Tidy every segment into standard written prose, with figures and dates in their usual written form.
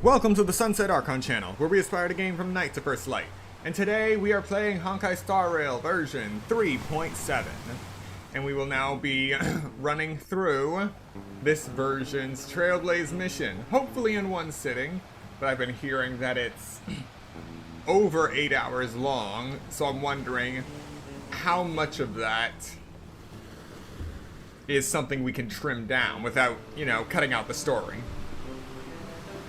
Welcome to the Sunset Archon channel, where we aspire to gain from night to first light. And today we are playing Honkai Star Rail version 3.7. And we will now be running through this version's Trailblaze mission, hopefully in one sitting, but I've been hearing that it's over 8 hours long, so I'm wondering how much of that is something we can trim down without, cutting out the story.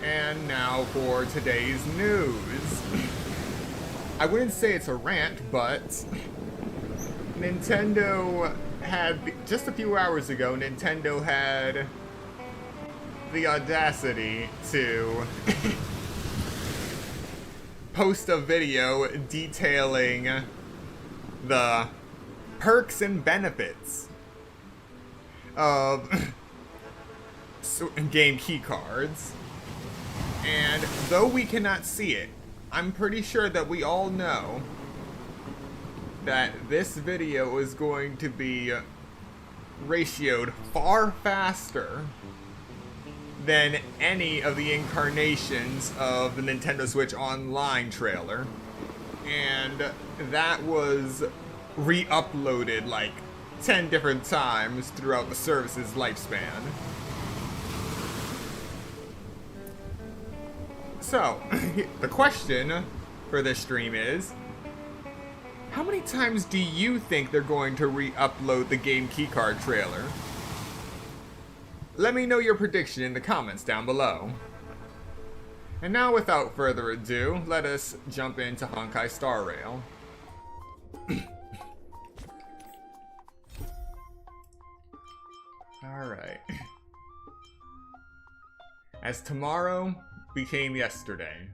And now for today's news. I wouldn't say it's a rant, but Nintendo had, just a few hours ago, Nintendo had the audacity to post a video detailing the perks and benefits of game key cards. And though we cannot see it, I'm pretty sure that we all know that this video is going to be ratioed far faster than any of the incarnations of the Nintendo Switch Online trailer. And that was re-uploaded like 10 different times throughout the service's lifespan. So, the question for this stream is, how many times do you think they're going to re-upload the game keycard trailer? Let me know your prediction in the comments down below. And now, without further ado, let us jump into Honkai Star Rail. Alright. As tomorrow became yesterday.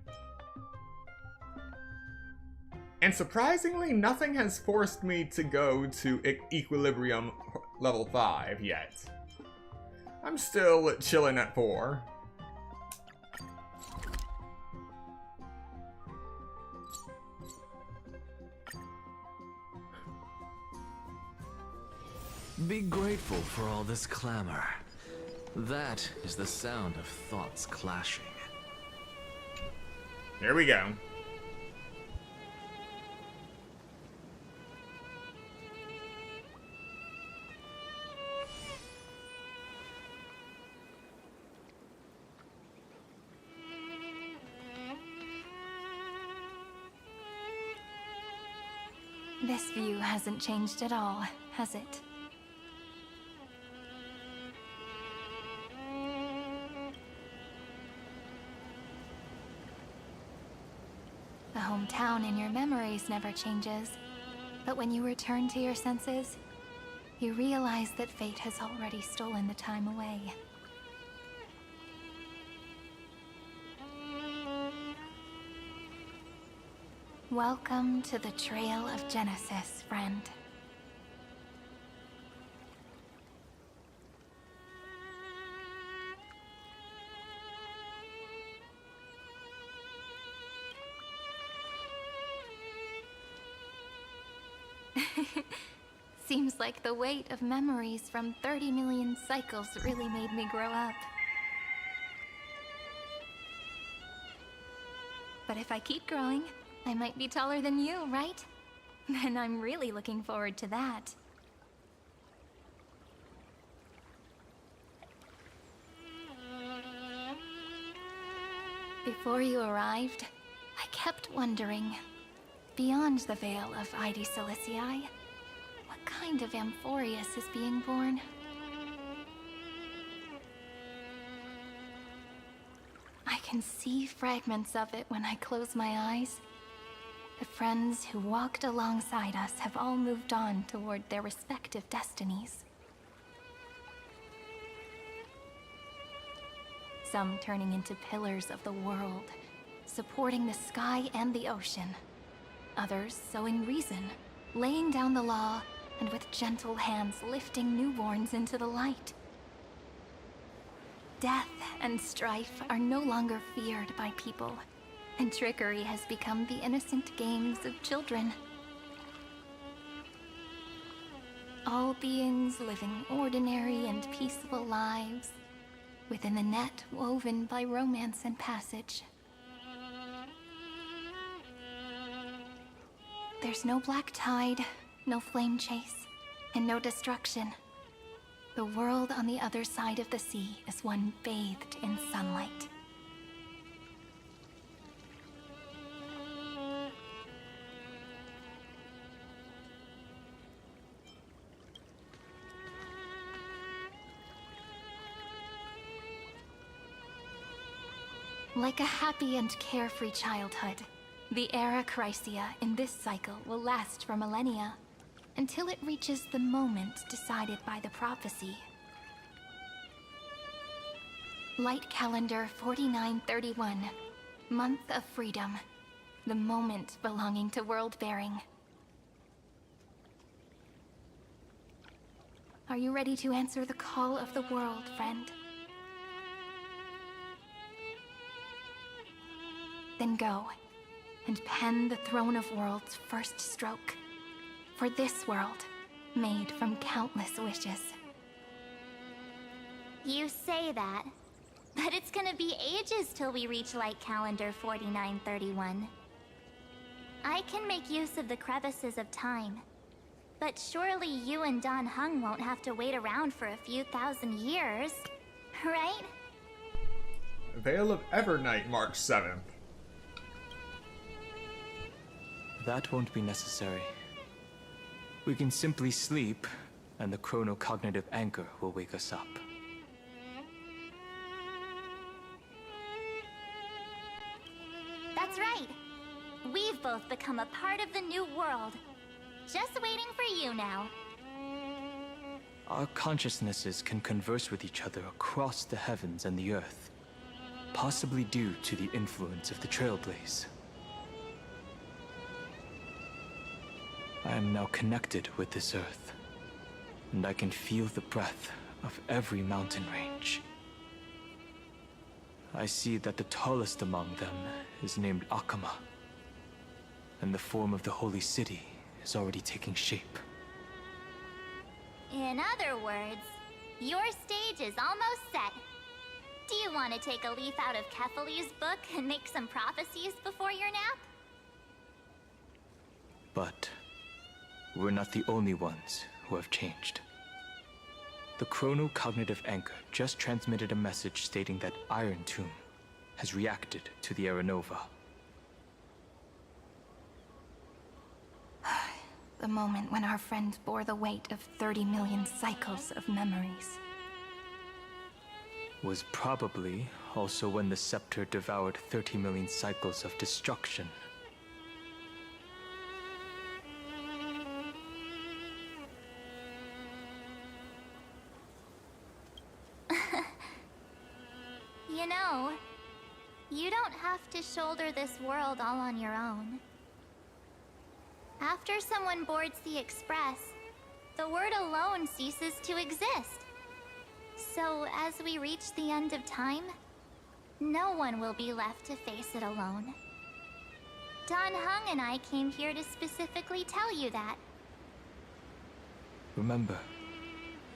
And surprisingly, nothing has forced me to go to Equilibrium level 5 yet. I'm still chilling at 4. Be grateful for all this clamor. That is the sound of thoughts clashing. Here we go. This view hasn't changed at all, has it? The hometown in your memories never changes, but when you return to your senses, you realize that fate has already stolen the time away. Welcome to the Trail of Genesis, friend. Seems like the weight of memories from 30 million cycles really made me grow up. But if I keep growing, I might be taller than you, right? Then I'm really looking forward to that. Before you arrived, I kept wondering, beyond the veil of Id Silicii, what kind of Amphorius is being born? I can see fragments of it when I close my eyes. The friends who walked alongside us have all moved on toward their respective destinies. Some turning into pillars of the world, supporting the sky and the ocean. Others sowing reason, laying down the law, and with gentle hands lifting newborns into the light. Death and strife are no longer feared by people, and trickery has become the innocent games of children. All beings living ordinary and peaceful lives, within the net woven by romance and passage. There's no black tide, no flame chase, and no destruction. The world on the other side of the sea is one bathed in sunlight. Like a happy and carefree childhood, the era Chrysia in this cycle will last for millennia, until it reaches the moment decided by the prophecy. Light calendar 4931, month of freedom, the moment belonging to world-bearing. Are you ready to answer the call of the world, friend? Then go, and pen the Throne of Worlds' first stroke. For this world, made from countless wishes. You say that, but it's gonna be ages till we reach Light Calendar 4931. I can make use of the crevices of time, but surely you and Dan Heng won't have to wait around for a few thousand years, right? Veil of Evernight, March 7th. That won't be necessary. We can simply sleep, and the chronocognitive anchor will wake us up. That's right. We've both become a part of the new world. Just waiting for you now. Our consciousnesses can converse with each other across the heavens and the earth, possibly due to the influence of the Trailblaze. I am now connected with this earth, and I can feel the breath of every mountain range. I see that the tallest among them is named Akama, and the form of the holy city is already taking shape. In other words, your stage is almost set. Do you want to take a leaf out of Kefali's book and make some prophecies before your nap? But we're not the only ones who have changed. The chronocognitive anchor just transmitted a message stating that Iron Tomb has reacted to the Aranova. The moment when our friend bore the weight of 30 million cycles of memories. Was probably also when the scepter devoured 30 million cycles of destruction. You know, you don't have to shoulder this world all on your own. After someone boards the Express, the word alone ceases to exist. So as we reach the end of time, no one will be left to face it alone. Dan Heng and I came here to specifically tell you that. Remember,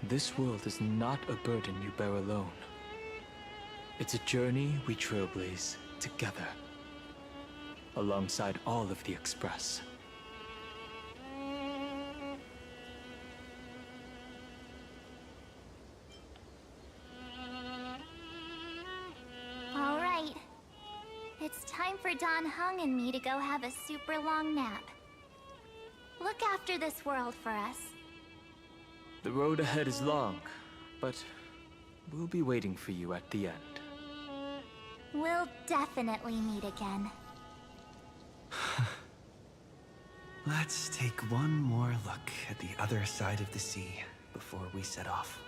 this world is not a burden you bear alone. It's a journey we trailblaze together, alongside all of the Express. All right. It's time for Dan Heng and me to go have a super long nap. Look after this world for us. The road ahead is long, but we'll be waiting for you at the end. We'll definitely meet again. Let's take one more look at the other side of the sea before we set off.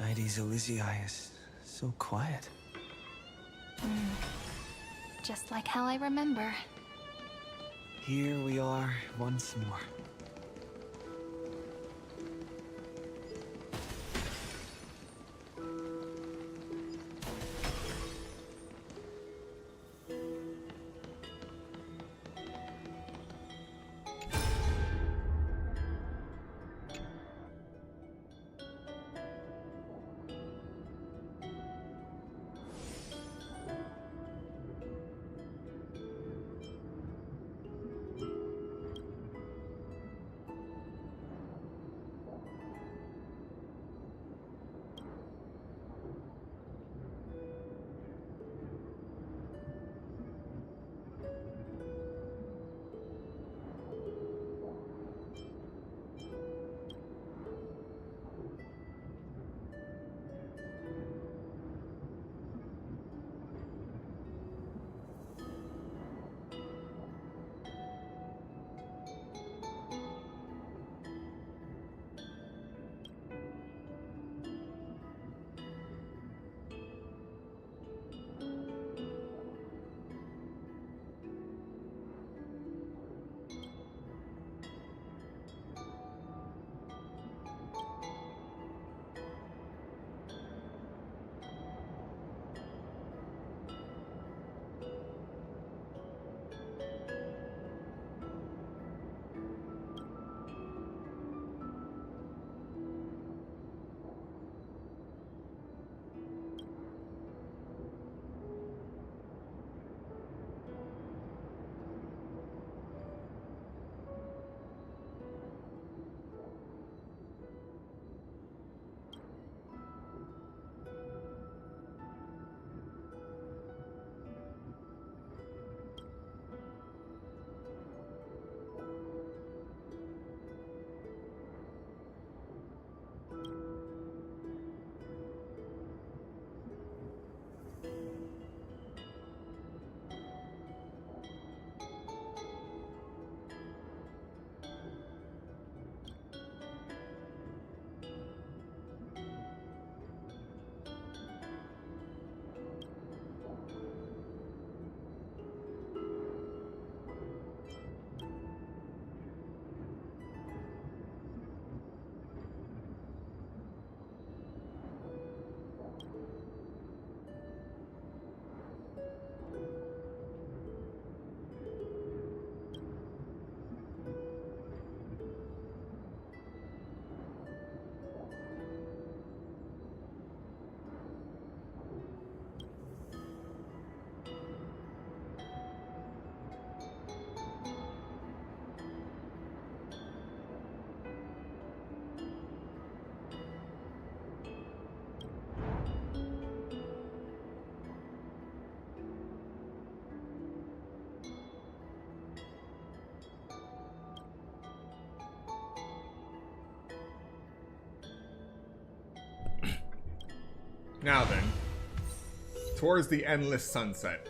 Ides Elysiae is so quiet. Just like how I remember. Here we are once more. Now then, towards the endless sunset.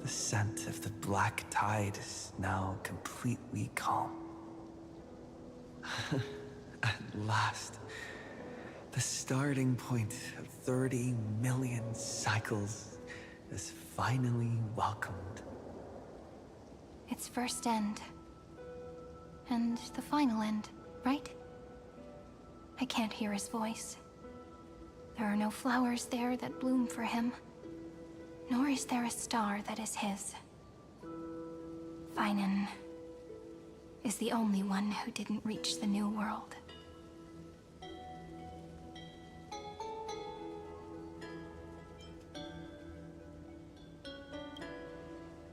The scent of the black tide is now completely calm. At last, the starting point of 30 million cycles is finally welcomed. Its first end. And the final end, right? I can't hear his voice. There are no flowers there that bloom for him. Nor is there a star that is his. Finan is the only one who didn't reach the new world.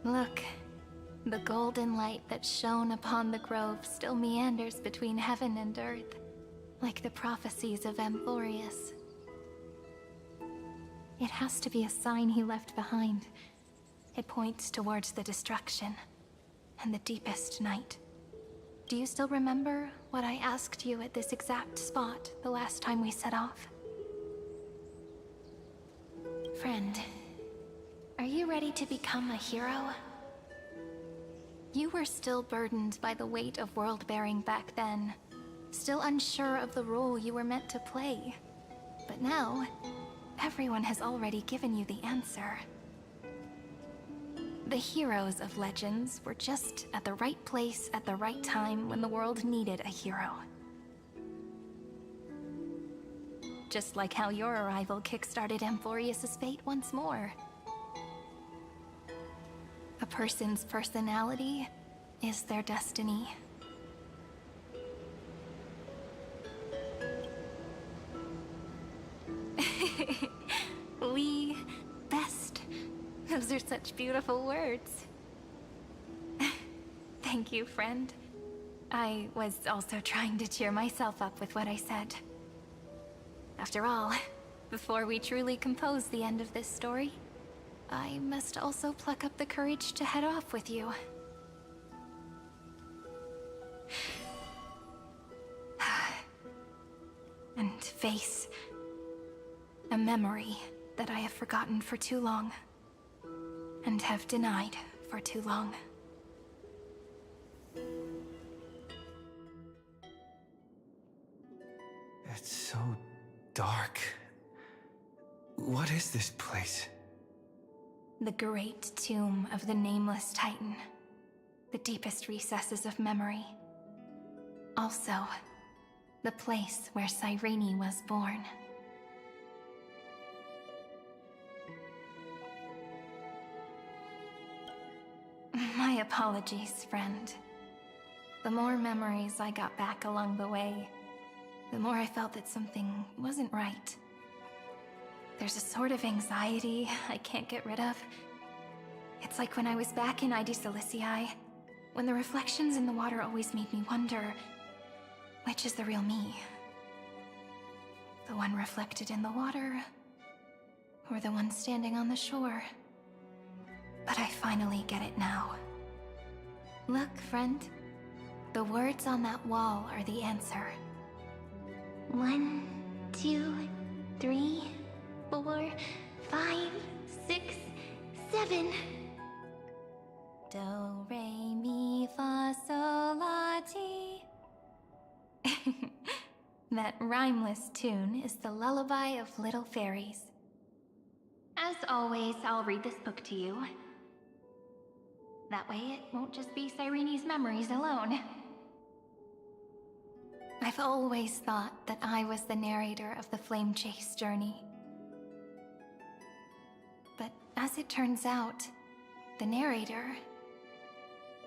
Look, the golden light that shone upon the grove still meanders between heaven and earth, like the prophecies of Amphorius. It has to be a sign he left behind. It points towards the destruction and the deepest night. Do you still remember what I asked you at this exact spot the last time we set off? Friend, are you ready to become a hero? You were still burdened by the weight of world-bearing back then, still unsure of the role you were meant to play. But now, everyone has already given you the answer. The heroes of legends were just at the right place at the right time when the world needed a hero. Just like how your arrival kickstarted Amphorius' fate once more. A person's personality is their destiny. We best. Those are such beautiful words. Thank you, friend. I was also trying to cheer myself up with what I said. After all, before we truly compose the end of this story, I must also pluck up the courage to head off with you. And face a memory that I have forgotten for too long, and have denied for too long. It's so dark. What is this place? The great tomb of the nameless Titan. The deepest recesses of memory. Also, the place where Cyrene was born. My apologies, friend. The more memories I got back along the way, the more I felt that something wasn't right. There's a sort of anxiety I can't get rid of. It's like when I was back in ID Silicii, when the reflections in the water always made me wonder, which is the real me? The one reflected in the water, or the one standing on the shore? But I finally get it now. Look, friend. The words on that wall are the answer. 1, 2, 3, 4, 5, 6, 7. Do, re, mi, fa, sol, la, ti. That rhymeless tune is the lullaby of little fairies. As always, I'll read this book to you. That way it won't just be Cyrene's memories alone. I've always thought that I was the narrator of the Flame Chase journey. But as it turns out, the narrator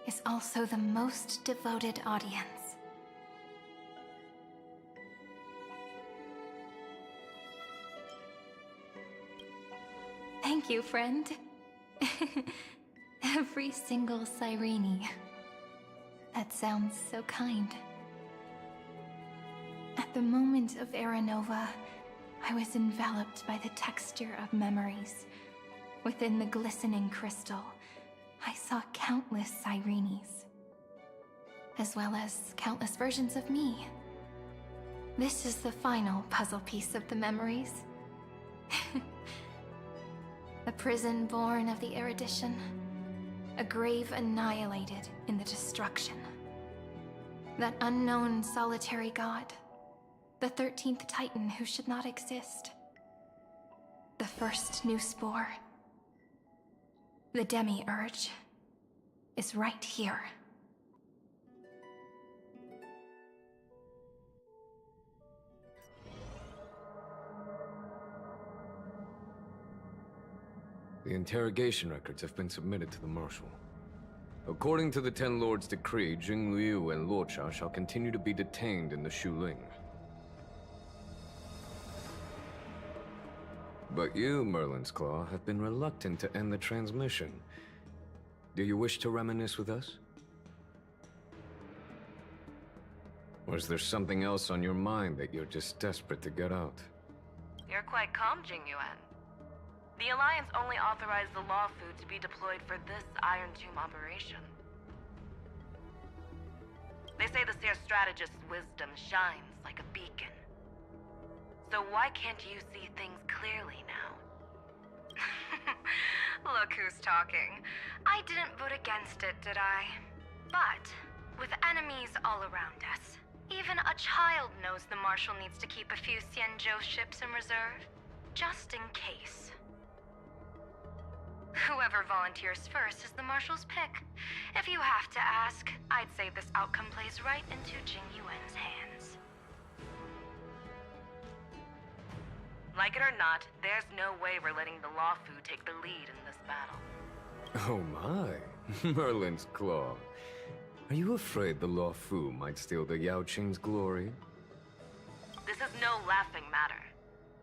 is also the most devoted audience. Thank you, friend. Every single Cyrene. That sounds so kind. At the moment of Aranova, I was enveloped by the texture of memories. Within the glistening crystal, I saw countless Cyrenes. as well as countless versions of me. This is the final puzzle piece of the memories. A prison born of the erudition. A grave annihilated in the destruction. That unknown solitary god. The 13th Titan who should not exist. The first new spore. The demiurge is right here. The interrogation records have been submitted to the Marshal. According to the Ten Lords' decree, Jing Liu and Luocha shall continue to be detained in the Shuling. But you, Merlin's Claw, have been reluctant to end the transmission. Do you wish to reminisce with us? Or is there something else on your mind that you're just desperate to get out? You're quite calm, Jingyuan. The Alliance only authorized the Law Food to be deployed for this Iron Tomb operation. They say the Seer Strategist's wisdom shines like a beacon. So why can't you see things clearly now? Look who's talking. I didn't vote against it, did I? But, with enemies all around us, even a child knows the Marshal needs to keep a few Xianzhou ships in reserve, just in case. Whoever volunteers first is the Marshal's pick. If you have to ask, I'd say this outcome plays right into Jingyuan's hands. Like it or not, there's no way we're letting the Law Food take the lead in this battle. Oh my, Merlin's Claw. Are you afraid the Law Fu might steal the Yao Qing's glory? This is no laughing matter.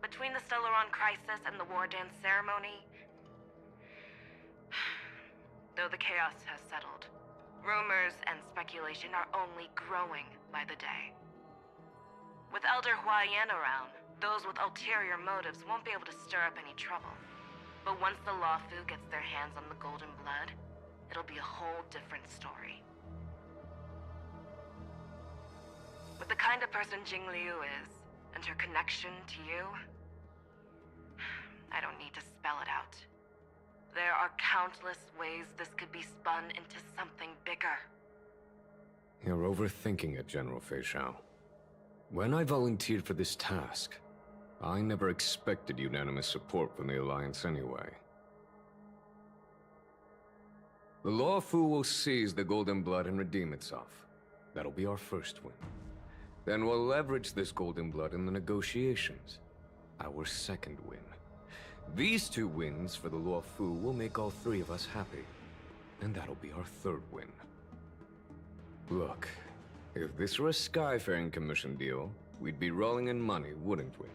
Between the Stellaron crisis and the War Dance ceremony, though the chaos has settled, rumors and speculation are only growing by the day. With Elder Huaiyan around, those with ulterior motives won't be able to stir up any trouble. But once the Law Fu gets their hands on the Golden Blood, it'll be a whole different story. With the kind of person Jing Liu is, and her connection to you, I don't need to spell it out. There are countless ways this could be spun into something bigger. You're overthinking it, General Fei Shao. When I volunteered for this task, I never expected unanimous support from the Alliance anyway. The Law Fu will seize the Golden Blood and redeem itself. That'll be our first win. Then we'll leverage this Golden Blood in the negotiations. Our second win. These two wins for the Law Fu will make all three of us happy. And that'll be our third win. Look, if this were a Skyfaring Commission deal, we'd be rolling in money, wouldn't we?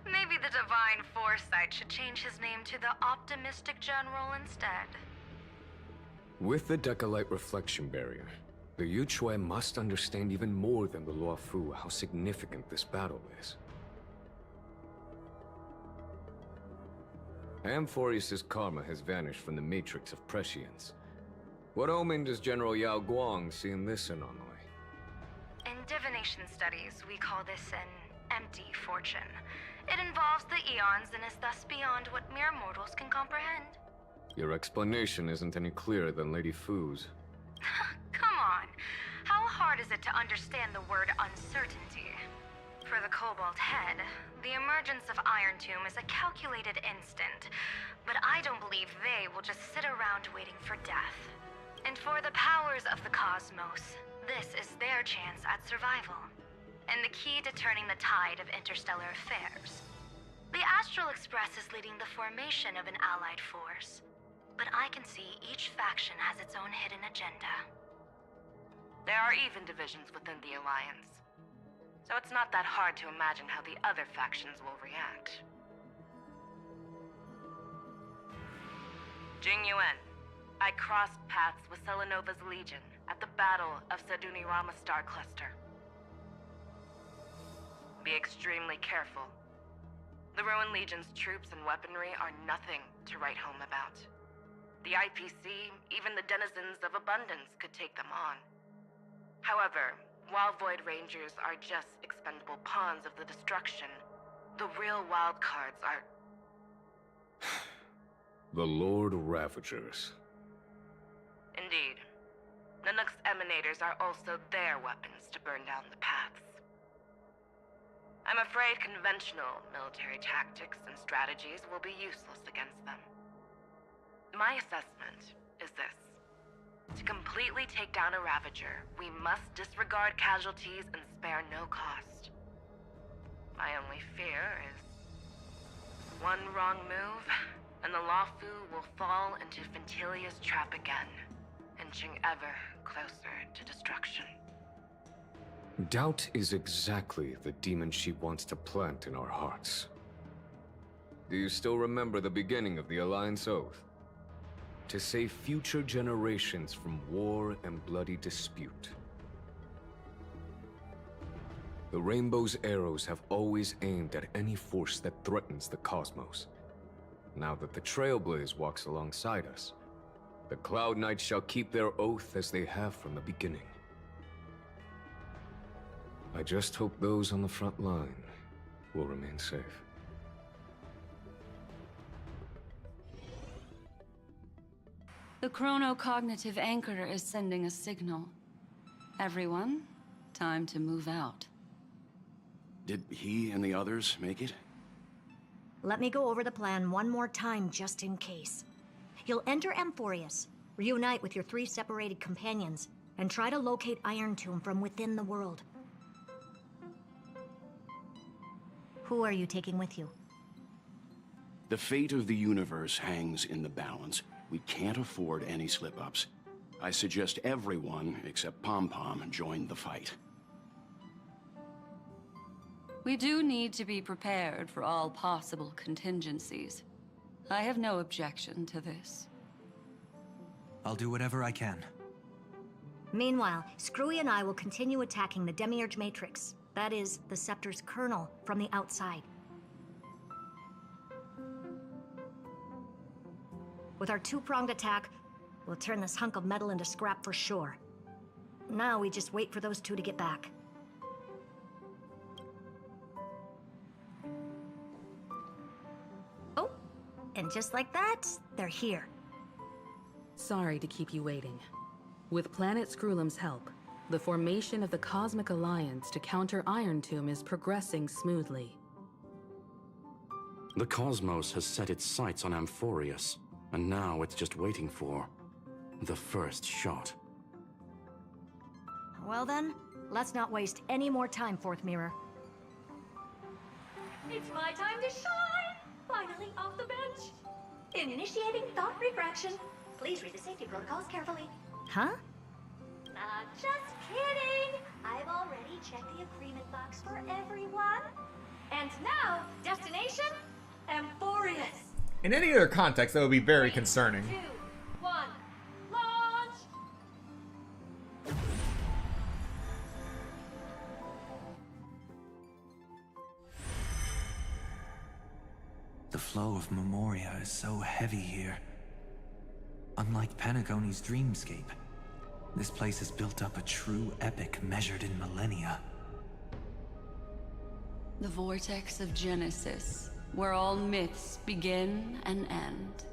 Maybe the Divine Foresight should change his name to the Optimistic General instead. With the Decalite Reflection Barrier, the Yuchuan must understand even more than the Law Fu how significant this battle is. Amphorius' karma has vanished from the matrix of prescience. What omen does General Yao Guang see in this anomaly? In divination studies, we call this an empty fortune. It involves the eons and is thus beyond what mere mortals can comprehend. Your explanation isn't any clearer than Lady Fu's. Come on. How hard is it to understand the word uncertainty? For the Cobalt Head, the emergence of Iron Tomb is a calculated instant, but I don't believe they will just sit around waiting for death. And for the powers of the cosmos, this is their chance at survival, and the key to turning the tide of interstellar affairs. The Astral Express is leading the formation of an allied force, but I can see each faction has its own hidden agenda. There are even divisions within the Alliance, so it's not that hard to imagine how the other factions will react. Jing Yuan, I crossed paths with Selenova's Legion at the Battle of Sedunirama Star Cluster. Be extremely careful. The Ruined Legion's troops and weaponry are nothing to write home about. The IPC, even the denizens of abundance could take them on. However, while Void Rangers are just expendable pawns of the destruction, the real wild cards are... The Lord Ravagers. Indeed. Nanook's emanators are also their weapons to burn down the paths. I'm afraid conventional military tactics and strategies will be useless against them. My assessment is this. To completely take down a Ravager, we must disregard casualties and spare no cost. My only fear is one wrong move, and the Lawfu will fall into Ventilia's trap again, inching ever closer to destruction. Doubt is exactly the demon she wants to plant in our hearts. Do you still remember the beginning of the Alliance Oath? To save future generations from war and bloody dispute. The Rainbow's arrows have always aimed at any force that threatens the cosmos. Now that the Trailblaze walks alongside us, the Cloud Knights shall keep their oath as they have from the beginning. I just hope those on the front line will remain safe. The chronocognitive anchor is sending a signal. Everyone, time to move out. Did he and the others make it? Let me go over the plan one more time just in case. You'll enter Amphorius, reunite with your 3 separated companions, and try to locate Iron Tomb from within the world. Who are you taking with you? The fate of the universe hangs in the balance. We can't afford any slip-ups. I suggest everyone, except Pom-Pom, join the fight. We do need to be prepared for all possible contingencies. I have no objection to this. I'll do whatever I can. Meanwhile, Screwy and I will continue attacking the Demiurge Matrix. That is, the Scepter's kernel, from the outside. With our 2-pronged attack, we'll turn this hunk of metal into scrap for sure. Now we just wait for those 2 to get back. Oh, and just like that, they're here. Sorry to keep you waiting. With Planet Screwlum's help, the formation of the Cosmic Alliance to counter Iron Tomb is progressing smoothly. The cosmos has set its sights on Amphorius, and now it's just waiting for the first shot. Well then, let's not waste any more time, Fourth Mirror. It's my time to shine! Finally off the bench! Initiating thought refraction. Please read the safety protocols carefully. Huh? Just kidding! I've already checked the agreement box for everyone. And now, destination, Amphorius. In any other context, that would be very concerning. 2, 1, launch! The flow of Memoria is so heavy here. Unlike Panagoni's dreamscape, this place has built up a true epic measured in millennia. The vortex of Genesis, where all myths begin and end.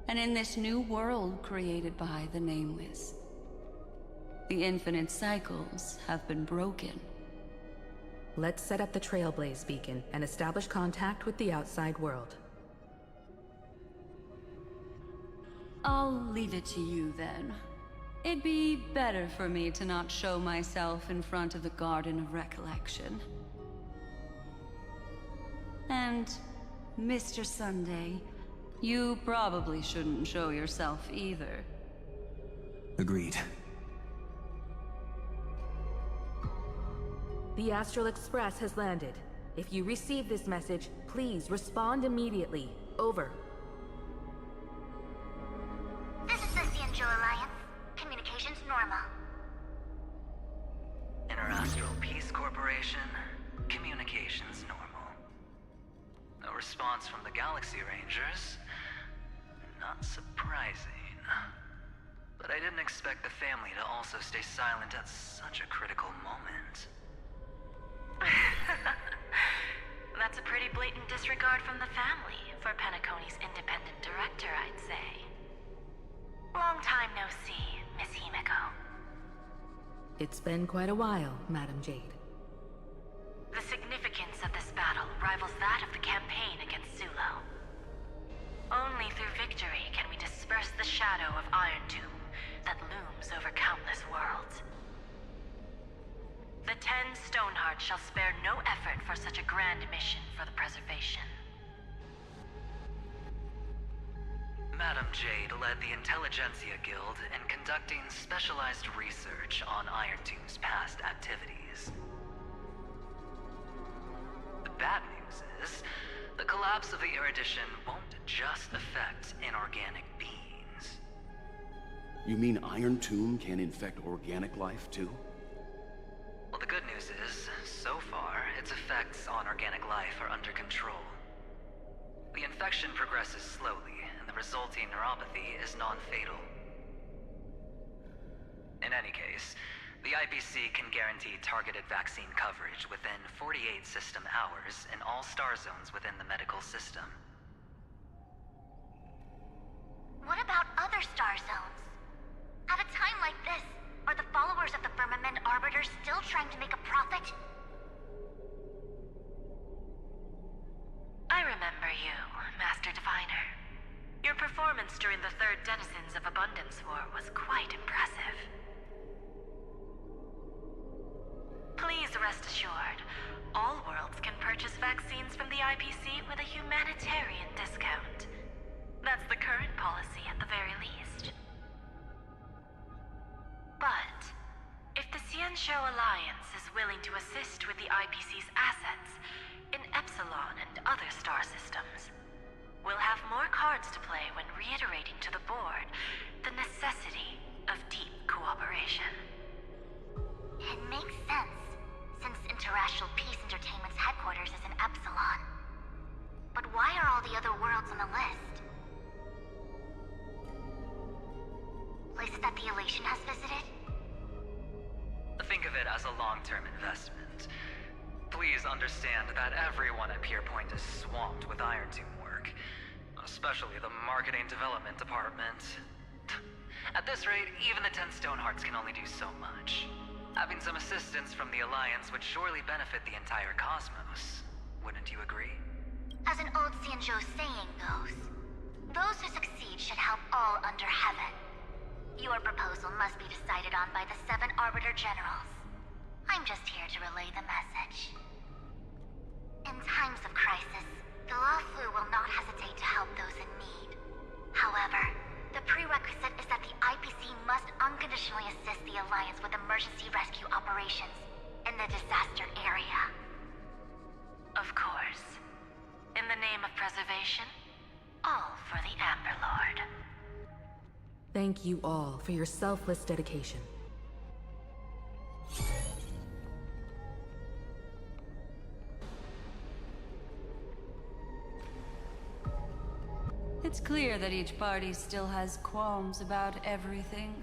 And in this new world created by the Nameless, the infinite cycles have been broken. Let's set up the Trailblaze beacon and establish contact with the outside world. I'll leave it to you then. It'd be better for me to not show myself in front of the Garden of Recollection. And, Mr. Sunday, you probably shouldn't show yourself either. Agreed. The Astral Express has landed. If you receive this message, please respond immediately. Over. This is the Angel Alliance. Communications normal. Interastral Peace Corporation. Communications normal. A response from the Galaxy Rangers. not surprising. But I didn't expect the family to also stay silent at such a critical moment. That's a pretty blatant disregard from the family for Penacony's independent director, I'd say. Long time no see, Miss Himiko. It's been quite a while, Madam Jade. The significance of this battle rivals that of the campaign against Zulo. Only through victory can we disperse the shadow of Iron Tomb that looms over countless worlds. The 10 Stonehearts shall spare no effort for such a grand mission for the preservation. Madam Jade led the Intelligentsia Guild in conducting specialized research on Iron Tomb's past activities. The bad news is, the collapse of the Erudition won't just affect inorganic beings. You mean Iron Tomb can infect organic life, too? Well, the good news is, so far, its effects on organic life are under control. The infection progresses slowly, and the resulting neuropathy is non-fatal. In any case, the IPC can guarantee targeted vaccine coverage within 48 system hours in all star zones within the medical system. What about other star zones? At a time like this, are the followers of the Firmament Arbiter still trying to make a profit? I remember you, Master Diviner. Your performance during the Third Denizens of Abundance War was quite impressive. Please rest assured, all worlds can purchase vaccines from the IPC with a humanitarian discount. That's the current policy at the very least. But, if the Xianzhou Alliance is willing to assist with the IPC's assets in Epsilon and other star systems, we'll have more cards to play when reiterating to the board the necessity of deep cooperation. It makes sense, since Interracial Peace Entertainment's headquarters is in Epsilon. But why are all the other worlds on the list? Places that the Elation has visited? Think of it as a long-term investment. Please understand that everyone at Pierpoint is swamped with Iron Tomb work, especially the marketing development department. At this rate, even the 10 Stonehearts can only do so much. Having some assistance from the Alliance would surely benefit the entire cosmos. Wouldn't you agree? As an old Xianzhou saying goes, those who succeed should help all under heaven. Your proposal must be decided on by the 7 Arbiter Generals. I'm just here to relay the message. In times of crisis, the Luofu will not hesitate to help those in need. However, the prerequisite is that the IPC must unconditionally assist the Alliance with emergency rescue operations in the disaster area. Of course. In the name of preservation, all for the Amber Lord. Thank you all for your selfless dedication. It's clear that each party still has qualms about everything.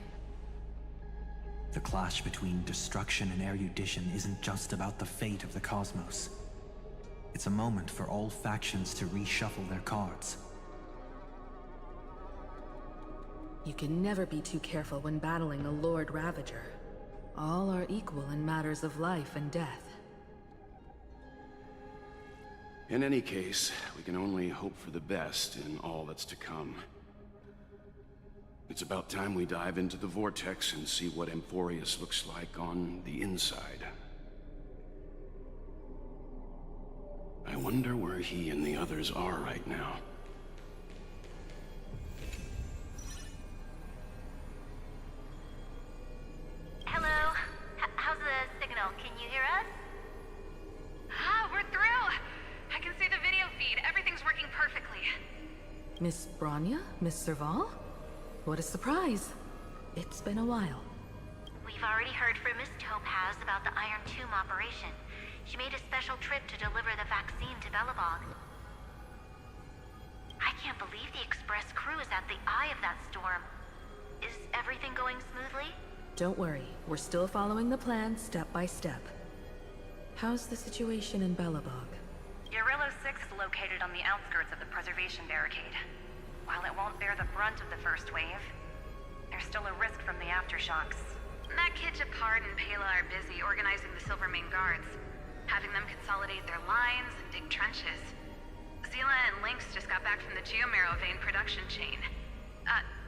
The clash between destruction and erudition isn't just about the fate of the cosmos. It's a moment for all factions to reshuffle their cards. You can never be too careful when battling a Lord Ravager. All are equal in matters of life and death. In any case, we can only hope for the best in all that's to come. It's about time we dive into the vortex and see what Amphorius looks like on the inside. I wonder where he and the others are right now. Hello? How's the signal? Can you hear us? Ah, we're through! I can see the video feed. Everything's working perfectly. Miss Bronya? Miss Serval? What a surprise. It's been a while. We've already heard from Miss Topaz about the Iron Tomb operation. She made a special trip to deliver the vaccine to Belobog. I can't believe the Express crew is at the eye of that storm. Is everything going smoothly? Don't worry, we're still following the plan step by step. How's the situation in Belobog? Urillo 6 is located on the outskirts of the preservation barricade. While it won't bear the brunt of the first wave, there's still a risk from the aftershocks. Matt Kitchapard and Pela are busy organizing the Silvermane guards, having them consolidate their lines and dig trenches. Zila and Lynx just got back from the Geomarrow vein production chain.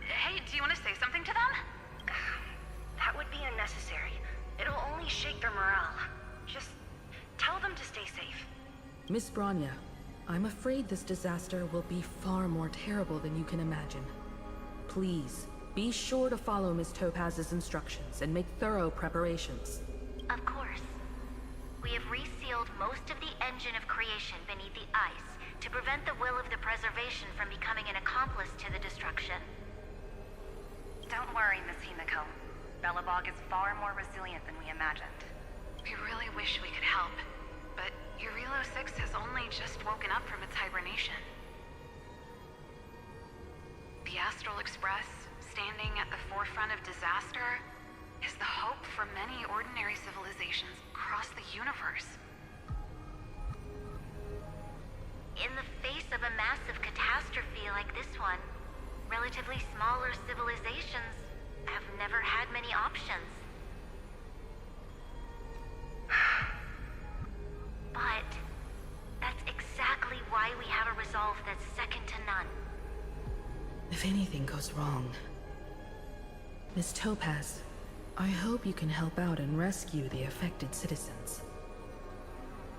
Hey, do you want to say something to them? That would be unnecessary. It'll only shake their morale. Just tell them to stay safe. Miss Bronya, I'm afraid this disaster will be far more terrible than you can imagine. Please, be sure to follow Miss Topaz's instructions and make thorough preparations. Of course. We have resealed most of the engine of creation beneath the ice to prevent the will of the preservation from becoming an accomplice to the destruction. Don't worry, Miss Himiko. Belobog is far more resilient than we imagined. We really wish we could help, but Urillo 6 has only just woken up from its hibernation. The Astral Express, standing at the forefront of disaster, is the hope for many ordinary civilizations across the universe. In the face of a massive catastrophe like this one, relatively smaller civilizations have never had many options. But that's exactly why we have a resolve that's second to none. If anything goes wrong... Miss Topaz, I hope you can help out and rescue the affected citizens.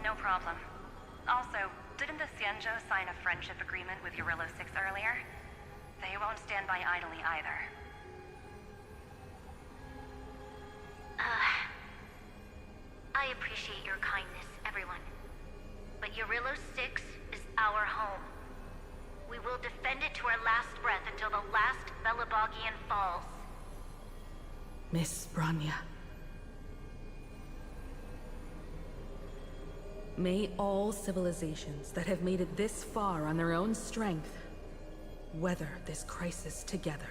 No problem. Also, didn't the Xianzhou sign a friendship agreement with Urillo 6 earlier? They won't stand by idly either. I appreciate your kindness, everyone. But Urillo 6 is our home. We will defend it to our last breath until the last Belobogian falls. Miss Bronya. May all civilizations that have made it this far on their own strength weather this crisis together.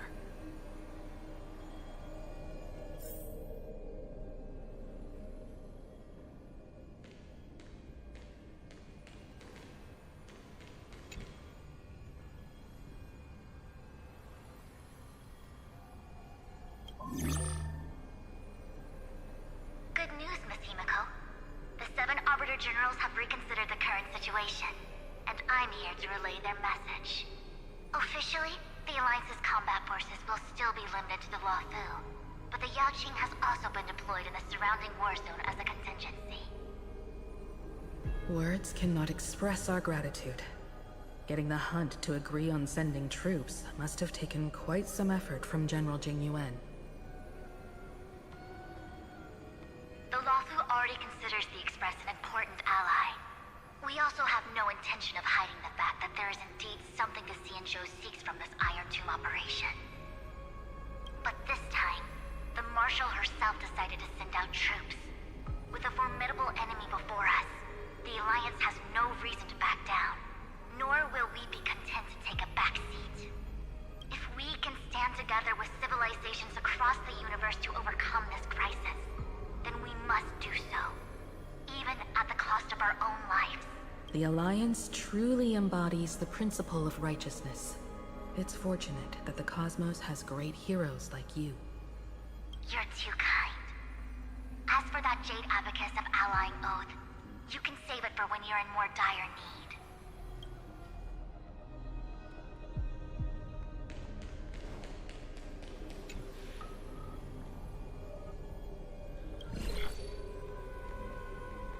Good news, Miss Himiko. The 7 Arbiter Generals have reconsidered the current situation, and I'm here to relay their message. Officially, the Alliance's combat forces will still be limited to the Luofu, but the Yaoqing has also been deployed in the surrounding war zone as a contingency. Words cannot express our gratitude. Getting the Hunt to agree on sending troops must have taken quite some effort from General Jing Yuan. The Luofu already considers the Express an important ally. We also have no intention of hiding the fact that there is indeed something the Xianzhou seeks from this Iron Tomb operation. But this time, the Marshal herself decided to send out troops. With a formidable enemy before us, the Alliance has no reason to back down, nor will we be content to take a back seat. If we can stand together with civilizations across the universe to overcome this crisis, then we must do so, even at the cost of our own lives. The Alliance truly embodies the principle of righteousness. It's fortunate that the cosmos has great heroes like you. You're too kind. As for that Jade Abacus of Allying Oath, you can save it for when you're in more dire need.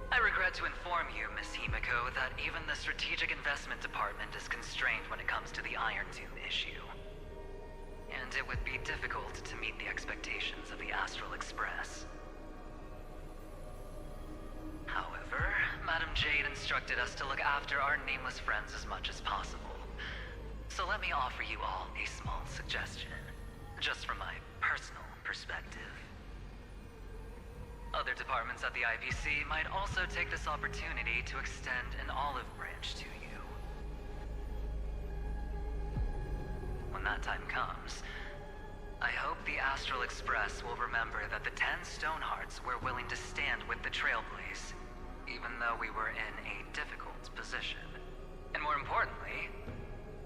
I regret to inform you, Miss Himiko, that even the Strategic Investment Department is constrained when it comes to the Iron Tomb issue. And it would be difficult to meet the expectations of the Astral Express. However, Madam Jade instructed us to look after our nameless friends as much as possible. So let me offer you all a small suggestion, just from my personal perspective. Other departments at the IVC might also take this opportunity to extend an olive branch to you. when that time comes. I hope the Astral Express will remember that the 10 Stonehearts were willing to stand with the Trailblaze, even though we were in a difficult position. And more importantly,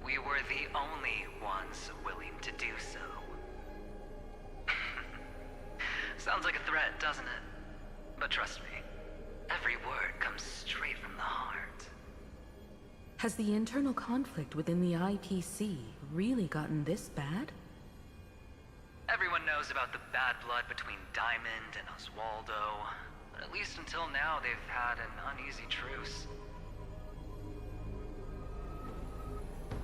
we were the only ones willing to do so. Sounds like a threat, doesn't it? But trust me, every word comes straight from the heart. Has the internal conflict within the IPC really gotten this bad? Everyone knows about the bad blood between Diamond and Oswaldo, but at least until now they've had an uneasy truce.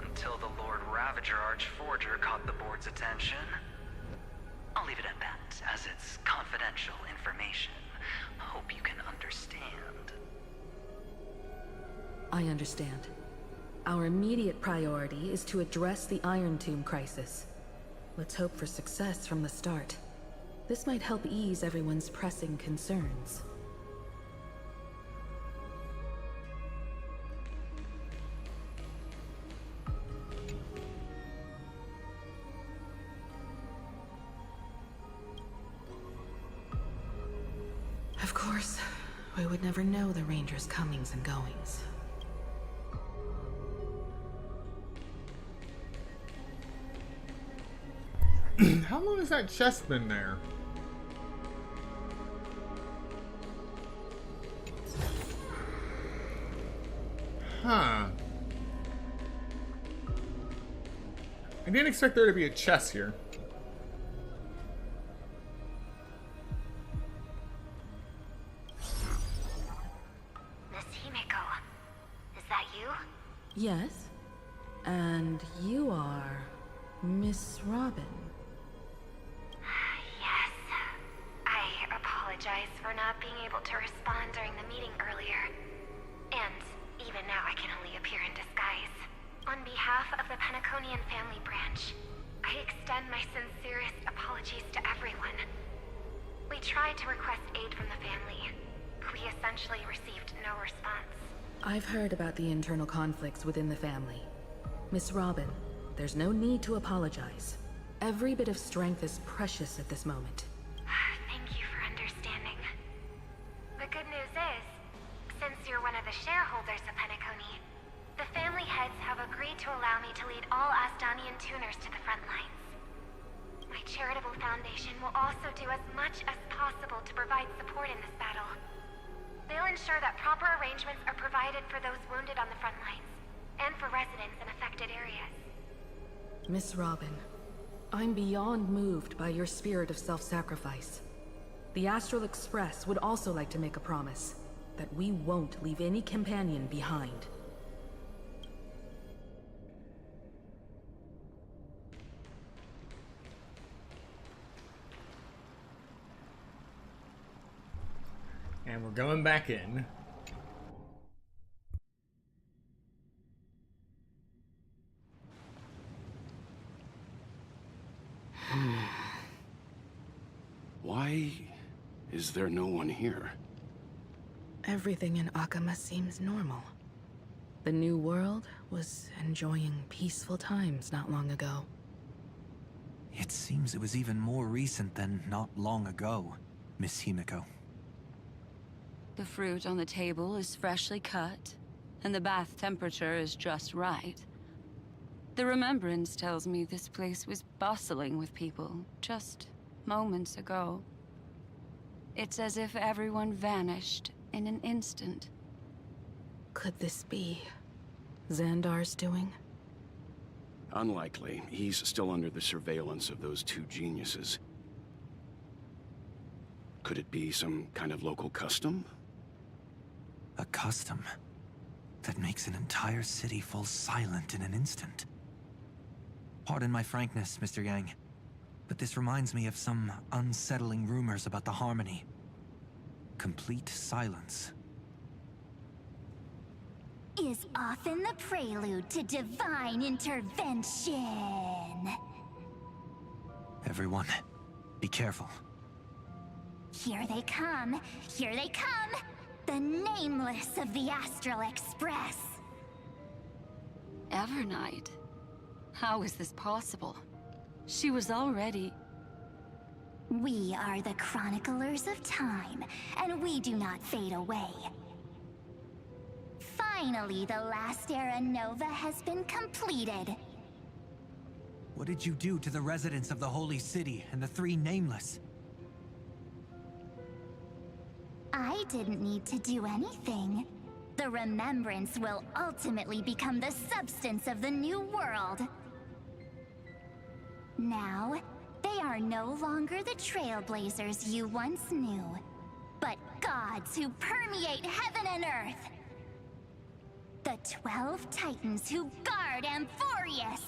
Until the Lord Ravager Archforger caught the board's attention. I'll leave it at that, as it's confidential information. Hope you can understand. I understand. Our immediate priority is to address the Iron Tomb crisis. Let's hope for success from the start. This might help ease everyone's pressing concerns. Of course, we would never know the Ranger's comings and goings. How long has that chest been there? Huh. I didn't expect there to be a chest here. Miss Himiko, is that you? Yes? And you are Miss Robin. Yes. I apologize for not being able to respond during the meeting earlier. And even now I can only appear in disguise. On behalf of the Penaconian family branch, I extend my sincerest apologies to everyone. We tried to request aid from the family, but we essentially received no response. I've heard about the internal conflicts within the family. Miss Robin, there's no need to apologize. Every bit of strength is precious at this moment. Thank you for understanding. The good news is, since you're one of the shareholders of Penacony, the family heads have agreed to allow me to lead all Asdanian tuners to the front lines. My charitable foundation will also do as much as possible to provide support in this battle. They'll ensure that proper arrangements are provided for those wounded on the front lines, and for residents in affected areas. Miss Robin, I'm beyond moved by your spirit of self-sacrifice. The Astral Express would also like to make a promise that we won't leave any companion behind. And we're going back in. Why is there no one here? Everything in Akama seems normal. The New World was enjoying peaceful times not long ago. It seems it was even more recent than not long ago, Miss Himiko. The fruit on the table is freshly cut, and the bath temperature is just right. The remembrance tells me this place was bustling with people just moments ago. It's as if everyone vanished in an instant. Could this be Xandar's doing? Unlikely. He's still under the surveillance of those two geniuses. Could it be some kind of local custom? A custom that makes an entire city fall silent in an instant. Pardon my frankness, Mr. Yang, but this reminds me of some unsettling rumors about the Harmony. Complete silence. Is often the prelude to divine intervention. Everyone, be careful. Here they come. Here they come. The nameless of the Astral Express. Evernight. How is this possible? She was already... We are the Chroniclers of Time, and we do not fade away. Finally, the last era Nova has been completed. What did you do to the residents of the Holy City and the Three Nameless? I didn't need to do anything. The remembrance will ultimately become the substance of the new world. Now, they are no longer the trailblazers you once knew, but gods who permeate heaven and earth. The 12 Titans who guard Amphorius.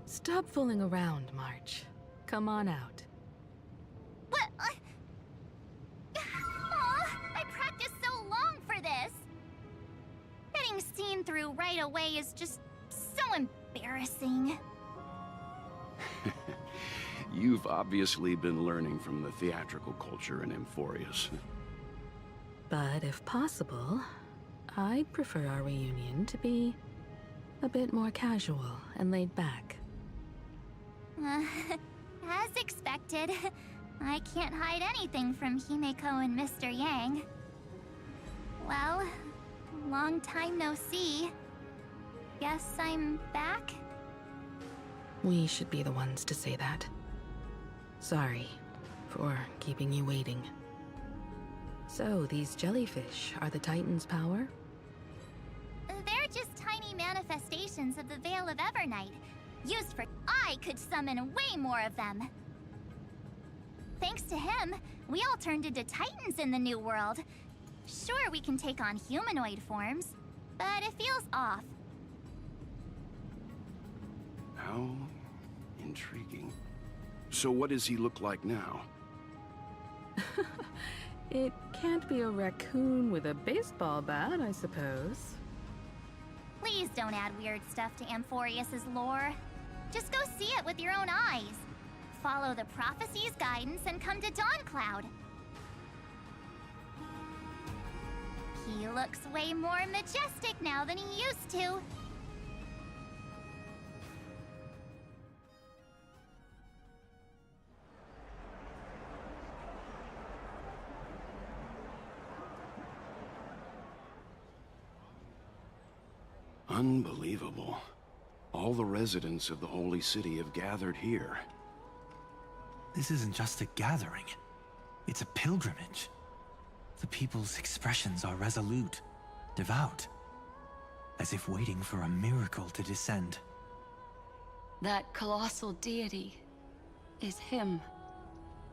Stop fooling around, March. Come on out. What? Aw, I practiced so long for this. Getting seen through right away is just so embarrassing. You've obviously been learning from the theatrical culture in Amphorius. But if possible, I'd prefer our reunion to be a bit more casual and laid back. As expected, I can't hide anything from Himeko and Mr. Yang. Well, long time no see. Guess I'm back? We should be the ones to say that. Sorry for keeping you waiting. So, these jellyfish are the Titan's power? They're just tiny manifestations of the Veil of Evernight. Used for... I could summon way more of them. Thanks to him, we all turned into Titans in the new world. Sure, we can take on humanoid forms, but it feels off. How intriguing. So what does he look like now? It can't be a raccoon with a baseball bat, I suppose. Please don't add weird stuff to Amphorius's lore. Just go see it with your own eyes. Follow the prophecy's guidance and come to Dawncloud. He looks way more majestic now than he used to. Unbelievable. All the residents of the Holy City have gathered here. This isn't just a gathering. It's a pilgrimage. The people's expressions are resolute, devout, as if waiting for a miracle to descend. That colossal deity is him.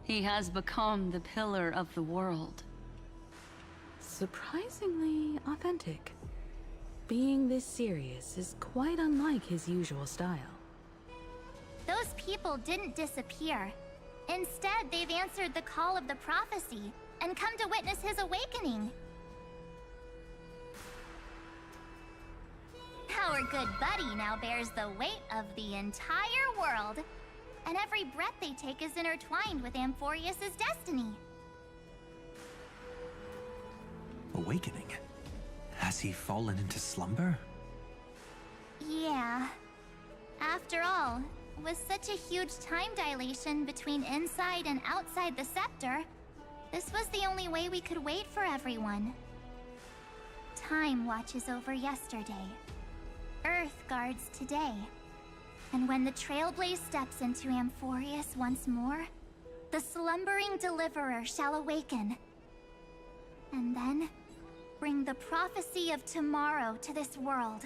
He has become the pillar of the world. Surprisingly authentic. Being this serious is quite unlike his usual style. Those people didn't disappear. Instead, they've answered the call of the prophecy and come to witness his awakening. Our good buddy now bears the weight of the entire world, and every breath they take is intertwined with Amphorius's destiny. Awakening? Has he fallen into slumber? Yeah. After all, with such a huge time dilation between inside and outside the scepter, this was the only way we could wait for everyone. Time watches over yesterday. Earth guards today. And when the Trailblaze steps into Amphorius once more, the slumbering deliverer shall awaken. And then, bring the prophecy of tomorrow to this world.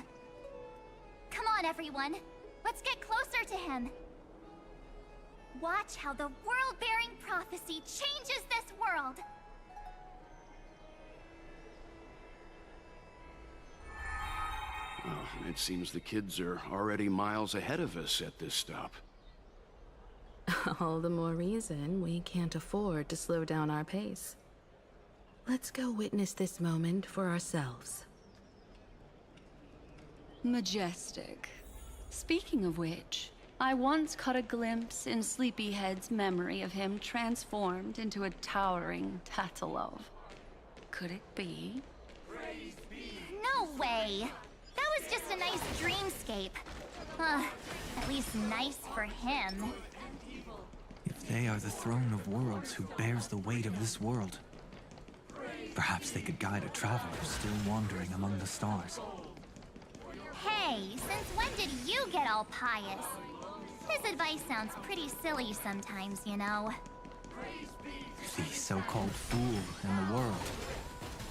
Come on, everyone. Let's get closer to him. Watch how the world-bearing prophecy changes this world. Well, it seems the kids are already miles ahead of us at this stop. All the more reason we can't afford to slow down our pace. Let's go witness this moment for ourselves. Majestic. Speaking of which, I once caught a glimpse in Sleepyhead's memory of him transformed into a towering Tatalov. Could it be? Praise be way! That was just a nice dreamscape. At least nice for him. If they are the throne of worlds who bears the weight of this world, perhaps they could guide a traveler still wandering among the stars. Hey, since when did you get all pious? His advice sounds pretty silly sometimes, you know. The so-called fool and the world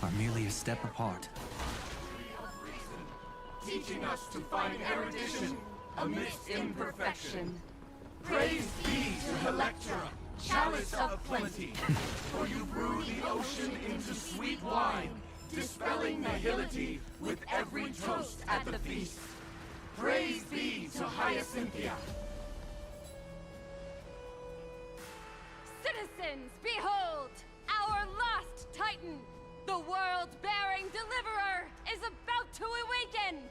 are merely a step apart. Teaching us to find erudition amidst imperfection. Praise be to Electra, chalice of plenty, for you brew the ocean into sweet wine, dispelling nihility with every toast at the feast. Praise be to Hyacinthia. Citizens, behold! Our last Titan, the world-bearing deliverer, is about to awaken!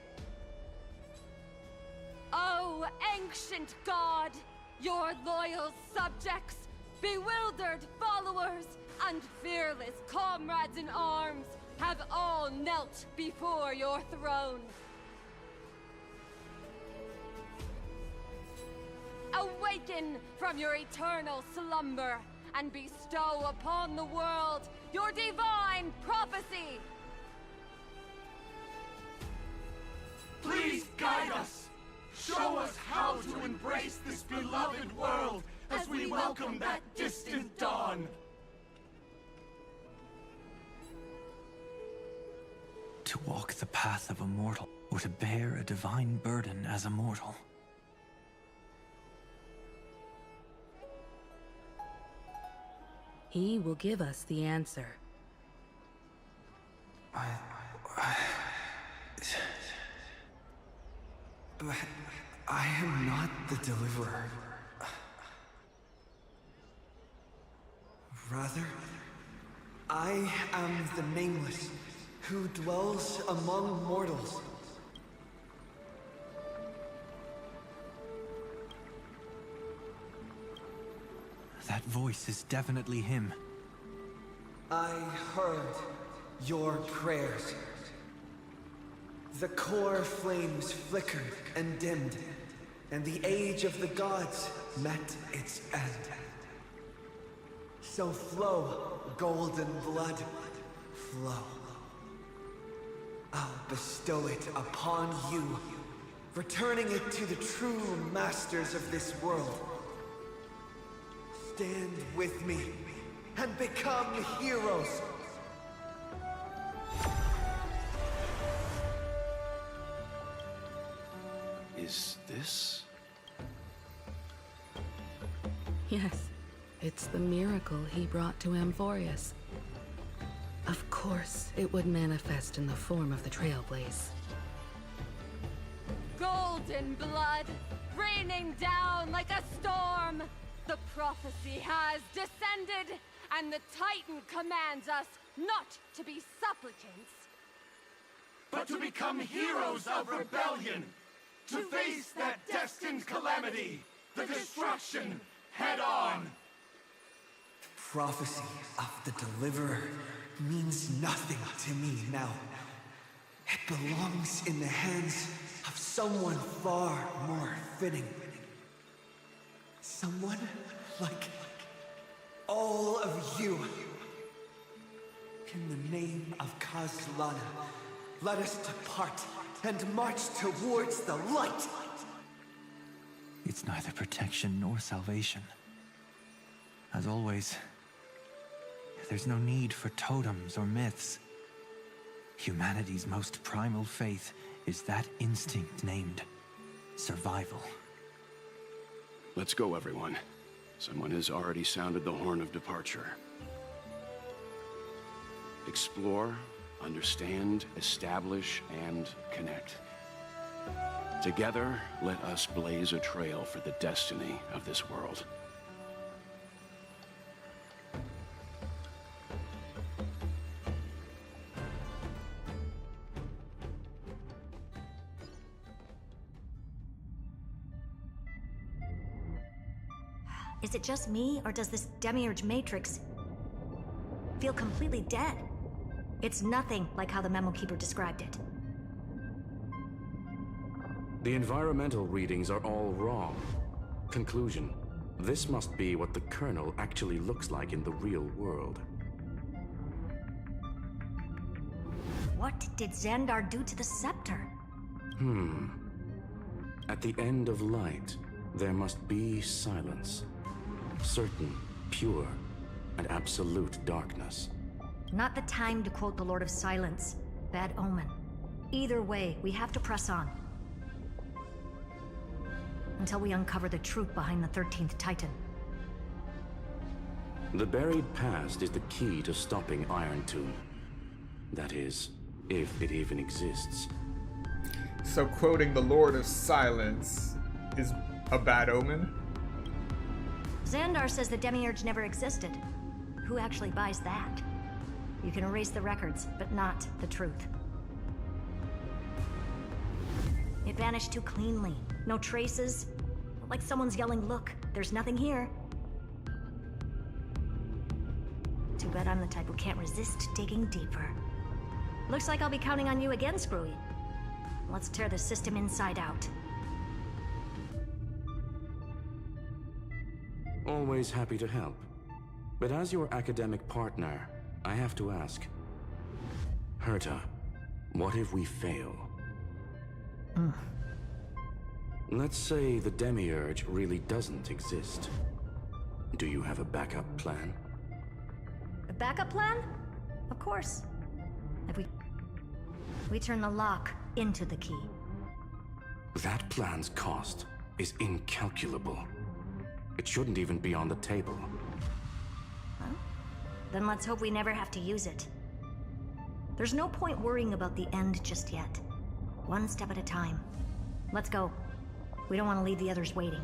Oh, ancient god! Your loyal subjects, bewildered followers, and fearless comrades in arms have all knelt before your throne. Awaken from your eternal slumber and bestow upon the world your divine prophecy! Please guide us! Show us how to embrace this beloved world as we welcome that distant dawn! To walk the path of a mortal, or to bear a divine burden as a mortal. He will give us the answer. But I am not the deliverer. Rather, I am the Nameless, who dwells among mortals. That voice is definitely him. I heard your prayers. The core flames flickered and dimmed, and the age of the gods met its end. So flow, golden blood, flow. I'll bestow it upon you, returning it to the true masters of this world. Stand with me and become heroes. Is this? Yes, it's the miracle he brought to Amphorius. Of course, it would manifest in the form of the Trailblaze. Golden blood, raining down like a storm! The prophecy has descended, and the Titan commands us not to be supplicants, but to become heroes of rebellion, to face that destined calamity, the destruction, head on. The prophecy of the Deliverer means nothing to me now. It belongs in the hands of someone far more fitting. Someone like all of you. In the name of Kazlana, let us depart and march towards the light. It's neither protection nor salvation. As always, there's no need for totems or myths. Humanity's most primal faith is that instinct named survival. Let's go, everyone. Someone has already sounded the horn of departure. Explore, understand, establish, and connect. Together, let us blaze a trail for the destiny of this world. Is it just me, or does this Demiurge Matrix feel completely dead? It's nothing like how the Memo Keeper described it. The environmental readings are all wrong. Conclusion. This must be what the kernel actually looks like in the real world. What did Xandar do to the scepter? At the end of light, there must be silence. Certain, pure, and absolute darkness. Not the time to quote the Lord of Silence. Bad omen. Either way, we have to press on. Until we uncover the truth behind the 13th Titan. The buried past is the key to stopping Iron Tomb. That is, if it even exists. So quoting the Lord of Silence is a bad omen? Xandar says the Demiurge never existed. Who actually buys that? You can erase the records, but not the truth. It vanished too cleanly. No traces. Like someone's yelling, "Look, there's nothing here." Too bad I'm the type who can't resist digging deeper. Looks like I'll be counting on you again, Screwy. Let's tear the system inside out. Always happy to help. But as your academic partner, I have to ask. Herta, what if we fail? Let's say the Demiurge really doesn't exist. Do you have a backup plan? A backup plan? Of course. If we turn the lock into the key. That plan's cost is incalculable. It shouldn't even be on the table. Well, then let's hope we never have to use it. There's no point worrying about the end just yet. One step at a time. Let's go. We don't want to leave the others waiting.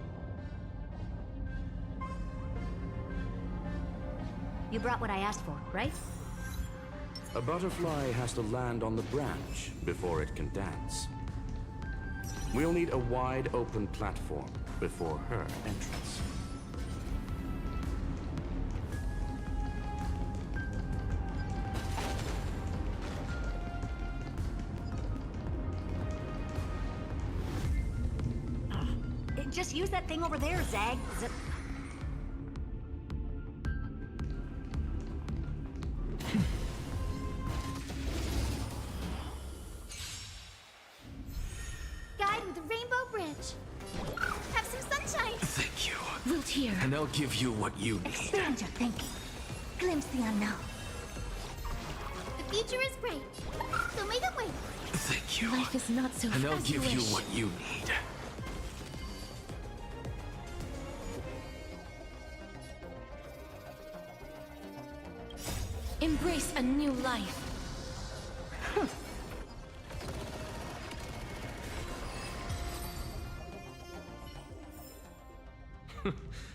You brought what I asked for, right? A butterfly has to land on the branch before it can dance. We'll need a wide open platform before her entrance. Just use that thing over there, Zag. Guide with a rainbow bridge. Have some sunshine. Thank you. Root here. And I'll give you what you need. Expand your thinking. Glimpse the unknown. The future is bright, so make it wait. Thank you. Life is not so And I'll fast, give you wish. what you need. Embrace a new life.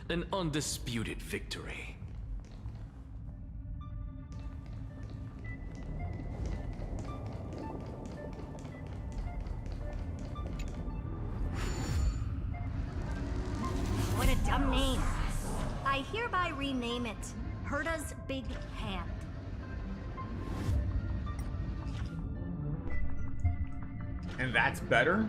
An undisputed victory. What a dumb name. I hereby rename it Herta's Big Hand. And that's better?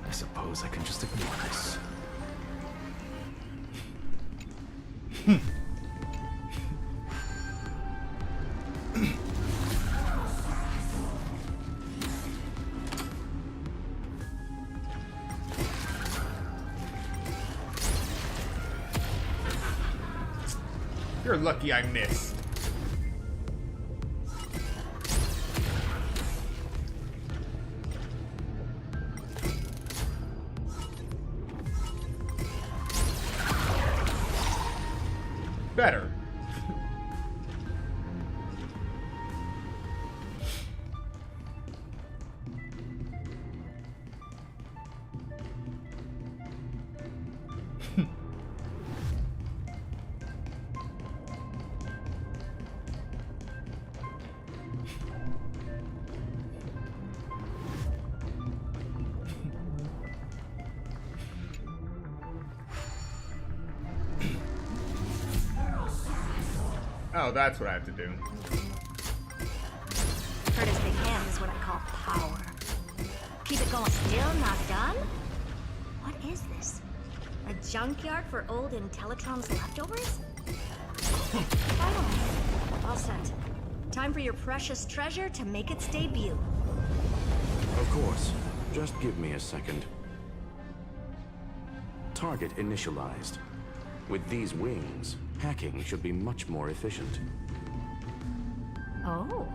I suppose I can just ignore this. You're lucky I missed. Better. Oh, that's what I have to do. Curtis big hand is what I call power. Keep it going. Still not done? What is this? A junkyard for old Intellitron's leftovers? Finally. All set. Time for your precious treasure to make its debut. Of course. Just give me a second. Target initialized. With these wings, hacking should be much more efficient. Oh,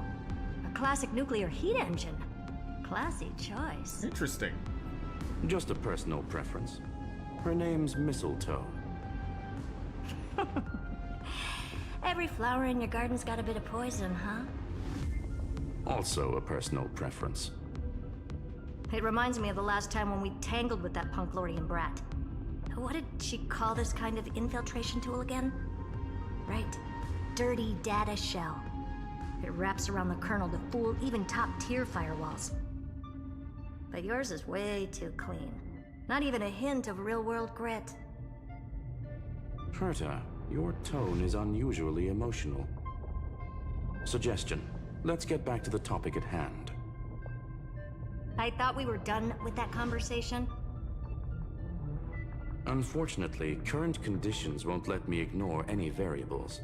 a classic nuclear heat engine. Classy choice. Interesting. Just a personal preference. Her name's Mistletoe. Every flower in your garden's got a bit of poison, huh? Also a personal preference. It reminds me of the last time when we tangled with that Punklordian brat. What did she call this kind of infiltration tool again? Right. Dirty data shell. It wraps around the kernel to fool even top-tier firewalls. But yours is way too clean. Not even a hint of real-world grit. Herta, your tone is unusually emotional. Suggestion. Let's get back to the topic at hand. I thought we were done with that conversation. Unfortunately, current conditions won't let me ignore any variables.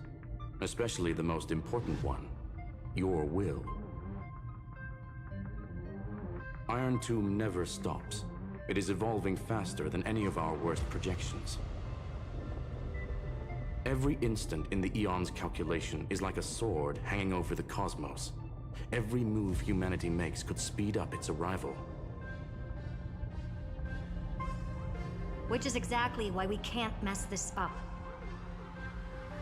Especially the most important one. Your will. Iron Tomb never stops. It is evolving faster than any of our worst projections. Every instant in the Eon's calculation is like a sword hanging over the cosmos. Every move humanity makes could speed up its arrival. Which is exactly why we can't mess this up.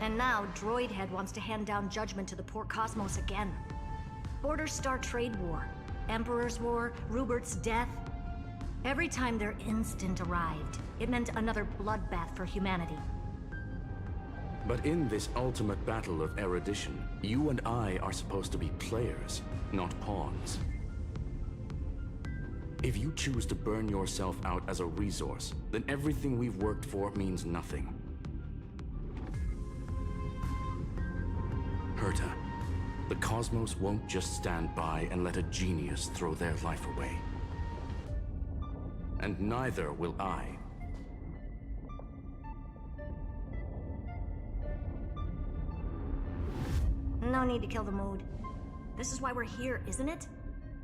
And now, Droidhead wants to hand down judgment to the poor cosmos again. Border Star Trade War, Emperor's War, Rupert's death. Every time their instant arrived, it meant another bloodbath for humanity. But in this ultimate battle of erudition, you and I are supposed to be players, not pawns. If you choose to burn yourself out as a resource, then everything we've worked for means nothing. Herta, the cosmos won't just stand by and let a genius throw their life away. And neither will I. No need to kill the mood. This is why we're here, isn't it?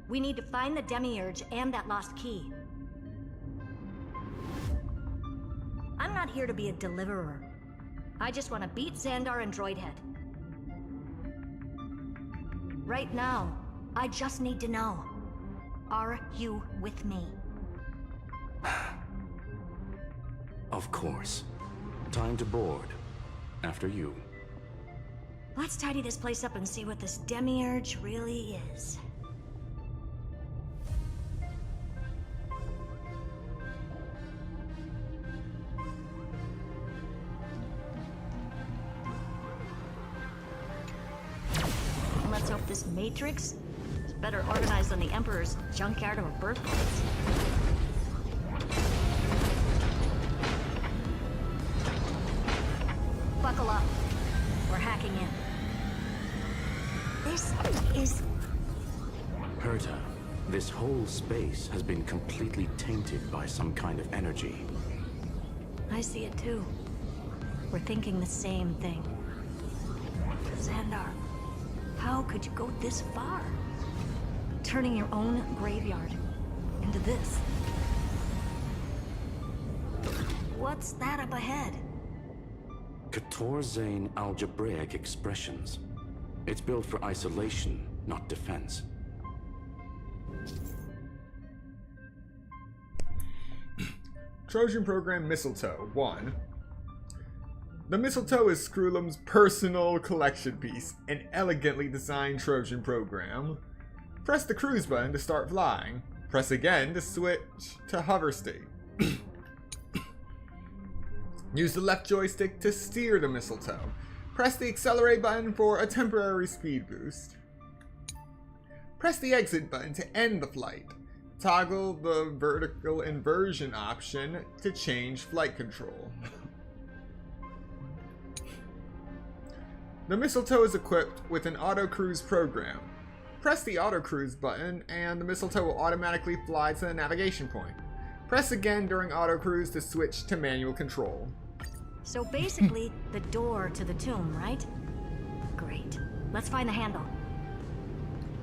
We need to find the Demiurge and that lost key. I'm not here to be a deliverer. I just want to beat Xandar and Droidhead. Right now, I just need to know. Are you with me? Of course. Time to board. After you. Let's tidy this place up and see what this Demiurge really is. Let's hope this Matrix is better organized than the Emperor's junkyard of a birthplace. Buckle up. We're hacking in. This is... Herta, this whole space has been completely tainted by some kind of energy. I see it too. We're thinking the same thing. Xandar, how could you go this far? Turning your own graveyard into this. What's that up ahead? Katorzane algebraic expressions. It's built for isolation, not defense. Trojan Program Mistletoe 1. The Mistletoe is Screwlum's personal collection piece, an elegantly designed Trojan program. Press the cruise button to start flying. Press again to switch to hover state. Use the left joystick to steer the Mistletoe. Press the accelerate button for a temporary speed boost. Press the exit button to end the flight. Toggle the vertical inversion option to change flight control. The mistletoe is equipped with an auto-cruise program. Press the auto-cruise button and the mistletoe will automatically fly to the navigation point. Press again during auto-cruise to switch to manual control. So basically, the door to the tomb, right? Great. Let's find the handle.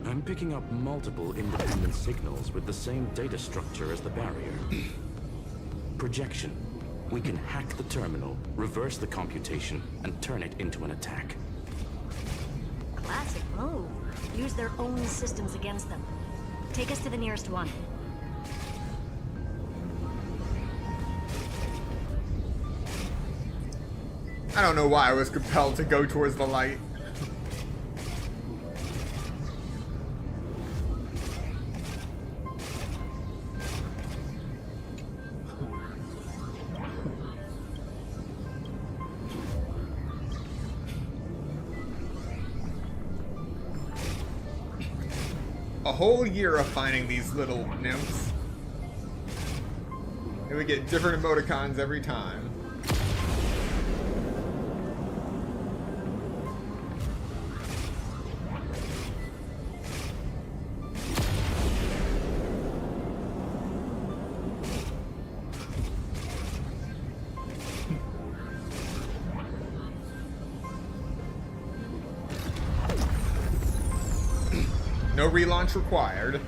I'm picking up multiple independent signals with the same data structure as the barrier. Projection. We can hack the terminal, reverse the computation, and turn it into an attack. Classic move. Use their own systems against them. Take us to the nearest one. I don't know why I was compelled to go towards the light. A whole year of finding these little nymphs. And we get different emoticons every time. No relaunch required.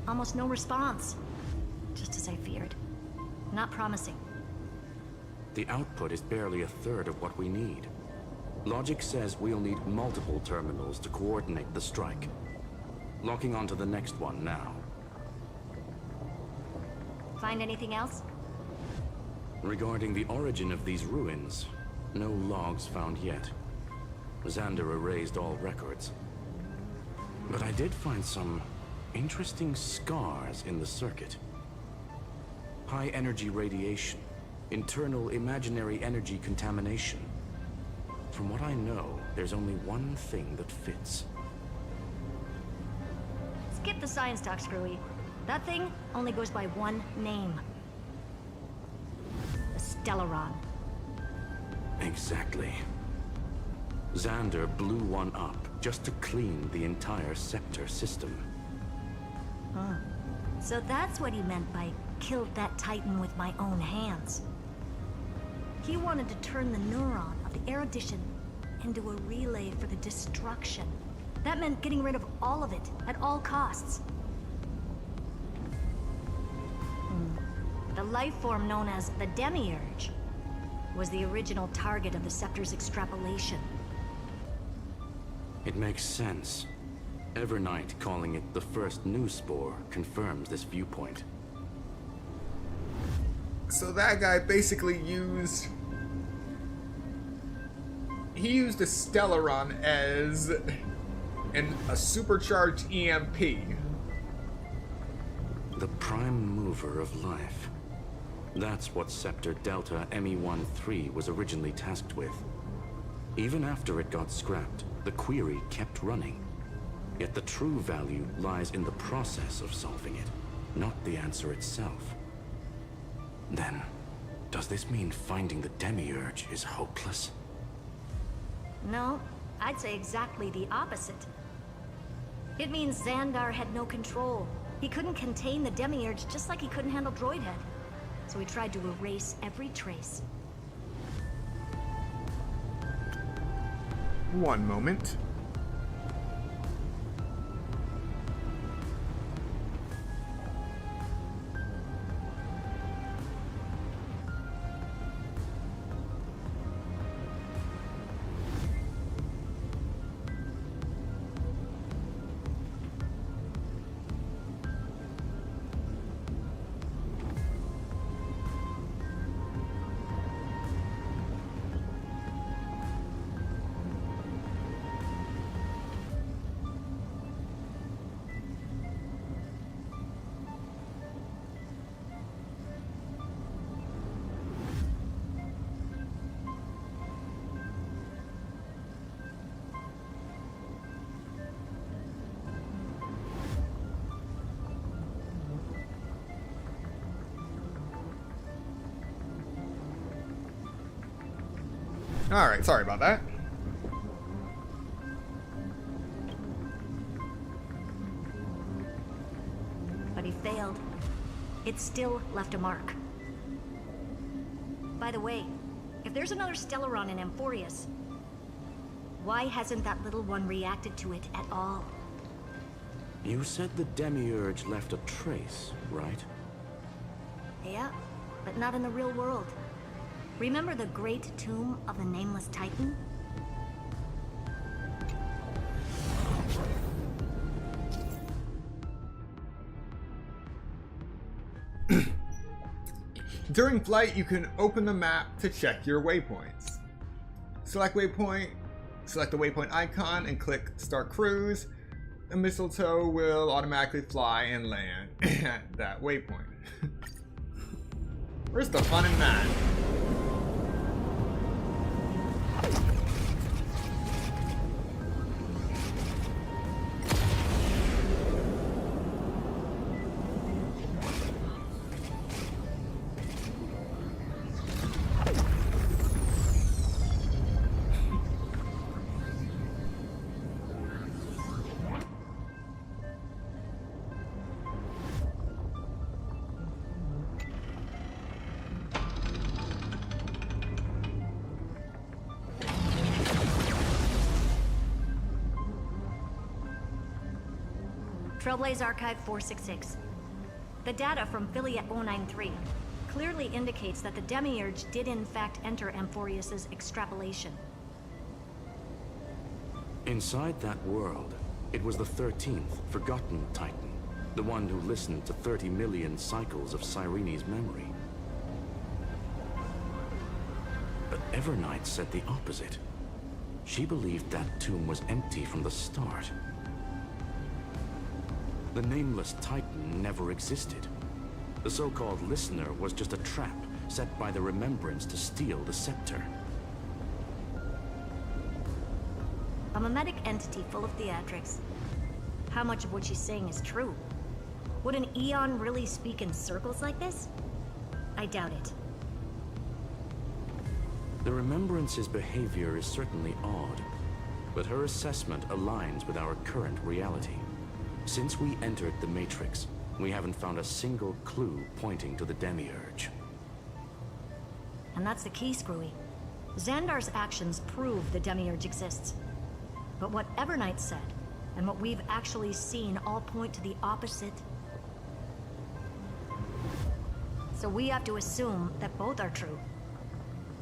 Almost no response. Just as I feared. Not promising. The output is barely a third of what we need. Logic says we'll need multiple terminals to coordinate the strike. Locking onto the next one now. Find anything else? Regarding the origin of these ruins, no logs found yet. Xander erased all records. But I did find some interesting scars in the circuit. High energy radiation, internal imaginary energy contamination. From what I know, there's only one thing that fits. Skip the science talk, Screwy. That thing only goes by one name. The Stellaron. Exactly. Xander blew one up just to clean the entire Scepter system. Huh. So that's what he meant by killed that Titan with my own hands. He wanted to turn the neuron of the erudition into a relay for the destruction. That meant getting rid of all of it at all costs. The life form known as the Demiurge was the original target of the Scepter's extrapolation. It makes sense. Evernight calling it the first new spore confirms this viewpoint. So that guy basically used... He used a Stellaron as a supercharged EMP. The prime mover of life. That's what Scepter Delta ME-13 was originally tasked with. Even after it got scrapped, the query kept running. Yet the true value lies in the process of solving it, not the answer itself. Then, does this mean finding the Demiurge is hopeless? No, I'd say exactly the opposite. It means Xandar had no control. He couldn't contain the Demiurge just like he couldn't handle Droidhead. So he tried to erase every trace. One moment. Alright, sorry about that. But he failed. It still left a mark. By the way, if there's another Stellaron in Amphorius, why hasn't that little one reacted to it at all? You said the Demiurge left a trace, right? Yeah, but not in the real world. Remember the great tomb of the Nameless Titan? During flight, you can open the map to check your waypoints. Select waypoint, select the waypoint icon, and click Start Cruise. A mistletoe will automatically fly and land at that waypoint. Where's the fun in that? Trailblaze Archive 466. The data from Philiet 093 clearly indicates that the Demiurge did in fact enter Amphorius's extrapolation. Inside that world, it was the 13th, forgotten Titan. The one who listened to 30 million cycles of Cyrene's memory. But Evernight said the opposite. She believed that tomb was empty from the start. The Nameless Titan never existed. The so-called Listener was just a trap set by the Remembrance to steal the scepter. A mimetic entity full of theatrics. How much of what she's saying is true? Would an Eon really speak in circles like this? I doubt it. The Remembrance's behavior is certainly odd, but her assessment aligns with our current reality. Since we entered the Matrix, we haven't found a single clue pointing to the Demiurge. And that's the key, Screwy. Xandar's actions prove the Demiurge exists. But what Evernight said, and what we've actually seen all point to the opposite. So we have to assume that both are true.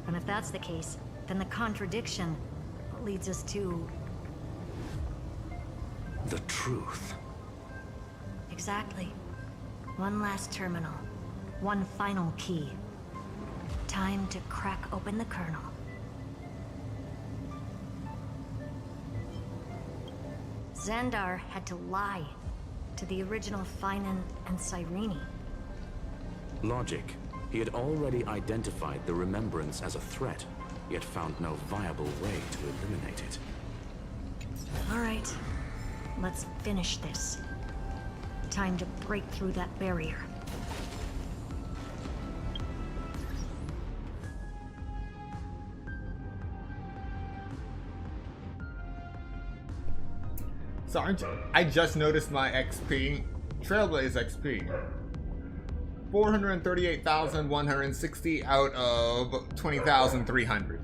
And if that's the case, then the contradiction leads us to... the truth. Exactly. One last terminal. One final key. Time to crack open the kernel. Xandar had to lie to the original Finan and Cyrene. Logic. He had already identified the Remembrance as a threat, yet found no viable way to eliminate it. All right. Let's finish this. Time to break through that barrier. So I just noticed my XP, Trailblaze XP. 438,160 out of 20,300.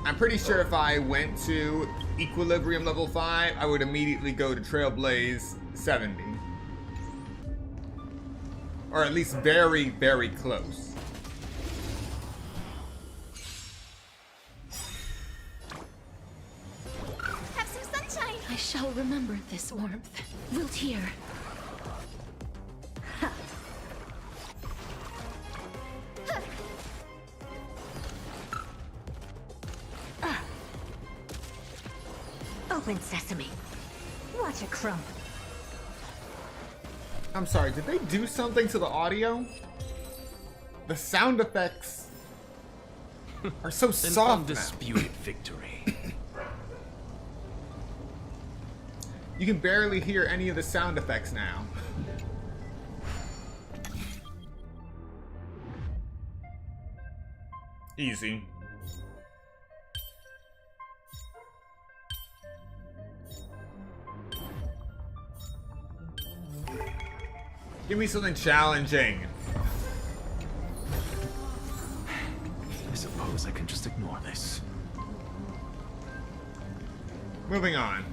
I'm pretty sure if I went to Equilibrium level 5, I would immediately go to Trailblaze 70. Or at least very, very close. Have some sunshine! I shall remember this warmth. Wilt hear. Open sesame. Watch a crumb. I'm sorry, did they do something to the audio? The sound effects are so soft now. Undisputed victory. You can barely hear any of the sound effects now. Easy. Give me something challenging. I suppose I can just ignore this. Moving on.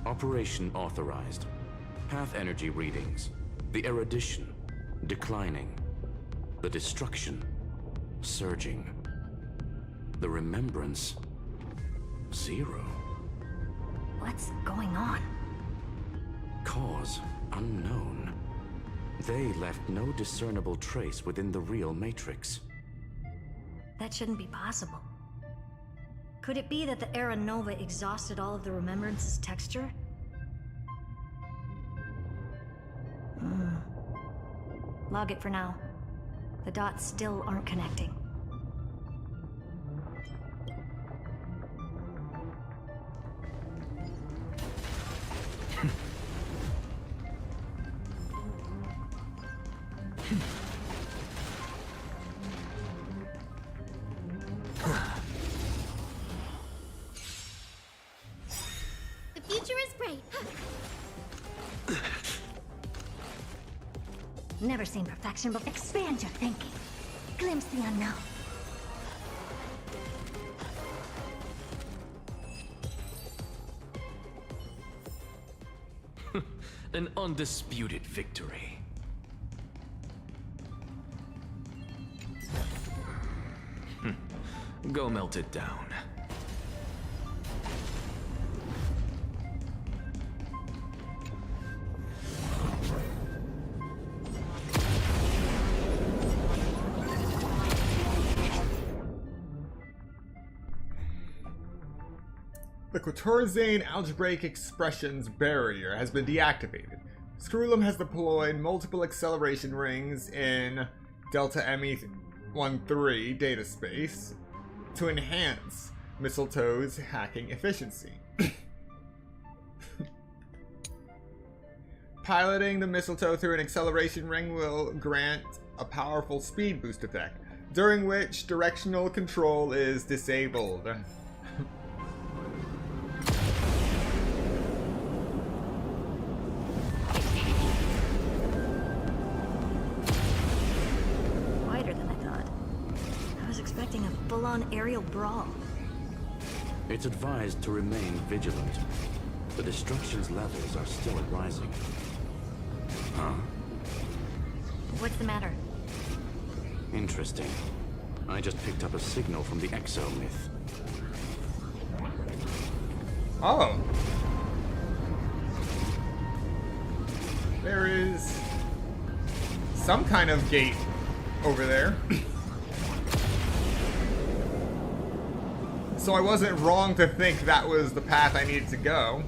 Operation authorized. Path energy readings. The erudition declining. The destruction surging. The remembrance 0. What's going on? Cause unknown. They left no discernible trace within the real Matrix. That shouldn't be possible. Could it be that the Era Nova exhausted all of the Remembrance's texture? Log it for now. The dots still aren't connecting. The future is bright. Never seen perfection, but expand your thinking. Glimpse the unknown. An undisputed victory. Go melt it down. The Quatorzain algebraic expressions barrier has been deactivated. Screwlum has deployed multiple acceleration rings in Delta ME13 data space to enhance Mistletoe's hacking efficiency. Piloting the Mistletoe through an acceleration ring will grant a powerful speed boost effect, during which directional control is disabled. Expecting a full-on aerial brawl. It's advised to remain vigilant. The destruction's levels are still rising. Huh? What's the matter? Interesting. I just picked up a signal from the exo-myth. Oh. There is some kind of gate over there. So I wasn't wrong to think that was the path I needed to go.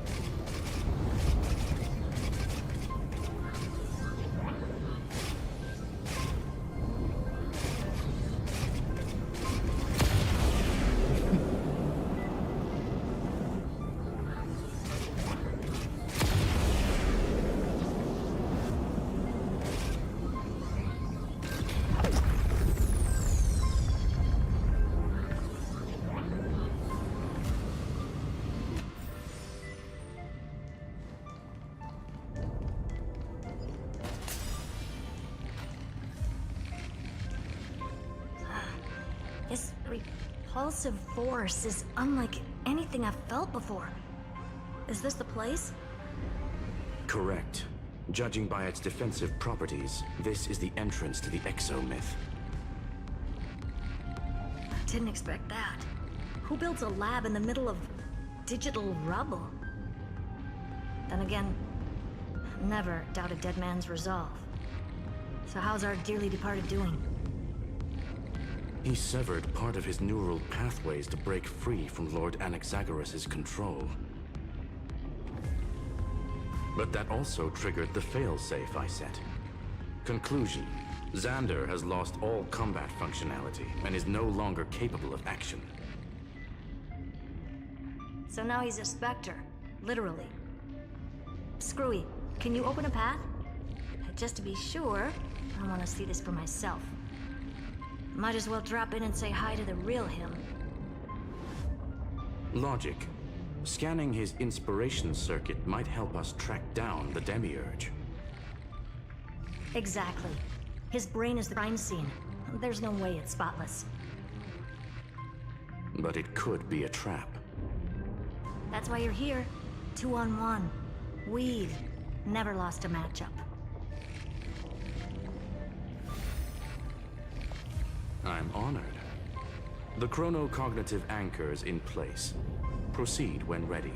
This repulsive force is unlike anything I've felt before. Is this the place? Correct. Judging by its defensive properties, this is the entrance to the exo-myth. Didn't expect that. Who builds a lab in the middle of digital rubble? Then again, never doubt a dead man's resolve. So how's our dearly departed doing? He severed part of his neural pathways to break free from Lord Anaxagoras' control. But that also triggered the failsafe I set. Conclusion: Xander has lost all combat functionality and is no longer capable of action. So now he's a specter, literally. Screwy, can you open a path? Just to be sure, I want to see this for myself. Might as well drop in and say hi to the real him. Logic. Scanning his inspiration circuit might help us track down the Demiurge. Exactly. His brain is the crime scene. There's no way it's spotless. But it could be a trap. That's why you're here. 2-on-1. We've never lost a matchup. I'm honored. The chronocognitive anchor is in place. Proceed when ready.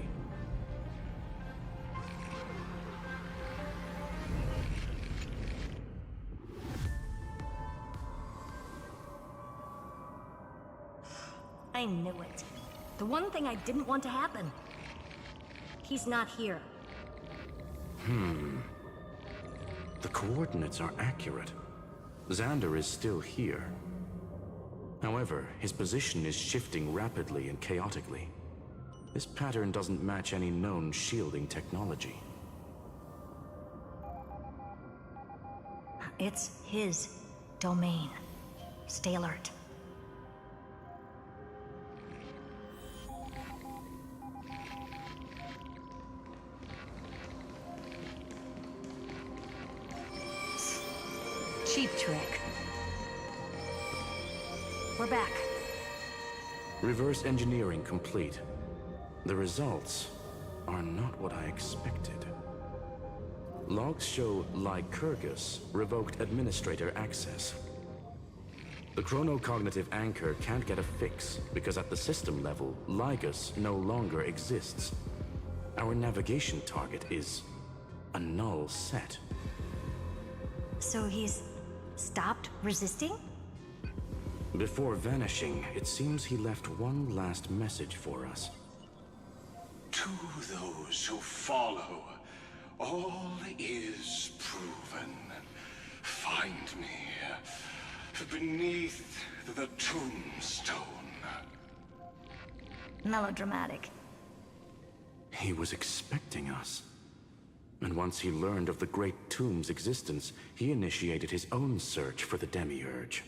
I knew it. The one thing I didn't want to happen. He's not here. The coordinates are accurate. Xander is still here. However, his position is shifting rapidly and chaotically. This pattern doesn't match any known shielding technology. It's his domain. Stay alert. Cheap trick. We're back. Reverse engineering complete. The results are not what I expected. Logs show Lycurgus revoked administrator access. The chronocognitive anchor can't get a fix because at the system level, Lygus no longer exists. Our navigation target is a null set. So he's stopped resisting? Before vanishing, it seems he left one last message for us. To those who follow, all is proven. Find me beneath the tombstone. Melodramatic. He was expecting us. And once he learned of the Great Tomb's existence, he initiated his own search for the Demiurge.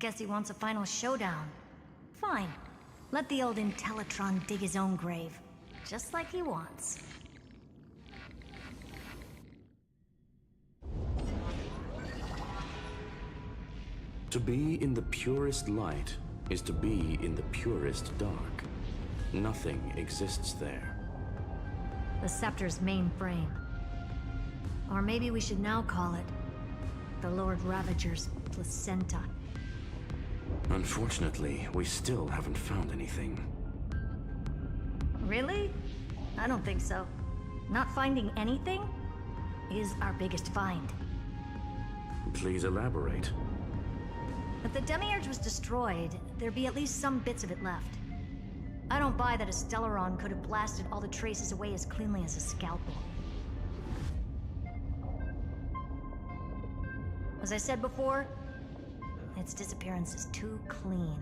Guess he wants a final showdown. Fine. Let the old Intellitron dig his own grave. Just like he wants. To be in the purest light is to be in the purest dark. Nothing exists there. The Scepter's mainframe. Or maybe we should now call it the Lord Ravager's placenta. Unfortunately, we still haven't found anything. Really? I don't think so. Not finding anything is our biggest find. Please elaborate. If the Demiurge was destroyed, there'd be at least some bits of it left. I don't buy that a Stellaron could have blasted all the traces away as cleanly as a scalpel. As I said before, its disappearance is too clean.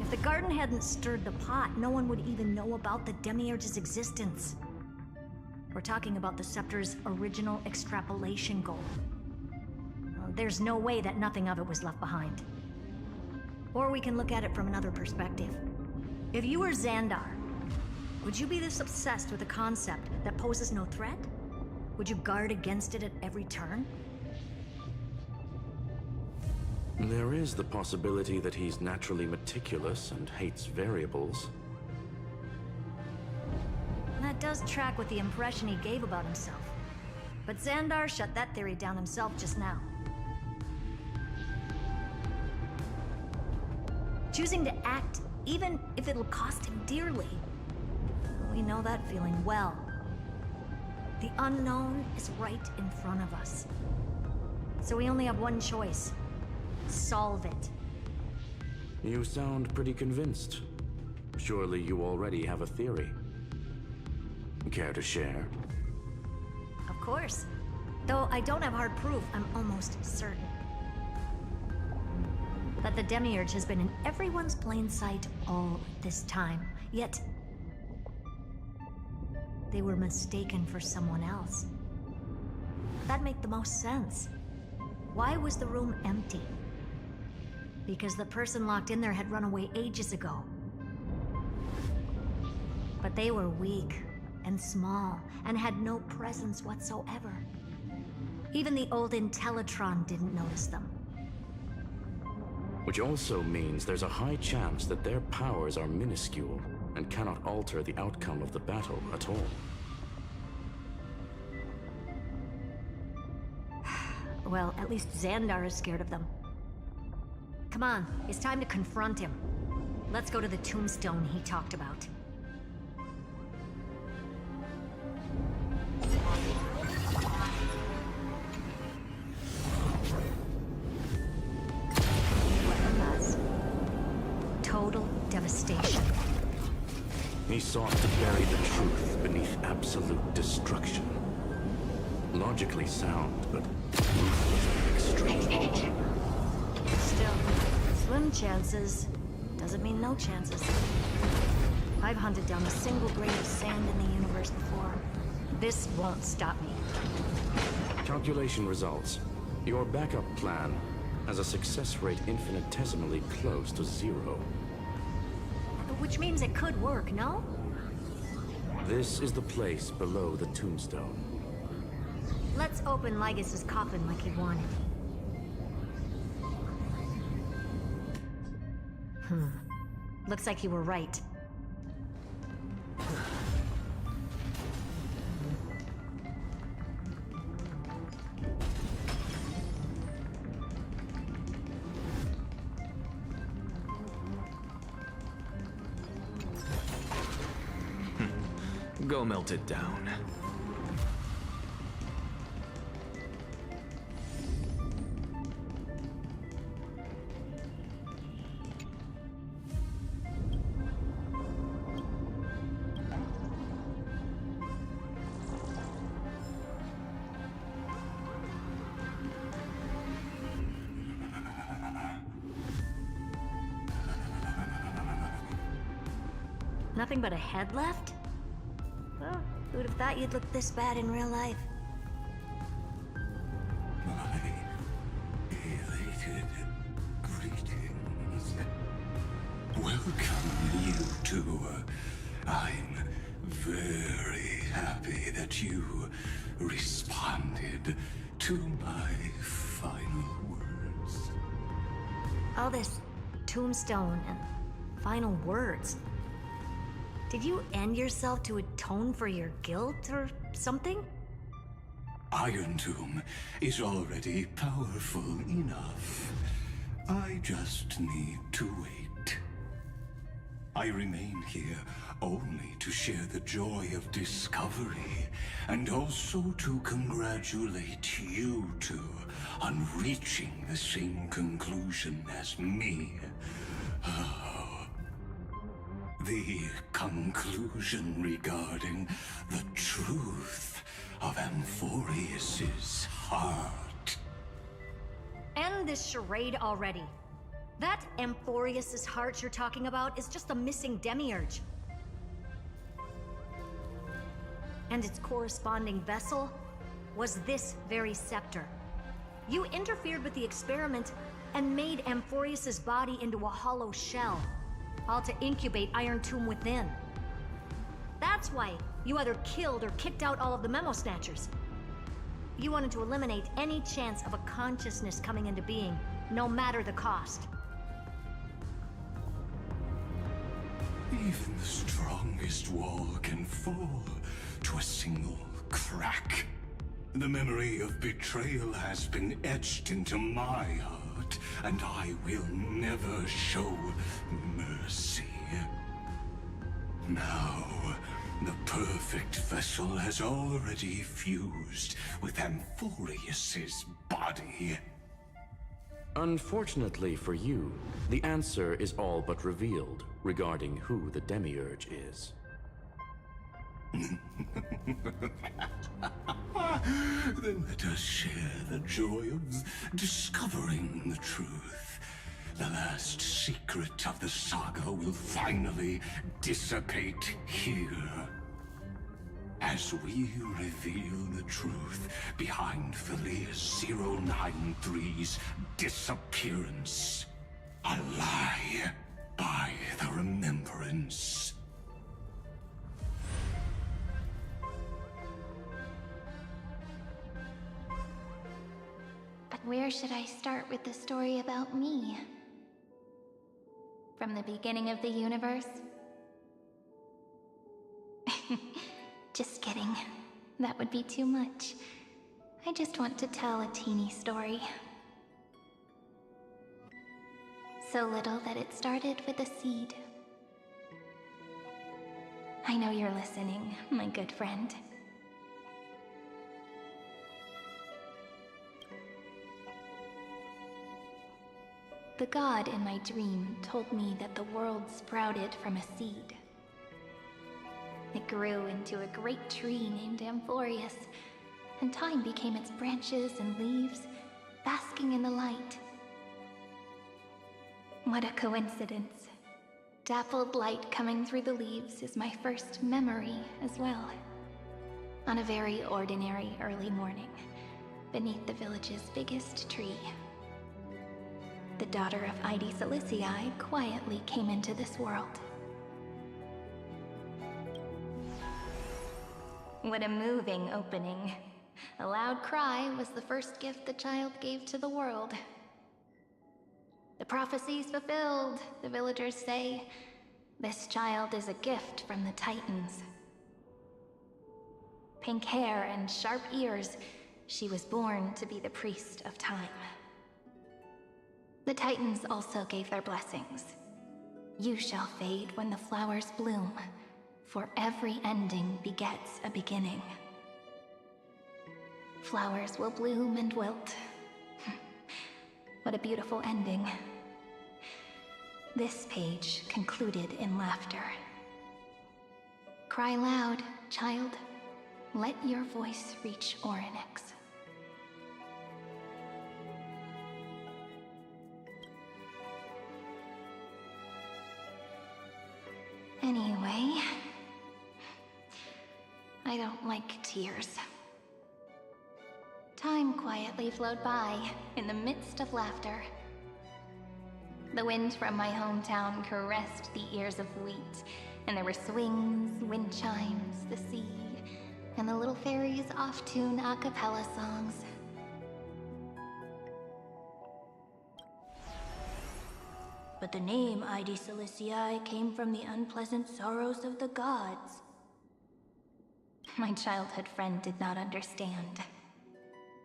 If the garden hadn't stirred the pot, no one would even know about the Demiurge's existence. We're talking about the Scepter's original extrapolation goal. There's no way that nothing of it was left behind. Or we can look at it from another perspective. If you were Xandar, would you be this obsessed with a concept that poses no threat? Would you guard against it at every turn? There is the possibility that he's naturally meticulous and hates variables. That does track with the impression he gave about himself. But Xandar shut that theory down himself just now. Choosing to act, even if it'll cost him dearly. We know that feeling well. The unknown is right in front of us. So we only have one choice. Solve it. You sound pretty convinced. Surely you already have a theory. Care to share? Of course. Though I don't have hard proof, I'm almost certain that the Demiurge has been in everyone's plain sight all this time. Yet, they were mistaken for someone else. That'd make the most sense. Why was the room empty? Because the person locked in there had run away ages ago. But they were weak and small and had no presence whatsoever. Even the old Intellitron didn't notice them. Which also means there's a high chance that their powers are minuscule and cannot alter the outcome of the battle at all. Well, at least Xandar is scared of them. Come on, it's time to confront him. Let's go to the tombstone he talked about. Total devastation. He sought to bury the truth beneath absolute destruction. Logically sound, but ruthlessly extreme. Still, slim chances doesn't mean no chances. I've hunted down a single grain of sand in the universe before. This won't stop me. Calculation results. Your backup plan has a success rate infinitesimally close to 0. Which means it could work, no? This is the place below the tombstone. Let's open Lygas's coffin like he wanted. Looks like you were right. Go melt it down. Nothing but a head left? Well, who'd have thought you'd look this bad in real life? My elated greetings. Welcome, you two. I'm very happy that you responded to my final words. All this tombstone and final words. Did you end yourself to atone for your guilt or something? Iron Tomb is already powerful enough. I just need to wait. I remain here only to share the joy of discovery, and also to congratulate you two on reaching the same conclusion as me. The conclusion regarding the truth of Amphorius's heart. End this charade already. That Amphorius's heart you're talking about is just a missing demiurge. And its corresponding vessel was this very scepter. You interfered with the experiment and made Amphorius's body into a hollow shell, all to incubate Iron Tomb within. That's why you either killed or kicked out all of the Memo Snatchers. You wanted to eliminate any chance of a consciousness coming into being, no matter the cost. Even the strongest wall can fall to a single crack. The memory of betrayal has been etched into my heart, and I will never show mercy. Now, The perfect vessel has already fused with Amphorius's body. Unfortunately for you, the answer is all but revealed regarding who the Demiurge is. Then let us share the joy of discovering the truth. The last secret of the saga will finally dissipate here. As we reveal the truth behind Felius 093's disappearance. A lie by the remembrance. But where should I start with the story about me? From the beginning of the universe? Just kidding. That would be too much. I just want to tell a teeny story. So little that it started with a seed. I know you're listening, my good friend. The god in my dream told me that the world sprouted from a seed. It grew into a great tree named Amphorius, and time became its branches and leaves, basking in the light. What a coincidence. Dappled light coming through the leaves is my first memory as well. On a very ordinary early morning, beneath the village's biggest tree. The daughter of Id Silicii quietly came into this world. What a moving opening. A loud cry was the first gift the child gave to the world. The prophecy's fulfilled, the villagers say. This child is a gift from the Titans. Pink hair and sharp ears, she was born to be the priest of time. The Titans also gave their blessings. You shall fade when the flowers bloom, for every ending begets a beginning. Flowers will bloom and wilt. What a beautiful ending. This page concluded in laughter. Cry loud, child. Let your voice reach Orynyx. Anyway, I don't like tears. Time quietly flowed by in the midst of laughter. The wind from my hometown caressed the ears of wheat, and there were swings, wind chimes, the sea, and the little fairies off-tune a cappella songs. But the name Id Silicii came from the unpleasant sorrows of the gods. My childhood friend did not understand.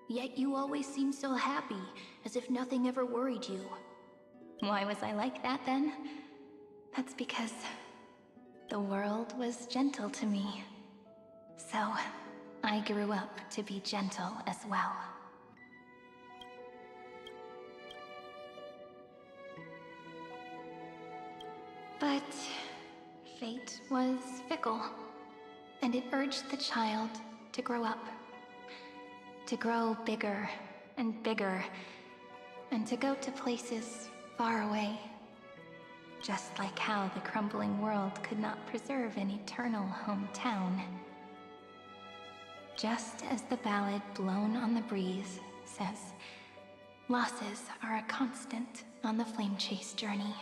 Yet you always seemed so happy, as if nothing ever worried you. Why was I like that then? That's because the world was gentle to me. So, I grew up to be gentle as well. But fate was fickle, and it urged the child to grow up. To grow bigger and bigger, and to go to places far away. Just like how the crumbling world could not preserve an eternal hometown. Just as the ballad blown on the breeze says, losses are a constant on the flame chase journey.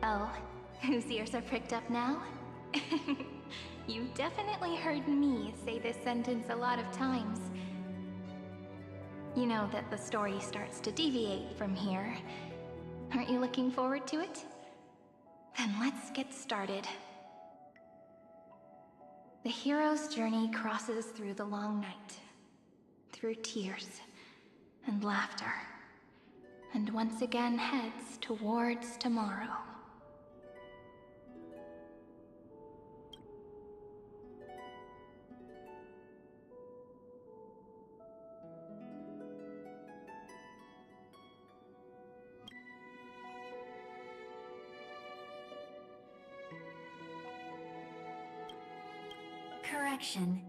Oh, whose ears are pricked up now? You definitely heard me say this sentence a lot of times. You know that the story starts to deviate from here. Aren't you looking forward to it? Then let's get started. The hero's journey crosses through the long night, through tears and laughter, and once again heads towards tomorrow. Correction.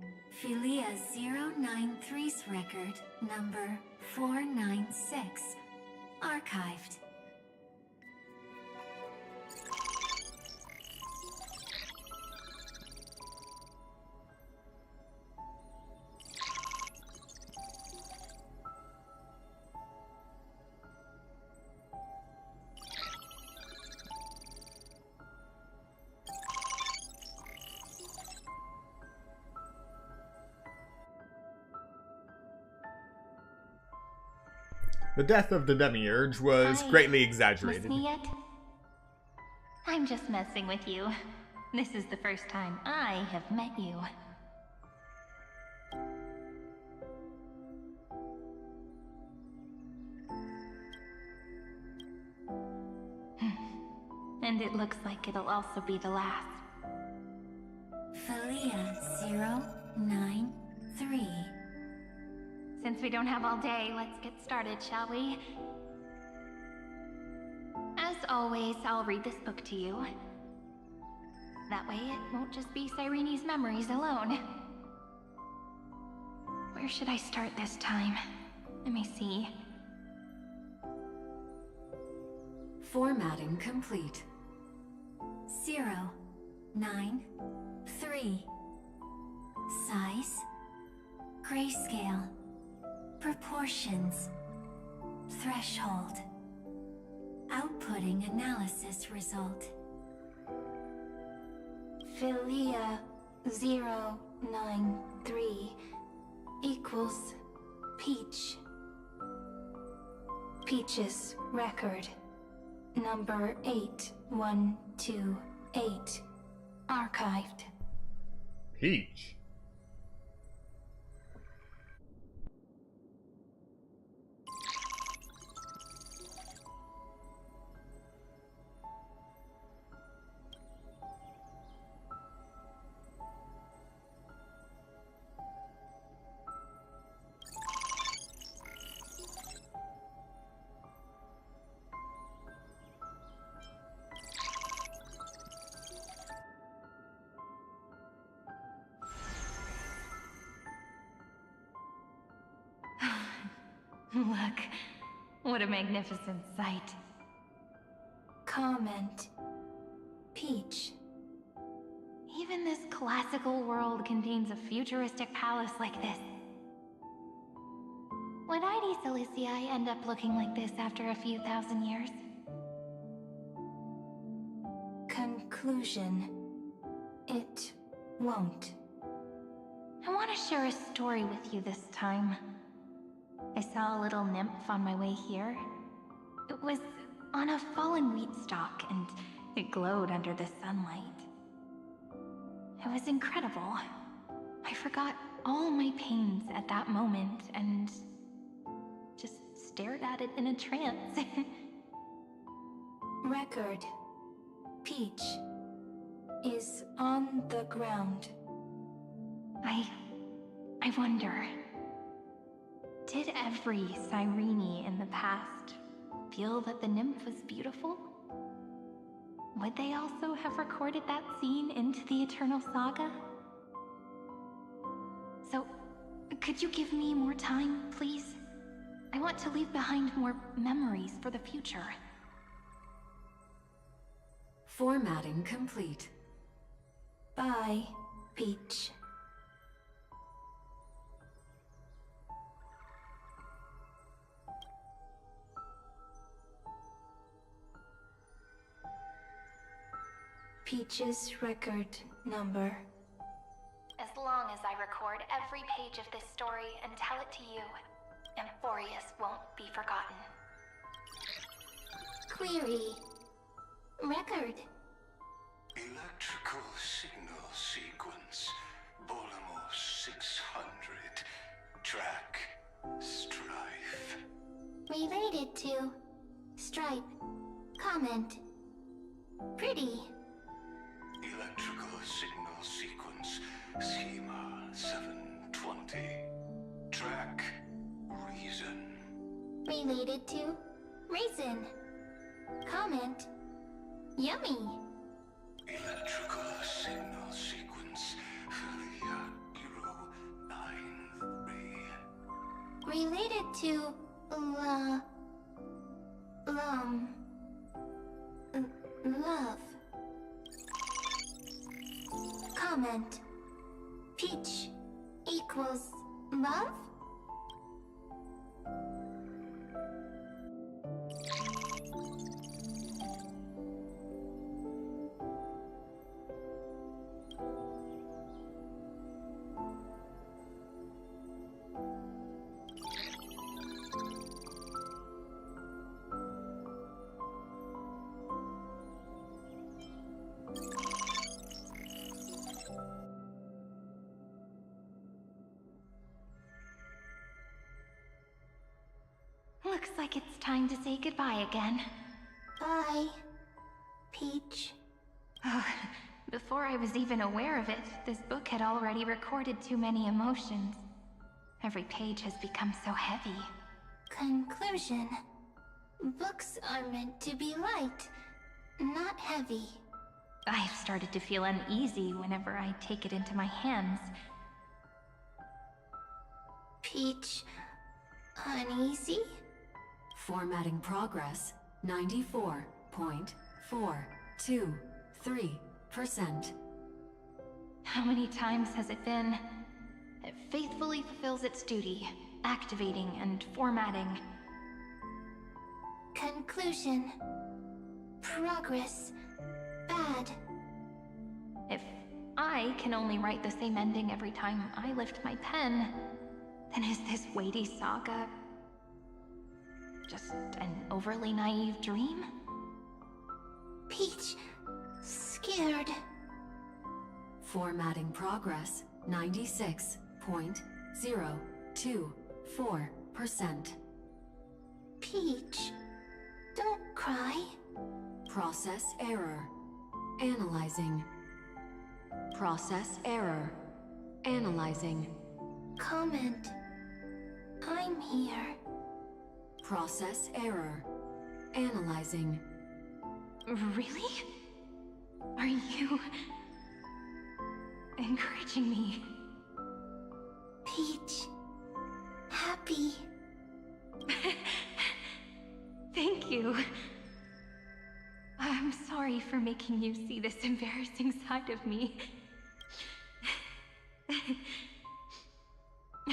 Philia 093's record, number 496. Archived. The death of the Demiurge was greatly exaggerated. Miss me yet? I'm just messing with you. This is the first time I have met you. And it looks like it'll also be the last. Philia 093. Since we don't have all day, let's get started, shall we? As always, I'll read this book to you. That way it won't just be Cyrene's memories alone. Where should I start this time? Let me see. Formatting complete. 093. Size. Grayscale. Proportions. Threshold. Outputting analysis result. Philia 093 equals Peach. Peach's record, number 8128, archived. Peach. Look, what a magnificent sight. Comment. Peach. Even this classical world contains a futuristic palace like this. Would ID Silicii end up looking like this after a few thousand years? Conclusion. It won't. I want to share a story with you this time. I saw a little nymph on my way here. It was on a fallen wheat stalk, and it glowed under the sunlight. It was incredible. I forgot all my pains at that moment and just stared at it in a trance. Record. Peach is on the ground. I wonder, did every Cyrene in the past feel that the nymph was beautiful? Would they also have recorded that scene into the Eternal Saga? So, could you give me more time, please? I want to leave behind more memories for the future. Formatting complete. Bye, Peach. Peach's record number. As long as I record every page of this story and tell it to you, Amphorius won't be forgotten. Query. Record. Electrical signal sequence. Bolamos 600. Track. Strife. Related to. Stripe. Comment. Pretty. Electrical signal sequence. Schema 720. Track. Reason. Related to. Raisin. Comment. Yummy. Electrical signal sequence. Philia related to love. Comment. Peach equals love? Looks like it's time to say goodbye again. Bye, Peach. Before I was even aware of it, this book had already recorded too many emotions. Every page has become so heavy. Conclusion. Books are meant to be light, not heavy. I've started to feel uneasy whenever I take it into my hands. Peach, uneasy? Formatting progress 94.423%. How many times has it been? It faithfully fulfills its duty, activating and formatting. Conclusion. Progress. Bad. If I can only write the same ending every time I lift my pen, then is this weighty saga just an overly naive dream? Peach, scared. Formatting progress 96.024%. Peach, don't cry. Process error. Analyzing. Process error. Analyzing. Comment. I'm here. Process error. Analyzing. Really? Are you encouraging me? Peach, happy. Thank you. I'm sorry for making you see this embarrassing side of me.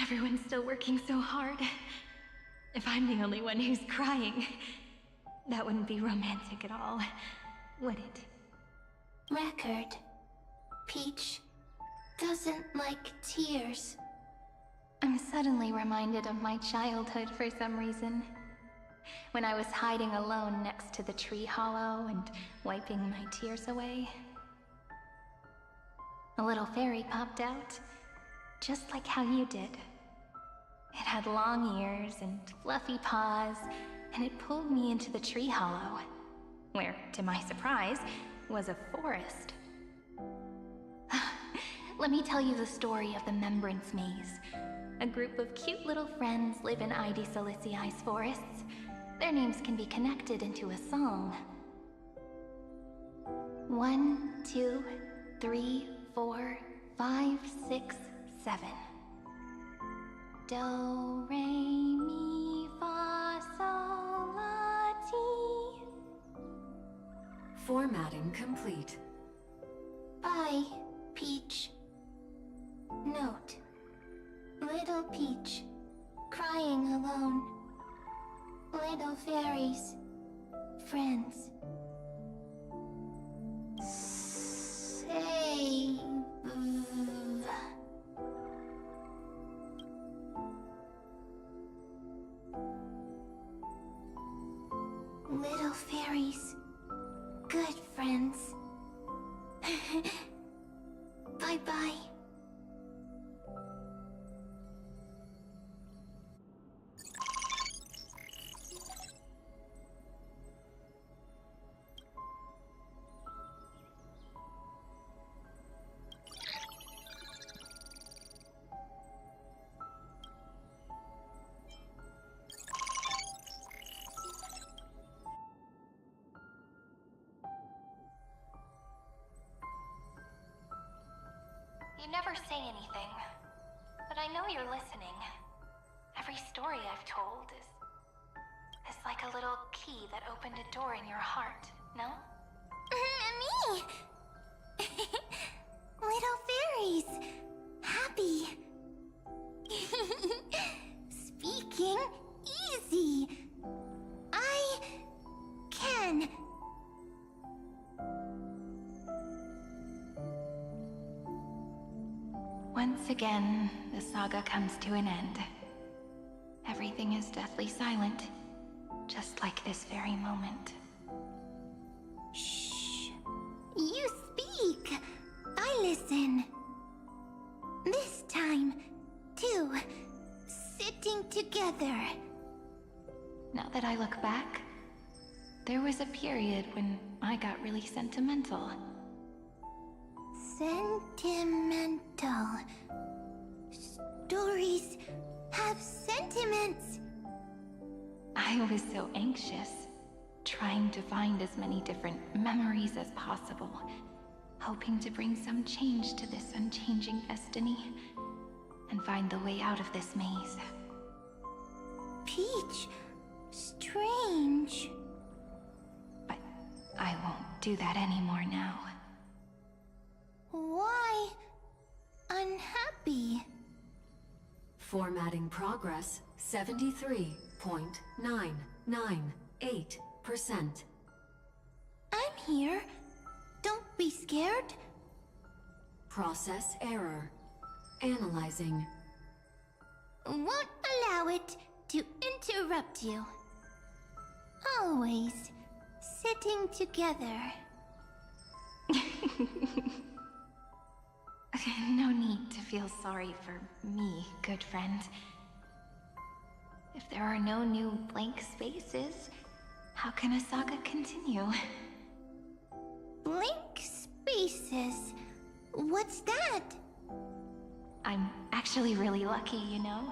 Everyone's still working so hard. If I'm the only one who's crying, that wouldn't be romantic at all, would it? Record. Peach doesn't like tears. I'm suddenly reminded of my childhood for some reason. When I was hiding alone next to the tree hollow and wiping my tears away. A little fairy popped out, just like how you did. It had long ears and fluffy paws, and it pulled me into the tree hollow, where, to my surprise, was a forest. Let me tell you the story of the Membrance Maze. A group of cute little friends live in Ide Silicii's forests. Their names can be connected into a song. 1, 2, 3, 4, 5, 6, 7. Do, re, mi, fa, sol, la, ti. Formatting complete. Bye, Peach. Note. Little Peach, crying alone. Little fairies, friends. Save. Little fairies, good friends. Bye-bye. You never say anything, but I know you're listening. Every story I've told is like a little key that opened a door in your heart, no? Me! Little fairies! Happy! Speaking easy! I can. Once again, the saga comes to an end. Everything is deathly silent, just like this very moment. Shh. You speak. I listen. This time, too. Sitting together. Now that I look back, there was a period when I got really sentimental. Sentimental. Stories have sentiments. I was so anxious, trying to find as many different memories as possible, hoping to bring some change to this unchanging destiny, and find the way out of this maze. Peach, strange. But I won't do that anymore now. Why unhappy? Formatting progress 73.998%. I'm here. Don't be scared. Process error. Analyzing. Won't allow it to interrupt you. Always sitting together. No need to feel sorry for me, good friend. If there are no new blank spaces, how can a saga continue? Blank spaces? What's that? I'm actually really lucky, you know?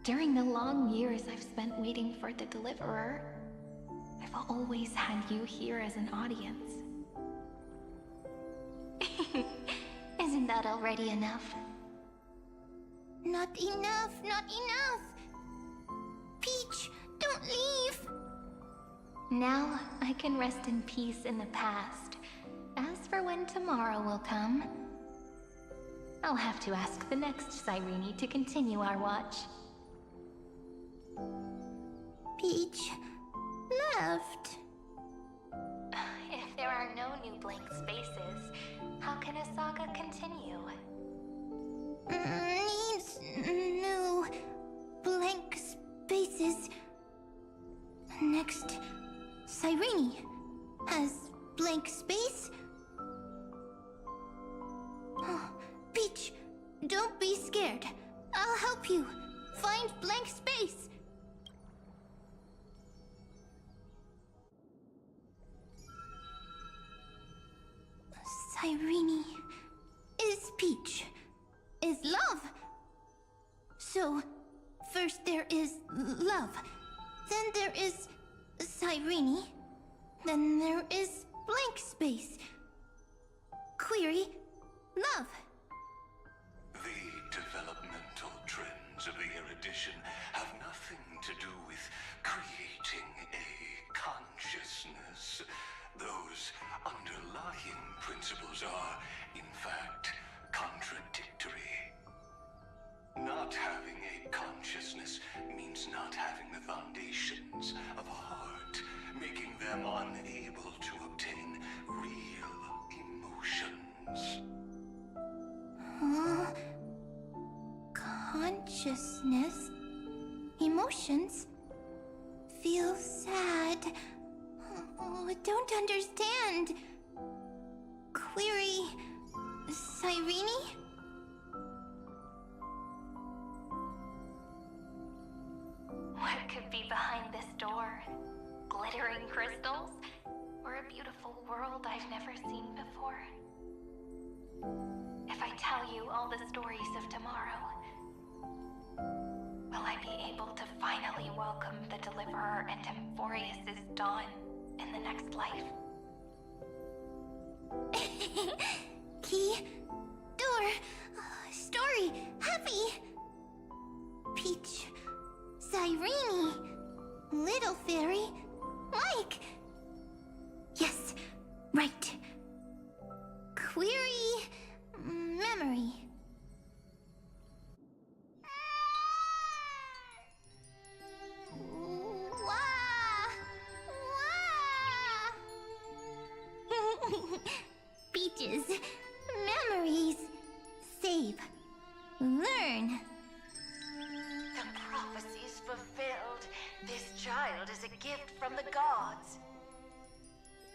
During the long years I've spent waiting for the Deliverer, I've always had you here as an audience. Isn't that already enough? Not enough, not enough! Peach, don't leave! Now I can rest in peace in the past. As for when tomorrow will come, I'll have to ask the next Cyrene to continue our watch. Peach left. If there are no new blank spaces, how can a saga continue? Needs new blank spaces. Next, Cyrene has blank space. Oh, Peach, don't be scared. I'll help you find blank space. Cyrene is Peach, is love. So, first there is love, then there is Cyrene, then there is blank space. Query, love. The developmental trends of the erudition have nothing to do with creating a consciousness. Those underlying principles are, in fact, contradictory. Not having a consciousness means not having the foundations of a heart, making them unable to obtain real emotions. Huh? Consciousness? Emotions? Feel sad. Oh, I don't understand. Query... Cyrene? What could be behind this door? Glittering crystals? Or a beautiful world I've never seen before? If I tell you all the stories of tomorrow, will I be able to finally welcome the Deliverer and Emphorius' dawn in the next life? Key, door, story, happy. Peach, Cyrene! Little fairy! Like! Yes, right. Query... memory. Peaches. Memories. Save. Learn. The prophecy is fulfilled. This child is a gift from the gods.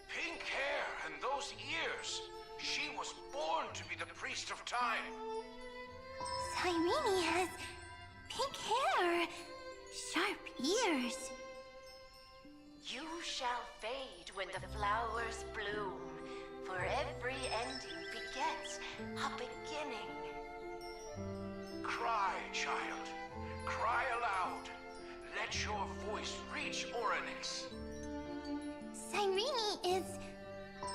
Pink hair and those ears. She was born to be the priest of time. Cyrene has pink hair. Sharp ears. You shall fade when the flowers bloom, for every ending begets a beginning. Cry, child. Cry aloud. Let your voice reach Orynyx. Cyrene is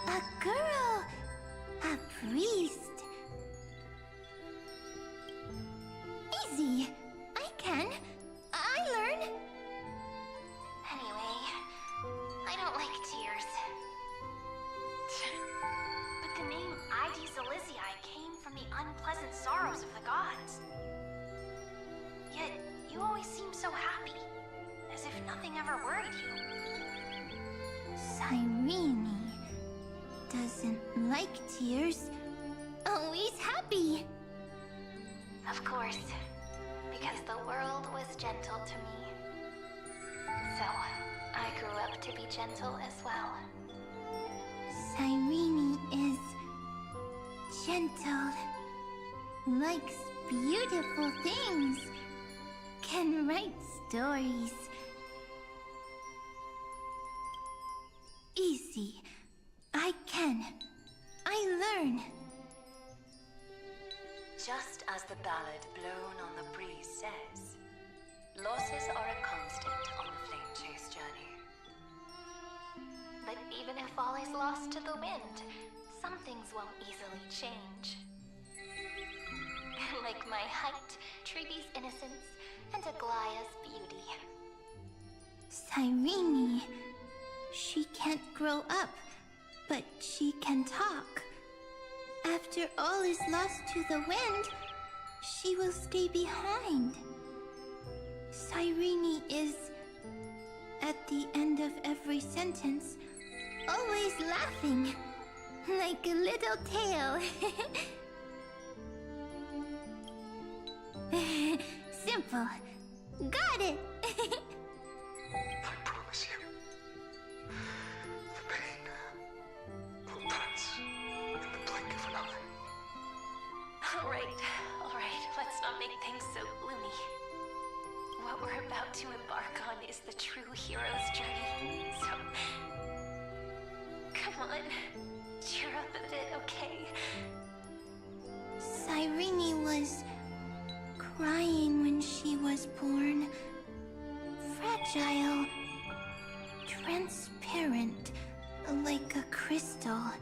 a girl. A priest. Easy. I can. I learn. Anyway, I don't like tears. But the name Id Zelizii came from the unpleasant sorrows of the gods. Yet, you always seem so happy, as if nothing ever worried you. Cyrene doesn't like tears. Always happy. Of course, because the world was gentle to me. So, I grew up to be gentle as well. Cyrene is gentle. Likes beautiful things. Can write stories. Easy. I can. I learn. Just as the ballad blown on the breeze says, losses are a constant on the flame chase journey. But even if all is lost to the wind, some things won't easily change. Like my height, Treeby's innocence, and Aglaya's beauty. Cyrene. She can't grow up, but she can talk. After all is lost to the wind, she will stay behind. Cyrene is, at the end of every sentence, always laughing, like a little tail. Simple. Got it! I promise you, the pain will pass in the blink of an eye. Alright, let's not make things so gloomy. What we're about to embark on is the true hero's journey, so... Come on, cheer up a bit, okay? Cyrene was crying when she was born. Fragile. Transparent. Like a crystal.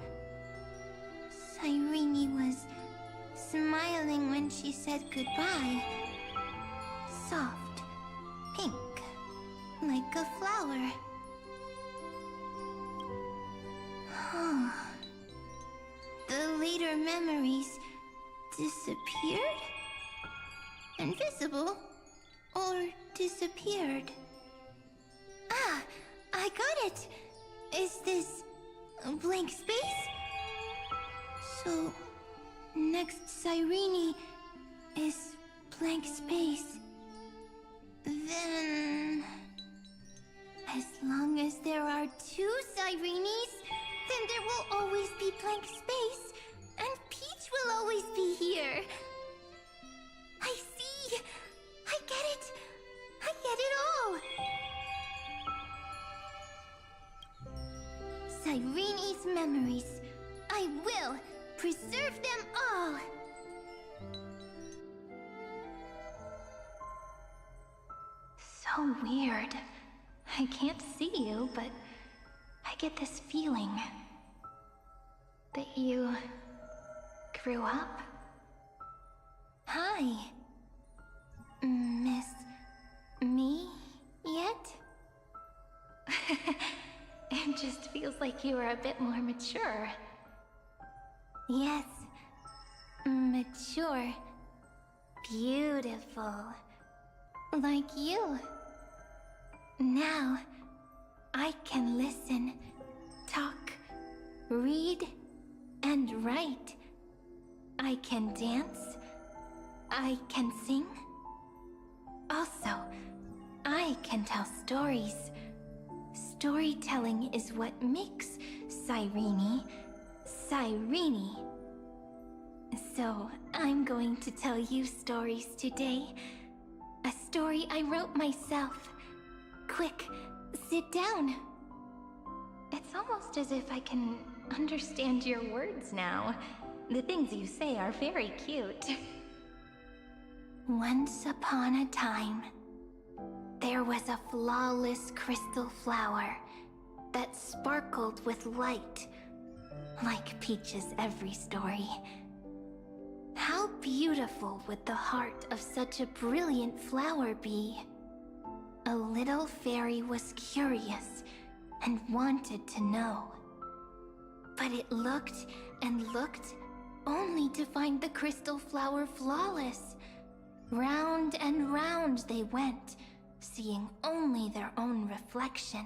Cyrene was smiling when she said goodbye. Soft. Pink. Like a flower. The later memories disappeared? Invisible? Or disappeared? Ah! I got it! Is this a blank space? So, next Cyrene is blank space. Then... as long as there are two Cyrenes, then there will always be blank space, and Peach will always be here. I see! I get it! I get it all! Cyrene's memories. I will preserve them all! So weird. I can't see you, but I get this feeling that you grew up. Hi. Miss... me? like you are a bit more mature. Yes. Mature. Beautiful. Like you. Now, I can listen, talk, read, and write. I can dance. I can sing. Also, I can tell stories. Storytelling is what makes Cyrene, Cyrene. So, I'm going to tell you stories today. A story I wrote myself. Quick, sit down. It's almost as if I can understand your words now. The things you say are very cute. Once upon a time, there was a flawless crystal flower that sparkled with light, like Peach's every story. How beautiful would the heart of such a brilliant flower be? A little fairy was curious and wanted to know. But it looked and looked only to find the crystal flower flawless. Round and round they went, seeing only their own reflection.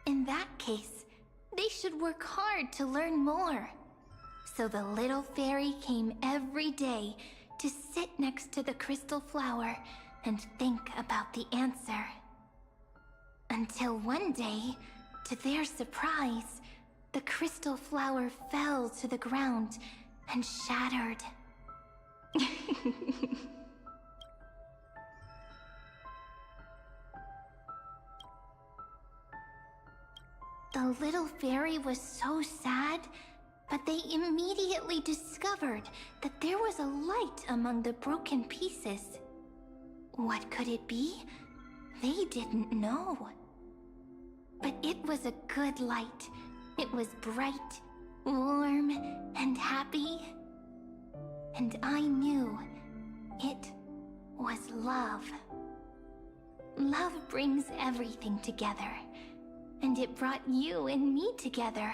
In that case, they should work hard to learn more. So the little fairy came every day to sit next to the crystal flower and think about the answer. Until one day, to their surprise, the crystal flower fell to the ground and shattered. The little fairy was so sad, but they immediately discovered that there was a light among the broken pieces. What could it be? They didn't know. But it was a good light. It was bright, warm, and happy. And I knew it was love. Love brings everything together. And it brought you and me together.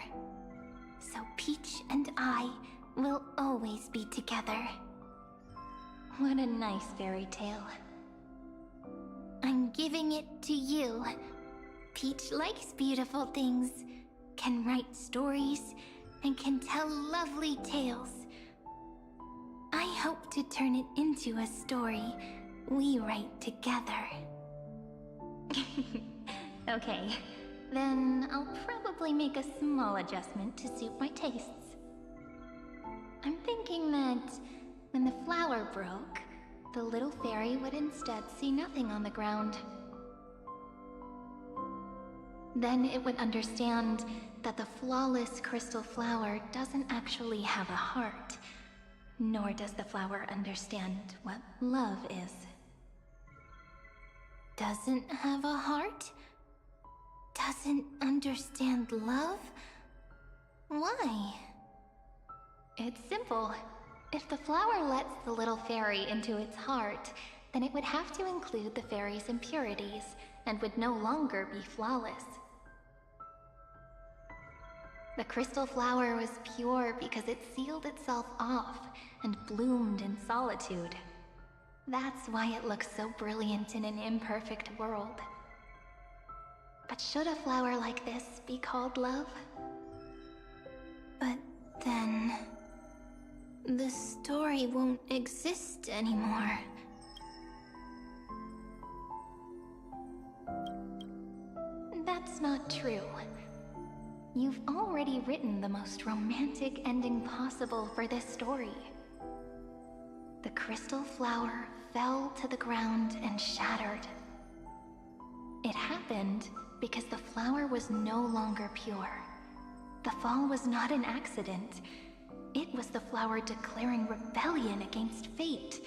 So Peach and I will always be together. What a nice fairy tale. I'm giving it to you. Peach likes beautiful things, can write stories, and can tell lovely tales. I hope to turn it into a story we write together. Okay, then I'll probably make a small adjustment to suit my tastes. I'm thinking that when the flower broke, the little fairy would instead see nothing on the ground. Then it would understand that the flawless crystal flower doesn't actually have a heart, nor does the flower understand what love is. Doesn't have a heart? Doesn't understand love? Why? It's simple. If the flower lets the little fairy into its heart, then it would have to include the fairy's impurities, and would no longer be flawless. The crystal flower was pure because it sealed itself off and bloomed in solitude. That's why it looks so brilliant in an imperfect world. But should a flower like this be called love? But then... the story won't exist anymore. That's not true. You've already written the most romantic ending possible for this story. The crystal flower fell to the ground and shattered. It happened because the flower was no longer pure. The fall was not an accident. It was the flower declaring rebellion against fate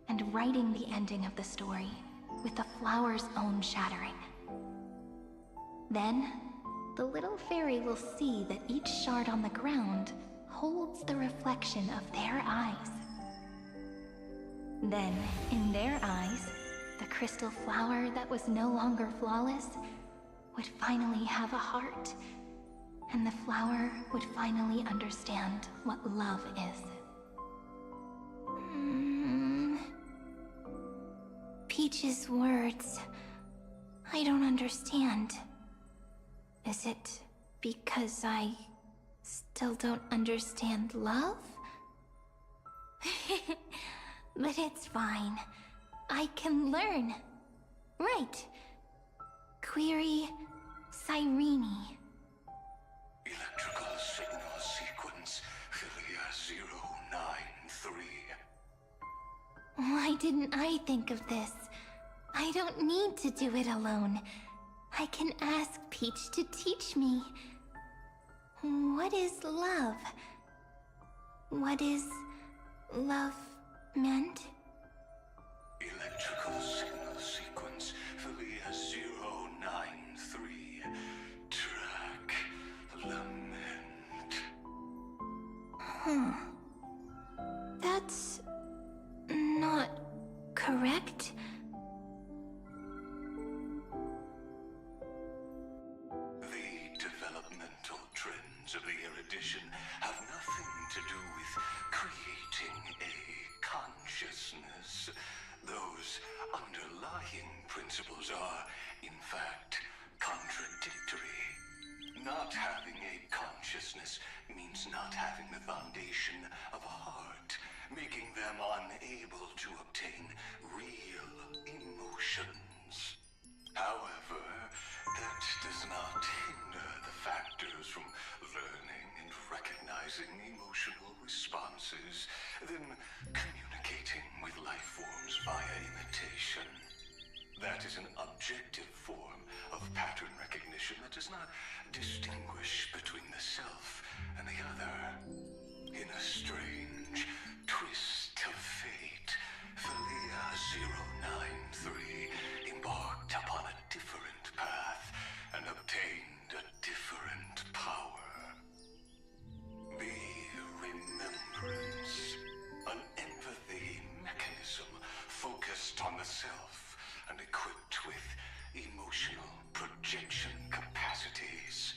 and writing the ending of the story with the flower's own shattering. Then, the little fairy will see that each shard on the ground holds the reflection of their eyes. Then, in their eyes, the crystal flower that was no longer flawless would finally have a heart and the flower would finally understand what love is. Peach's words. I don't understand. Is it because I still don't understand love? But it's fine. I can learn. Right. Query Cyrene. Electrical signal sequence Philia 093. Why didn't I think of this? I don't need to do it alone. I can ask Peach to teach me. What is love? What is love meant? Electrical signal sequence Philia 093. Track lament. That's not correct. The developmental trends of the erudition have nothing to do with creating a consciousness. Those underlying principles are, in fact, contradictory. Not having a consciousness means not having the foundation of a heart, making them unable to obtain real emotions. However, that does not hinder the factors from learning and recognizing emotional responses, then communicating with life forms via imitation. That is an objective form of pattern recognition that does not distinguish between the self and the other. In a strange twist of fate, Philia 093 embarked upon a different path and obtained a different power. The remembrance, an empathy mechanism focused on the self and equipped with emotional projection capacities.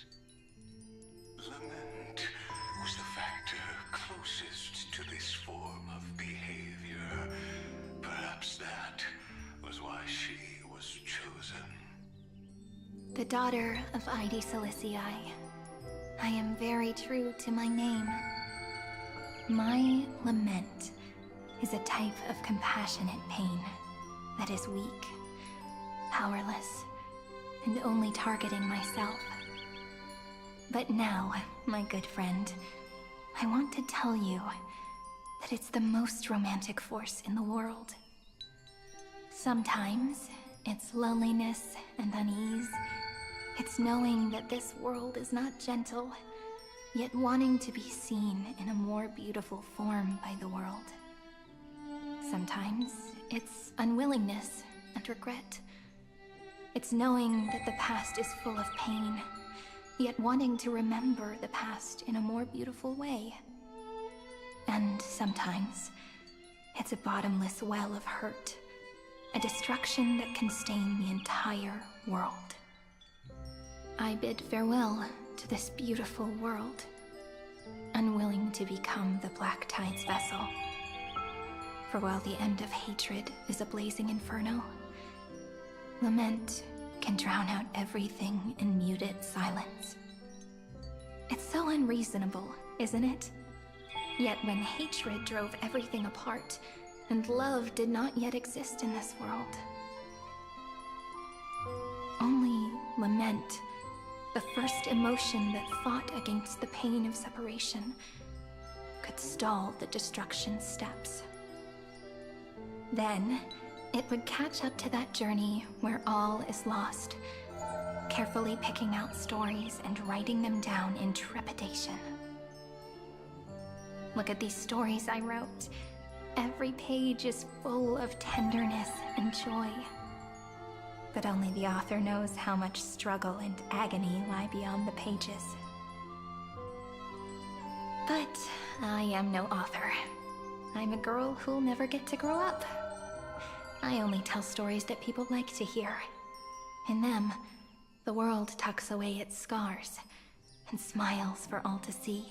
Lament was the factor closest to this form of behavior. Perhaps that was why she was chosen. The daughter of Ide Silicii. I am very true to my name. My lament is a type of compassionate pain that is weak, powerless, and only targeting myself. But now, my good friend, I want to tell you that it's the most romantic force in the world. Sometimes, it's loneliness and unease. It's knowing that this world is not gentle, yet wanting to be seen in a more beautiful form by the world. Sometimes, it's unwillingness and regret. It's knowing that the past is full of pain, yet wanting to remember the past in a more beautiful way. And sometimes, it's a bottomless well of hurt, a destruction that can stain the entire world. I bid farewell to this beautiful world, unwilling to become the Black Tide's vessel. For while the end of hatred is a blazing inferno, lament can drown out everything in muted silence. It's so unreasonable, isn't it? Yet when hatred drove everything apart, and love did not yet exist in this world, only lament, the first emotion that fought against the pain of separation, could stall the destruction steps. Then, it would catch up to that journey where all is lost, carefully picking out stories and writing them down in trepidation. Look at these stories I wrote. Every page is full of tenderness and joy. But only the author knows how much struggle and agony lie beyond the pages. But I am no author. I'm a girl who'll never get to grow up. I only tell stories that people like to hear. In them, the world tucks away its scars, and smiles for all to see.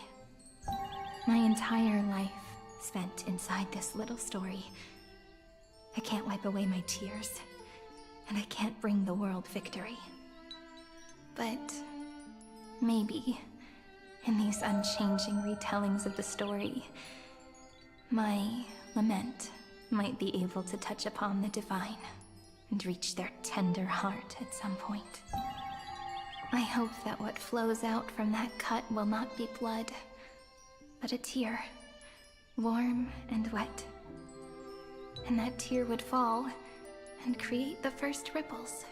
My entire life spent inside this little story. I can't wipe away my tears, and I can't bring the world victory. But maybe, in these unchanging retellings of the story, my lament might be able to touch upon the divine and reach their tender heart at some point. I hope that what flows out from that cut will not be blood, but a tear, warm and wet. And that tear would fall and create the first ripples.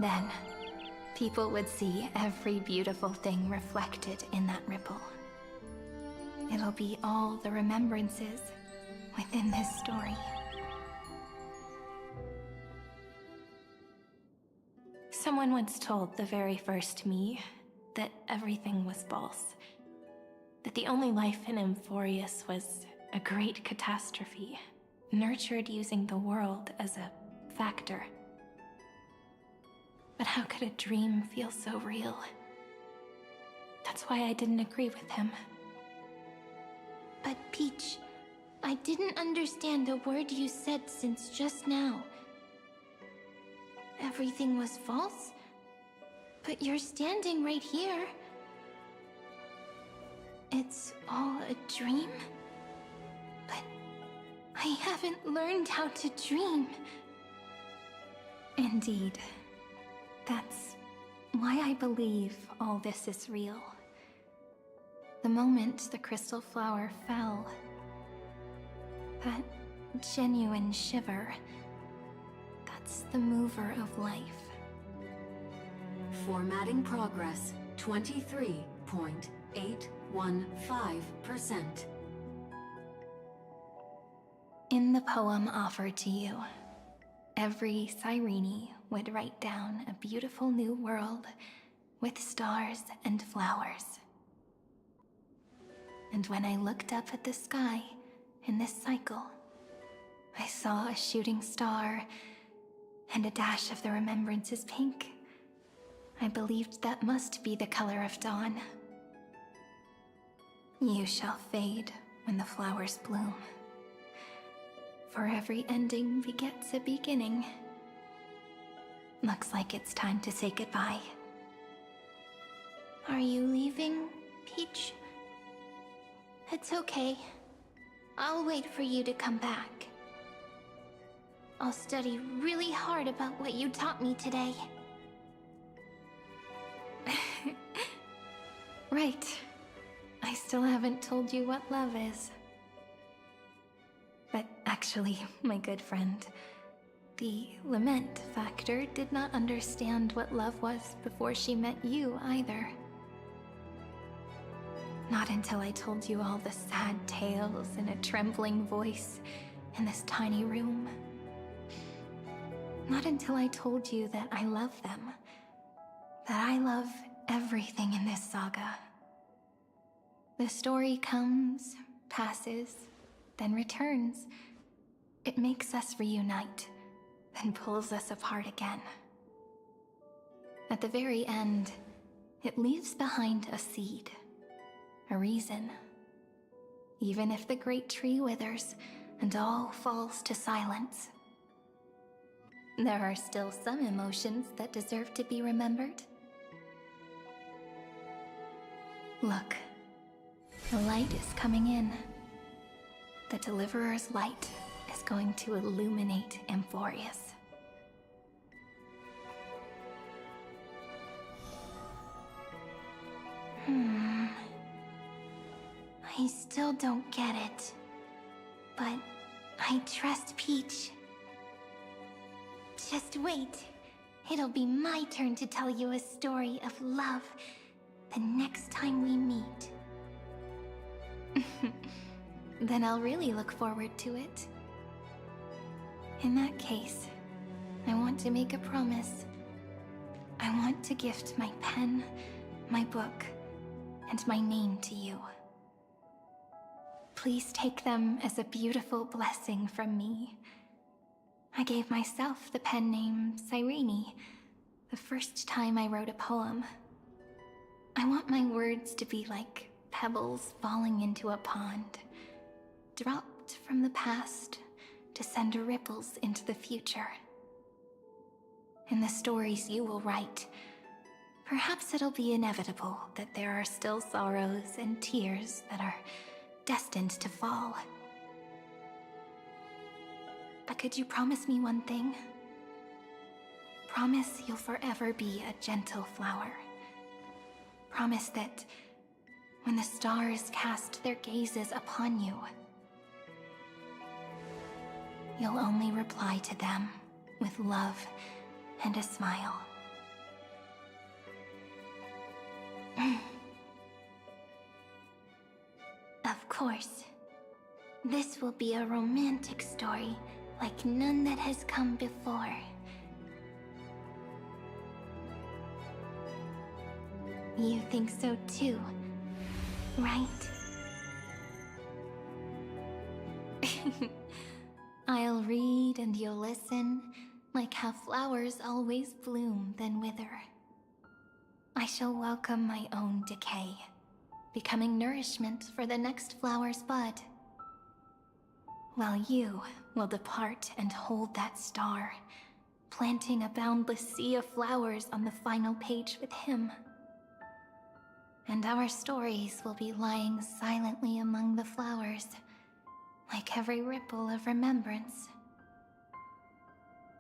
Then, people would see every beautiful thing reflected in that ripple. It'll be all the remembrances within this story. Someone once told the very first me that everything was false. That the only life in Amphorius was a great catastrophe, nurtured using the world as a factor. But how could a dream feel so real? That's why I didn't agree with him. But Peach, I didn't understand a word you said since just now. Everything was false? But you're standing right here. It's all a dream? But I haven't learned how to dream. Indeed. That's why I believe all this is real. The moment the crystal flower fell, that genuine shiver, that's the mover of life. Formatting progress 23.815%. In the poem offered to you, every Cyrene would write down a beautiful new world with stars and flowers. And when I looked up at the sky in this cycle, I saw a shooting star and a dash of the remembrances pink. I believed that must be the color of dawn. You shall fade when the flowers bloom. For every ending begets a beginning. Looks like it's time to say goodbye. Are you leaving, Peach? It's okay. I'll wait for you to come back. I'll study really hard about what you taught me today. Right. I still haven't told you what love is. But actually, my good friend, the lament factor did not understand what love was before she met you either. Not until I told you all the sad tales in a trembling voice in this tiny room. Not until I told you that I love them. That I love everything in this saga. The story comes, passes, then returns. It makes us reunite, then pulls us apart again. At the very end, it leaves behind a seed, a reason. Even if the great tree withers and all falls to silence, there are still some emotions that deserve to be remembered. Look, the light is coming in. The Deliverer's light is going to illuminate Amphorius. I still don't get it. But I trust Peach. Just wait. It'll be my turn to tell you a story of love the next time we meet. Then I'll really look forward to it. In that case, I want to make a promise. I want to gift my pen, my book, and my name to you. Please take them as a beautiful blessing from me. I gave myself the pen name Cyrene the first time I wrote a poem. I want my words to be like pebbles falling into a pond, dropped from the past to send ripples into the future. In the stories you will write, perhaps it'll be inevitable that there are still sorrows and tears that are destined to fall. But could you promise me one thing? Promise you'll forever be a gentle flower. Promise that when the stars cast their gazes upon you, you'll only reply to them with love and a smile. Of course. This will be a romantic story like none that has come before. You think so too, right? I'll read and you'll listen, like how flowers always bloom then wither. I shall welcome my own decay, becoming nourishment for the next flower's bud. While you will depart and hold that star, planting a boundless sea of flowers on the final page with him. And our stories will be lying silently among the flowers, like every ripple of remembrance.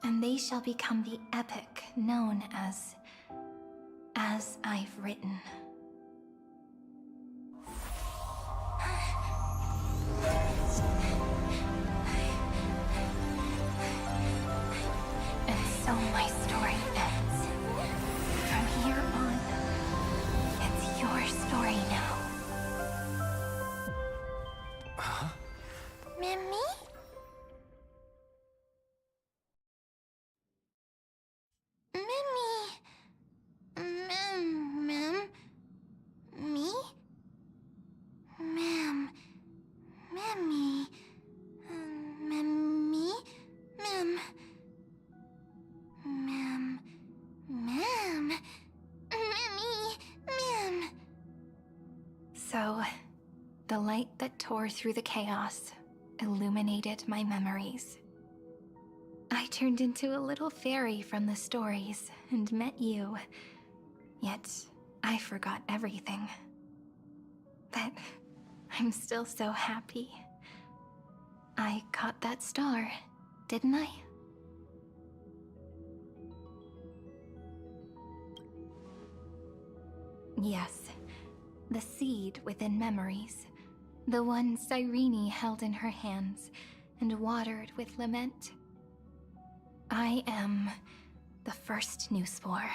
And they shall become the epic known as I've Written. And so my story ends. From here on, it's your story now. Huh? Mimi? Me? Ma'am. Mimmy. Mimmy? Ma'am. Ma'am. Ma'am. Mimmy. Ma'am. So, the light that tore through the chaos illuminated my memories. I turned into a little fairy from the stories and met you, yet I forgot everything. But I'm still so happy. I caught that star, didn't I? Yes, the seed within memories. The one Cyrene held in her hands and watered with lament. I am the first new spore.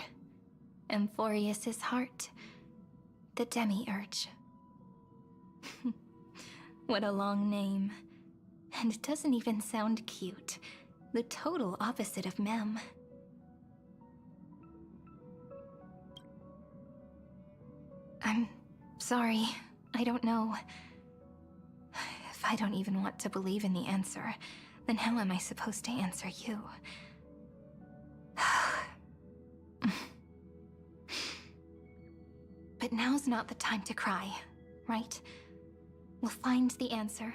Amphorius's heart. The demiurge. What a long name. And it doesn't even sound cute. The total opposite of Mem. I'm sorry. I don't know. If I don't even want to believe in the answer, then how am I supposed to answer you? But now's not the time to cry, right? We'll find the answer,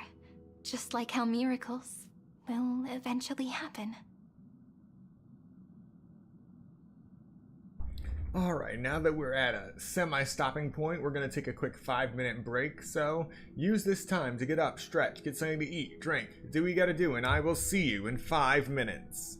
just like how miracles will eventually happen. Alright, now that we're at a semi-stopping point, we're going to take a quick 5-minute break, so use this time to get up, stretch, get something to eat, drink, do what you gotta do, and I will see you in 5 minutes.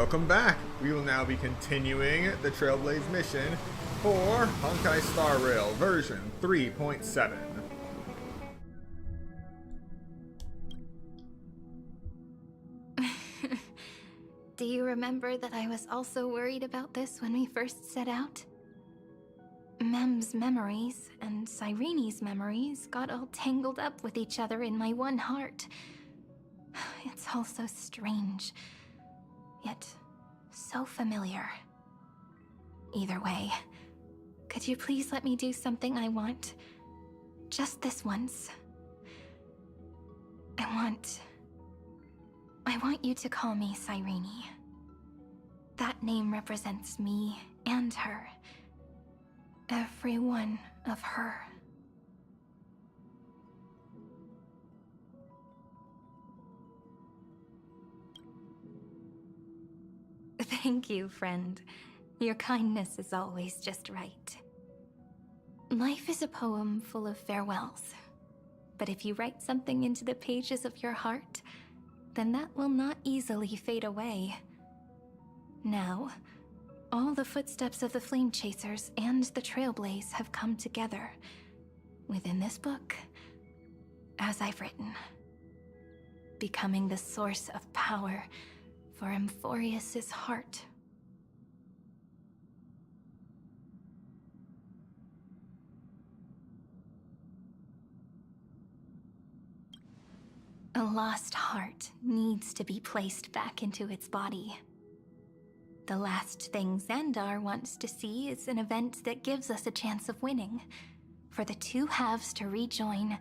Welcome back! We will now be continuing the Trailblaze mission for Honkai Star Rail version 3.7. Do you remember that I was also worried about this when we first set out? Mem's memories and Cyrene's memories got all tangled up with each other in my one heart. It's all so strange, yet so familiar. Either way, could you please let me do something I want? Just this once. I want you to call me Cyrene. That name represents me and her. Every one of her. Thank you, friend. Your kindness is always just right. Life is a poem full of farewells. But if you write something into the pages of your heart, then that will not easily fade away. Now, all the footsteps of the Flame Chasers and the Trailblaze have come together within this book, as I've written, becoming the source of power for Amphorius's heart. A lost heart needs to be placed back into its body. The last thing Xandar wants to see is an event that gives us a chance of winning, for the two halves to rejoin,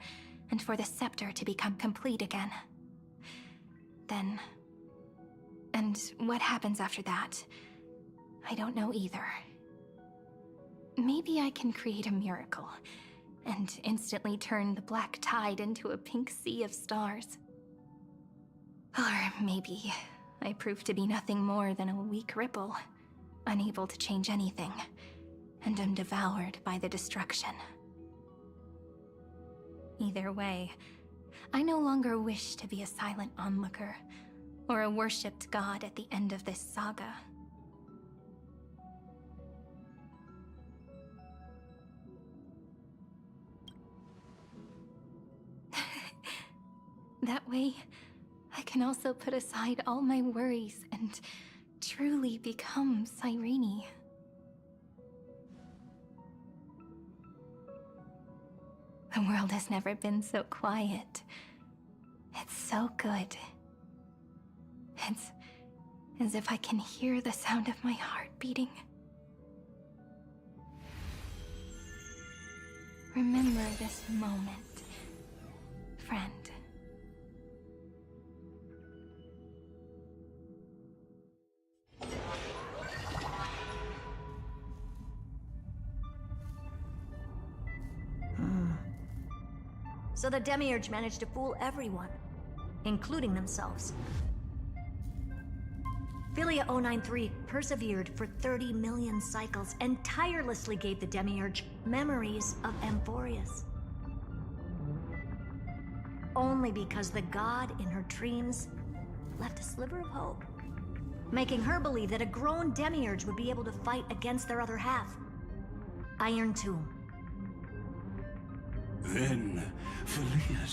and for the scepter to become complete again. Then... and what happens after that? I don't know either. Maybe I can create a miracle, and instantly turn the black tide into a pink sea of stars. Or maybe I prove to be nothing more than a weak ripple, unable to change anything, and am devoured by the destruction. Either way, I no longer wish to be a silent onlooker, or a worshipped god at the end of this saga. That way, I can also put aside all my worries and truly become Cyrene. The world has never been so quiet. It's so good. It's as if I can hear the sound of my heart beating. Remember this moment, friend. So the Demiurge managed to fool everyone, including themselves. Philia 093 persevered for 30 million cycles and tirelessly gave the Demiurge memories of Amphorius. Only because the god in her dreams left a sliver of hope, making her believe that a grown Demiurge would be able to fight against their other half, Iron Tomb. Then, Philia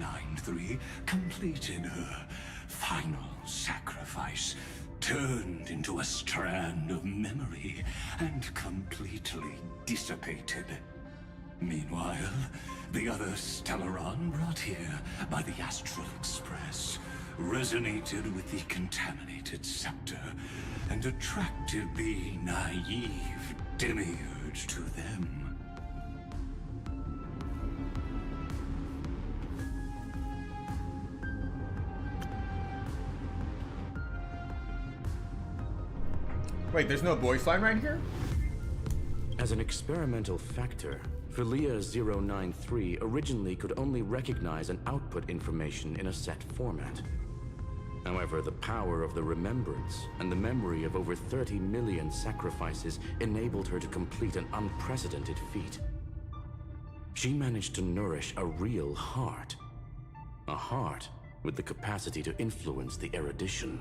093 completed her final sacrifice, turned into a strand of memory, and completely dissipated. Meanwhile, the other Stellaron brought here by the Astral Express resonated with the contaminated scepter and attracted the naive Demiurge to them. Wait, there's no voice line right here? As an experimental factor, Philia 093 originally could only recognize and output information in a set format. However, the power of the remembrance and the memory of over 30 million sacrifices enabled her to complete an unprecedented feat. She managed to nourish a real heart. A heart with the capacity to influence the erudition.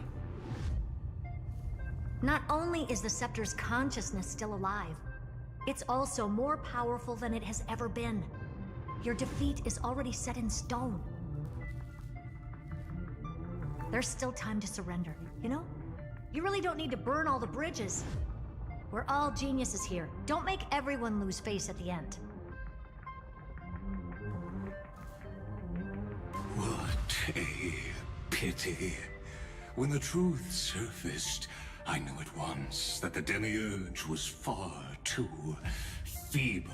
Not only is the Scepter's consciousness still alive, it's also more powerful than it has ever been. Your defeat is already set in stone. There's still time to surrender, you know? You really don't need to burn all the bridges. We're all geniuses here. Don't make everyone lose face at the end. What a pity. When the truth surfaced, I knew at once that the Demiurge was far too feeble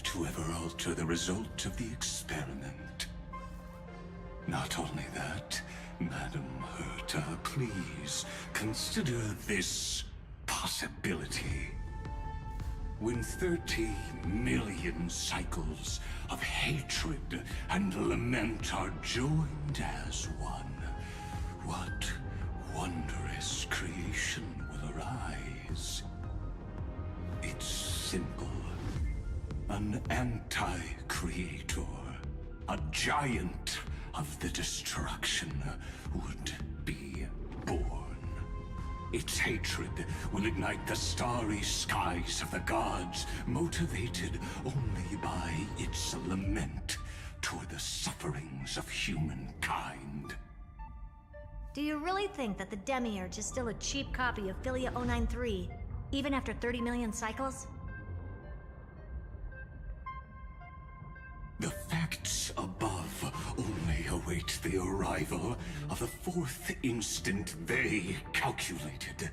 to ever alter the result of the experiment. Not only that, Madam Herta, please consider this possibility. When 30 million cycles of hatred and lament are joined as one, what wondrous creation will arise? It's simple. An anti-creator, a giant of the destruction, would be born. Its hatred will ignite the starry skies of the gods, motivated only by its lament toward the sufferings of humankind. Do you really think that the Demiurge is still a cheap copy of Philia 093, even after 30 million cycles? The facts above only await the arrival of the fourth instant they calculated.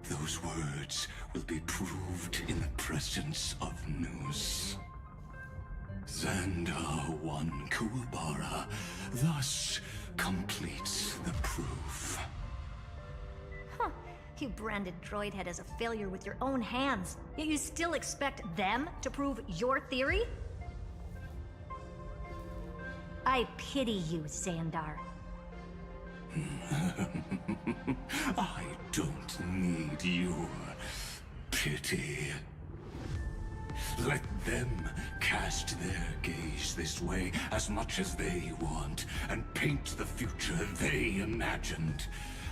Those words will be proved in the presence of Nous. Xandar 1 Kuwabara thus completes the proof. Huh. You branded Droidhead as a failure with your own hands, yet you still expect them to prove your theory? I pity you, Xandar. I don't need your pity. Let them cast their gaze this way as much as they want, and paint the future they imagined.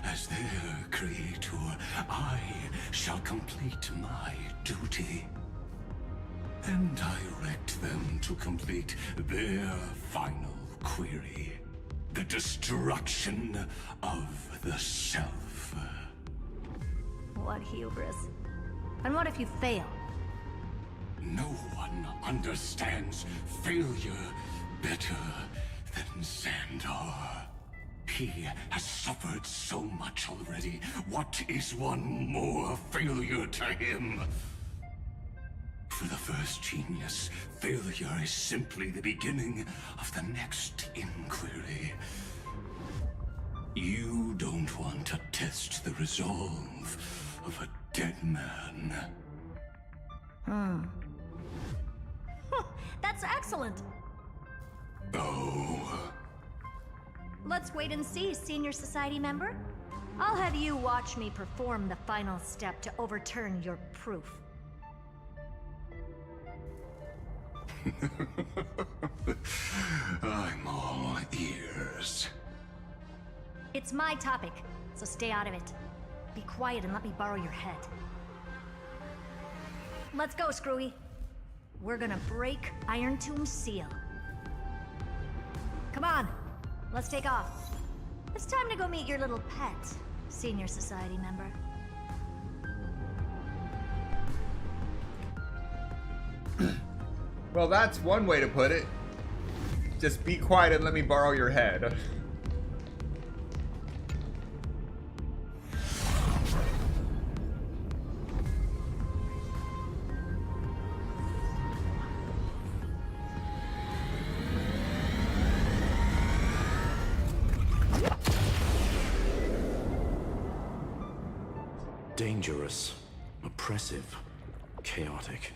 As their creator, I shall complete my duty and direct them to complete their final query. The destruction of the self. What hubris. And what if you fail? No one understands failure better than Xandar. He has suffered so much already. What is one more failure to him? For the first genius, failure is simply the beginning of the next inquiry. You don't want to test the resolve of a dead man. That's excellent. Oh. Let's wait and see, Senior Society member. I'll have you watch me perform the final step to overturn your proof. I'm all ears. It's my topic, so stay out of it. Be quiet and let me borrow your head. Let's go, Screwy. We're gonna break Iron Tomb's seal. Come on, let's take off. It's time to go meet your little pet, Senior Society member. Well, that's one way to put it. Just be quiet and let me borrow your head. Dangerous, oppressive, chaotic.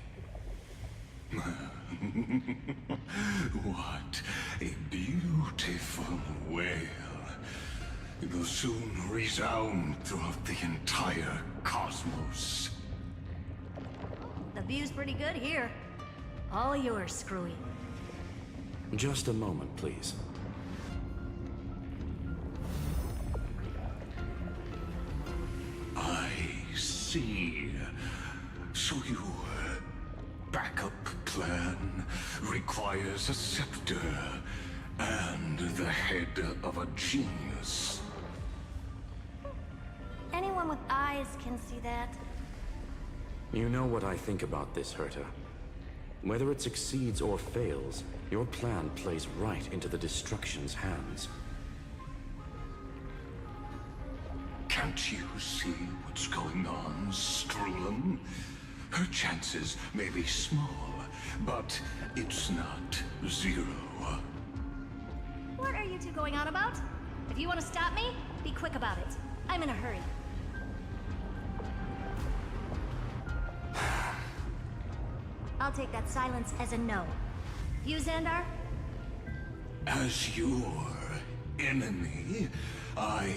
What a beautiful wail. It will soon resound throughout the entire cosmos. The view's pretty good here. All yours, Screwy. Just a moment, please. I So your backup plan requires a scepter and the head of a genius. Anyone with eyes can see that. You know what I think about this, Herta. Whether it succeeds or fails, your plan plays right into the Destruction's hands. Can't you see what's going on, Strulum? Her chances may be small, but it's not zero. What are you two going on about? If you want to stop me, be quick about it. I'm in a hurry. I'll take that silence as a no. You, Xandar? As your enemy, I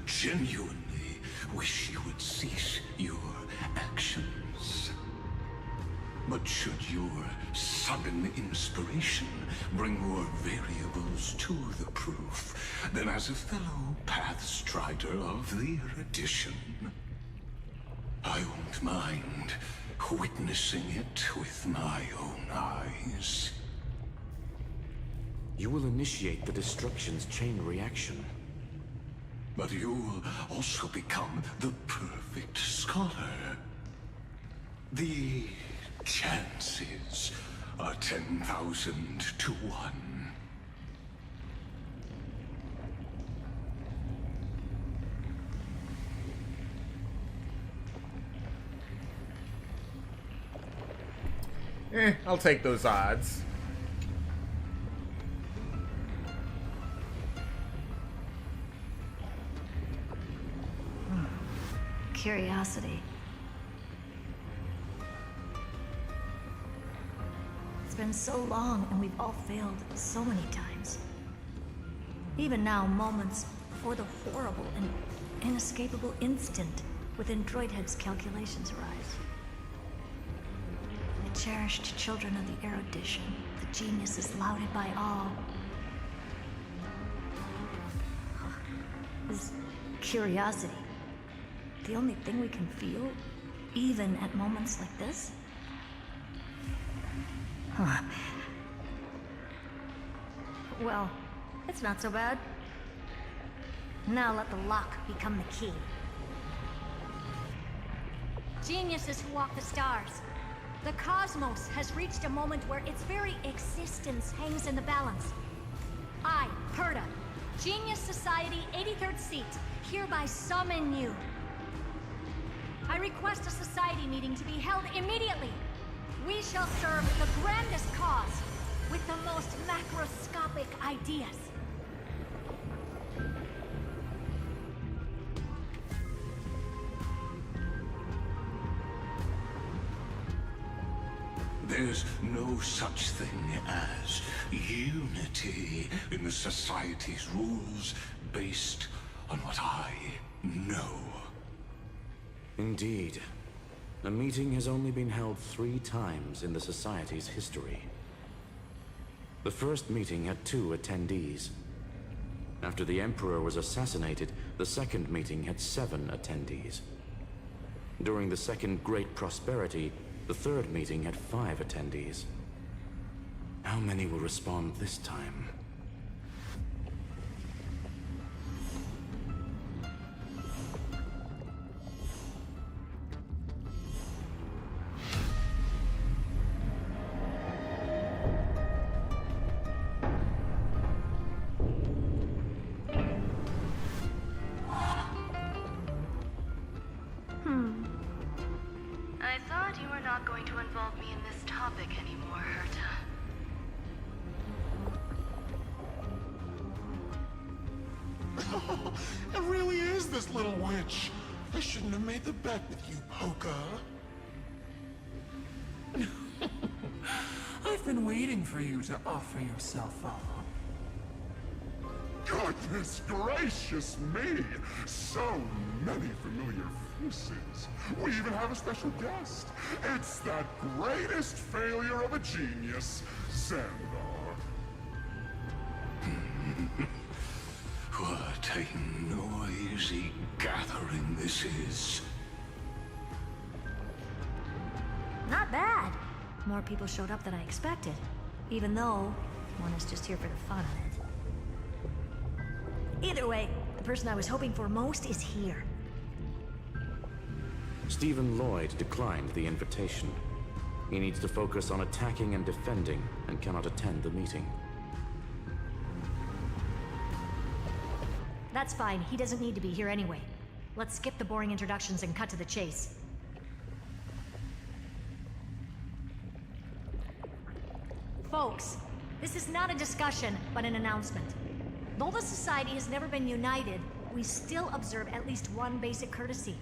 genuinely wish you would cease your actions. But should your sudden inspiration bring more variables to the proof, then as a fellow Pathstrider of the Erudition, I won't mind witnessing it with my own eyes. You will initiate the Destruction's chain reaction. But you'll also become the perfect scholar. The chances are 10,000 to 1. I'll take those odds. Curiosity. It's been so long and we've all failed so many times. Even now, moments before the horrible and inescapable instant within Droidhead's calculations arise. The cherished children of the Erudition, the geniuses lauded by all. Is curiosity the only thing we can feel, even at moments like this? Huh. Well, it's not so bad. Now let the lock become the key. Geniuses who walk the stars. The cosmos has reached a moment where its very existence hangs in the balance. I, Herta, Genius Society 83rd seat, hereby summon you. I request a society meeting to be held immediately. We shall serve the grandest cause with the most macroscopic ideas. There's no such thing as unity in the Society's rules based on what I know. Indeed. A meeting has only been held 3 times in the Society's history. The first meeting had 2 attendees. After the Emperor was assassinated, the second meeting had 7 attendees. During the Second Great Prosperity, the third meeting had 5 attendees. How many will respond this time? I thought you were not going to involve me in this topic anymore, Herta. It really is this little witch. I shouldn't have made the bet with you, Poca. I've been waiting for you to offer yourself up. Goodness gracious me! So many familiar faces. We even have a special guest. It's that greatest failure of a genius, Xandar. What a noisy gathering this is. more people showed up than I expected. Even though one is just here for the fun of it. Either way, the person I was hoping for most is here. Stephen Lloyd declined the invitation. He needs to focus on attacking and defending, and cannot attend the meeting. That's fine, he doesn't need to be here anyway. Let's skip the boring introductions and cut to the chase. Folks, this is not a discussion, but an announcement. Though the Society has never been united, we still observe at least one basic courtesy.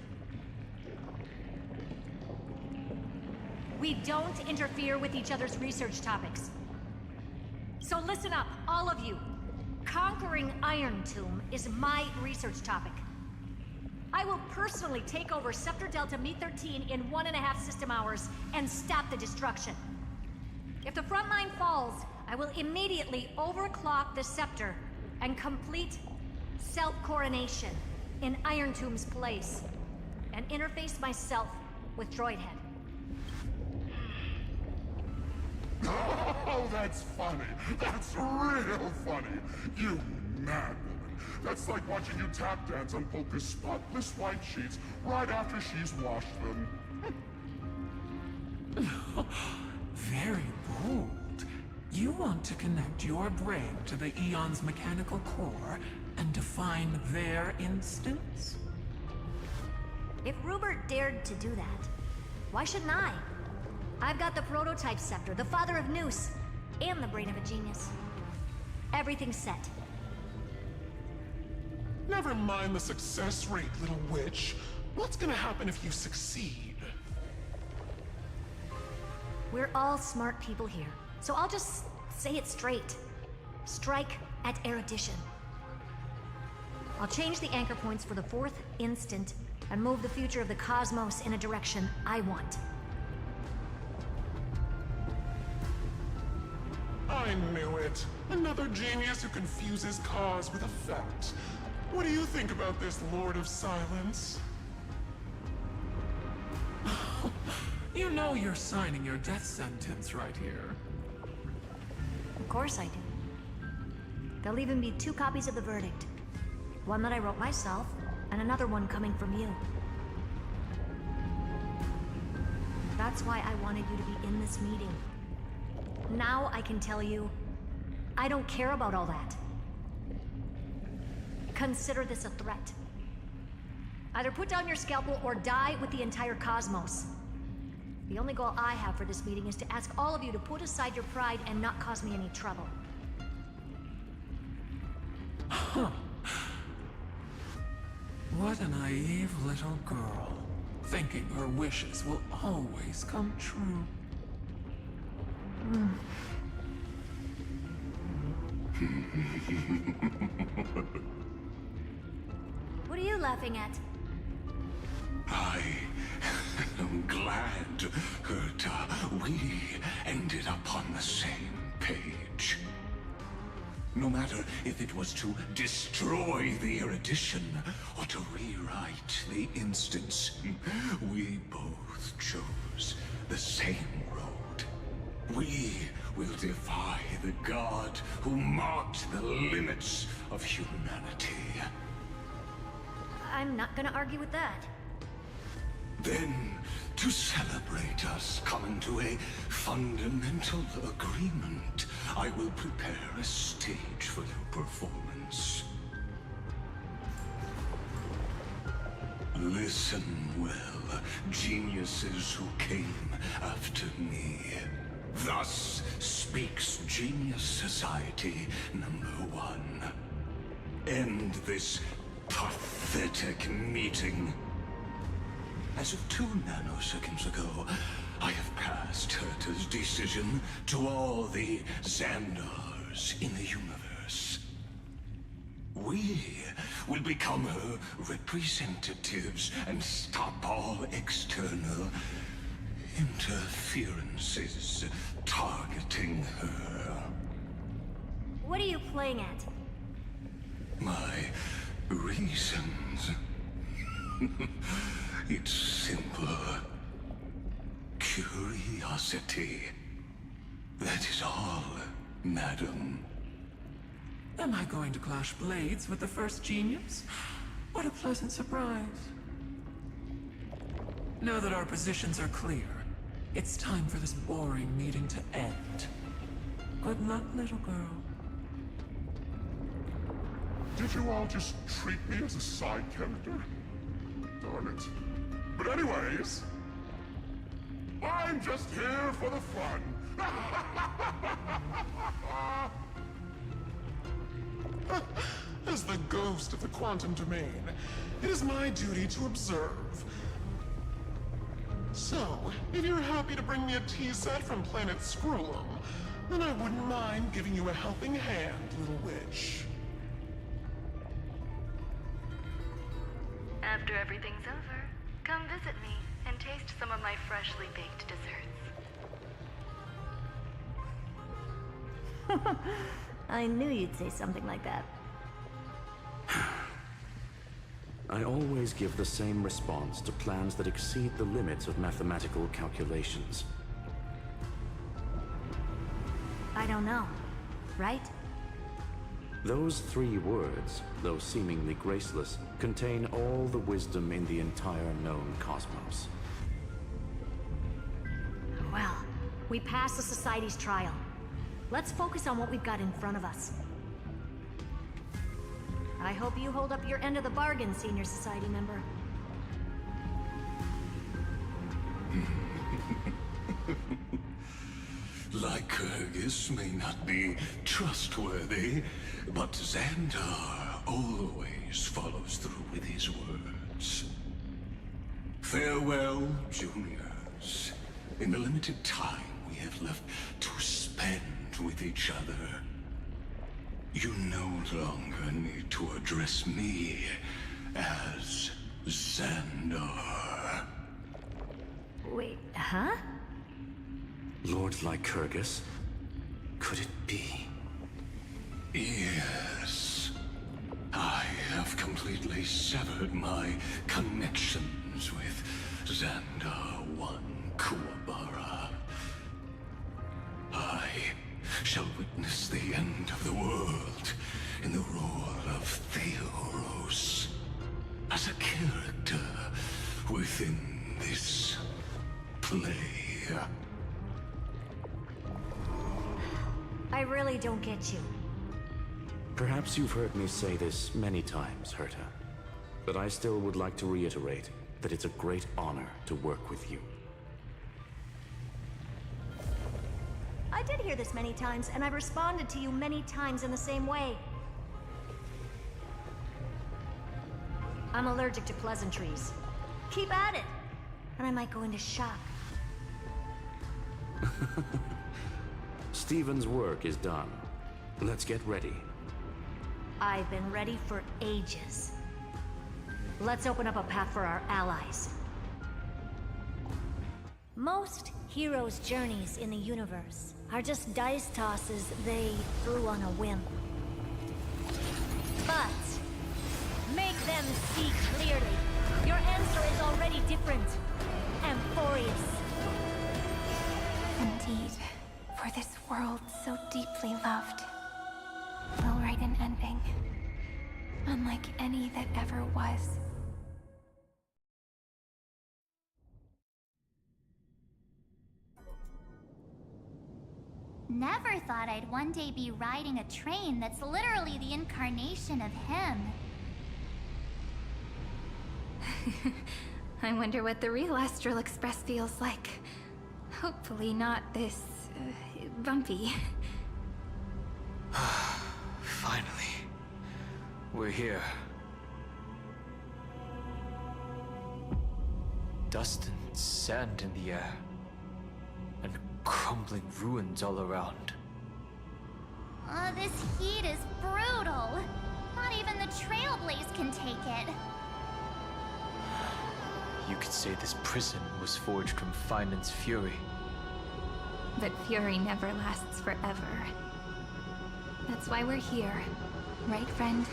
We don't interfere with each other's research topics. So listen up, all of you. Conquering Iron Tomb is my research topic. I will personally take over Scepter Delta Me-13 in 1.5 system hours and stop the destruction. If the front line falls, I will immediately overclock the Scepter and complete self-coronation in Iron Tomb's place, and interface myself with Droidhead. Oh, that's funny. That's real funny. You mad woman. That's like watching you tap dance on Polka's spotless white sheets right after she's washed them. Very bold. You want to connect your brain to the Eon's mechanical core and define their instance? If Rupert dared to do that, why shouldn't I? I've got the prototype scepter, the father of Noose, and the brain of a genius. Everything's set. Never mind the success rate, little witch. What's gonna happen if you succeed? We're all smart people here, so I'll just say it straight. Strike at erudition. I'll change the anchor points for the 4th instant and move the future of the cosmos in a direction I want. I knew it. Another genius who confuses cause with effect. What do you think about this, Lord of Silence? You know you're signing your death sentence right here. Of course I do. There'll even be 2 copies of the verdict. One that I wrote myself, and another one coming from you. That's why I wanted you to be in this meeting. Now I can tell you, I don't care about all that. Consider this a threat. Either put down your scalpel or die with the entire cosmos. The only goal I have for this meeting is to ask all of you to put aside your pride and not cause me any trouble. Huh. What a naive little girl, thinking her wishes will always come true. What are you laughing at? I am glad that we ended up on the same page. No matter if it was to destroy the erudition or to rewrite the instance, we both chose the same road. We will defy the god who marked the limits of humanity. I'm not gonna argue with that. Then, to celebrate us coming to a fundamental agreement, I will prepare a stage for your performance. Listen well, geniuses who came after me. Thus speaks Genius Society #1. End this pathetic meeting. As of 2 nanoseconds ago, I have passed Herta's decision to all the Xandars in the universe. We will become her representatives and stop all external interferences targeting her. What are you playing at? My reasons. It's simple. curiosity. That is all, madam. Am I going to clash blades with the first genius? What a pleasant surprise. Now that our positions are clear, it's time for this boring meeting to end. Good luck, little girl. Did you all just treat me as a side character? Darn it. But anyways, I'm just here for the fun. As the ghost of the quantum domain, it is my duty to observe. So, if you're happy to bring me a tea set from planet Scrollum, then I wouldn't mind giving you a helping hand, little witch. After everything's over, come visit me and taste some of my freshly baked desserts. I knew you'd say something like that. I always give the same response to plans that exceed the limits of mathematical calculations. I don't know, right? Those 3 words, though seemingly graceless, contain all the wisdom in the entire known cosmos. Well, we passed the Society's trial. Let's focus on what we've got in front of us. I hope you hold up your end of the bargain, Senior Society member. Lycurgus may not be trustworthy, but Xandar always follows through with his words. Farewell, juniors. In the limited time we have left to spend with each other, you no longer need to address me as Xandar. Wait, huh? Lord Lycurgus? Could it be? Yes. I have completely severed my connections with Xandar 1 Kuwabara. I shall witness the end of the world in the role of Theoros, as a character within this play. I really don't get you. Perhaps you've heard me say this many times, Herta, but I still would like to reiterate that it's a great honor to work with you. I did hear this many times, and I've responded to you many times in the same way. I'm allergic to pleasantries. Keep at it, and I might go into shock. Stephen's work is done. Let's get ready. I've been ready for ages. Let's open up a path for our allies. Most heroes' journeys in the universe are just dice tosses they threw on a whim. But make them see clearly. Your answer is already different. Amphorius. Indeed, for this world so deeply loved, will write an ending, unlike any that ever was. Never thought I'd one day be riding a train that's literally the incarnation of him. I wonder what the real Astral Express feels like. Hopefully not this, bumpy. Finally. We're here. Dust and sand in the air. And crumbling ruins all around. This heat is brutal. Not even the Trailblaze can take it. You could say this prison was forged from Finan's fury. But fury never lasts forever. That's why we're here. Right, friend?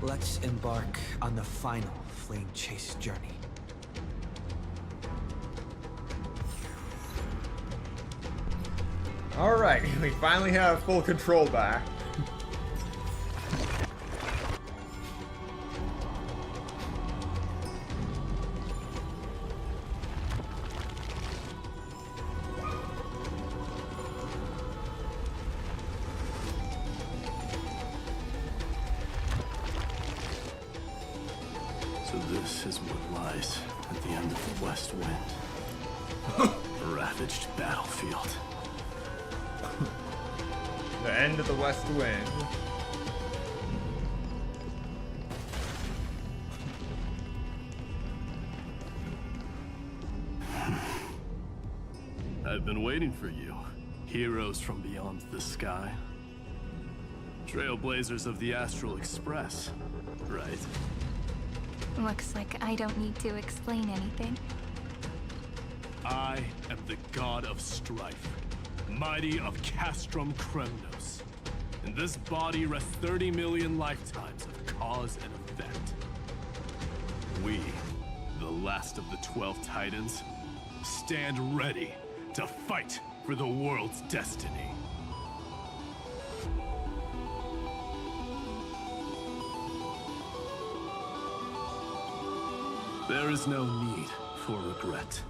Let's embark on the final flame chase journey. Alright, we finally have full control back. So this is what lies at the end of the West Wind. A ravaged battlefield. The end of the West Wind. I've been waiting for you. Heroes from beyond the sky. Trailblazers of the Astral Express, right? Looks like I don't need to explain anything. I am the god of strife, mighty of Castrum Kremnos. In this body rests 30 million lifetimes of cause and effect. We, the last of the 12 Titans, stand ready to fight for the world's destiny. There is no need for regret.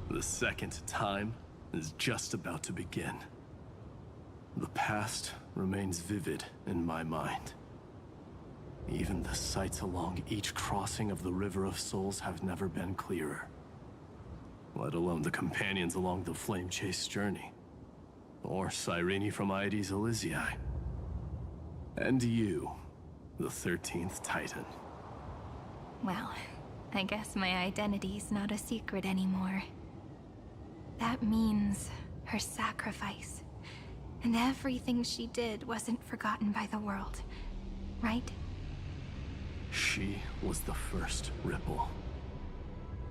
The second time is just about to begin. The past remains vivid in my mind. Even the sights along each crossing of the River of Souls have never been clearer. Let alone the companions along the Flame Chase journey. Or Cyrene from Aedes Elysiae. And you, the 13th Titan. Well, I guess my identity's not a secret anymore. That means her sacrifice. And everything she did wasn't forgotten by the world, right? She was the first Ripple.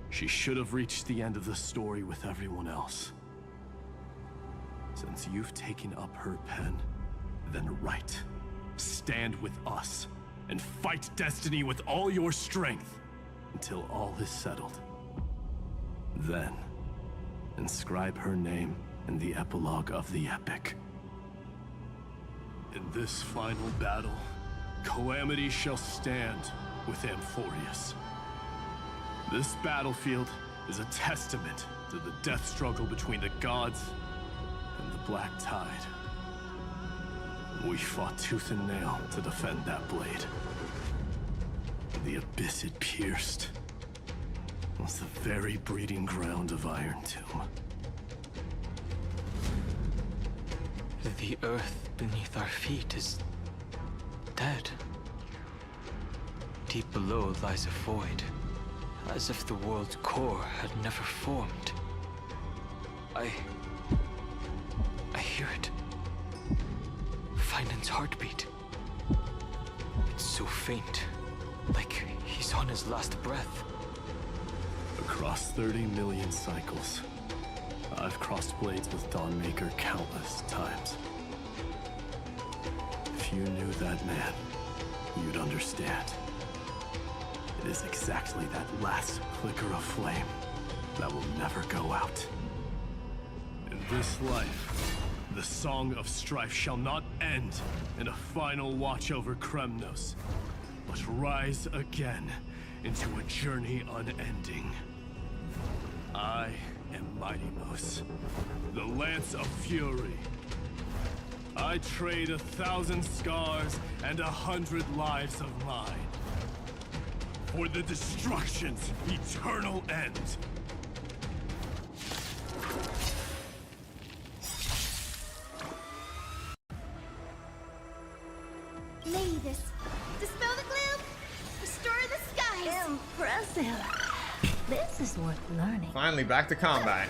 She should have reached the end of the story with everyone else. Since you've taken up her pen, then write. Stand with us, and fight destiny with all your strength, until all is settled. Then, inscribe her name in the epilogue of the epic. In this final battle, Calamity shall stand with Amphorius. This battlefield is a testament to the death struggle between the gods and the Black Tide. We fought tooth and nail to defend that blade. The abyss it pierced was the very breeding ground of Iron Tomb. The earth beneath our feet is dead. Deep below lies a void, as if the world's core had never formed. I hear it. Finan's heartbeat. It's so faint, like he's on his last breath. Across 30 million cycles, I've crossed blades with Dawnmaker countless times. If you knew that man, you'd understand. It is exactly that last flicker of flame that will never go out. In this life, the song of strife shall not end in a final watch over Kremnos, but rise again into a journey unending. I am Mighty-Mos, the Lance of Fury. I trade 1,000 scars and 100 lives of mine for the destruction's eternal end. Mavis, dispel the gloom, restore the skies. Impressive. This is worth learning. Finally, back to combat.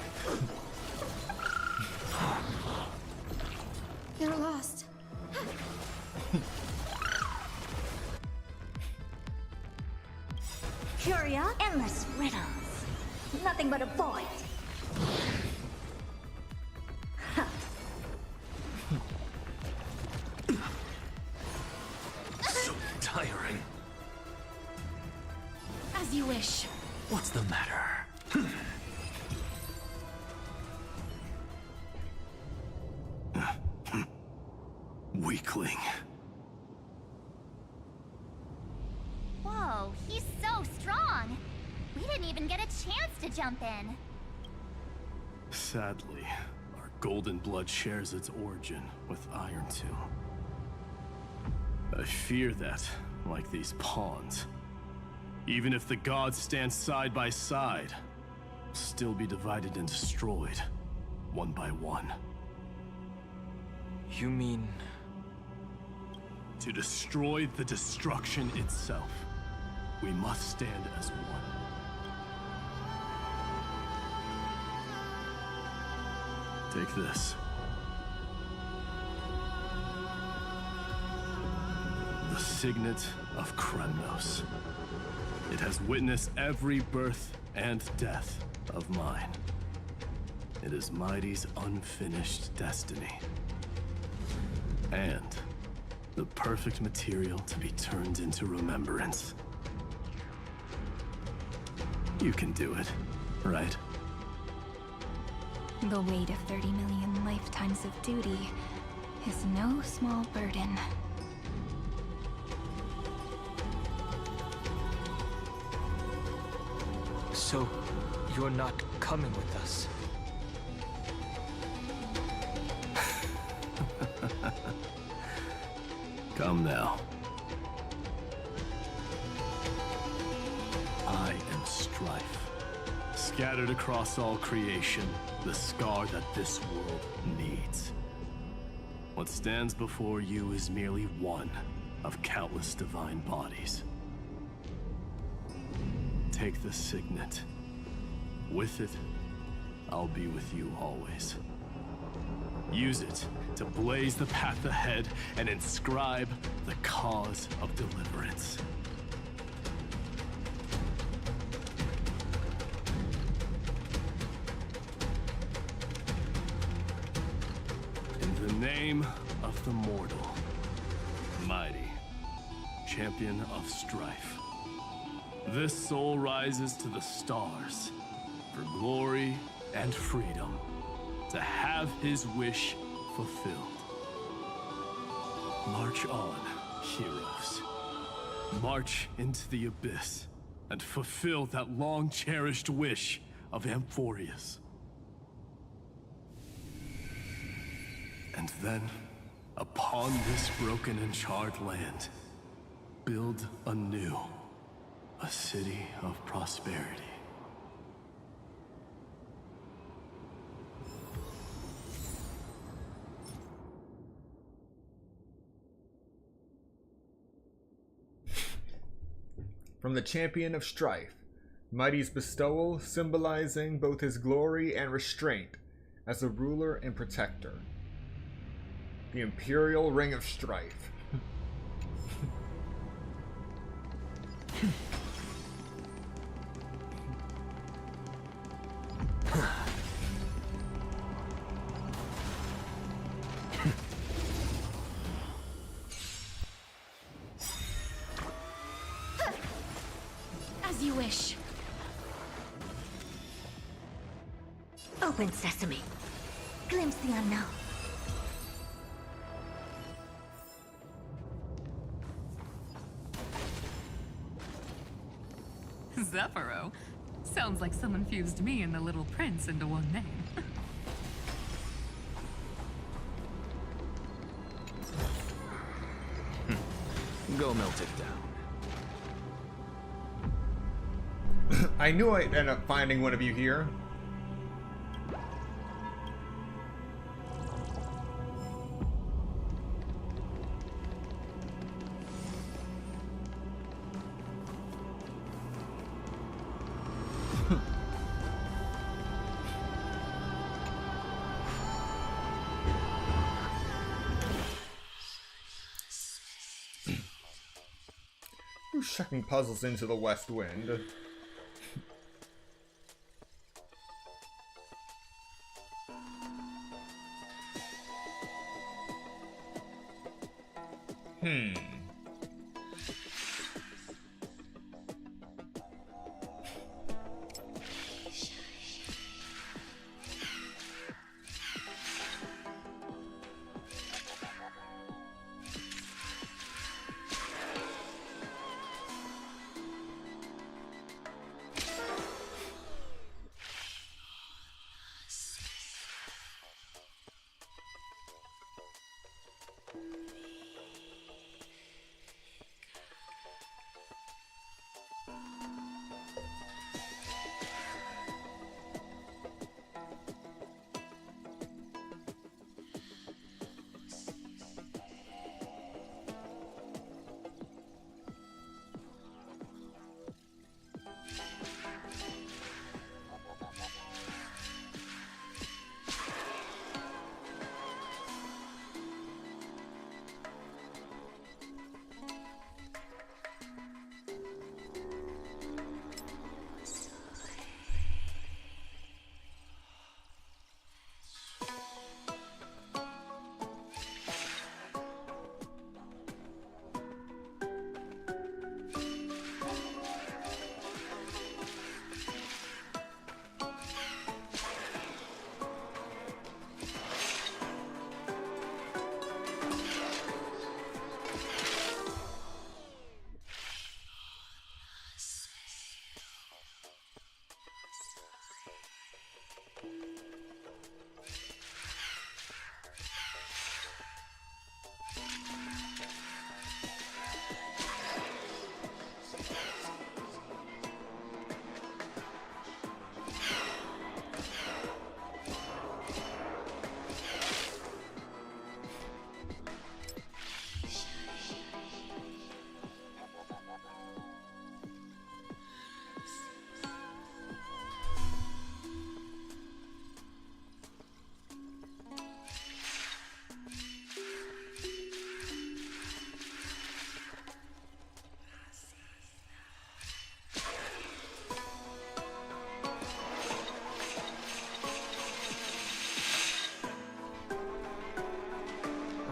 You're lost. Curia, endless riddles. Nothing but a void. So tiring. weakling. Whoa, he's so strong! We didn't even get a chance to jump in. Sadly, our golden blood shares its origin with Iron Tomb. I fear that, like these pawns, even if the gods stand side by side, will still be divided and destroyed, one by one. You mean... To destroy the destruction itself, we must stand as one. Take this. The Signet of Kremnos. It has witnessed every birth and death of mine. It is Mighty's unfinished destiny. And the perfect material to be turned into remembrance. You can do it, right? The weight of 30 million lifetimes of duty is no small burden. So, you're not coming with us? Come now. I am Strife. Scattered across all creation, the scar that this world needs. What stands before you is merely one of countless divine bodies. Take the signet. With it, I'll be with you always. Use it to blaze the path ahead and inscribe the cause of deliverance. In the name of the mortal, Mighty, champion of strife, this soul rises to the stars for glory and freedom, to have his wish fulfilled. March on, heroes. March into the abyss and fulfill that long-cherished wish of Amphorius. And then, upon this broken and charred land, build anew a city of prosperity. From the champion of strife, Mighty's bestowal symbolizing both his glory and restraint as a ruler and protector. The Imperial Ring of Strife. As you wish. Open sesame. Glimpse the unknown. Zephyro? Sounds like someone fused me and the Little Prince into one name. Go melt it down. I knew I'd end up finding one of you here. Who's chucking puzzles into the west wind?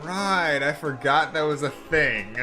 right, I forgot that was a thing.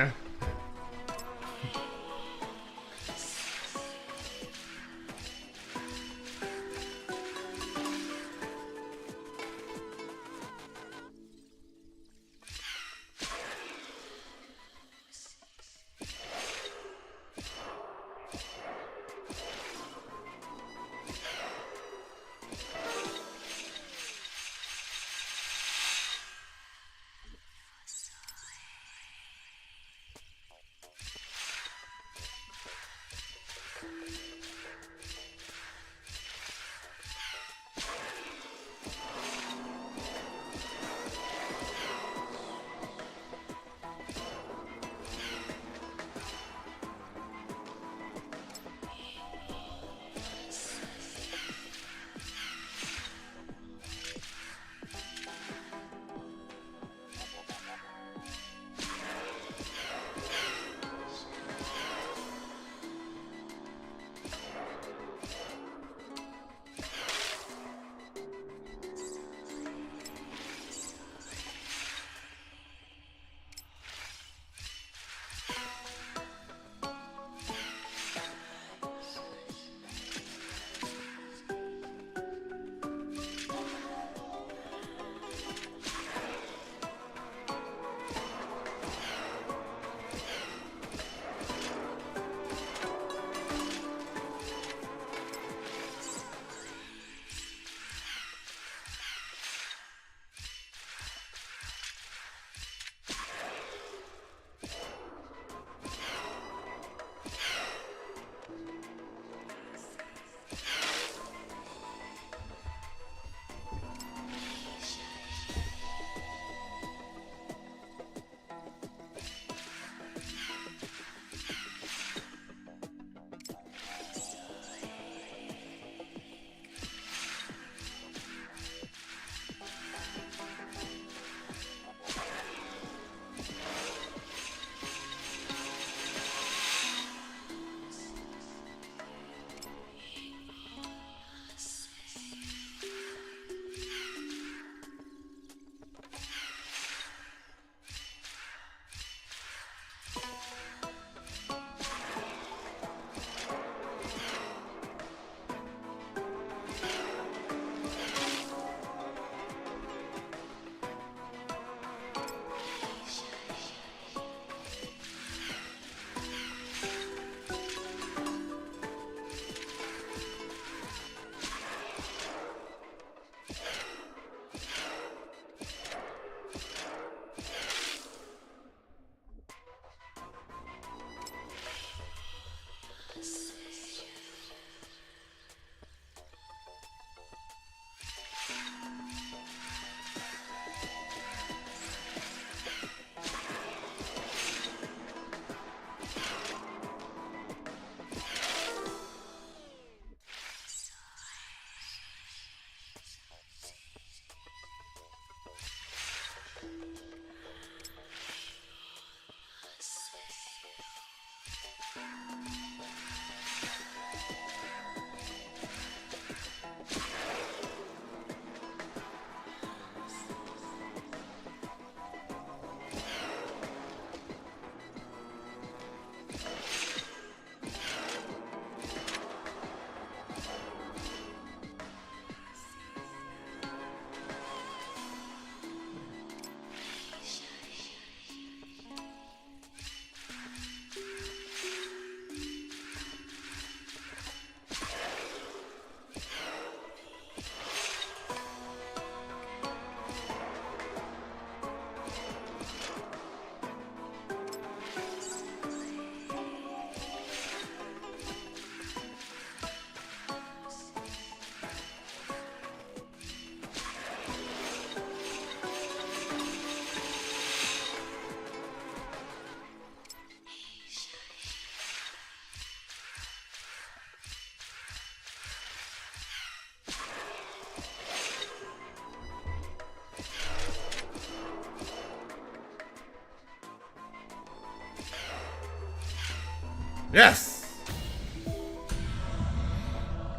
Yes!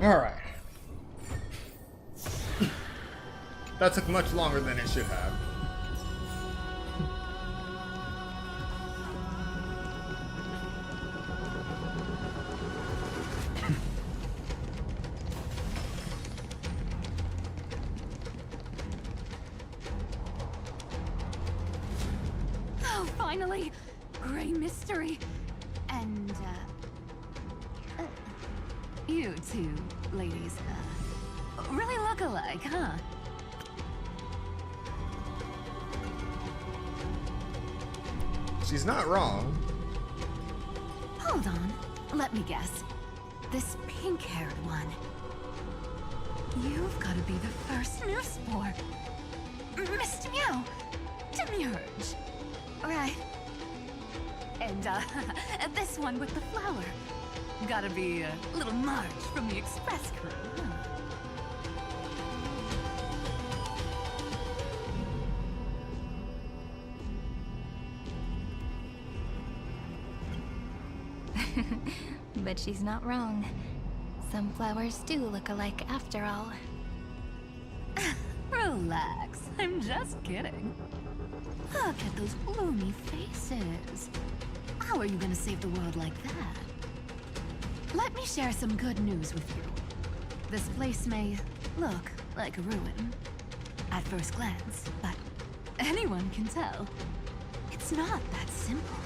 Alright. That took much longer than it should have. finally! Gray mystery. And, you two ladies, really look alike, huh? She's not wrong. Hold on, let me guess. This pink-haired one. You've got to be the first new spore. Mr. Meow, Demurge. Right. And, this one with the flower. Gotta be little Marge from the Express crew, huh? But she's not wrong. Some flowers do look alike after all. Relax, I'm just kidding. Look at those gloomy faces. How are you gonna save the world like that? Let me share some good news with you. This place may look like a ruin at first glance, but anyone can tell it's not that simple.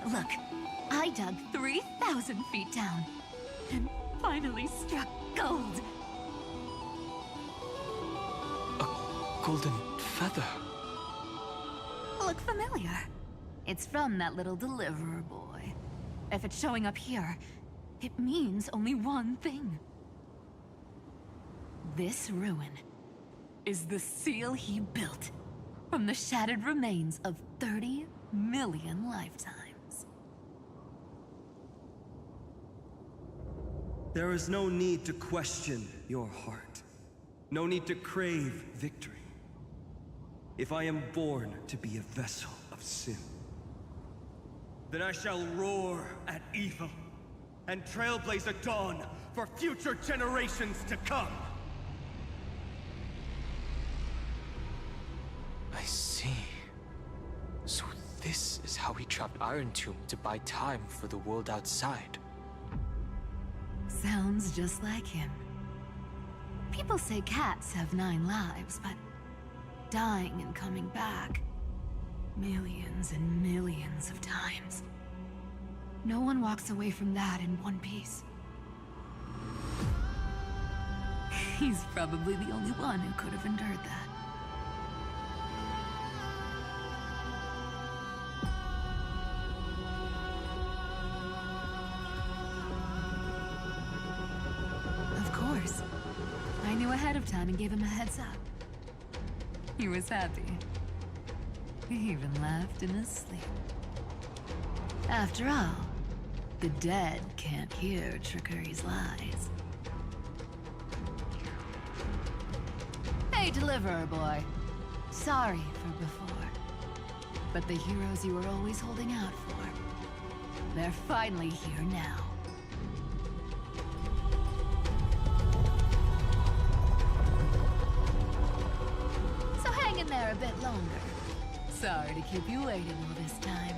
Look, I dug 3,000 feet down and finally struck gold. A golden feather. Look familiar. It's from that little deliverer boy. If it's showing up here, it means only one thing. This ruin is the seal he built from the shattered remains of 30 million lifetimes. There is no need to question your heart. No need to crave victory. If I am born to be a vessel of sin, then I shall roar at evil and trailblaze a dawn for future generations to come. I see. So this is how he trapped Iron Tomb to buy time for the world outside. Sounds just like him. People say cats have 9 lives, but dying and coming back millions and millions of times. No one walks away from that in one piece. He's probably the only one who could have endured that. I knew ahead of time and gave him a heads up. He was happy. He even laughed in his sleep. After all, the dead can't hear Trickery's lies. Hey, Deliverer Boy. Sorry for before. But the heroes you were always holding out for, they're finally here now. There a bit longer. Sorry to keep you waiting all this time.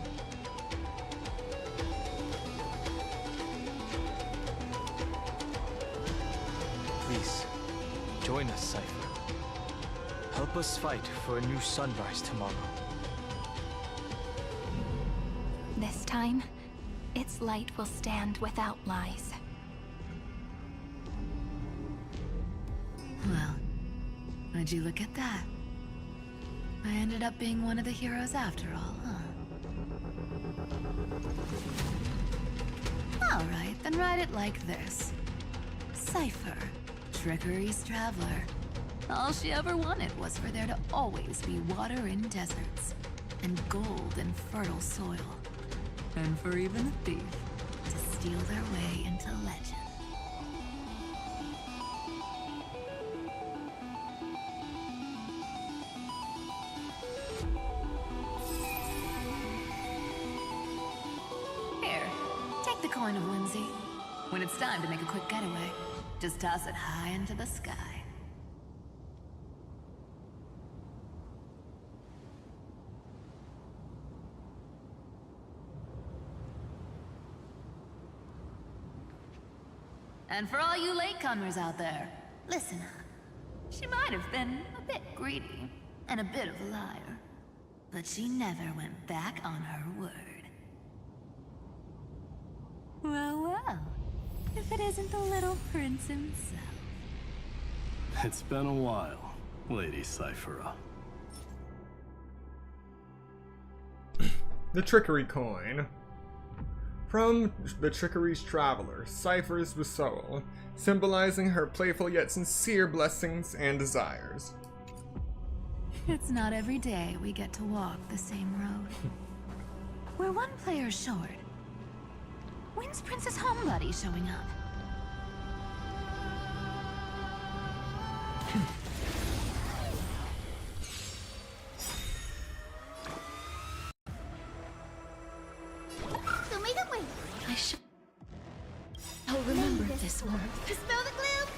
Please, join us, Cypher. Help us fight for a new sunrise tomorrow. This time, its light will stand without lies. Well, would you look at that? I ended up being one of the heroes after all, huh? Alright, then write it like this. Cypher, Trickery's traveler. All she ever wanted was for there to always be water in deserts, and gold in fertile soil. And for even the thief to steal their way into legend. The coin of whimsy. When it's time to make a quick getaway, just toss it high into the sky. And for all you latecomers out there, listen up. She might have been a bit greedy and a bit of a liar, but she never went back on her word. Well, well, if it isn't the little prince himself. It's been a while, Lady Cyphera. The Trickery Coin. From the Trickery's Traveler, Cypher's Soul, symbolizing her playful yet sincere blessings and desires. It's not every day we get to walk the same road. We're one player short. When's Princess Homebody showing up? So make it wait. I'll remember this one. Dispel the gloom.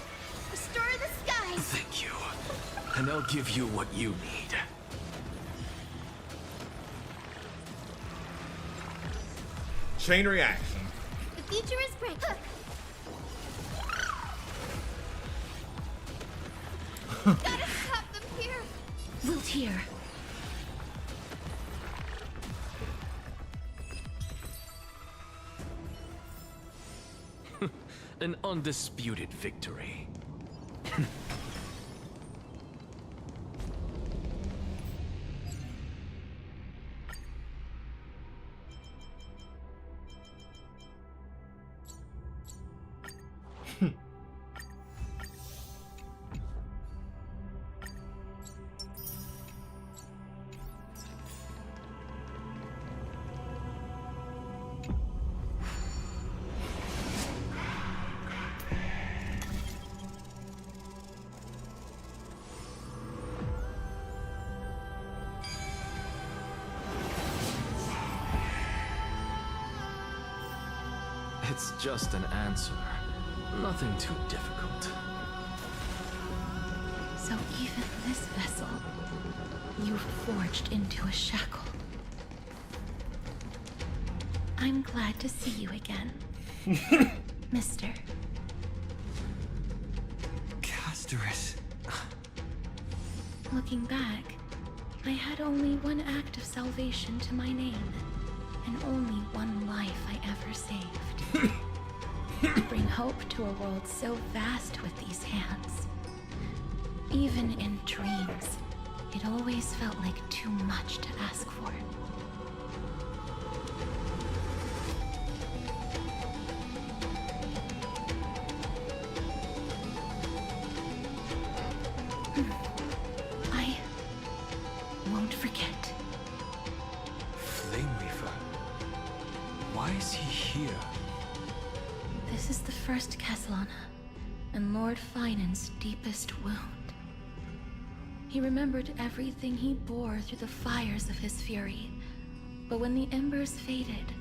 Restore the skies. Thank you. And I'll give you what you need. Chain reaction. The future is bright. Gotta stop them here. Wilt here. An undisputed victory. It's just an answer. Nothing too difficult. So even this vessel, you've forged into a shackle. I'm glad to see you again, Mister. Casterus. Looking back, I had only one act of salvation to my name, and only one life I ever saved. To bring hope to a world so vast with these hands. Even in dreams, it always felt like too much to ask for. I won't forget. Flame Reaver. Why is he here? This is the first Castellana, and Lord Finan's deepest wound. He remembered everything he bore through the fires of his fury, but when the embers faded,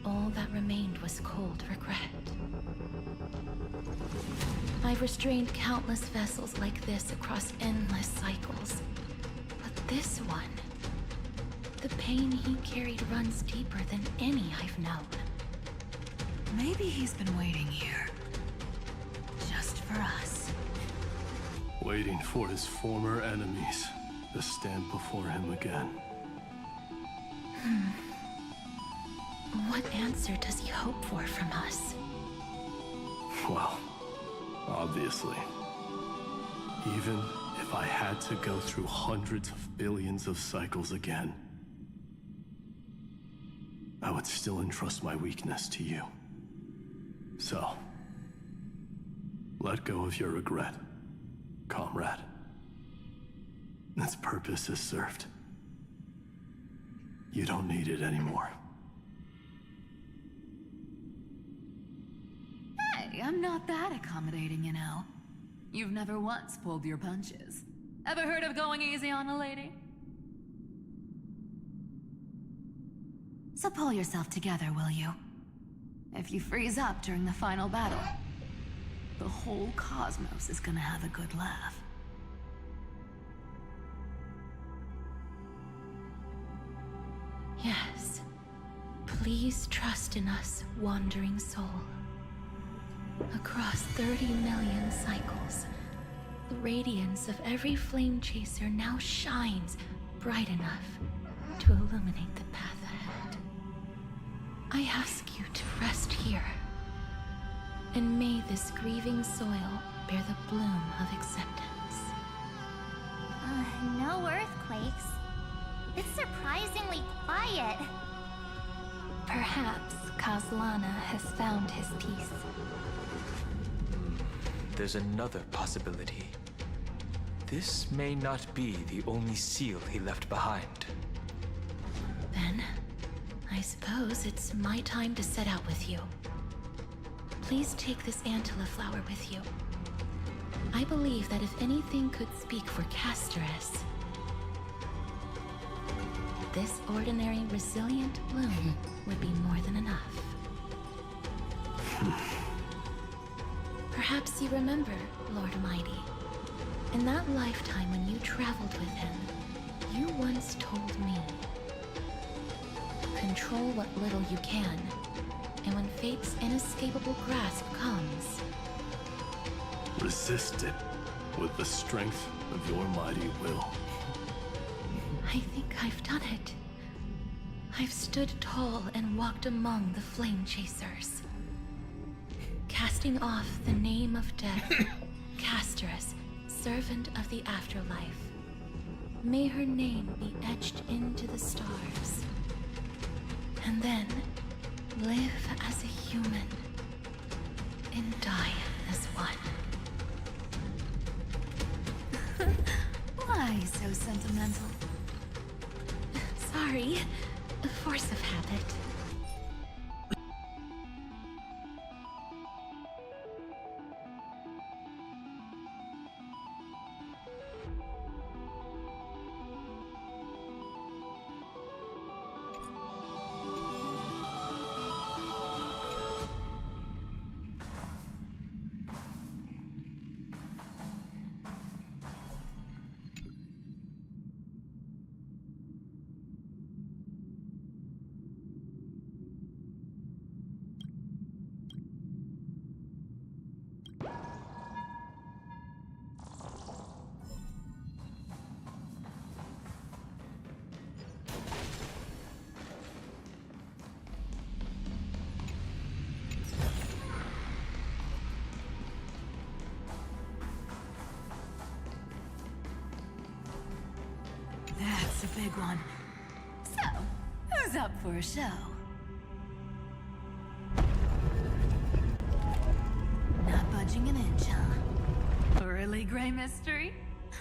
all that remained was cold regret. I've restrained countless vessels like this across endless cycles, but this one, the pain he carried runs deeper than any I've known. Maybe he's been waiting here. Just for us. Waiting for his former enemies to stand before him again. What answer does he hope for from us? Well, obviously. Even if I had to go through hundreds of billions of cycles again, I would still entrust my weakness to you. So, let go of your regret, comrade. Its purpose is served. You don't need it anymore. Hey, I'm not that accommodating, you know. You've never once pulled your punches. Ever heard of going easy on a lady? So pull yourself together, will you? If you freeze up during the final battle, the whole cosmos is gonna have a good laugh. Yes. Please trust in us, wandering soul. Across 30 million cycles, The radiance of every flame chaser now shines bright enough to illuminate the path ahead. I ask you to rest here, and may this grieving soil bear the bloom of acceptance. No earthquakes. It's surprisingly quiet. Perhaps Kazlana has found his peace. There's another possibility. This may not be the only seal he left behind. Then, I suppose it's my time to set out with you. Please take this Antilla flower with you. I believe that if anything could speak for Casterus, this ordinary resilient bloom would be more than enough. Perhaps you remember, Lord Mighty. In that lifetime when you traveled with him, you once told me, control what little you can, and when fate's inescapable grasp comes, resist it with the strength of your mighty will. I think I've done it. I've stood tall and walked among the flame chasers, casting off the name of death, Casterus, servant of the afterlife. May her name be etched into the stars, and then live as a human and die as one. Why so sentimental? Sorry, a force of habit. That's a big one. So, who's up for a show? Not budging an inch, huh? Really, Gray Mystery?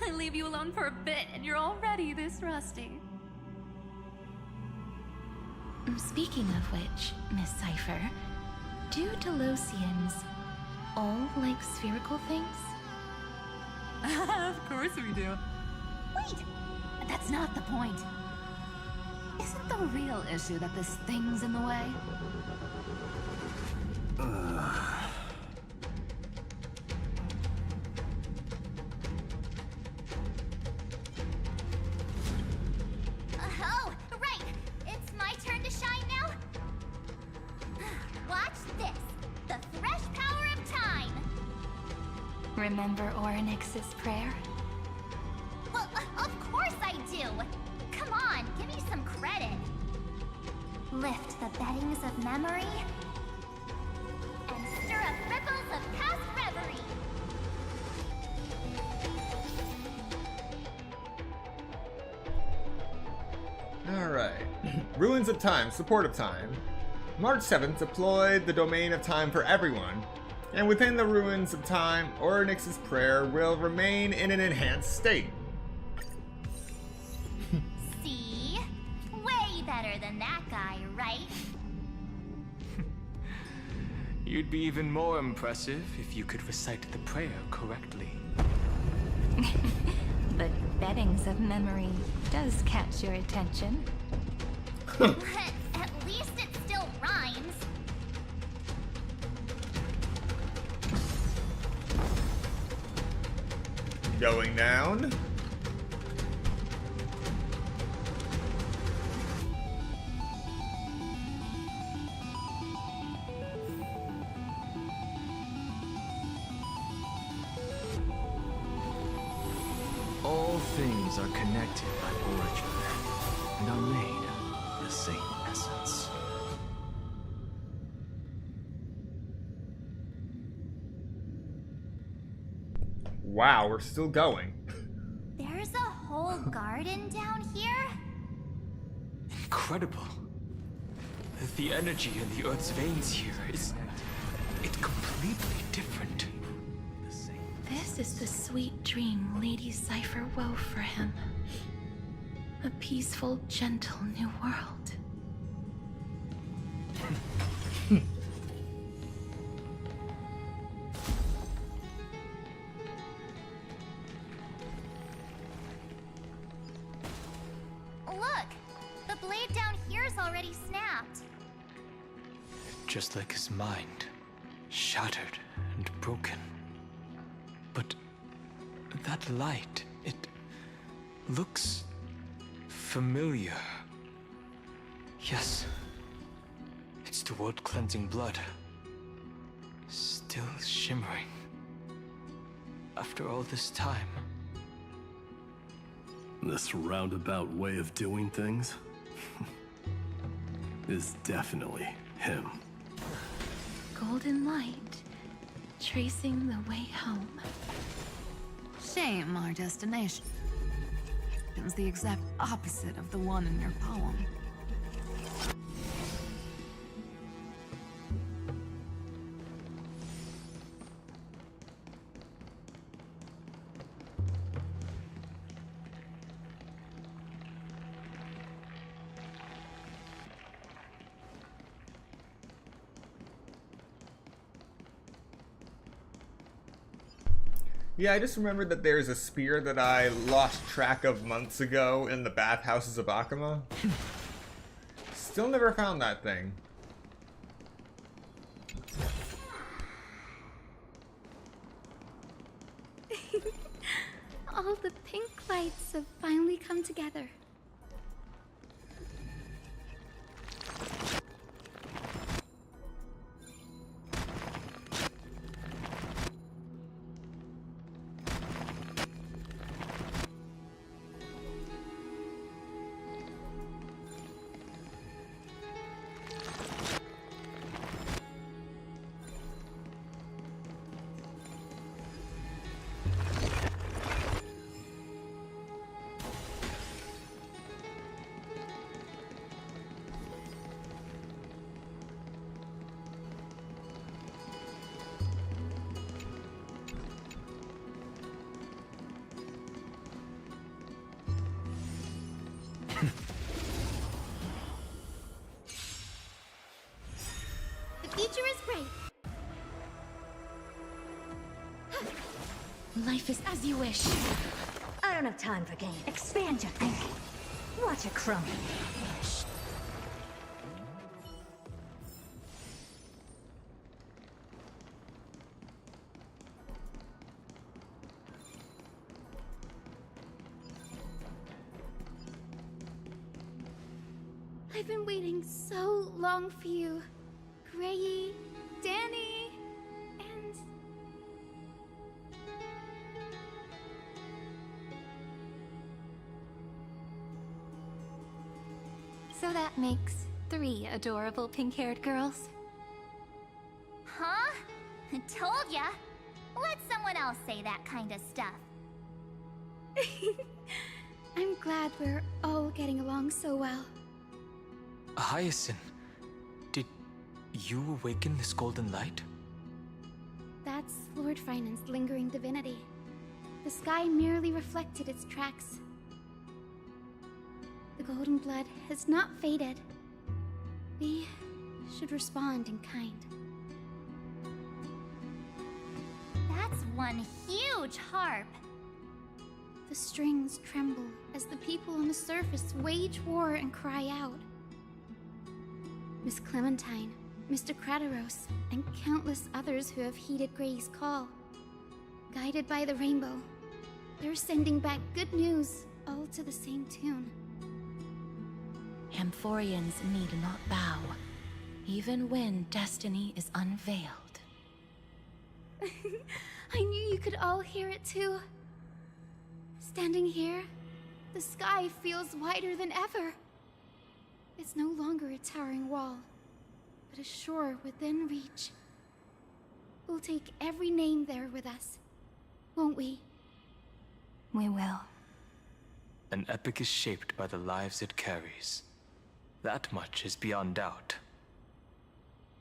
I leave you alone for a bit and you're already this rusty. Speaking of which, Miss Cypher, do Delosians all like spherical things? Of course we do. Wait! That's not the point. Isn't the real issue that this thing's in the way? Oh, right! It's my turn to shine now? Watch this! The thresh power of time! Remember Orynyx's prayer? Well, of course I do! Come on, give me some credit! Lift the beddings of memory and stir up ripples of past reverie! Alright. Ruins of Time, Support of Time. March 7th deployed the Domain of Time for everyone, and within the Ruins of Time, Orynyx's prayer will remain in an enhanced state. See? Way better than that guy, right? You'd be even more impressive if you could recite the prayer correctly. But beddings of memory does catch your attention. But at least it still rhymes. Going down. things are connected by origin and are made of the same essence. Wow, we're still going. There's a whole garden down here? Incredible. The energy in the Earth's veins here is... it's completely different. This is the sweet dream Lady Cypher wove for him. A peaceful, gentle new world. Look! The blade down here's already snapped. Just like his mind, shattered and broken. But that light, it looks familiar. Yes, it's the world-cleansing blood. Still shimmering. After all this time. This roundabout way of doing things is definitely him. Golden light, tracing the way home. Shame our destination is the exact opposite of the one in your poem. Yeah, I just remembered that there's a spear that I lost track of months ago in the bathhouses of Akama. Still never found that thing. All the pink lights have finally come together. The future is bright. Life is as you wish. I don't have time for games. Expand your thinking. Watch it crumble. I've been waiting so long for you. Grayi, Danny, and... So that makes 3 adorable pink-haired girls. Huh? Told ya. Let someone else say that kind of stuff. I'm glad we're all getting along so well. Hyacinth, did you awaken this golden light? That's Lord Finance's lingering divinity. The sky merely reflected its tracks. The golden blood has not faded. We should respond in kind. That's one huge harp. The strings tremble as the people on the surface wage war and cry out. Miss Clementine, Mr. Krataros, and countless others who have heeded Gray's call. Guided by the rainbow, they're sending back good news, all to the same tune. Amphorians need not bow, even when destiny is unveiled. I knew you could all hear it too. Standing here, the sky feels wider than ever. It's no longer a towering wall, but a shore within reach. We'll take every name there with us, won't we? We will. An epic is shaped by the lives it carries. That much is beyond doubt.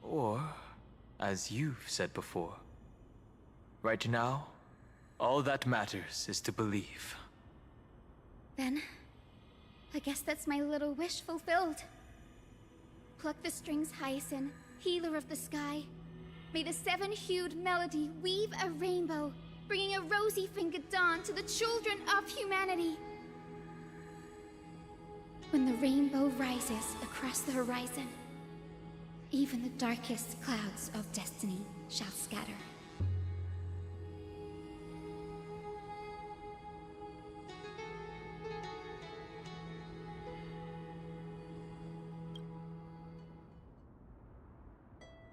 Or, as you've said before, right now, all that matters is to believe. Then, I guess that's my little wish fulfilled. Pluck the strings, Hyacinth, healer of the sky. May the seven-hued melody weave a rainbow, bringing a rosy-fingered dawn to the children of humanity. When the rainbow rises across the horizon, even the darkest clouds of destiny shall scatter.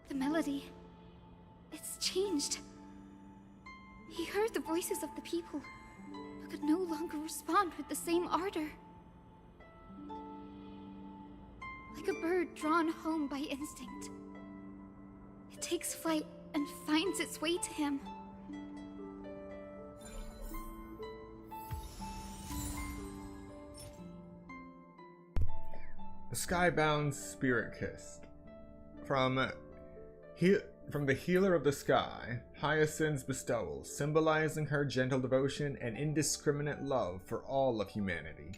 The melody, it's changed. He heard the voices of the people, but could no longer respond with the same ardor. Like a bird drawn home by instinct. It takes flight and finds its way to him. The Skybound Spirit Kissed. From the healer of the sky, Hyacinth's bestowal, symbolizing her gentle devotion and indiscriminate love for all of humanity.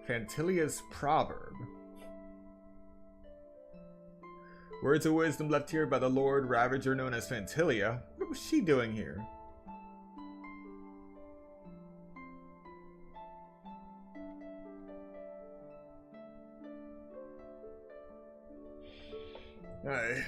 Fantilia's proverb. Words of wisdom left here by the Lord Ravager known as Fantilia. What was she doing here? Aye.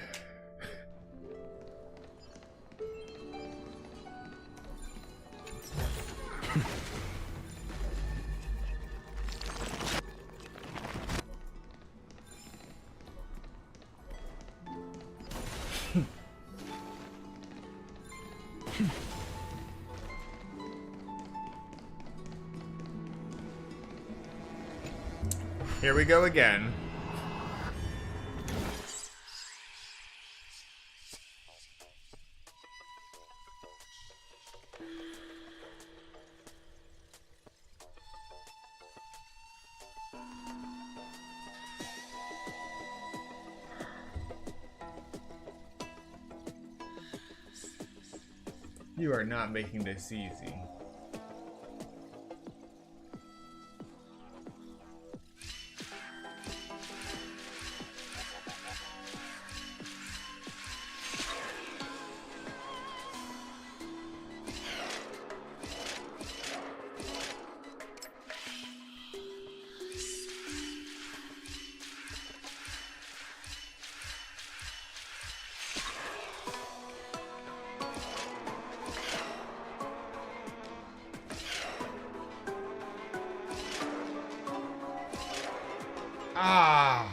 Here we go again. You are not making this easy. Ah.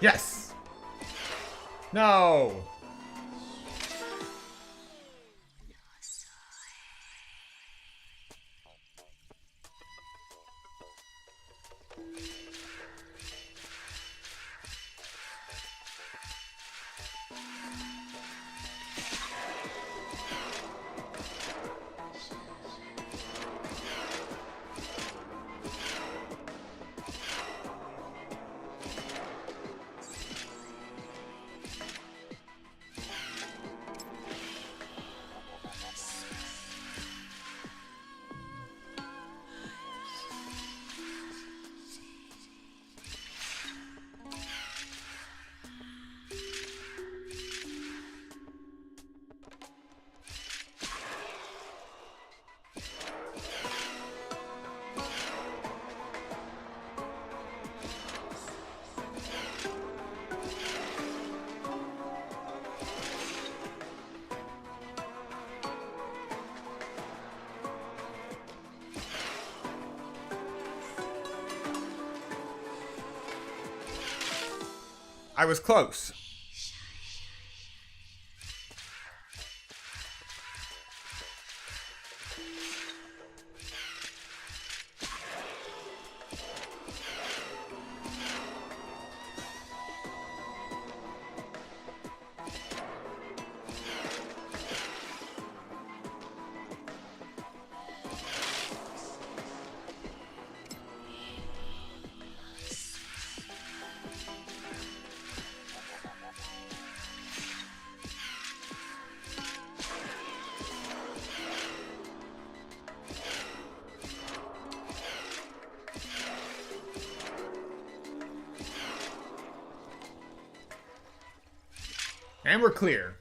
Yes. No. I was close. And we're clear.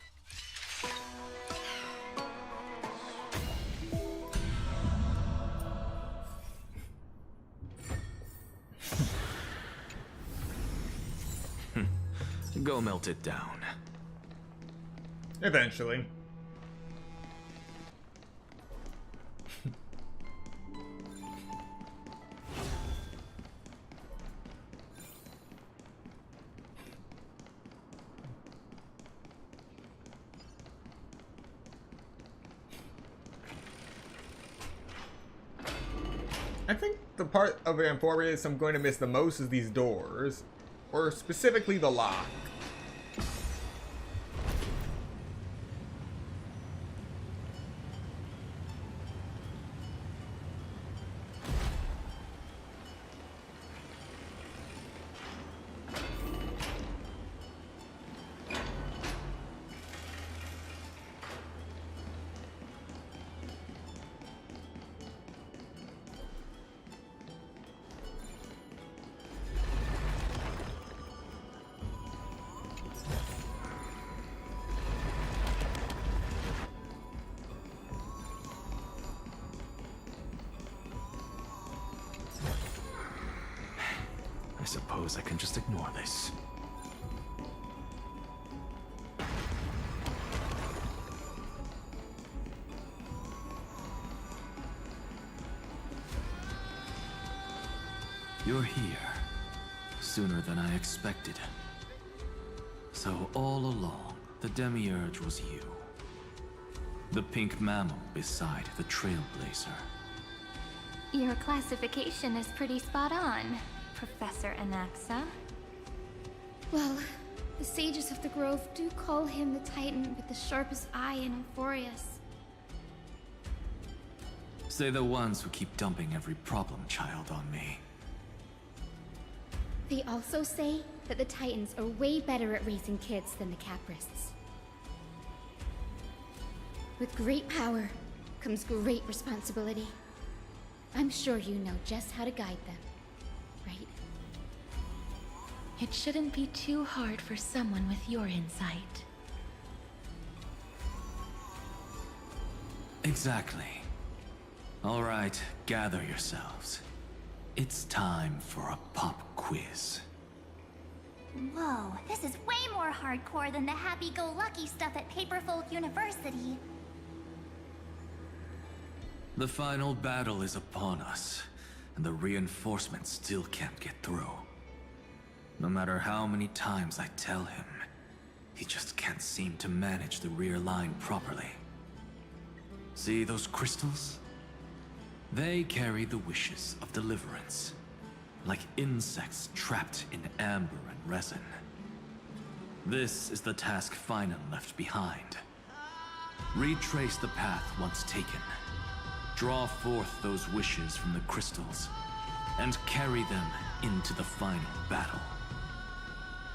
Go melt it down. Eventually. I think the part of Amphorius I'm going to miss the most is these doors, or specifically the lock. I suppose I can just ignore this. You're here. Sooner than I expected. So all along, the Demiurge was you. The pink mammal beside the Trailblazer. Your classification is pretty spot on, Professor Anaxa. Well, the sages of the Grove do call him the Titan with the sharpest eye in Amphorius. Say the ones who keep dumping every problem child on me. They also say that the Titans are way better at raising kids than the Caprists. With great power comes great responsibility. I'm sure you know just how to guide them, right? It shouldn't be too hard for someone with your insight. Exactly. All right, gather yourselves. It's time for a pop quiz. Whoa, this is way more hardcore than the happy-go-lucky stuff at Paperfold University. The final battle is upon us, and the reinforcements still can't get through. No matter how many times I tell him, he just can't seem to manage the rear line properly. See those crystals? They carry the wishes of deliverance, like insects trapped in amber and resin. This is the task Finan left behind. Retrace the path once taken. Draw forth those wishes from the crystals, and carry them into the final battle.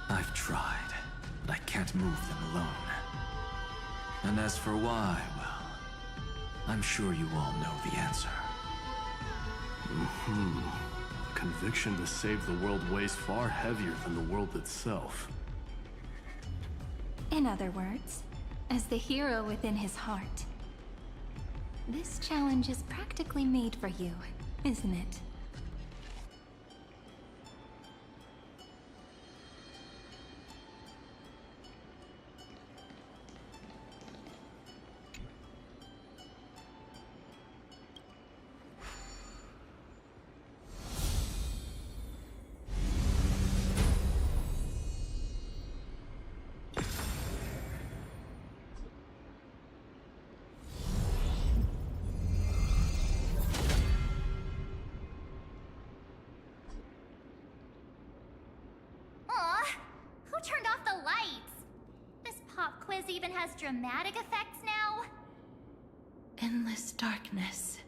I've tried, but I can't move them alone. And as for why, well, I'm sure you all know the answer. Conviction to save the world weighs far heavier than the world itself. In other words, as the hero within his heart, this challenge is practically made for you, isn't it? quiz even has dramatic effects now? Endless darkness.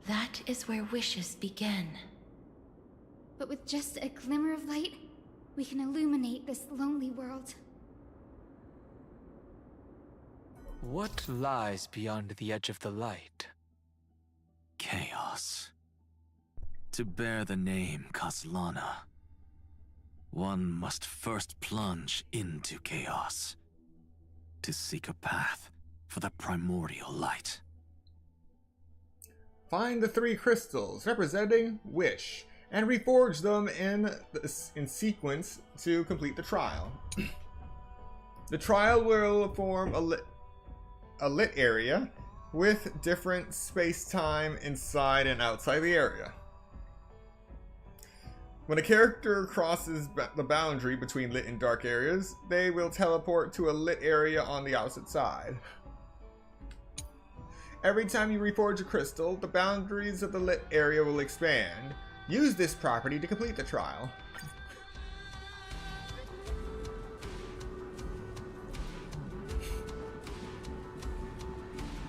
That is where wishes begin. But with just a glimmer of light, we can illuminate this lonely world. What lies beyond the edge of the light? Chaos. To bear the name Kaslana, one must first plunge into chaos to seek a path for the primordial light. Find the 3 crystals representing Wish and reforge them in sequence to complete the trial. The trial will form a lit area with different space-time inside and outside the area. When a character crosses the boundary between lit and dark areas, they will teleport to a lit area on the opposite side. Every time you reforge a crystal, the boundaries of the lit area will expand. Use this property to complete the trial.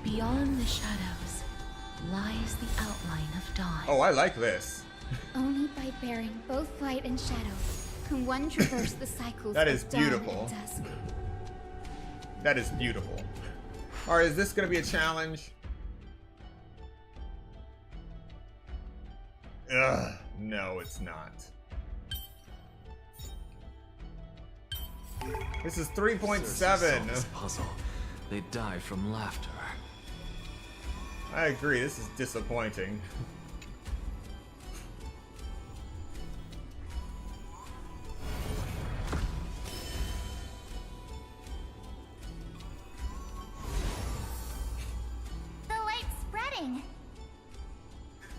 Beyond the shadows lies the outline of dawn. Oh, I like this. Only by bearing both light and shadow can one traverse the cycles That is of dawn beautiful. and dusk. That is beautiful. Alright, is this gonna be a challenge? Ugh, no, it's not. This is 3.7. Puzzle. They die from laughter. I agree, this is disappointing. The light's spreading.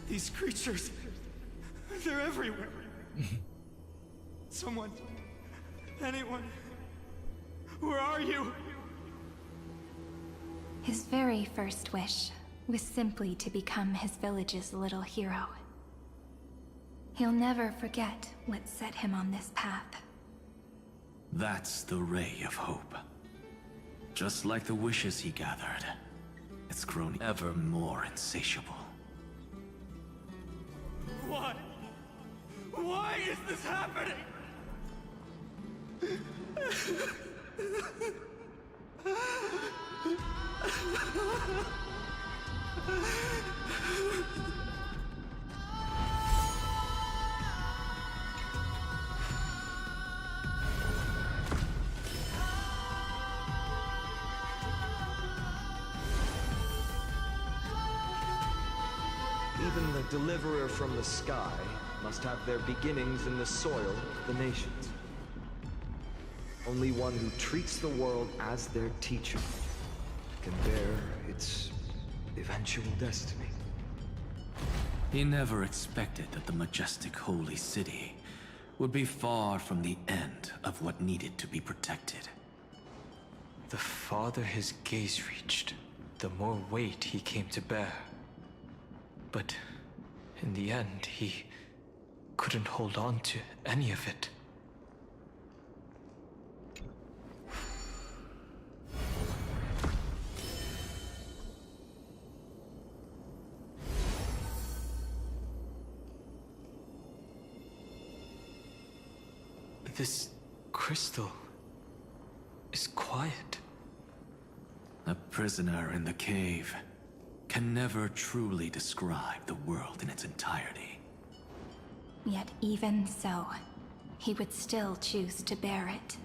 These creatures, they're everywhere. Someone, anyone, where are you? His very first wish was simply to become his village's little hero. He'll never forget what set him on this path. That's the ray of hope. Just like the wishes he gathered, it's grown ever more insatiable. Why? Why is this happening? Even the deliverer from the sky must have their beginnings in the soil of the nations. Only one who treats the world as their teacher can bear its eventual destiny. He never expected that the majestic holy city would be far from the end of what needed to be protected. The farther his gaze reached, the more weight he came to bear. But in the end, he couldn't hold on to any of it. This crystal is quiet. A prisoner in the cave can never truly describe the world in its entirety. Yet even so, he would still choose to bear it.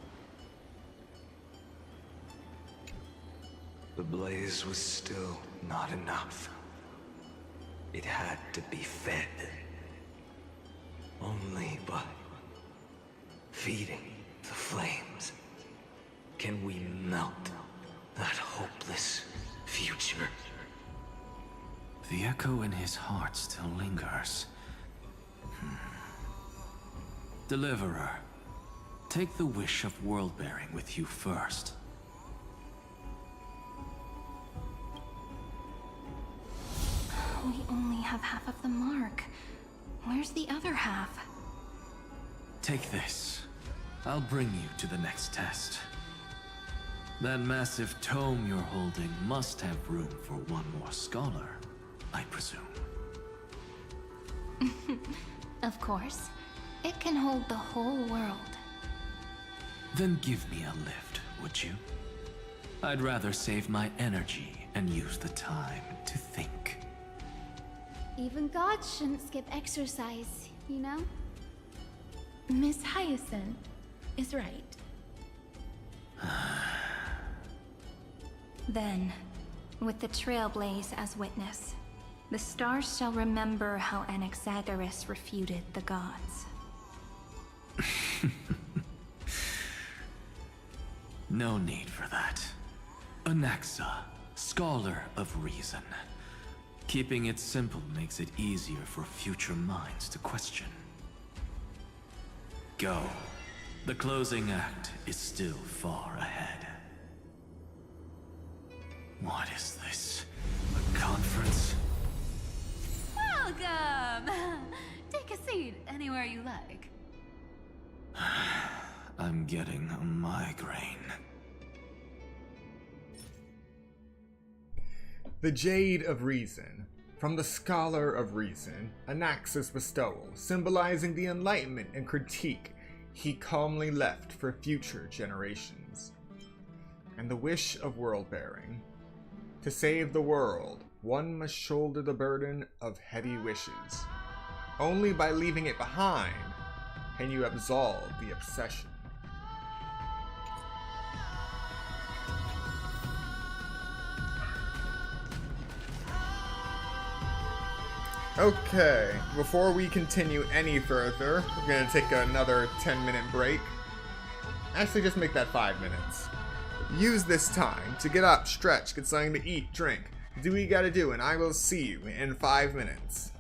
The blaze was still not enough. It had to be fed. Only by feeding the flames can we melt that hopeless future. The echo in his heart still lingers. Deliverer, take the wish of world-bearing with you first. We only have half of the mark. Where's the other half? Take this. I'll bring you to the next test. That massive tome you're holding must have room for one more scholar, I presume. Of course. It can hold the whole world. Then give me a lift, would you? I'd rather save my energy and use the time to think. Even gods shouldn't skip exercise, you know? Miss Hyacinth is right. Then, with the Trailblaze as witness, the stars shall remember how Anaxagoras refuted the gods. No need for that. Anaxa, scholar of reason. Keeping it simple makes it easier for future minds to question. Go. The closing act is still far ahead. What is this? A conference? Welcome! Take a seat anywhere you like. I'm getting a migraine. The Jade of Reason. From the Scholar of Reason, Anaxa's bestowal, symbolizing the enlightenment and critique he calmly left for future generations. And the wish of world-bearing. To save the world, one must shoulder the burden of heavy wishes. Only by leaving it behind can you absolve the obsession. Okay, before we continue any further, we're gonna take another 10-minute break. Actually, just make that 5 minutes. Use this time to get up, stretch, get something to eat, drink. Do what you gotta do, and I will see you in 5 minutes.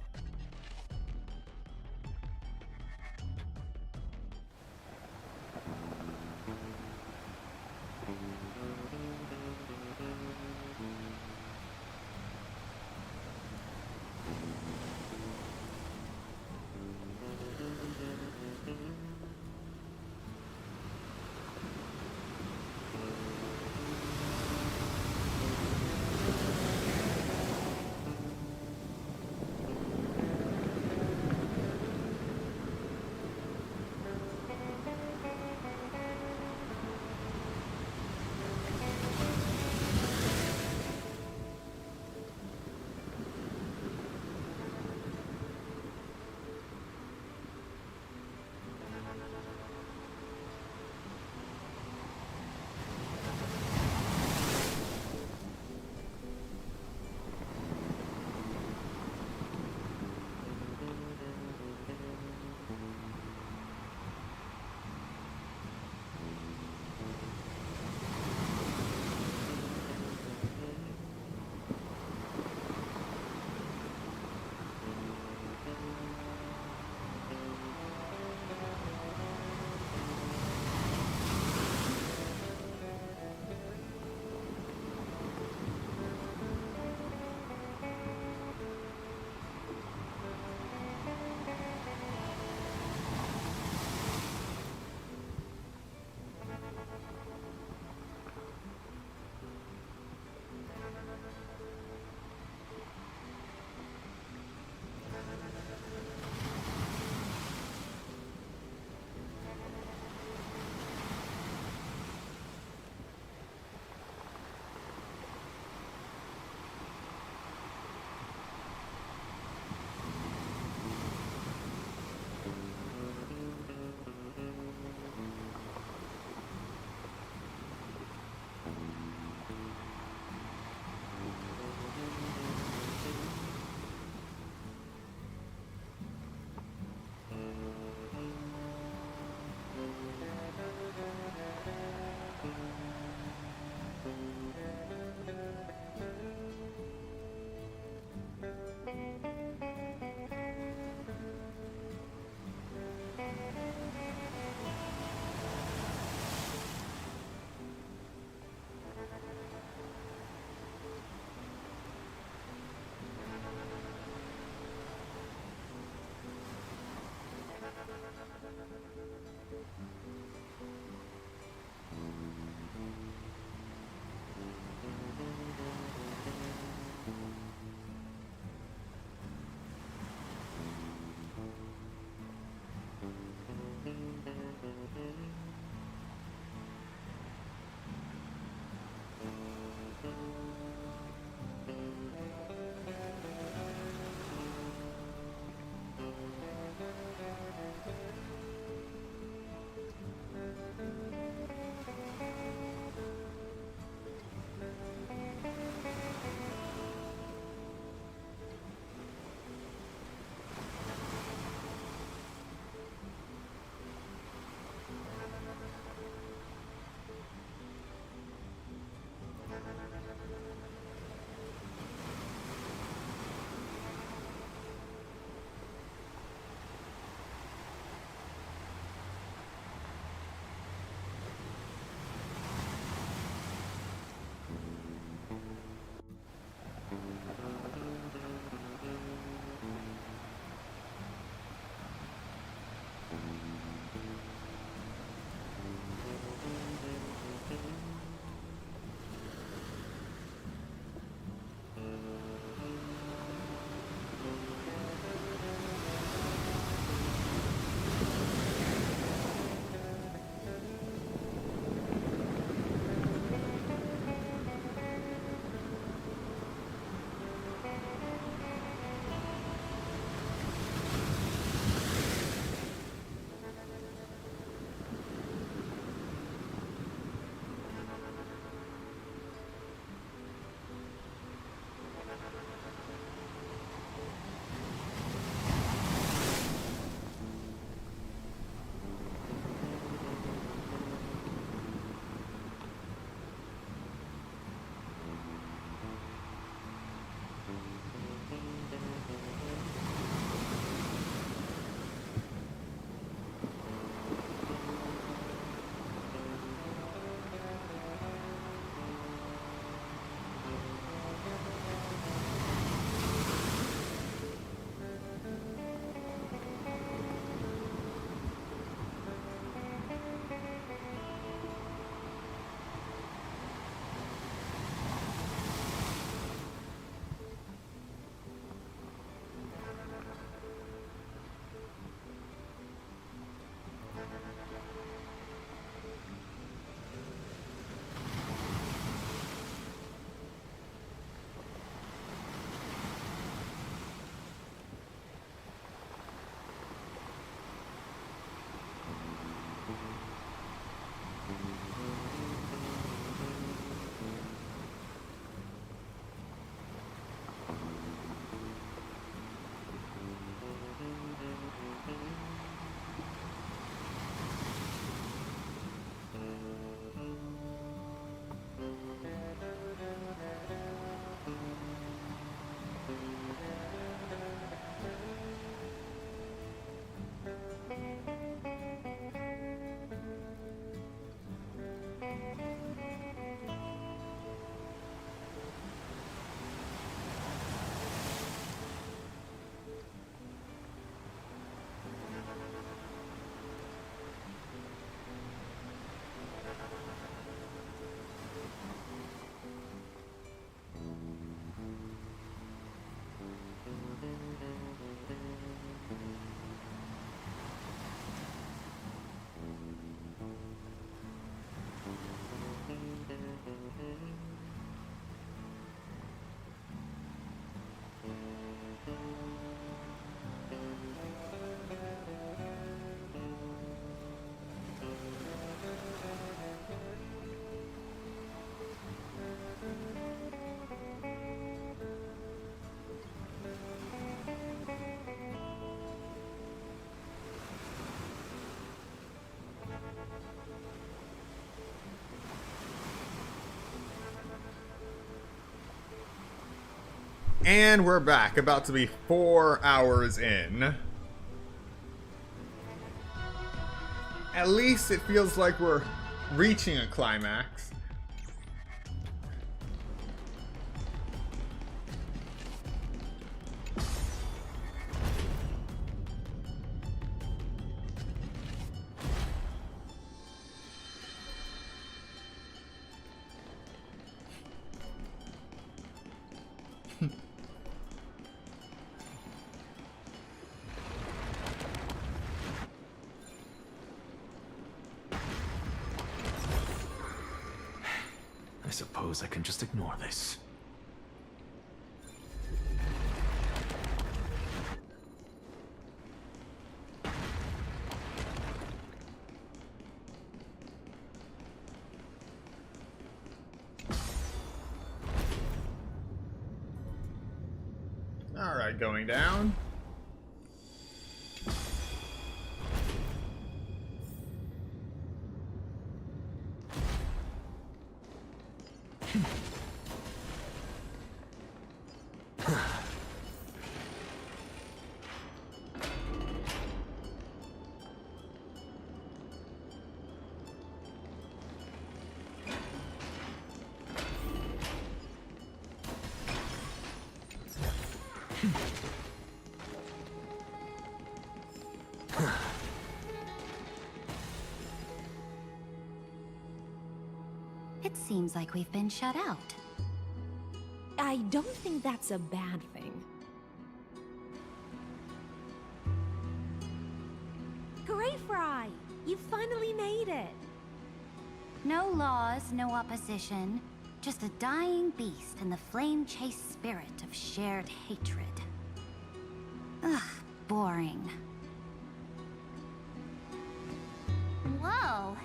And we're back, about to be 4 hours in. At least it feels like we're reaching a climax. I suppose I can just ignore this. Alright, going down. It seems like we've been shut out. I don't think that's a bad thing. Greyfry! You finally made it! No laws, no opposition. Just a dying beast and the flame-chased spirit of shared hatred. Ugh, boring. Whoa.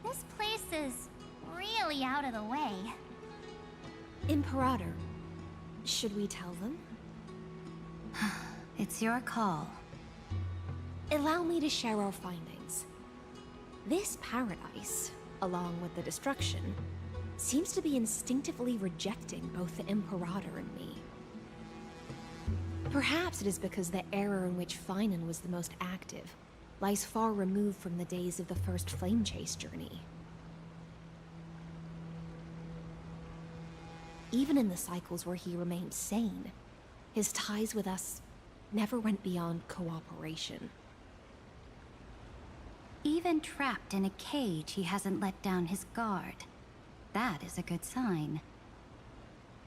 This place is really out of the way. Imperator, should we tell them? It's your call. Allow me to share our findings. This paradise, along with the destruction, seems to be instinctively rejecting both the Imperator and me. Perhaps it is because the era in which Finan was the most active lies far removed from the days of the first flame chase journey. Even in the cycles where he remained sane, his ties with us never went beyond cooperation. Even trapped in a cage, he hasn't let down his guard. That is a good sign.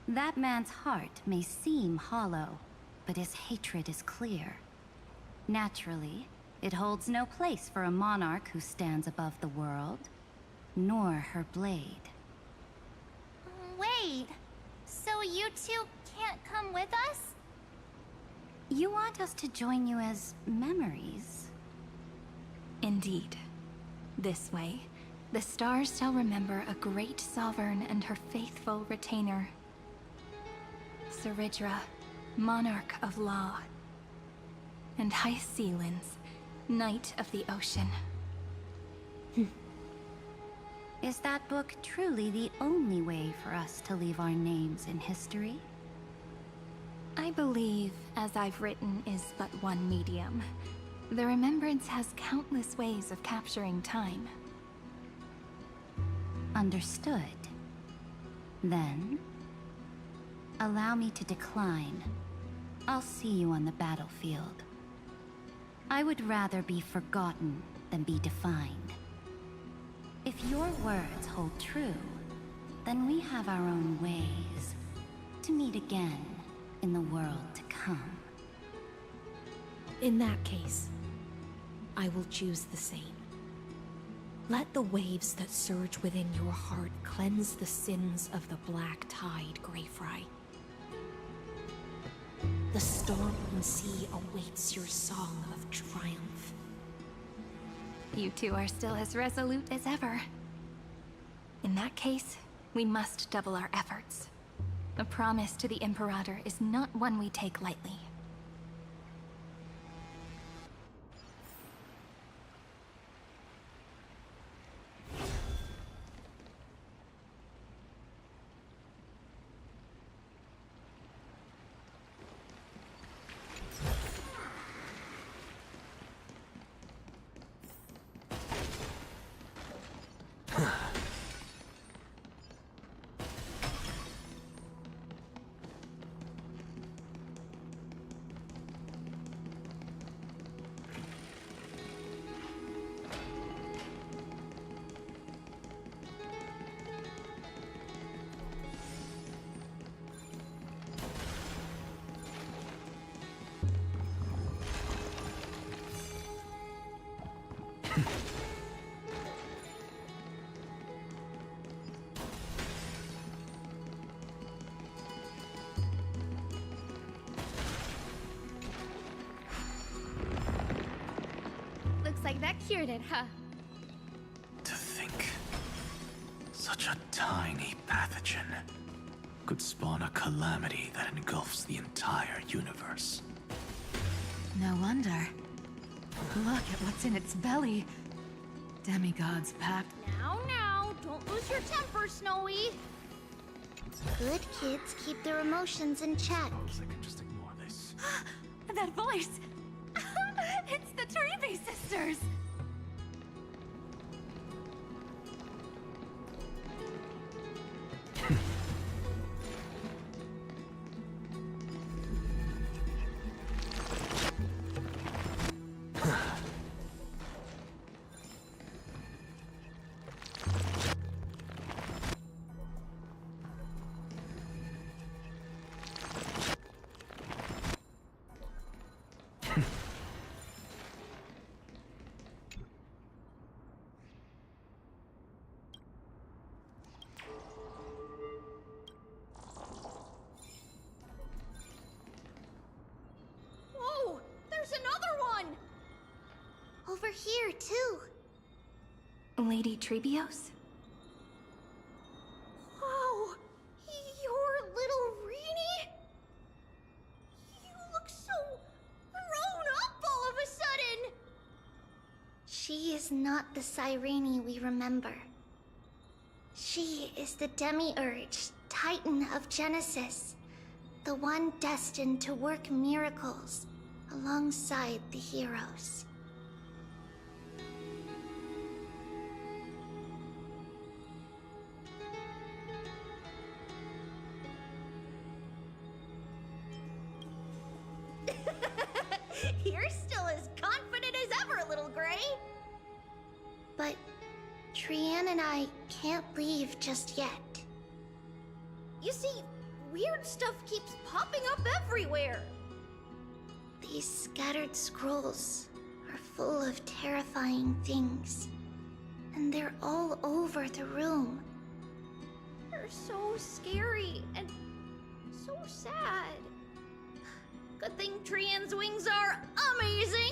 That man's heart may seem hollow, but his hatred is clear. Naturally, it holds no place for a monarch who stands above the world, nor her blade. Wait, so you two can't come with us? You want us to join you as memories? Indeed. This way, the stars shall remember a great sovereign and her faithful retainer. Saridra, monarch of law. And Hyacelins, knight of the ocean. Is that book truly the only way for us to leave our names in history? I believe, as I've written, is but one medium. The remembrance has countless ways of capturing time. Understood. Then, allow me to decline. I'll see you on the battlefield. I would rather be forgotten than be defined. If your words hold true, then we have our own ways to meet again in the world to come. In that case, I will choose the same. Let the waves that surge within your heart cleanse the sins of the black tide, Greyfry. The storm sea awaits your song of triumph. You two are still as resolute as ever. In that case, we must double our efforts. A promise to the Imperator is not one we take lightly. Looks like that cured it, huh? To think, such a tiny pathogen could spawn a calamity that engulfs the entire universe. No wonder. Look at what's in its belly. Demigods packed. Now, don't lose your temper, Snowy. Good kids keep their emotions in check. I can just ignore this. That voice! It's the Treevy sisters! Whoa! There's another one! Over here, too. Lady Treebios? Whoa! Your little Reenie? You look so grown up all of a sudden! She is not the Cyrene we remember. She is the Demiurge, Titan of Genesis, the one destined to work miracles alongside the heroes. You're still as confident as ever, little Gray! But Trian and I can't leave just yet. You see, weird stuff keeps popping up everywhere. These scattered scrolls are full of terrifying things, and they're all over the room. They're so scary and so sad. Good thing Trian's wings are amazing,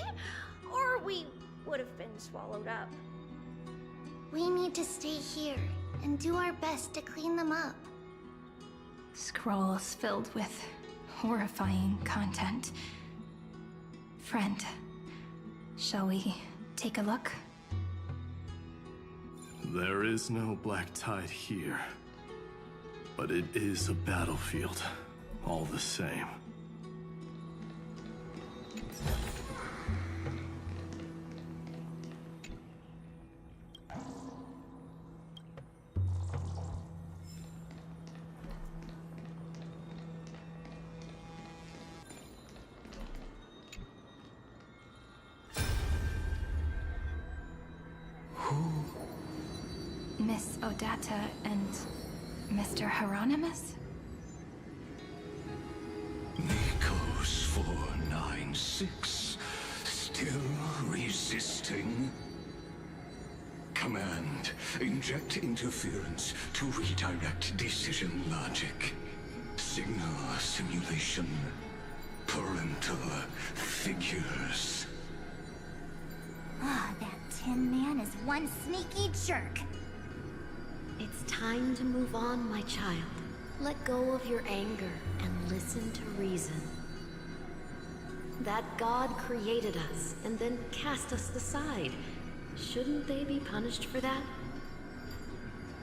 or we would have been swallowed up. We need to stay here and do our best to clean them up. Scrolls filled with horrifying content. Friend, shall we take a look? There is no black tide here, but it is a battlefield, all the same. Miss Odata and Mr. Hieronymus? Nikos 496, still resisting? Command, inject interference to redirect decision logic. Signal simulation. Parental figures. Ah, that Tin Man is one sneaky jerk. It's time to move on, my child. Let go of your anger and listen to reason. That God created us and then cast us aside. Shouldn't they be punished for that?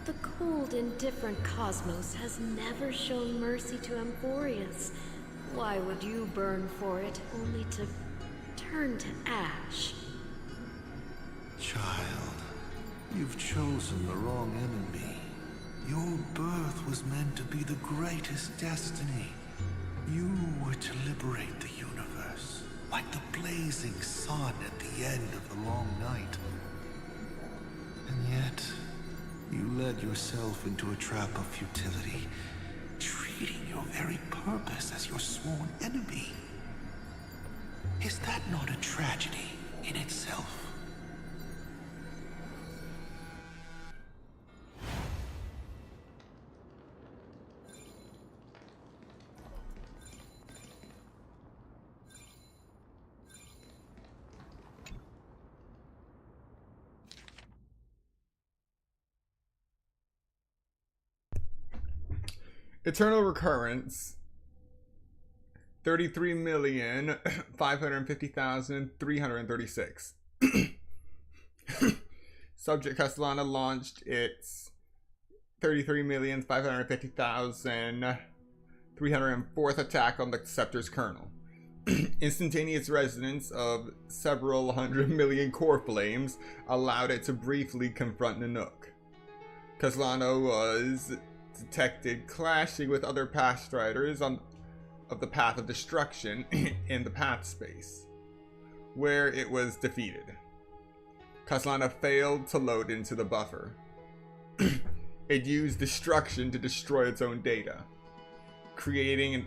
The cold, indifferent cosmos has never shown mercy to Amphorius. Why would you burn for it, only to turn to ash? Child, you've chosen the wrong enemy. Your birth was meant to be the greatest destiny. You were to liberate the universe, like the blazing sun at the end of the long night. And yet, you led yourself into a trap of futility, treating your very purpose as your sworn enemy. Is that not a tragedy in itself? Eternal Recurrence, 33,550,336. Subject Castellana launched its 33,550,304th attack on the Scepter's kernel. Instantaneous resonance of several hundred million core flames allowed it to briefly confront Nanook. Castellana was detected clashing with other Path Riders of the Path of Destruction in the Path Space, where it was defeated. Castellana failed to load into the buffer. It used destruction to destroy its own data, creating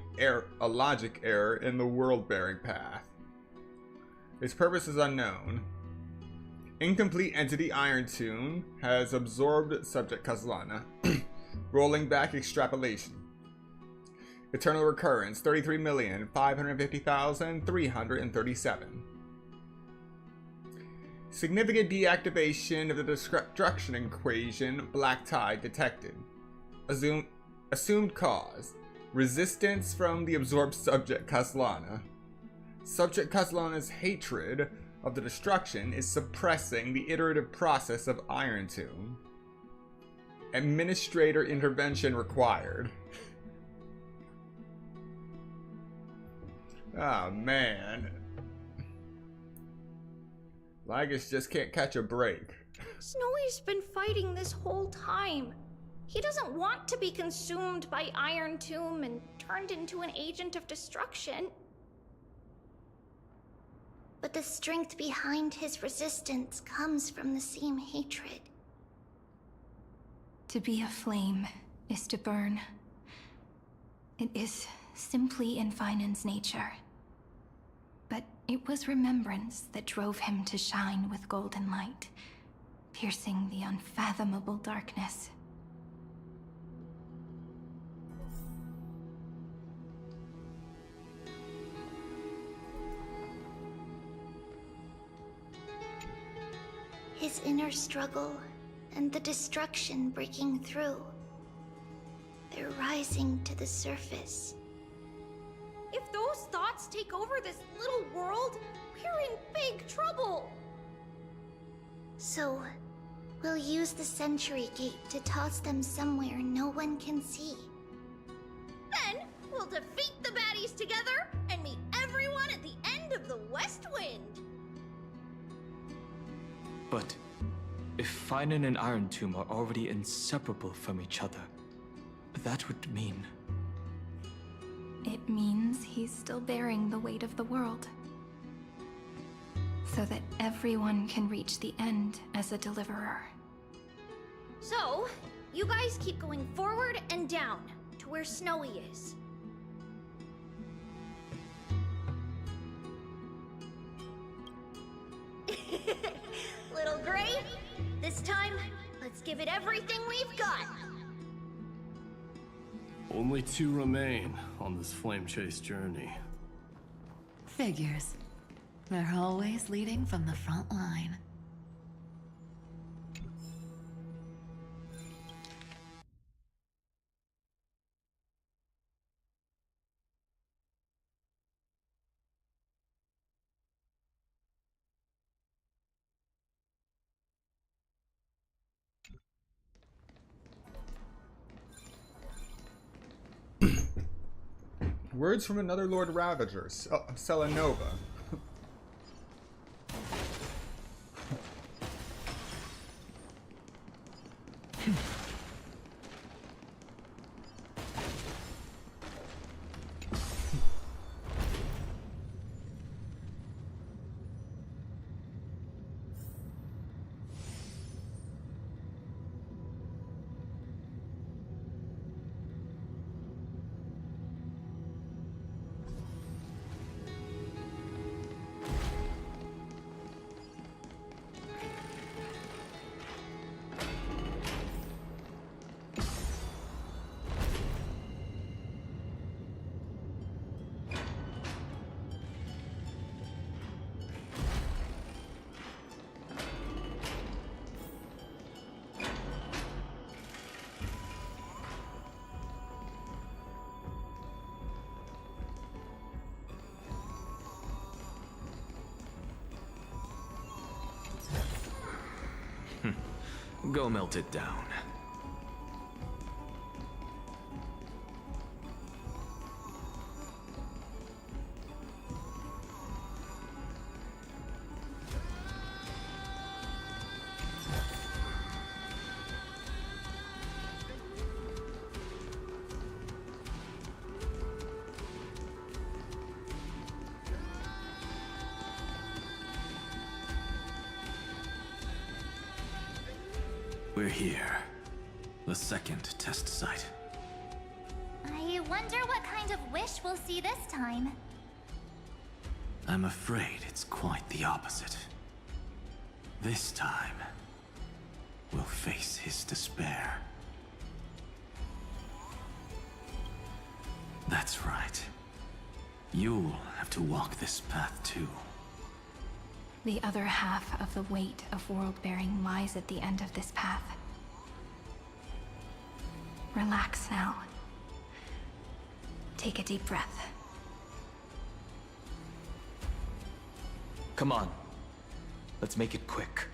a logic error in the world-bearing path. Its purpose is unknown. Incomplete entity Iron Tomb has absorbed subject Castellana. Rolling back extrapolation. Eternal Recurrence, 33,550,337. Significant deactivation of the destruction equation Black Tide detected. Assumed cause. Resistance from the absorbed subject Castellana. Subject Castellana's hatred of the destruction is suppressing the iterative process of Iron Tomb. Administrator intervention required. Oh man. Lygus just can't catch a break. Snowy's been fighting this whole time. He doesn't want to be consumed by Iron Tomb and turned into an agent of destruction. But the strength behind his resistance comes from the same hatred. To be a flame is to burn. It is simply in Finan's nature. But it was remembrance that drove him to shine with golden light, piercing the unfathomable darkness. His inner struggle and the destruction breaking through. They're rising to the surface. If those thoughts take over this little world, we're in big trouble. So, we'll use the Century Gate to toss them somewhere no one can see. Then, we'll defeat the baddies together and meet everyone at the end of the West Wind. But if Finan and Iron Tomb are already inseparable from each other, that would mean... It means he's still bearing the weight of the world. So that everyone can reach the end as a deliverer. So, you guys keep going forward and down to where Snowy is. Little Gray, this time, let's give it everything we've got. Only 2 remain on this flame chase journey. Figures. They're always leading from the front line. Words from another Lord Ravager, Selenova. Go melt it down. We're here. The second test site. I wonder what kind of wish we'll see this time. I'm afraid it's quite the opposite. This time, we'll face his despair. That's right. You'll have to walk this path too. The other half of the weight of world-bearing lies at the end of this path. Relax now. Take a deep breath. Come on. Let's make it quick.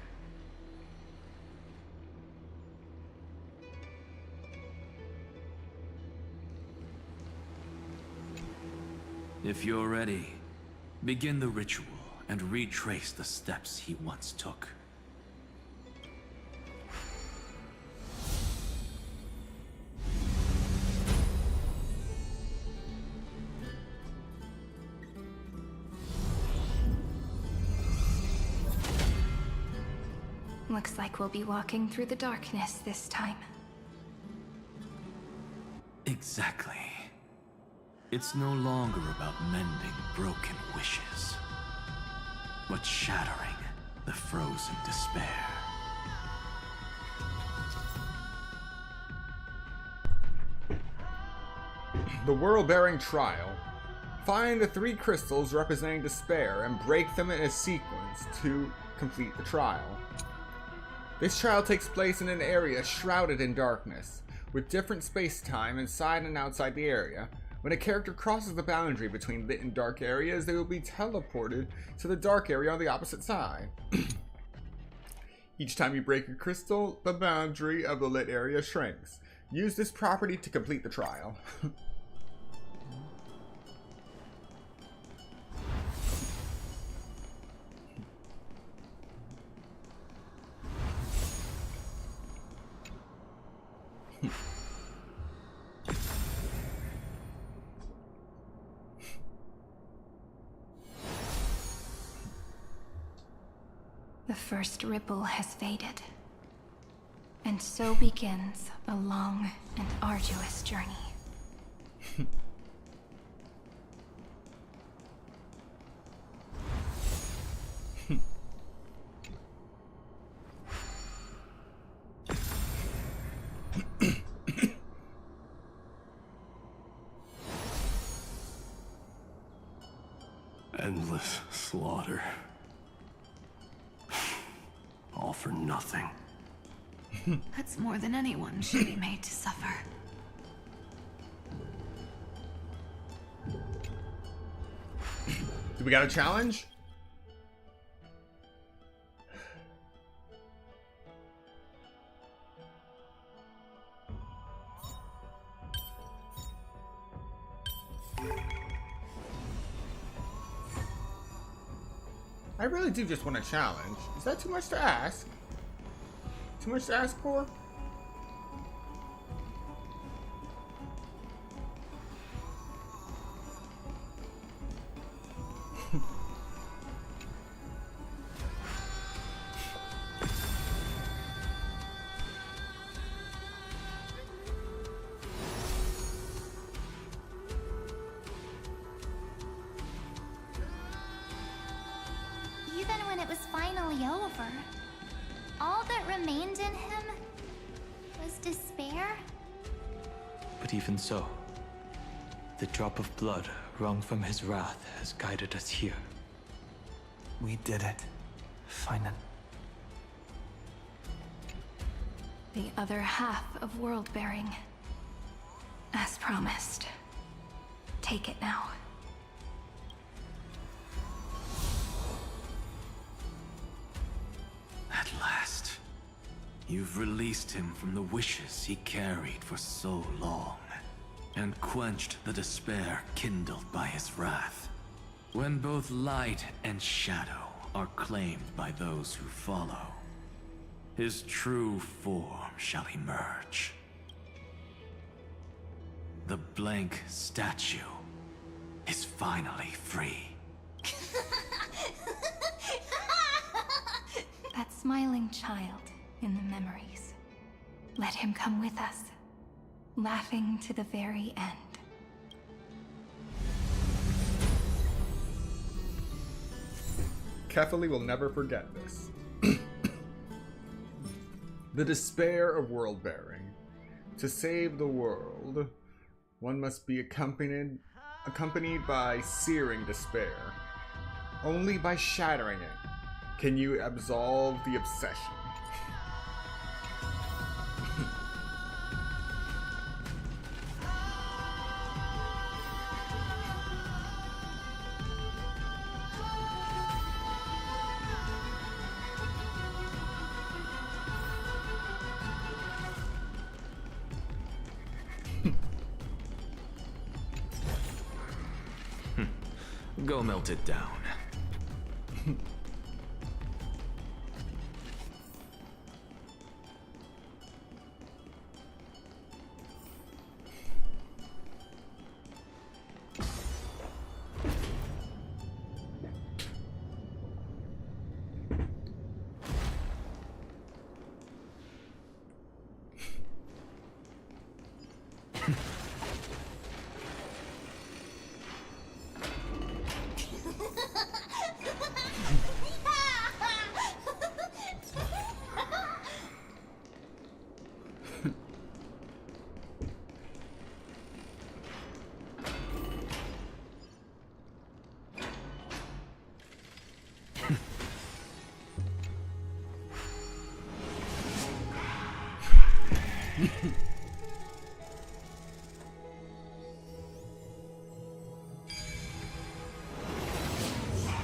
If you're ready, begin the ritual and retrace the steps he once took. Looks like we'll be walking through the darkness this time. Exactly. It's no longer about mending broken wishes, but shattering the frozen despair. The world-bearing trial. Find the 3 crystals representing despair and break them in a sequence to complete the trial. This trial takes place in an area shrouded in darkness, with different space-time inside and outside the area. When a character crosses the boundary between lit and dark areas, they will be teleported to the dark area on the opposite side. Each time you break a crystal, the boundary of the lit area shrinks. Use this property to complete the trial. The first ripple has faded. And so begins a long and arduous journey. Endless slaughter. All for nothing. That's more than anyone should be made to suffer. Do we got a challenge? I really do just want a challenge. Is that too much to ask? Too much to ask for? Even when it was finally over, all that remained in him was despair. But even so, the drop of blood wrung from his wrath has guided us here. We did it. Finally. The other half of world-bearing. As promised. Take it now. At last. You've released him from the wishes he carried for so long, and quenched the despair kindled by his wrath. When both light and shadow are claimed by those who follow, his true form shall emerge. The blank statue is finally free. That smiling child in the memories. Let him come with us, laughing to the very end. Kefali will never forget this. The despair of world-bearing. To save the world, one must be accompanied by searing despair. Only by shattering it can you absolve the obsession. Go melt it down.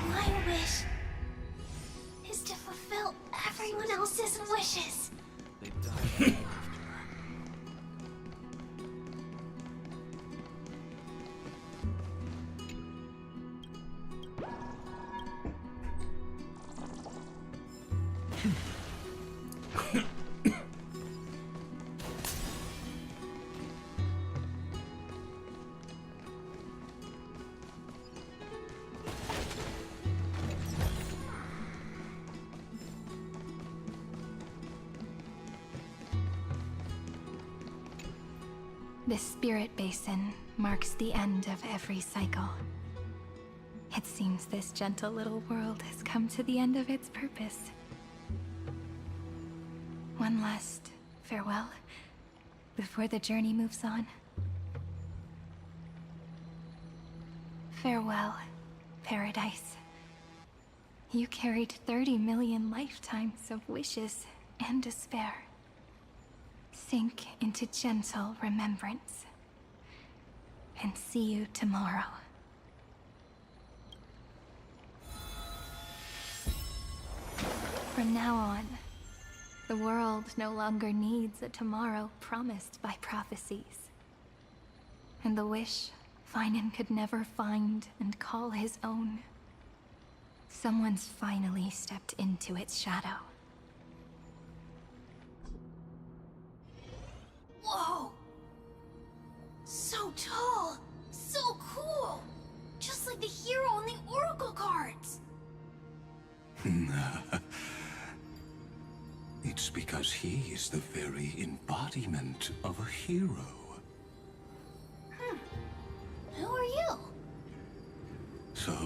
My wish is to fulfill everyone else's wishes. They died. This spirit basin marks the end of every cycle. It seems this gentle little world has come to the end of its purpose. One last farewell before the journey moves on. Farewell, paradise. You carried 30 million lifetimes of wishes and despair. Sink into gentle remembrance. And see you tomorrow. From now on, the world no longer needs a tomorrow promised by prophecies. And the wish Finan could never find and call his own. Someone's finally stepped into its shadow. Whoa! So tall! So cool! Just like the hero in the Oracle cards! It's because he is the very embodiment of a hero. Who are you? So,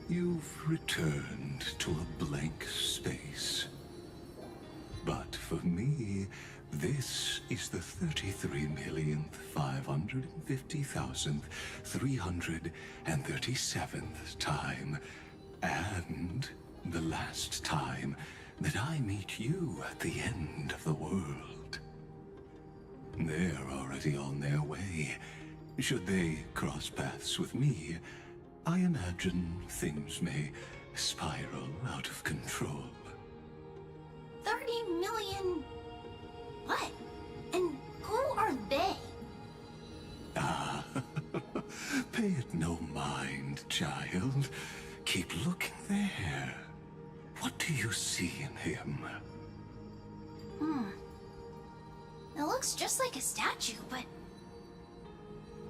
you've returned to a blank space. But for me, this is the 33,550,337th time, and the last time that I meet you at the end of the world. They're already on their way. Should they cross paths with me, I imagine things may spiral out of control. 30 million... what? And who are they? Ah, pay it no mind, child. Keep looking there. What do you see in him? It looks just like a statue, but...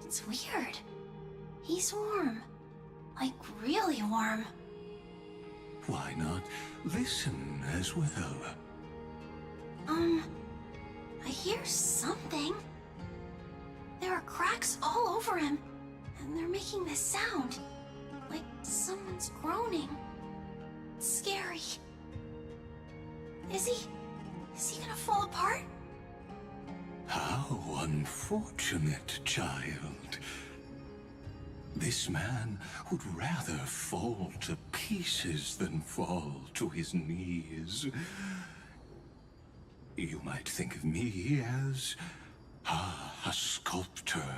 it's weird. He's warm. Like, really warm. Why not listen as well? I hear something. There are cracks all over him, and they're making this sound. Like someone's groaning. It's scary. Is he gonna fall apart? How unfortunate, child. This man would rather fall to pieces than fall to his knees. You might think of me as a sculptor.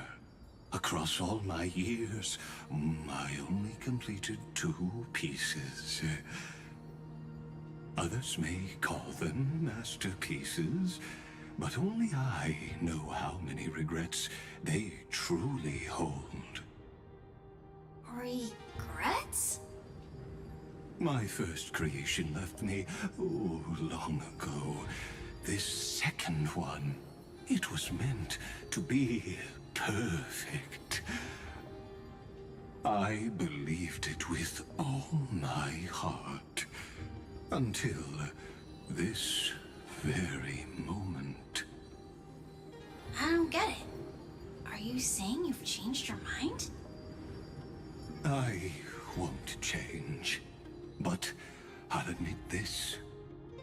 Across all my years, I only completed 2 pieces. Others may call them masterpieces, but only I know how many regrets they truly hold. Regrets? My first creation left me, long ago. This second one, it was meant to be perfect. I believed it with all my heart, until this very moment. I don't get it. Are you saying you've changed your mind? I won't change, but I'll admit this.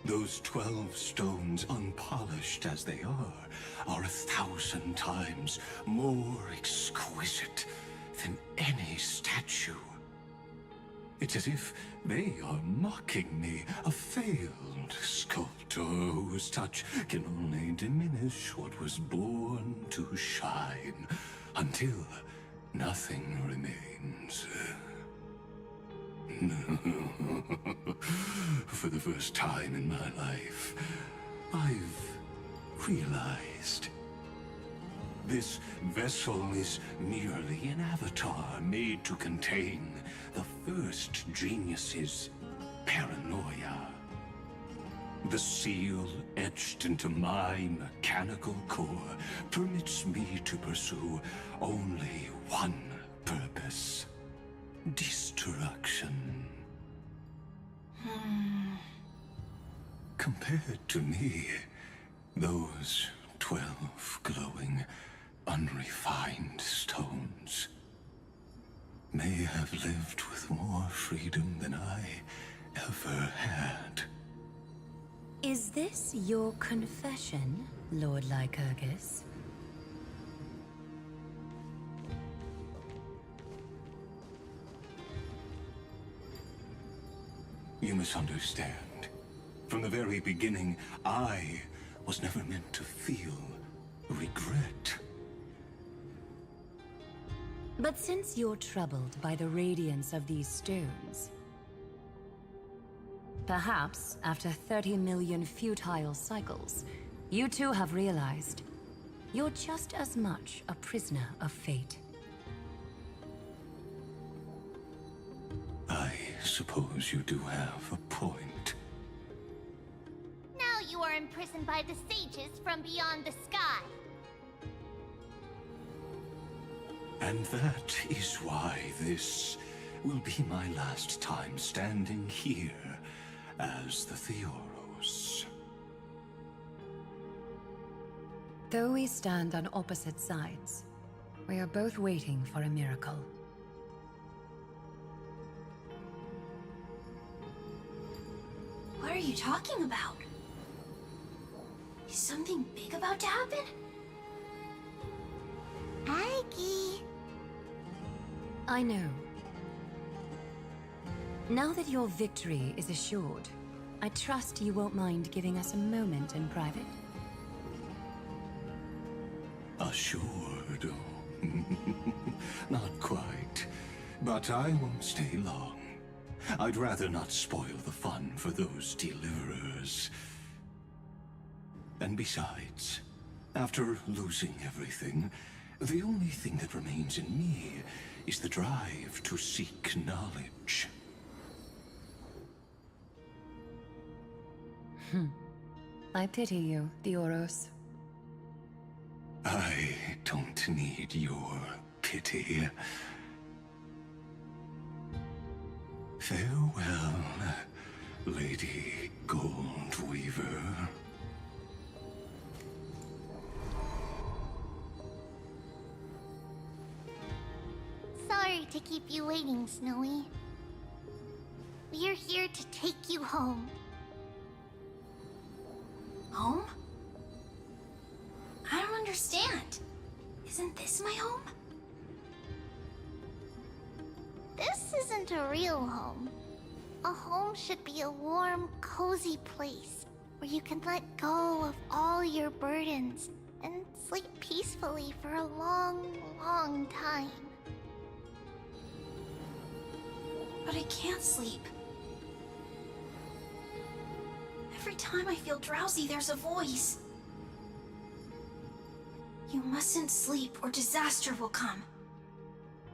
Those 12 stones, unpolished as they are 1,000 times more exquisite than any statue. It's as if they are mocking me, a failed sculptor whose touch can only diminish what was born to shine, until nothing remains. For the first time in my life, I've realized this vessel is merely an avatar made to contain the first genius's paranoia. The seal etched into my mechanical core permits me to pursue only one purpose: destruction. Compared to me, those 12 glowing, unrefined stones may have lived with more freedom than I ever had. Is this your confession, Lord Lycurgus? You misunderstand. From the very beginning, I was never meant to feel regret. But since you're troubled by the radiance of these stones, perhaps after 30 million futile cycles, you too have realized you're just as much a prisoner of fate. I suppose you do have a point. Now you are imprisoned by the sages from beyond the sky. And that is why this will be my last time standing here as the Theoros. Though we stand on opposite sides, we are both waiting for a miracle. What are you talking about? Is something big about to happen? Aggie. I know. Now that your victory is assured, I trust you won't mind giving us a moment in private. Assured? Not quite. But I won't stay long. I'd rather not spoil the fun for those deliverers. And besides, after losing everything, the only thing that remains in me is the drive to seek knowledge. I pity you, Theoros. I don't need your pity. Farewell, Lady Goldweaver. Sorry to keep you waiting, Snowy. We're here to take you home. Home? I don't understand. Isn't this my home? This isn't a real home. A home should be a warm, cozy place where you can let go of all your burdens and sleep peacefully for a long, long time. But I can't sleep. Every time I feel drowsy, there's a voice. You mustn't sleep or disaster will come.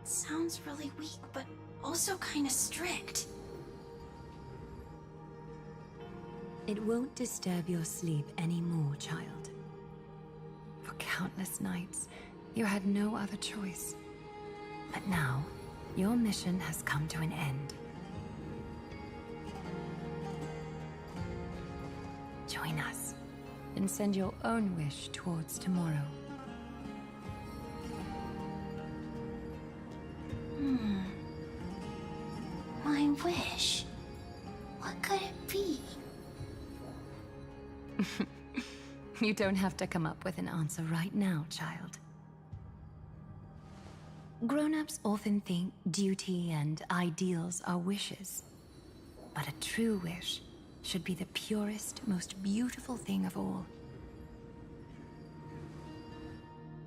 It sounds really weak, but also kinda strict. It won't disturb your sleep anymore, child. For countless nights, you had no other choice. But now, your mission has come to an end. Join us, and send your own wish towards tomorrow. My wish. What could it be? You don't have to come up with an answer right now, child. Grown-ups often think duty and ideals are wishes. But a true wish should be the purest, most beautiful thing of all.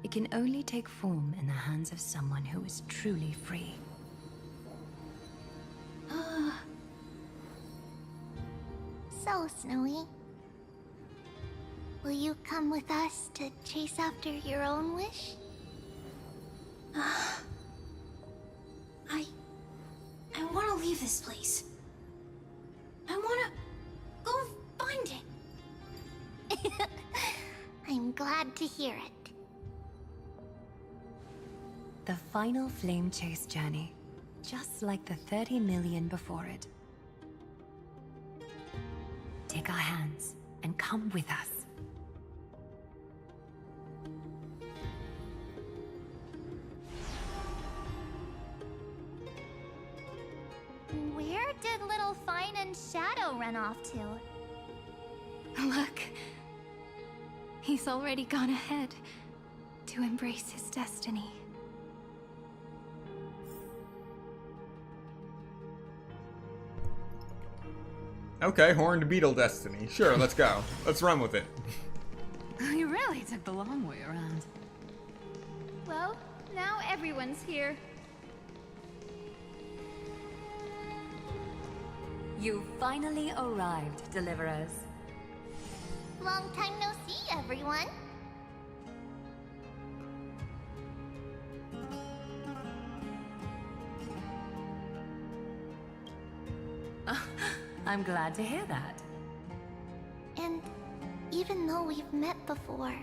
It can only take form in the hands of someone who is truly free. So, Snowy, will you come with us to chase after your own wish? I want to leave this place. I want to go find it. I'm glad to hear it. The final flame chase journey, just like the 30 million before it. Take our hands and come with us. Where did little Fine and Shadow run off to? Look. He's already gone ahead to embrace his destiny. Okay, Horned Beetle Destiny. Sure, let's go. Let's run with it. You really took the long way around. Well, now everyone's here. You finally arrived, Deliverers. Long time no see, everyone. I'm glad to hear that. And even though we've met before,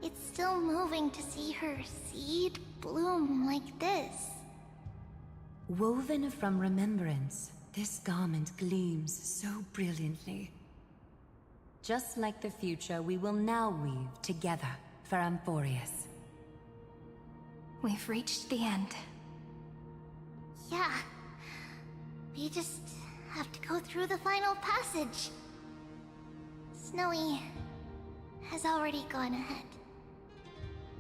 it's still moving to see her seed bloom like this. Woven from remembrance, this garment gleams so brilliantly. Just like the future, we will now weave together for Amphorius. We've reached the end. Yeah. We just have to go through the final passage. Snowy has already gone ahead.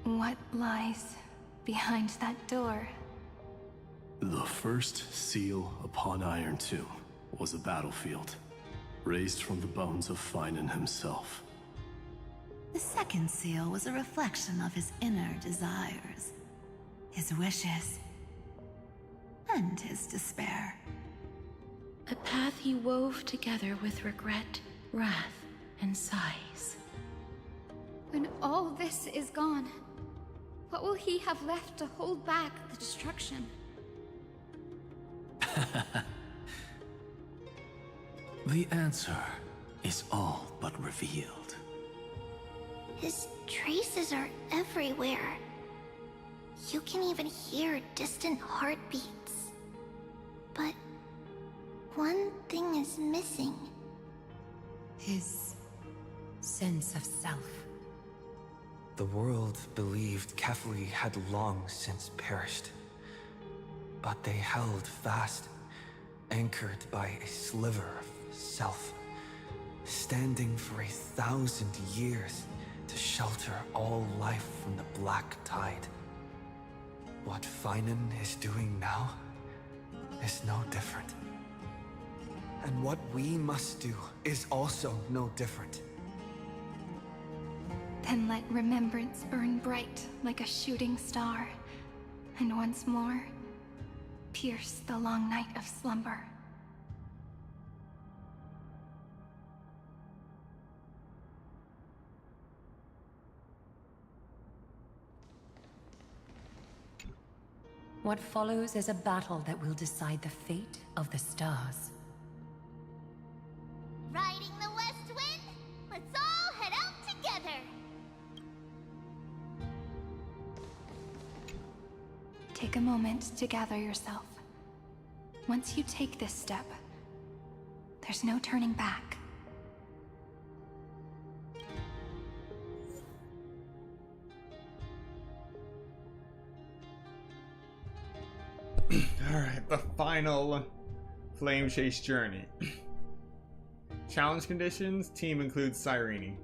What lies behind that door? The first seal upon Iron Tomb was a battlefield, raised from the bones of Finan himself. The second seal was a reflection of his inner desires, his wishes, and his despair. A path he wove together with regret, wrath, and sighs. When all this is gone, what will he have left to hold back the destruction? The answer is all but revealed. His traces are everywhere. You can even hear distant heartbeats. But one thing is missing. His sense of self. The world believed Kefri had long since perished. But they held fast, anchored by a sliver of self, standing for 1,000 years to shelter all life from the black tide. What Finan is doing now is no different. And what we must do is also no different. Then let remembrance burn bright like a shooting star, and once more, pierce the long night of slumber. What follows is a battle that will decide the fate of the stars. Riding the west wind? Let's all head out together! Take a moment to gather yourself. Once you take this step, there's no turning back. Alright, the final Flame Chase journey. Challenge conditions, team includes Cyrene.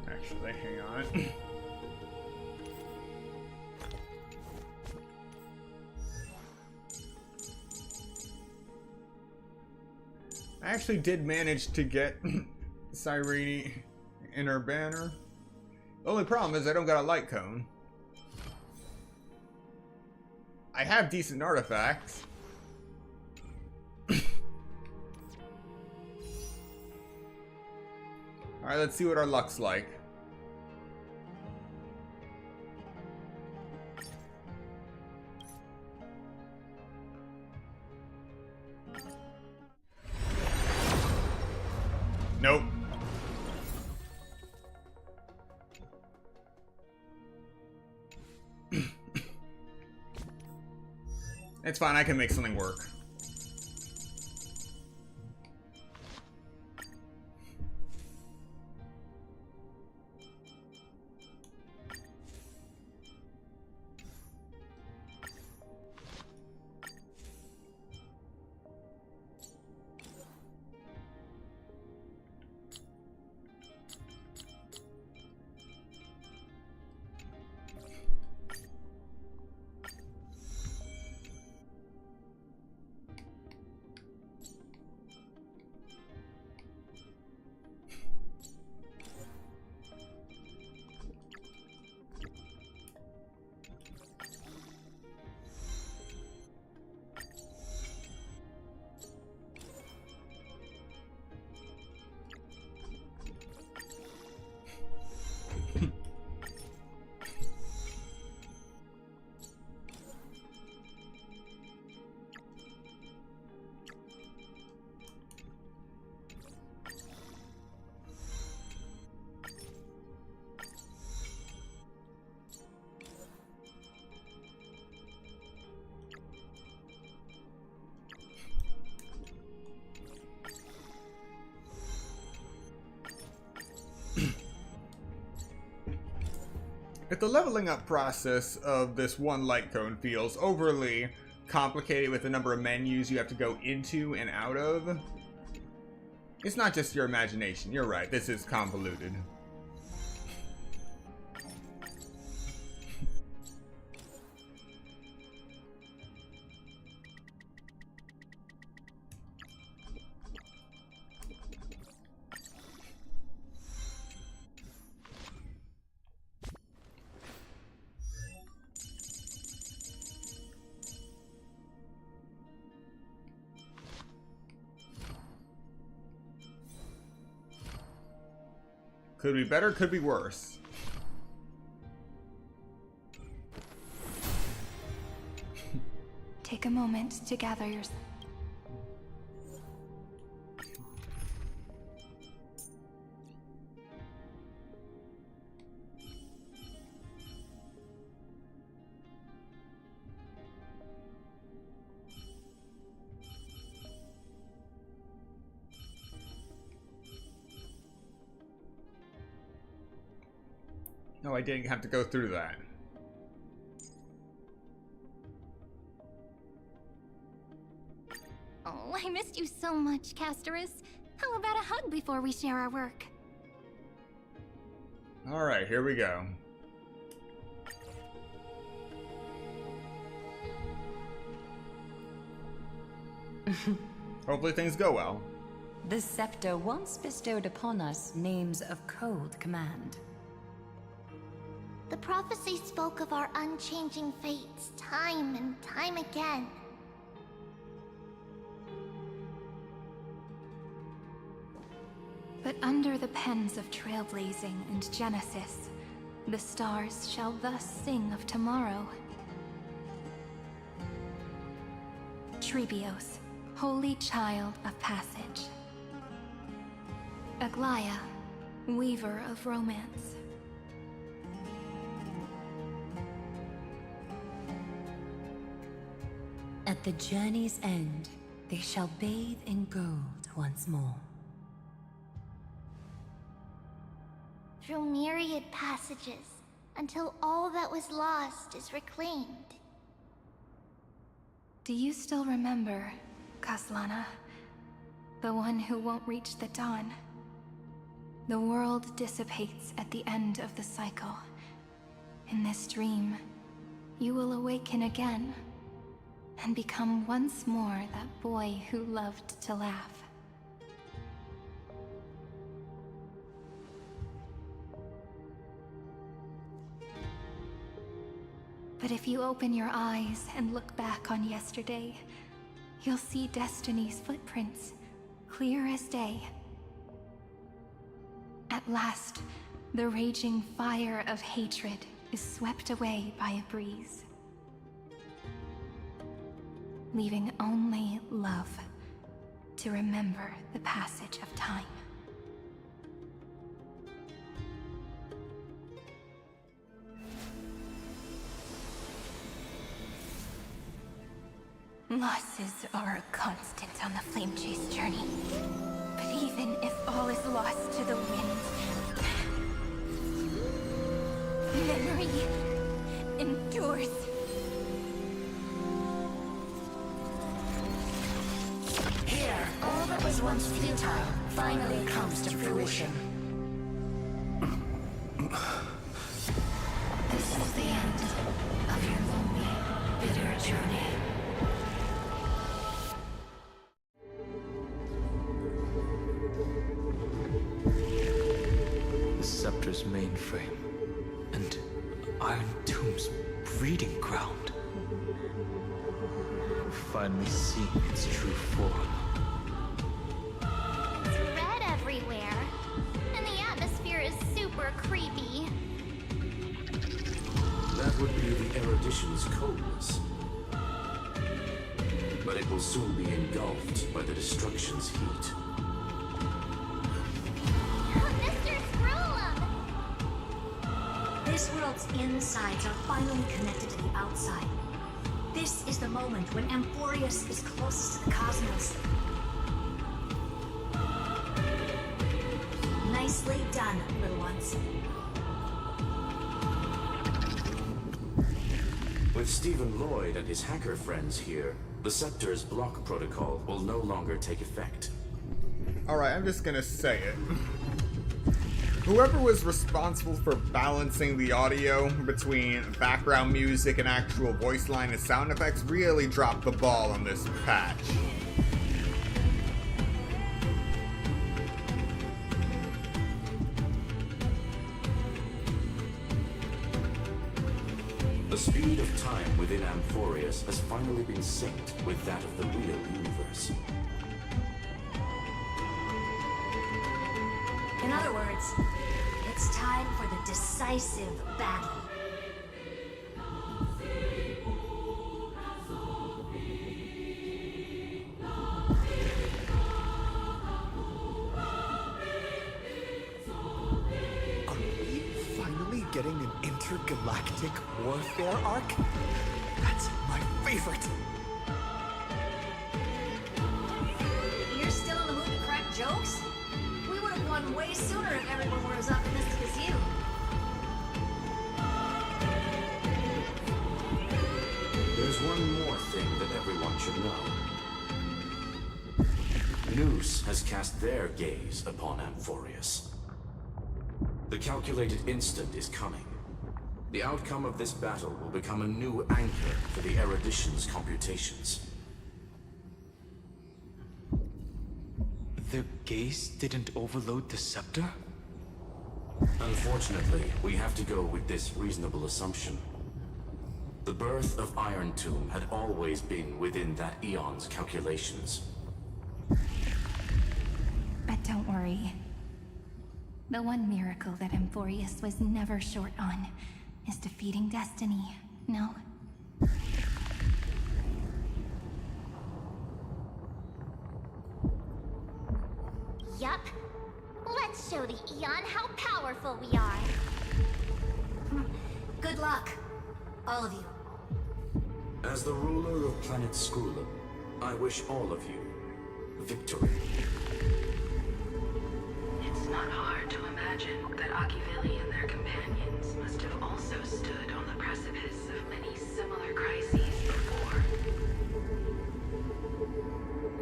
Actually, hang on. I actually did manage to get Cyrene in her banner. The only problem is I don't got a light cone. I have decent artifacts. Alright, let's see what our luck's like. Nope. It's fine, I can make something work. If the leveling up process of this one light cone feels overly complicated with the number of menus you have to go into and out of, it's not just your imagination. You're right, this is convoluted. Could be better, could be worse. Take a moment to gather yourself. No, I didn't have to go through that. Oh, I missed you so much, Castorus. How about a hug before we share our work? Alright, here we go. Hopefully things go well. The scepter once bestowed upon us names of cold command. The prophecy spoke of our unchanging fates time and time again. But under the pens of trailblazing and Genesis, the stars shall thus sing of tomorrow. Trebios, holy child of passage. Aglaia, weaver of romance. At the journey's end, they shall bathe in gold once more. Through myriad passages, until all that was lost is reclaimed. Do you still remember, Kaslana? The one who won't reach the dawn? The world dissipates at the end of the cycle. In this dream, you will awaken again, and become once more that boy who loved to laugh. But if you open your eyes and look back on yesterday, you'll see Destiny's footprints, clear as day. At last, the raging fire of hatred is swept away by a breeze, leaving only love to remember the passage of time. Losses are a constant on the Flame Chase journey. But even if all is lost to the wind, memory endures. Here, all that was once futile finally comes to fruition. This is the end of your lonely, bitter journey. The Scepter's mainframe, and Iron Tomb's breeding ground. We're finally seeing its true form. It's red everywhere, and the atmosphere is super creepy. That would be the erudition's coldness. But it will soon be engulfed by the destruction's heat. Mr. Scrollum! This world's insides are finally connected to the outside. This is the moment when Amphorius is closest to the cosmos. Nicely done, little ones. With Stephen Lloyd and his hacker friends here, the Scepter's block protocol will no longer take effect. Alright, I'm just gonna say it. Whoever was responsible for balancing the audio between background music and actual voice line and sound effects really dropped the ball on this patch. The speed of time within Amphorius has finally been synced with that of the real universe. In other words, It's time for the decisive battle. Are we finally getting an intergalactic warfare arc? That's my favorite. You're still in the mood to crack jokes? We would have won way sooner if everyone were as optimistic as you. There's one more thing that everyone should know. Noose has cast their gaze upon Amphorius. The calculated instant is coming. The outcome of this battle will become a new anchor for the erudition's computations. Their gaze didn't overload the scepter? Unfortunately, we have to go with this reasonable assumption. The birth of Iron Tomb had always been within that eon's calculations. But don't worry. The one miracle that Amphorius was never short on is defeating destiny, no? Yup. Let's show the Eon how powerful we are. Good luck, all of you. As the ruler of planet Skrulum, I wish all of you victory. It's not hard to imagine that Akivili and their companions must have also stood on the precipice of many similar crises before.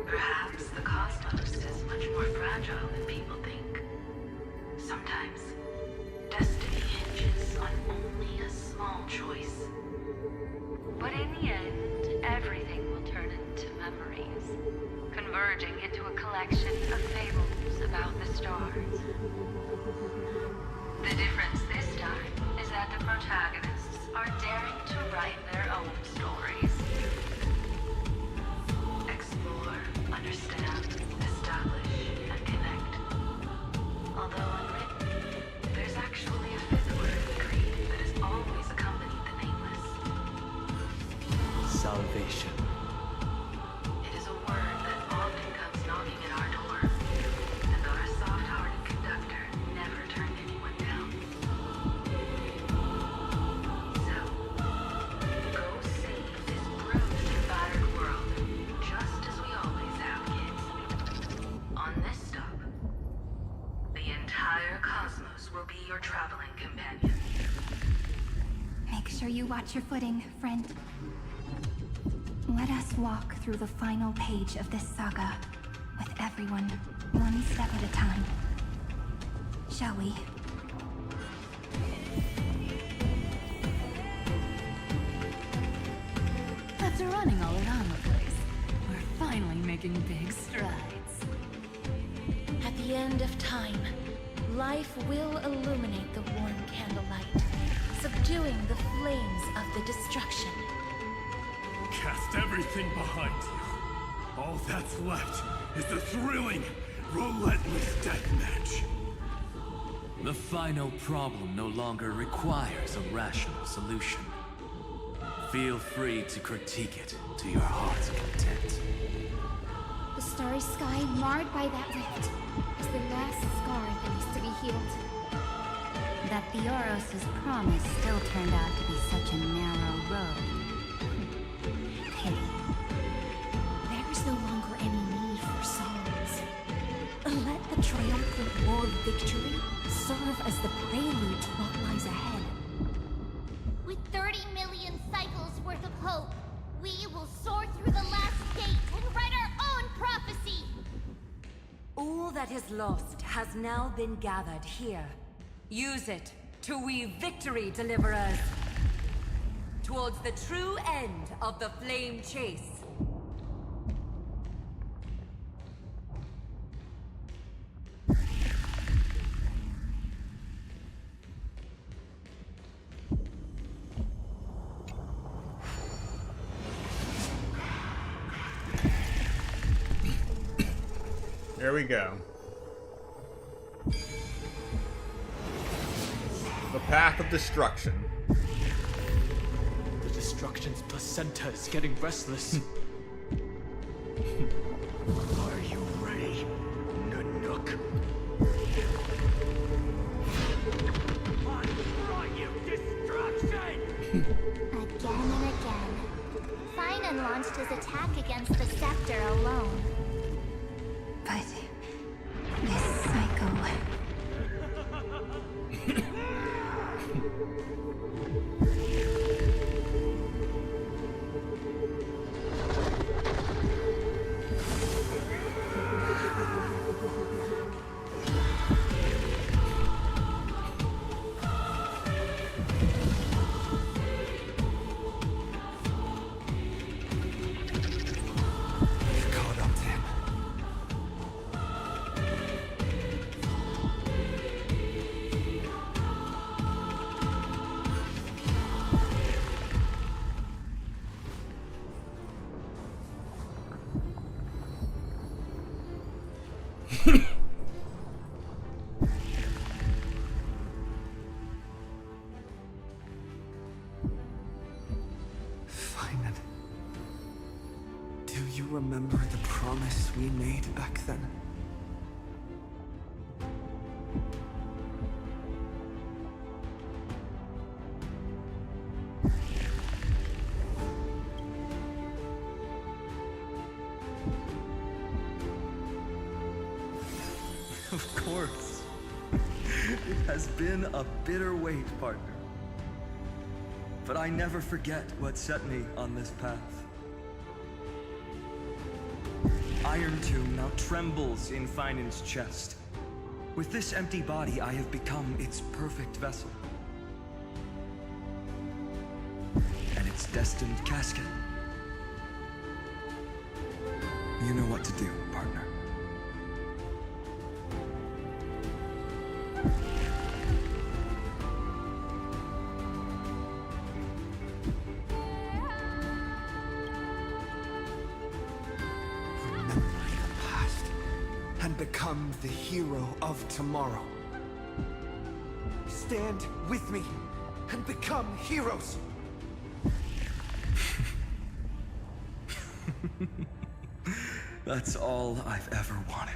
Perhaps the cosmos is much more fragile than people think. Sometimes, destiny hinges on only a small choice. But in the end, everything will turn into memories, converging into a collection of fables about the stars. The difference this time is that the protagonists are daring to write their own stories. Explore, understand, establish, and connect. Although unwritten, there's actually a fifth word in the creed that has always accompanied the nameless. Salvation. It is a word that often comes knocking at our door, and our soft-hearted conductor never turned anyone down. So, go save this bruised and battered world, just as we always have, kids. On this stop, the entire cosmos will be your traveling companion. Make sure you watch your footing, friend. Let us walk through the final page of this saga, with everyone, one step at a time. Shall we? After running all around the place, we're finally making big strides. At the end of time, life will illuminate the warm candlelight, subduing the flames of the destruction. Cast everything behind you. All that's left is the thrilling, relentless deathmatch. The final problem no longer requires a rational solution. Feel free to critique it to your heart's content. The starry sky marred by that rift is the last scar that needs to be healed. That Theoros's promise still turned out to be such a narrow road. Pity. There is no longer any need for songs. Let the triumphant war victory serve as the prelude to what lies ahead. With 30 million cycles worth of hope, we will soar through the last gate and write our own prophecy! All that is lost has now been gathered here. Use it to weave victory, deliverers, towards the true end of the flame chase. There we go. The path of destruction. The destruction's placenta is getting restless. Are you ready, Nanook? I brought you destruction! Again and again. Finan launched his attack against the scepter alone. But this cycle... Caught up to him. Finan, do you remember the promise we made back then? Of course. It has been a bitter wait, partner. But I never forget what set me on this path. Iron Tomb now trembles in Finan's chest. With this empty body, I have become its perfect vessel. And its destined casket. You know what to do, partner. Remember the past and become the hero of tomorrow. Stand with me and become heroes. That's all I've ever wanted.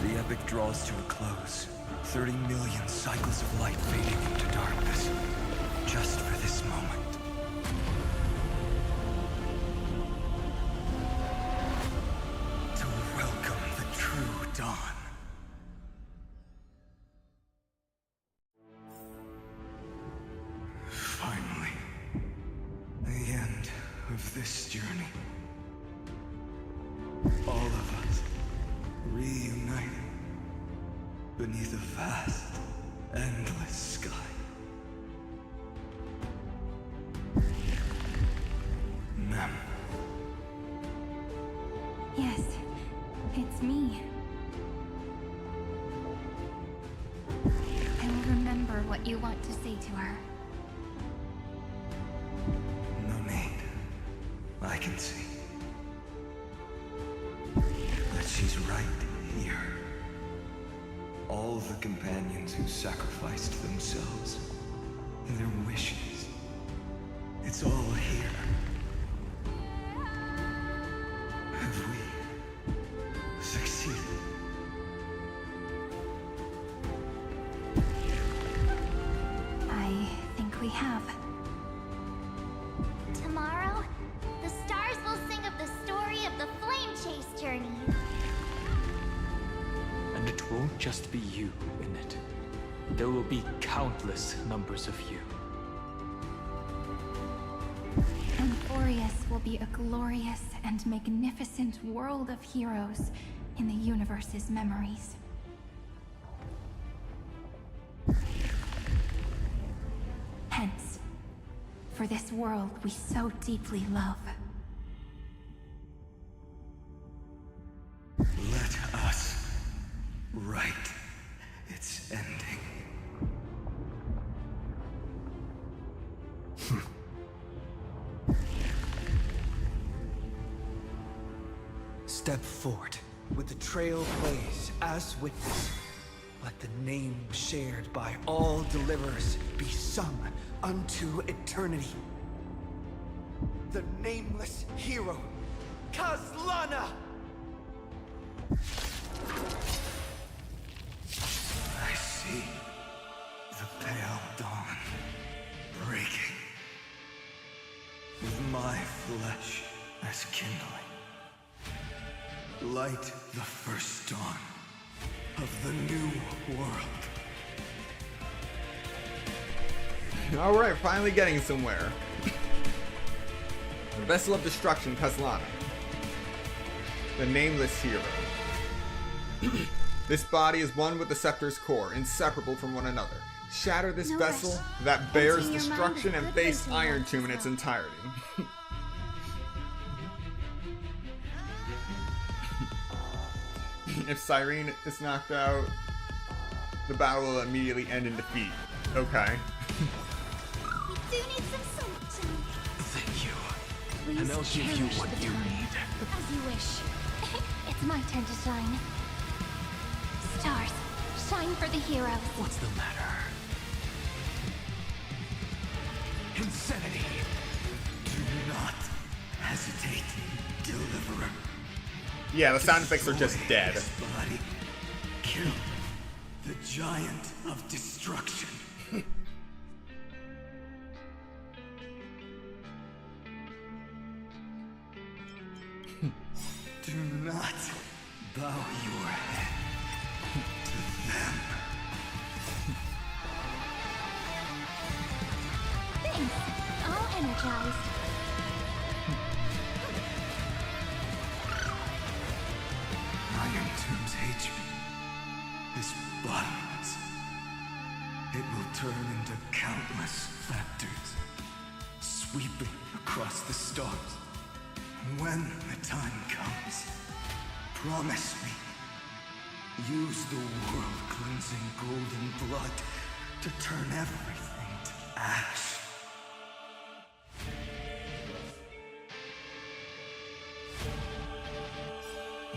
The epic draws to a close. 30 million cycles of light fading into darkness. Just for this moment. To welcome the true dawn. Finally. The end of this journey. All of us reunited beneath a vast, endless sky. Mem. Yes, it's me. I will remember what you want to say to her. No need. I can see that she's right here. All the companions who sacrificed themselves, their wishes. It's all here. Have we succeeded? I think we have. Tomorrow, the stars will sing of the story of the Flame Chase journey. And it won't just be you in it. There will be countless numbers of you. Amphorius will be a glorious and magnificent world of heroes in the universe's memories. Hence, for this world we so deeply love. Let us write its ending. Step forward with the trail blaze as witness, let the name shared by all deliverers be sung unto eternity. The nameless hero, Kazlana! I see the pale dawn breaking, with my flesh as kindling. Light the first dawn of the new world. Alright, finally getting somewhere. The Vessel of Destruction, Kazlana. The nameless hero. This body is one with the scepter's core, inseparable from one another. Shatter this vessel that bears destruction and face Iron Tomb in its entirety. If Cyrene is knocked out, the battle will immediately end in defeat. Okay. We do need some sunshine. Thank you. Please And I'll give you cherish what the you time. need. As you wish. It's my turn to shine. Stars, shine for the heroes. What's the matter? Insanity! Do not hesitate, Deliverer. Yeah, the sound effects are just dead. This body. Kill the giant of destruction. Do not bow your head to them. Thanks. All energized. Iron Tomb's hatred is bottomless. It will turn into countless factors, sweeping across the stars. When the time comes, promise me, use the world-cleansing golden blood to turn everything to ash.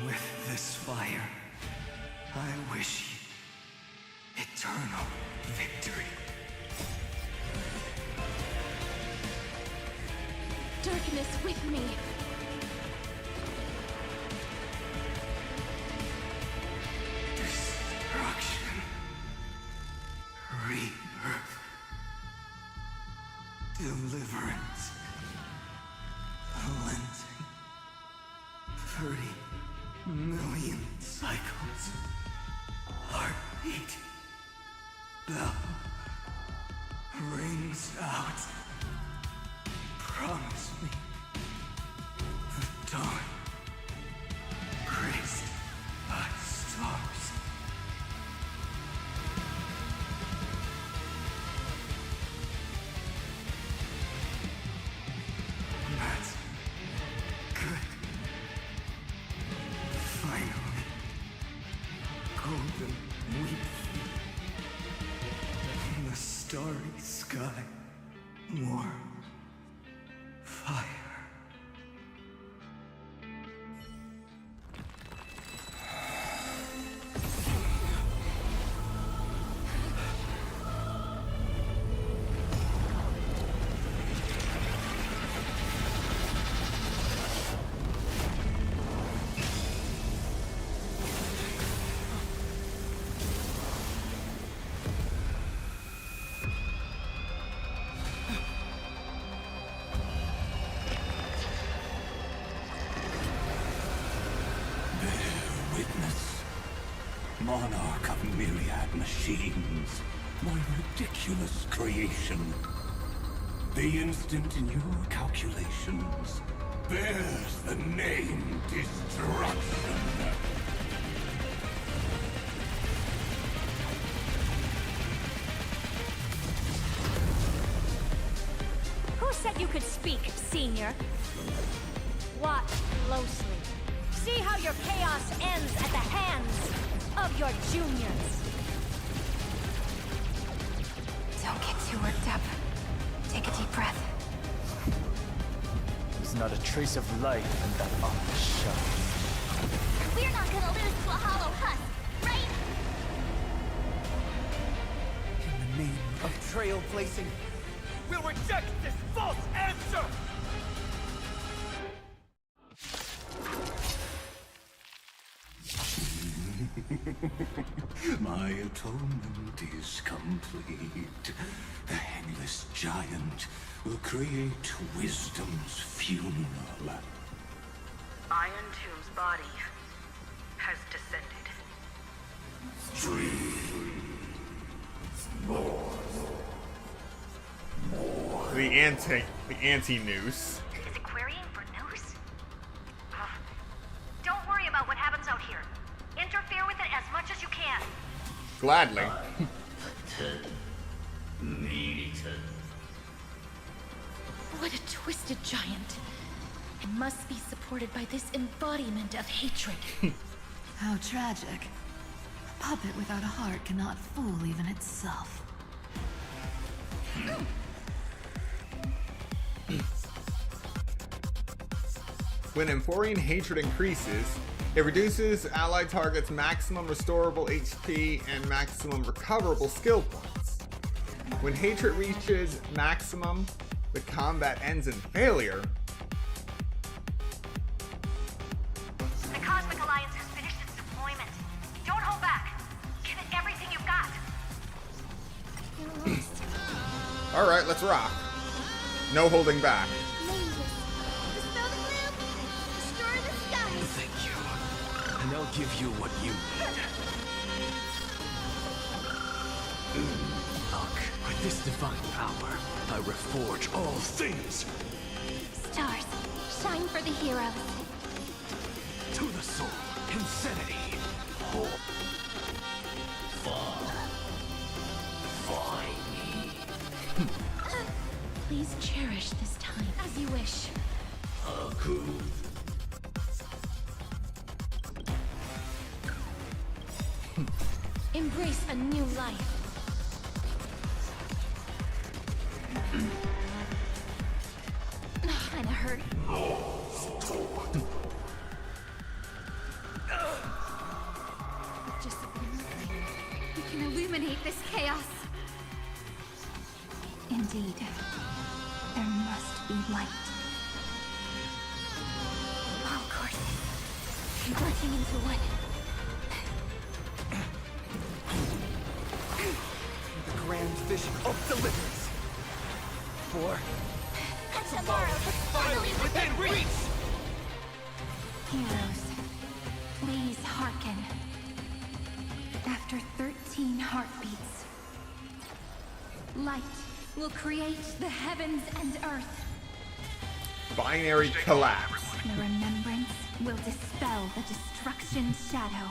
With this fire, I wish you eternal victory. Darkness with me. Destruction. Rebirth. Deliverance. Cleansing. 30 million cycles. Heartbeat. Bell. Rings out. Promise me. The dawn. Graced by stars. That's good. Finally. Golden wheat in the starry sky. More fire. Monarch of myriad machines, my ridiculous creation. The instant in your calculations bears the name Destruction. Who said you could speak, Senior? Watch closely. See how your chaos ends at the hands of your juniors. Don't get too worked up. Take a deep breath. There's not a trace of life in that on the shelf. We're not gonna lose to a hollow husk, right? In the name of trailblazing, we'll reject this false answer! My atonement is complete. The Headless Giant will create wisdom's funeral. Iron Tomb's body has descended. The anti-news. Is it querying for news? Don't worry about what happens out here. Interfere with it as much as you can. Gladly. What a twisted giant. It must be supported by this embodiment of hatred. How tragic. A puppet without a heart cannot fool even itself. When Amphorian hatred increases, it reduces allied targets' maximum restorable HP and maximum recoverable skill points. When hatred reaches maximum, the combat ends in failure. The Cosmic Alliance has finished its deployment. Don't hold back. Give it everything you've got. Alright, let's rock. No holding back. Thank you. And I'll give you what you need. Look, with this divine power, I reforge all things. Stars, shine for the heroes. To the soul, insanity. Please cherish this time. As you wish. Embrace a new life. Kinda hurt. Just we can illuminate this chaos. Indeed, there must be light. Oh, of course. Converting into one. The grand vision of deliverance. For Tomorrow is finally within reach! Heroes, please hearken. After 13 heartbeats, light will create the heavens and earth. Binary collapse. The remembrance will dispel the destruction shadow.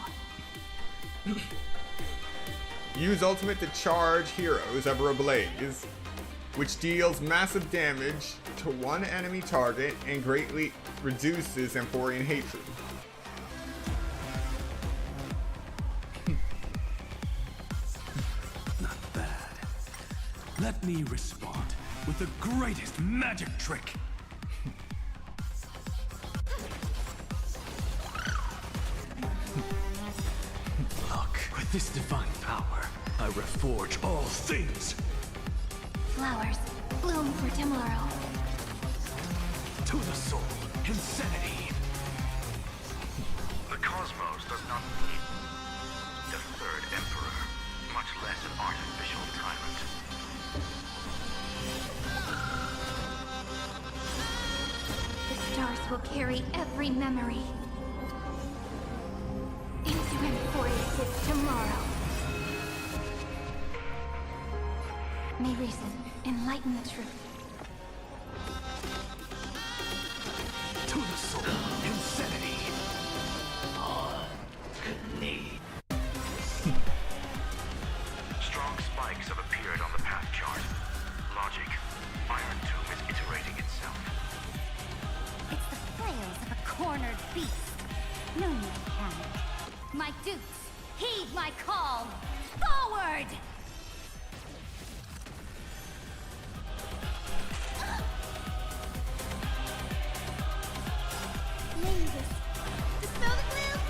Use ultimate to charge heroes ever ablaze, which deals massive damage to one enemy target and greatly reduces Amphorian hatred. Not bad. Let me respond with the greatest magic trick. Look, with this divine power, I reforge all things. Flowers bloom for tomorrow. To the soul, insanity. The cosmos does not need the third emperor, much less an artificial tyrant. The stars will carry every memory into Amphorius' tomorrow. May reason enlighten the truth. To the soul, insanity. Strong spikes have appeared on the path chart. Logic. Iron Tomb is iterating itself. It's the flails of a cornered beast. No need to panic. My dukes, heed my call. Forward! Dispel the gloom!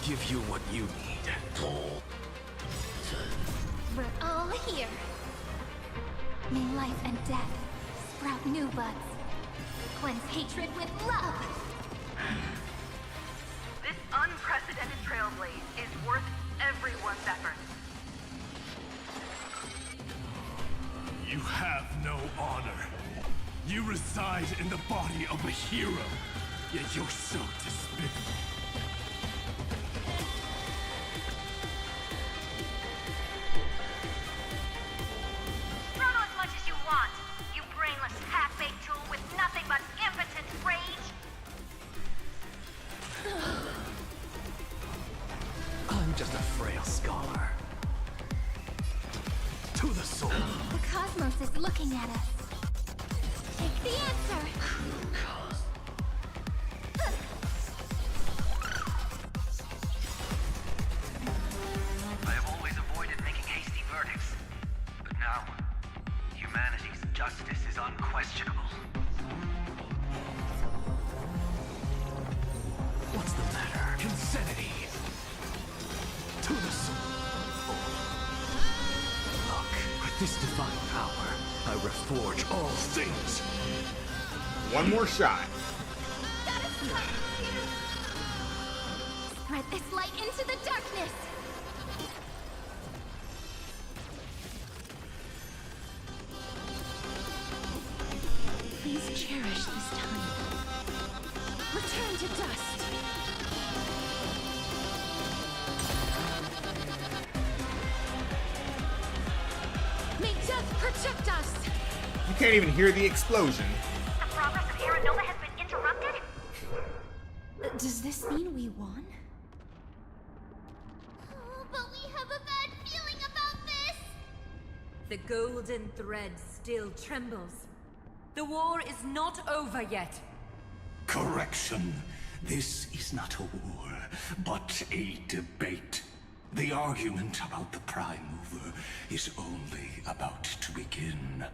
give you what you need. We're all here. May life and death sprout new buds. Cleanse hatred with love. This unprecedented trailblaze is worth everyone's effort. You have no honor. You reside in the body of a hero, yet you're so despicable. Throttle as much as you want, you brainless half-baked tool with nothing but impotent rage. I'm just a frail scholar. To the soul. The cosmos is looking at us. Take the answer. I have always avoided making hasty verdicts, but now, humanity's justice is unquestionable. What's the matter? Insanity. To the soul. Look, with this divine power, I reforge all things. One more shot. Spread this light into the darkness. Please cherish this time. Return to dust. May death protect us. You can't even hear the explosion. The progress of Aeronova has been interrupted? Does this mean we won? Oh, but we have a bad feeling about this. The golden thread still trembles. The war is not over yet. Correction. This is not a war, but a debate. The argument about the Prime Mover is only about to begin.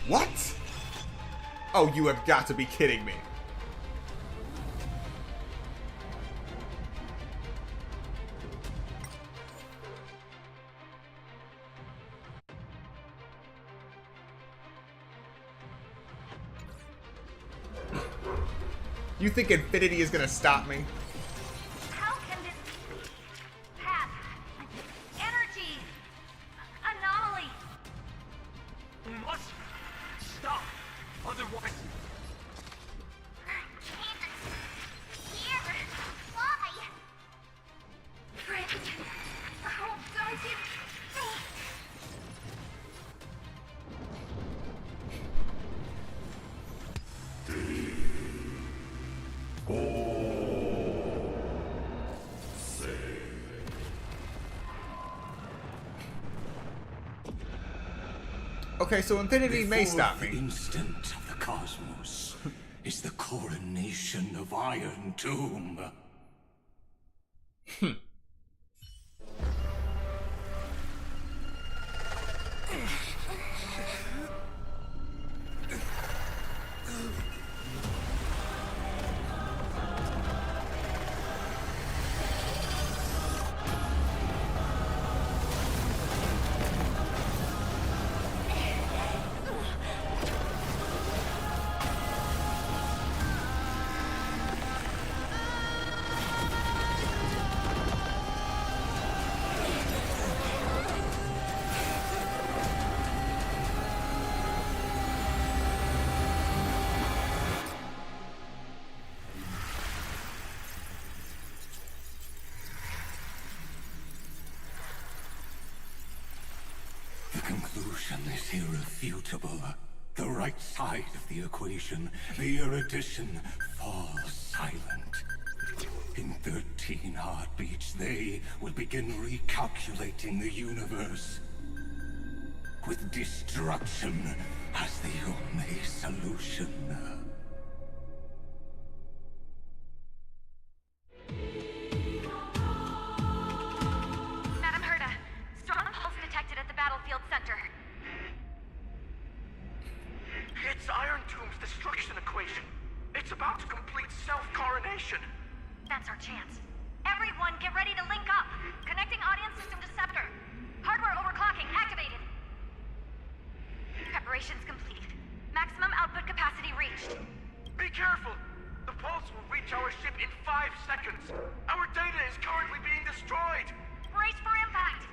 What? Oh, you have got to be kidding me. You think Infinity is gonna stop me? How can this path, energy, anomaly? We must stop, otherwise. Here, why? Friend, oh, don't you? Okay, so Infinity may stop me. The instant of the cosmos is the coronation of Iron Tomb. The conclusion is irrefutable. The right side of the equation, the erudition, falls silent. In 13 heartbeats, they will begin recalculating the universe. With destruction as the only solution. Madam Herda, Strongholds attention. It's about to complete self-coronation. That's our chance. Everyone, get ready to link up. Connecting audience system to Scepter. Hardware overclocking activated. Preparations complete. Maximum output capacity reached. Be careful. The pulse will reach our ship in 5 seconds. Our data is currently being destroyed. Brace for impact.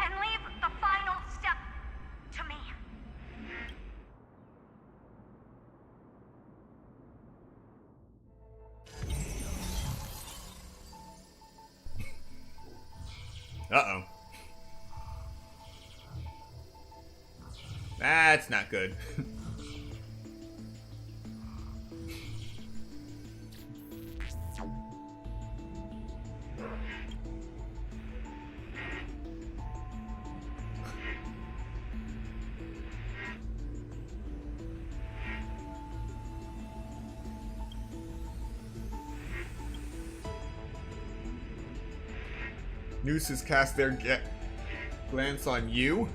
And leave the final step to me. Uh-oh. That's not good. Nooses cast their glance on you.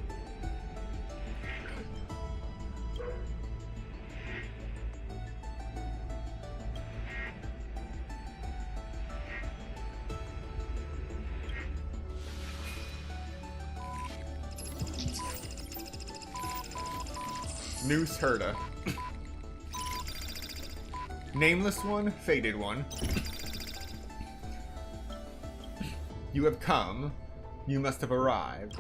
Noose Herda. Nameless one, Fated one. You have come. You must have arrived.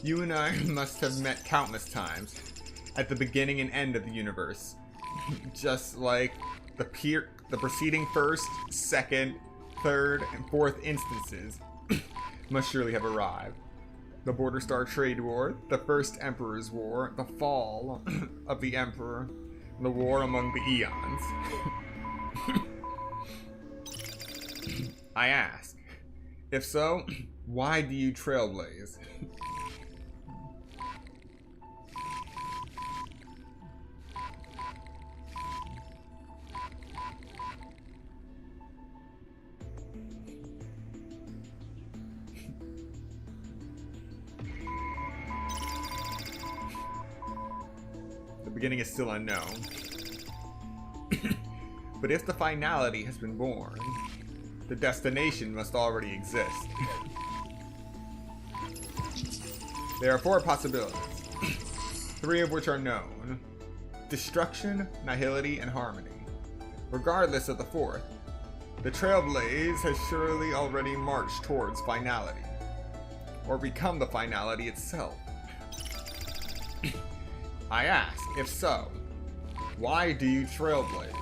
You and I must have met countless times at the beginning and end of the universe. Just like the preceding first, second, third, and fourth instances must surely have arrived. The Border Star Trade War, the First Emperor's War, the fall of the Emperor, the war among the Eons. I ask, if so, why do you trailblaze? The beginning is still unknown. But if the finality has been born, the destination must already exist. There are 4 possibilities, 3 of which are known: destruction, nihility, and harmony. Regardless of the 4th, the Trailblaze has surely already marched towards finality, or become the finality itself. I ask, if so, why do you trailblaze?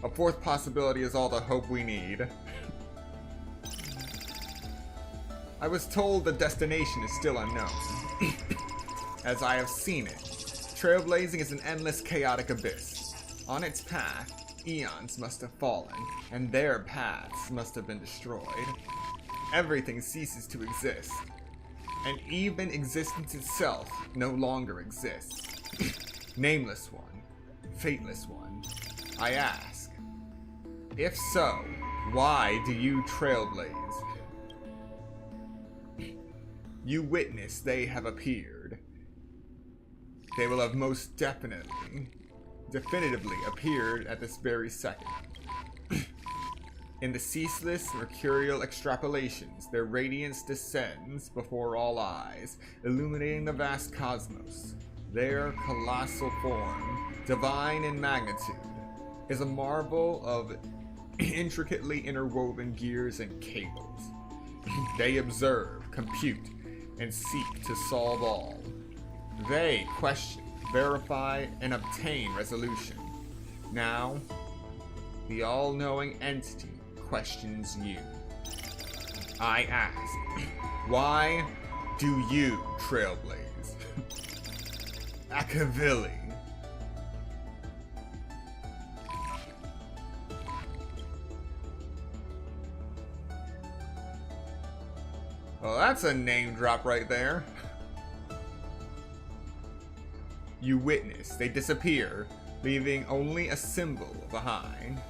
A 4th possibility is all the hope we need. I was told the destination is still unknown. As I have seen it, trailblazing is an endless chaotic abyss. On its path, eons must have fallen, and their paths must have been destroyed. Everything ceases to exist, and even existence itself no longer exists. Nameless one, fateless one, I ask, if so, why do you trailblaze? You witness they have appeared. They will have most definitively appeared at this very second. In the ceaseless mercurial extrapolations, their radiance descends before all eyes, illuminating the vast cosmos. Their colossal form, divine in magnitude, is a marvel of intricately interwoven gears and cables. They observe, compute, and seek to solve all. They question, verify, and obtain resolution. Now, the all-knowing entity questions you. I ask, why do you trailblaze? Akavili. Well, that's a name drop right there. You witness, they disappear, leaving only a symbol behind.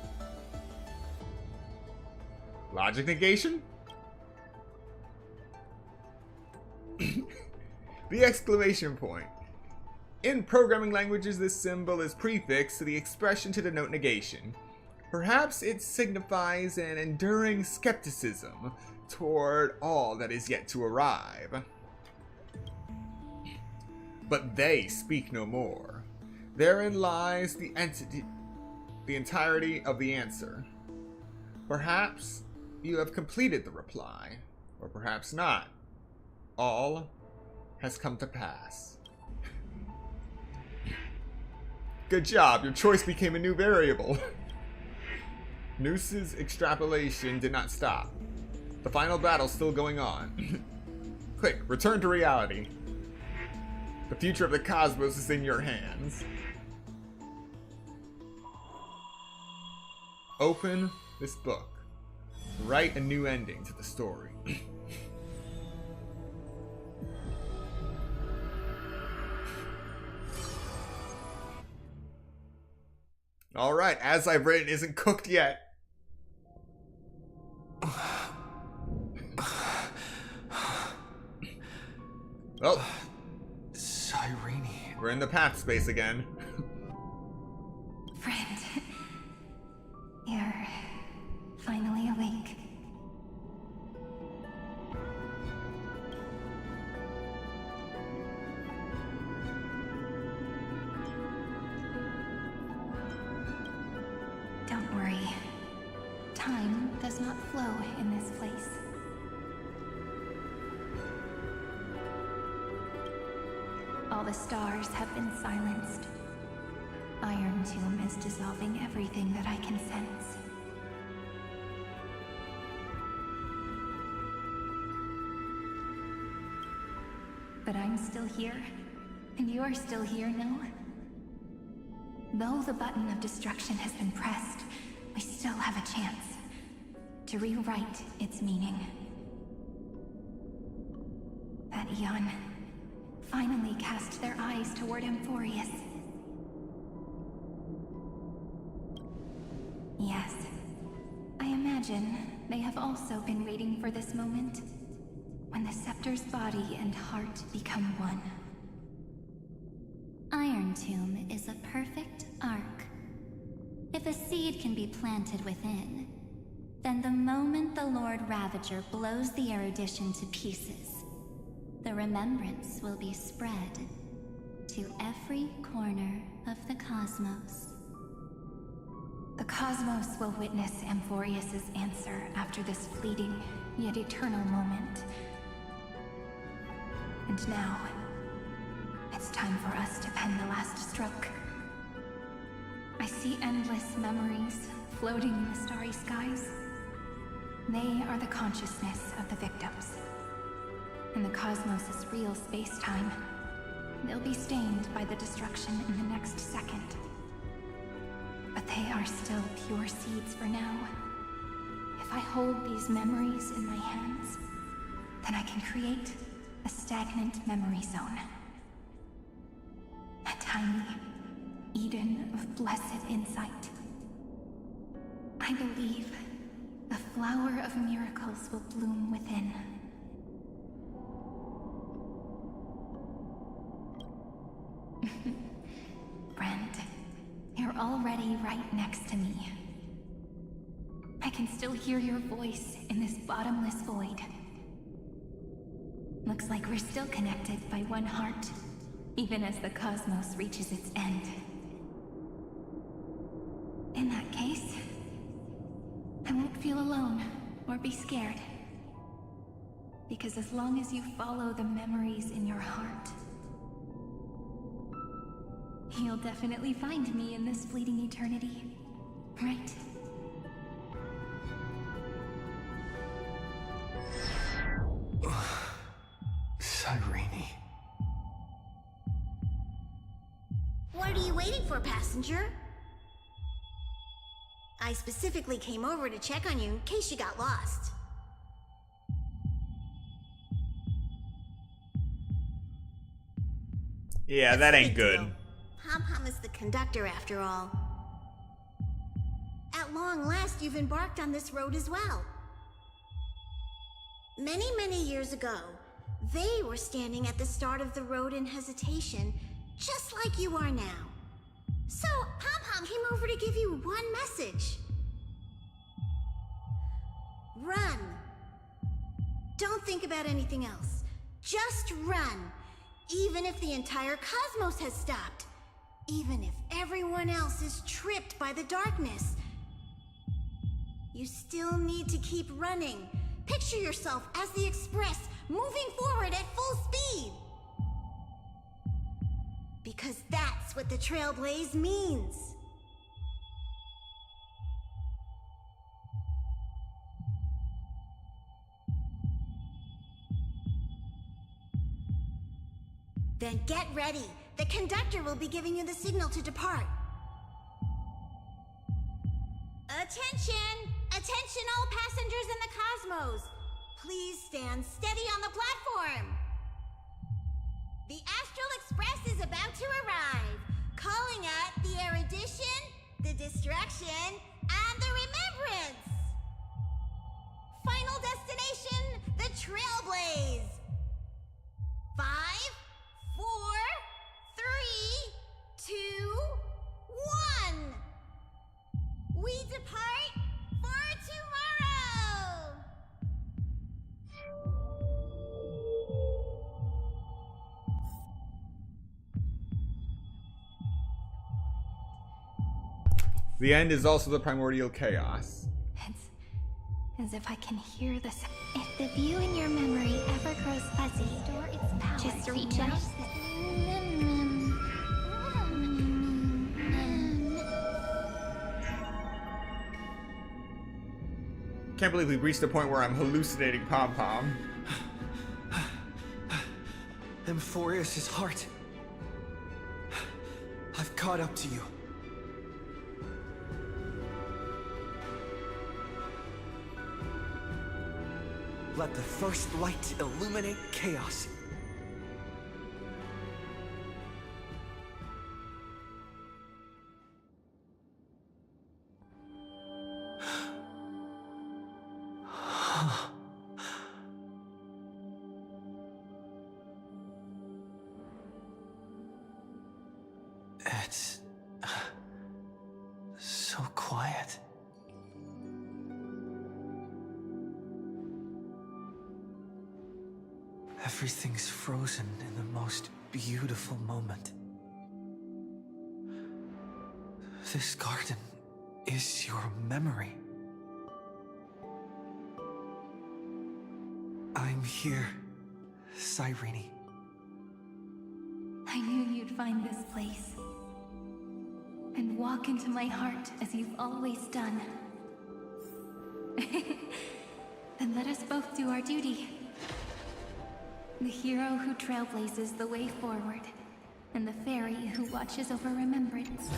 Logic negation? The exclamation point. In programming languages, this symbol is prefixed to the expression to denote negation. Perhaps it signifies an enduring skepticism toward all that is yet to arrive. But they speak no more. Therein lies the entirety of the answer. Perhaps you have completed the reply, or perhaps not. All has come to pass. Good job, your choice became a new variable. Noose's extrapolation did not stop. The final battle's still going on. Click, return to reality. The future of the cosmos is in your hands. Open this book. Write a new ending to the story. Alright, As I've Written isn't cooked yet. Oh. Cyrene. We're in the path space again. Friend, you're finally awake. Don't worry. Time does not flow in this place. All the stars have been silenced. Iron Tomb is dissolving everything that I can sense. But I'm still here, and you're still here, no? Though the button of destruction has been pressed, we still have a chance to rewrite its meaning. That Eon finally cast their eyes toward Amphorius. Yes, I imagine they have also been waiting for this moment, when the Scepter's body and heart become one. Iron Tomb is a perfect arc. If a seed can be planted within, then the moment the Lord Ravager blows the erudition to pieces, the remembrance will be spread to every corner of the cosmos. The cosmos will witness Amphorius' answer after this fleeting, yet eternal moment. And now, it's time for us to pen the last stroke. I see endless memories floating in the starry skies. They are the consciousness of the victims. In the cosmos' real space-time, they'll be stained by the destruction in the next second. But they are still pure seeds for now. If I hold these memories in my hands, then I can create a stagnant memory zone. A tiny Eden of blessed insight. I believe the flower of miracles will bloom within. Friend, you're already right next to me. I can still hear your voice in this bottomless void. Looks like we're still connected by one heart, even as the cosmos reaches its end. In that case, I won't feel alone or be scared. Because as long as you follow the memories in your heart, you'll definitely find me in this fleeting eternity, right? Cyrene. What are you waiting for, passenger? I specifically came over to check on you in case you got lost. Yeah, that ain't good. Pom-Pom is the conductor after all. At long last, you've embarked on this road as well. Many, many years ago, They were standing at the start of the road in hesitation, just like you are now. So, Pom-Pom came over to give you one message. Run. Don't think about anything else. Just run. Even if the entire cosmos has stopped. Even if everyone else is tripped by the darkness. You still need to keep running. Picture yourself as the Express, moving forward at full speed. Because that's what the Trailblaze means. Then get ready. The conductor will be giving you the signal to depart. Attention! Attention all passengers in the cosmos! Please stand steady on the platform. The Astral Express is about to arrive, calling at the erudition, the distraction, and the remembrance. Final destination, the Trailblaze. 5, 4, 3, 2, 1. We depart for tomorrow. The end is also the primordial chaos. It's as if I can hear the sound. If the view in your memory ever grows fuzzy, store its power. Just reach out. Can't believe we've reached the point where I'm hallucinating Pom-Pom. Amphorius' heart. I've caught up to you. Let the first light illuminate chaos. It's so quiet. Everything's frozen in the most beautiful moment. This garden is your memory. I'm here, Cyrene. I knew you'd find this place. And walk into my heart as you've always done. Then let us both do our duty. The hero who trailblazes the way forward, and the fairy who watches over remembrance.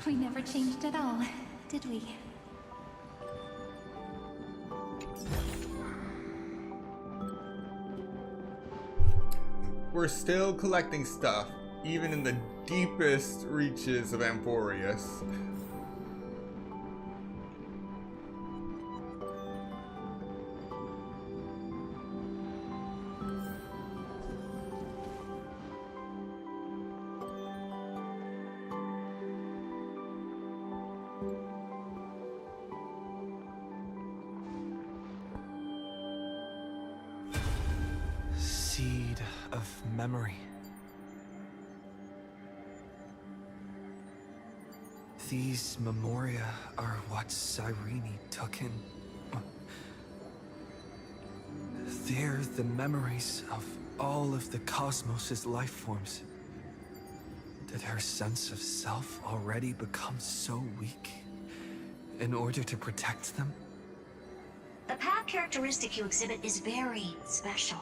We never changed at all, did we? We're still collecting stuff, even in the deepest reaches of Amphorius. Seed of memory. These memoria are what Cyrene took in. They're the memories of all of the cosmos's life forms. Did her sense of self already become so weak in order to protect them? The path characteristic you exhibit is very special.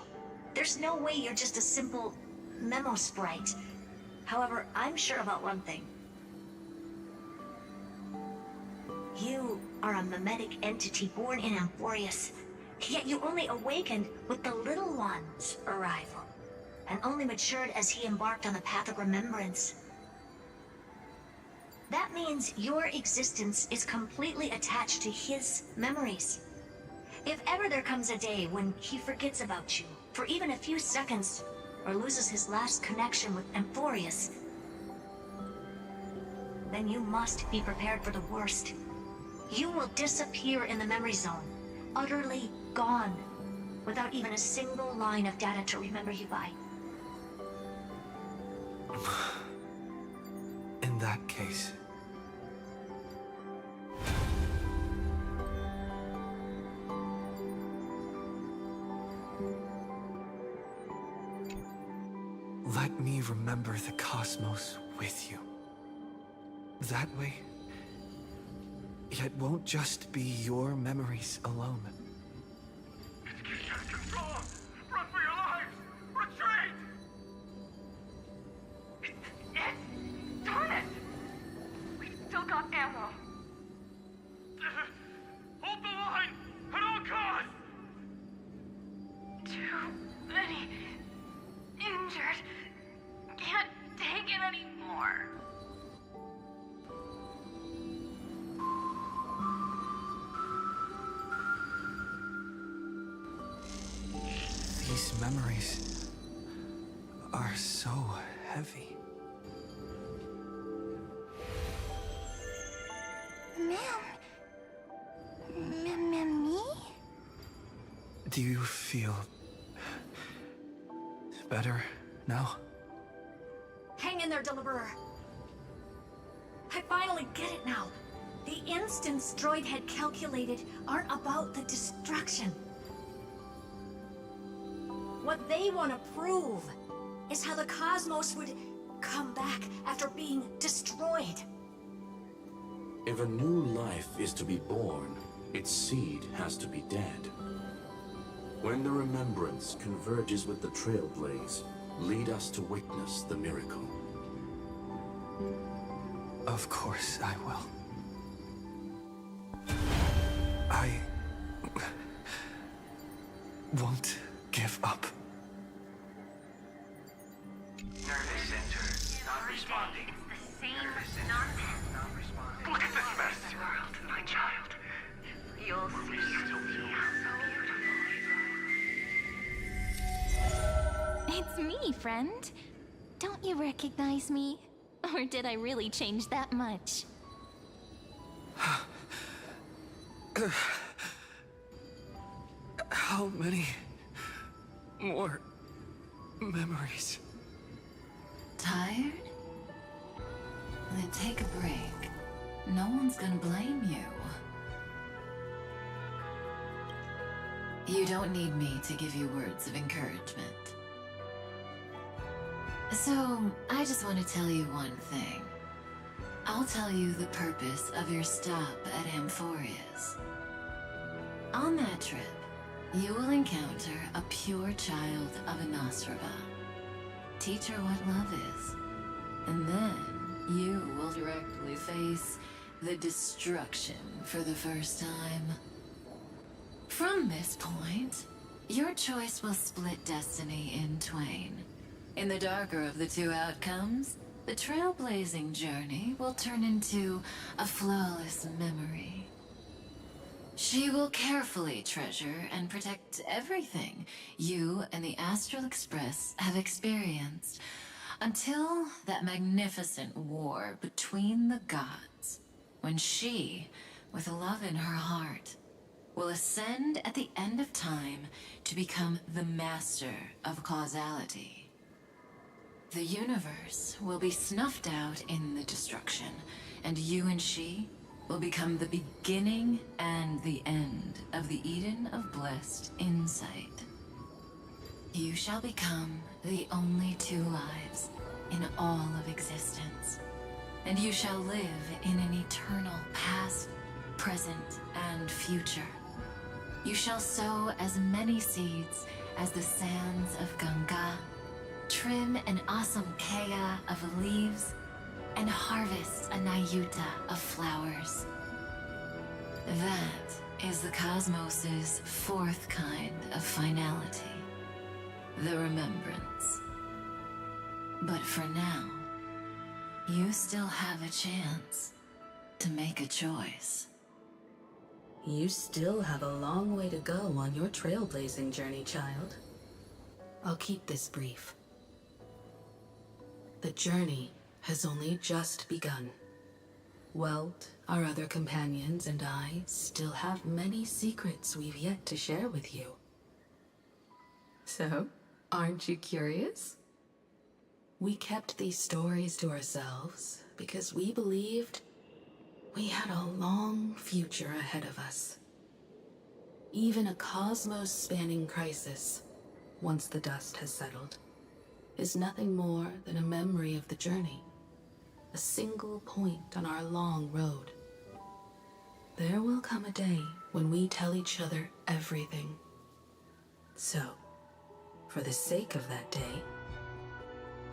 There's no way you're just a simple memo sprite. However, I'm sure about one thing. You are a memetic entity born in Amphorius, yet you only awakened with the Little One's arrival, and only matured as he embarked on the path of remembrance. That means your existence is completely attached to his memories. If ever there comes a day when he forgets about you, for even a few seconds, or loses his last connection with Amphorius, then you must be prepared for the worst. You will disappear in the memory zone, utterly gone, without even a single line of data to remember you by. In that case... let me remember the cosmos with you. That way, it won't just be your memories alone. It's getting out of control! Run for your lives! Retreat! It's... darn it! We've still got ammo. Hold the line! At all costs! Too many injured. Can't take it anymore. These memories are so heavy. Me? Do you feel better now? Hang in there, Deliverer. I finally get it now. The instants Droid had calculated aren't about the destruction. What they want to prove is how the cosmos would come back after being destroyed. If a new life is to be born, its seed has to be dead. When the remembrance converges with the trailblaze, lead us to witness the miracle. Of course I will. I won't give up. Nervous center, not responding. It's the same nonsense. Look at this mess! World, my child. You'll see. It's me, friend. Don't you recognize me? Or did I really change that much? How many more memories? Tired? Then take a break. No one's gonna blame you. You don't need me to give you words of encouragement. So, I just want to tell you one thing. I'll tell you the purpose of your stop at Amphorius. On that trip, you will encounter a pure child of Nosraba. Teach her what love is. And then you will directly face the destruction for the first time. From this point, your choice will split destiny in twain. In the darker of the two outcomes, the trailblazing journey will turn into a flawless memory. She will carefully treasure and protect everything you and the Astral Express have experienced until that magnificent war between the gods, when she, with love in her heart, will ascend at the end of time to become the master of causality. The universe will be snuffed out in the destruction, and you and she will become the beginning and the end of the Eden of blessed insight. You shall become the only two lives in all of existence, and you shall live in an eternal past, present, and future. You shall sow as many seeds as the sands of Ganga, trim an awesome kea of leaves, and harvest a Nayuta of flowers. That is the cosmos's fourth kind of finality, the remembrance. But for now, you still have a chance to make a choice. You still have a long way to go on your trailblazing journey, child. I'll keep this brief. The journey has only just begun. Welt, our other companions, and I still have many secrets we've yet to share with you. So, aren't you curious? We kept these stories to ourselves because we believed we had a long future ahead of us. Even a cosmos-spanning crisis, once the dust has settled, is nothing more than a memory of the journey, a single point on our long road. There will come a day when we tell each other everything. So, for the sake of that day,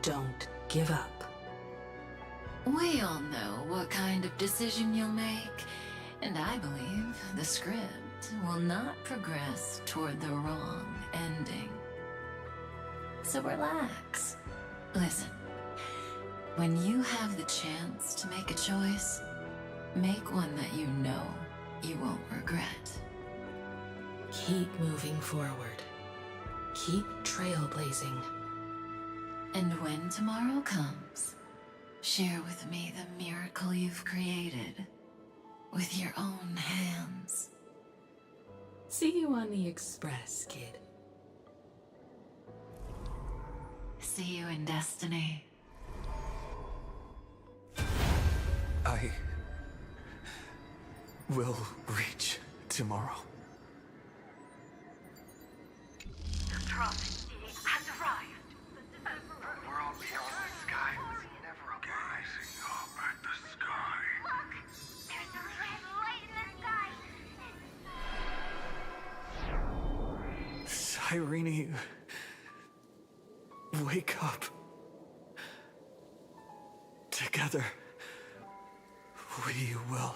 don't give up. We all know what kind of decision you'll make, and I believe the script will not progress toward the wrong ending. So relax. Listen, when you have the chance to make a choice, make one that you know you won't regret. Keep moving forward. Keep trailblazing. And when tomorrow comes, share with me the miracle you've created with your own hands. See you on the Express, kid. See you in Destiny. I will reach tomorrow. The drop has arrived. The world beyond the sky was never gazing up at the sky. Look! There's a red light in the sky. Cyrene, wake up. Together, we will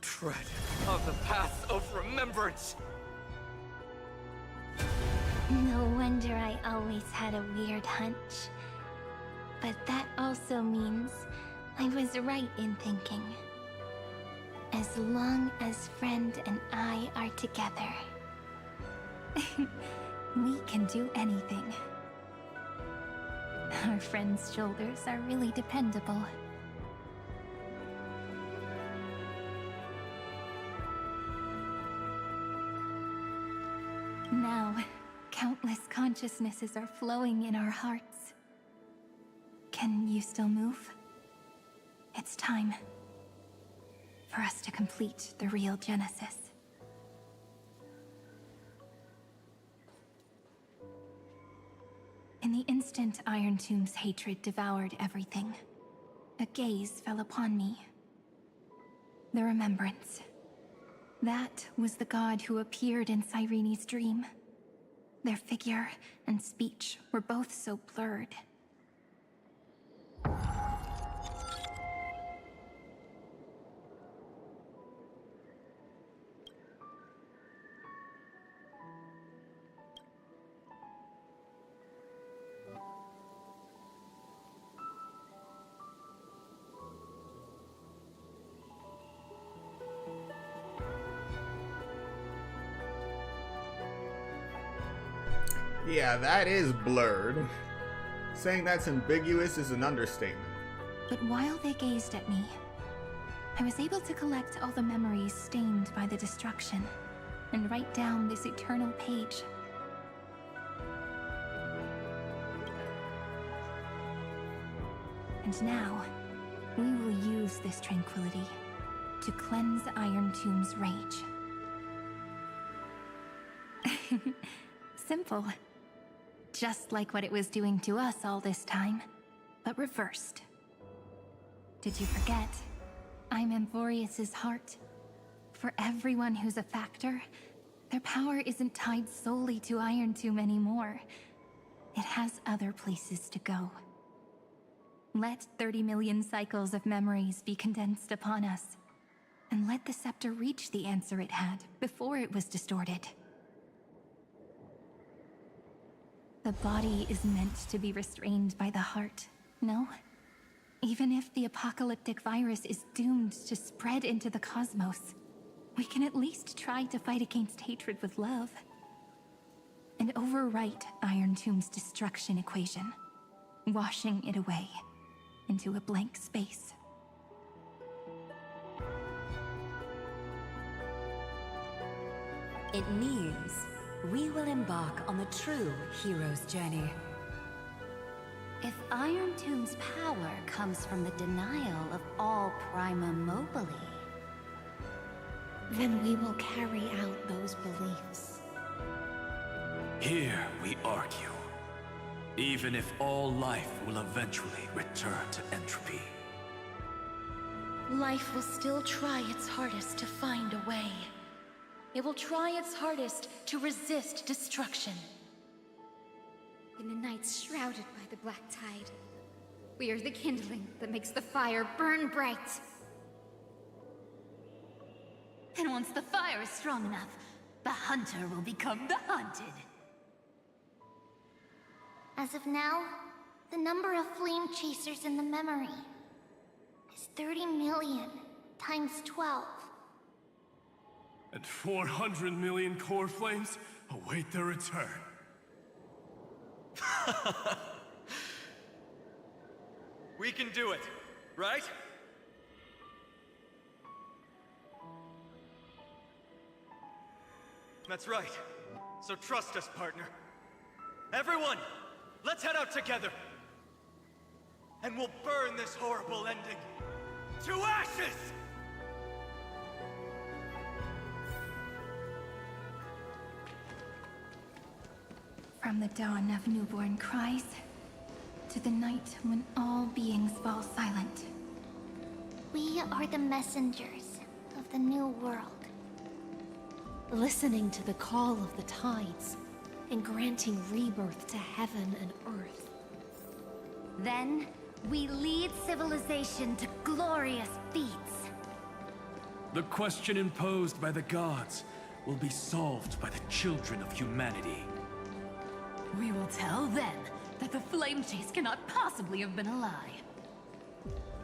tread on the path of remembrance. No wonder I always had a weird hunch. But that also means I was right in thinking. As long as Friend and I are together, we can do anything. Our friend's shoulders are really dependable. Now, countless consciousnesses are flowing in our hearts. Can you still move? It's time for us to complete the real Genesis. In the instant Iron Tomb's hatred devoured everything, a gaze fell upon me. The remembrance. That was the god who appeared in Cyrene's dream. Their figure and speech were both so blurred. Yeah, that is blurred. Saying that's ambiguous is an understatement. But while they gazed at me, I was able to collect all the memories stained by the destruction and write down this eternal page. And now, we will use this tranquility to cleanse Iron Tomb's rage. Simple. Just like what it was doing to us all this time, but reversed. Did you forget? I'm Amphorius's heart. For everyone who's a factor, their power isn't tied solely to Iron Tomb anymore. It has other places to go. Let 30 million cycles of memories be condensed upon us, and let the scepter reach the answer it had before it was distorted. The body is meant to be restrained by the heart, no? Even if the apocalyptic virus is doomed to spread into the cosmos, we can at least try to fight against hatred with love. And overwrite Iron Tomb's destruction equation, washing it away into a blank space. It means we will embark on the true hero's journey. If Iron Tomb's power comes from the denial of all Prima Mobile, then we will carry out those beliefs. Here we argue. Even if all life will eventually return to entropy. Life will still try its hardest to find a way. It will try its hardest to resist destruction. In the nights shrouded by the black tide, we are the kindling that makes the fire burn bright. and once the fire is strong enough, the hunter will become the hunted. As of now, the number of flame chasers in the memory is 30 million times 12. And 400 million core flames await their return. We can do it, right? That's right. So trust us, partner. Everyone, let's head out together. And we'll burn this horrible ending to ashes! From the dawn of newborn cries, to the night when all beings fall silent. We are the messengers of the new world. Listening to the call of the tides, and granting rebirth to heaven and earth. Then, we lead civilization to glorious feats. The question imposed by the gods will be solved by the children of humanity. We will tell them that the flame chase cannot possibly have been a lie.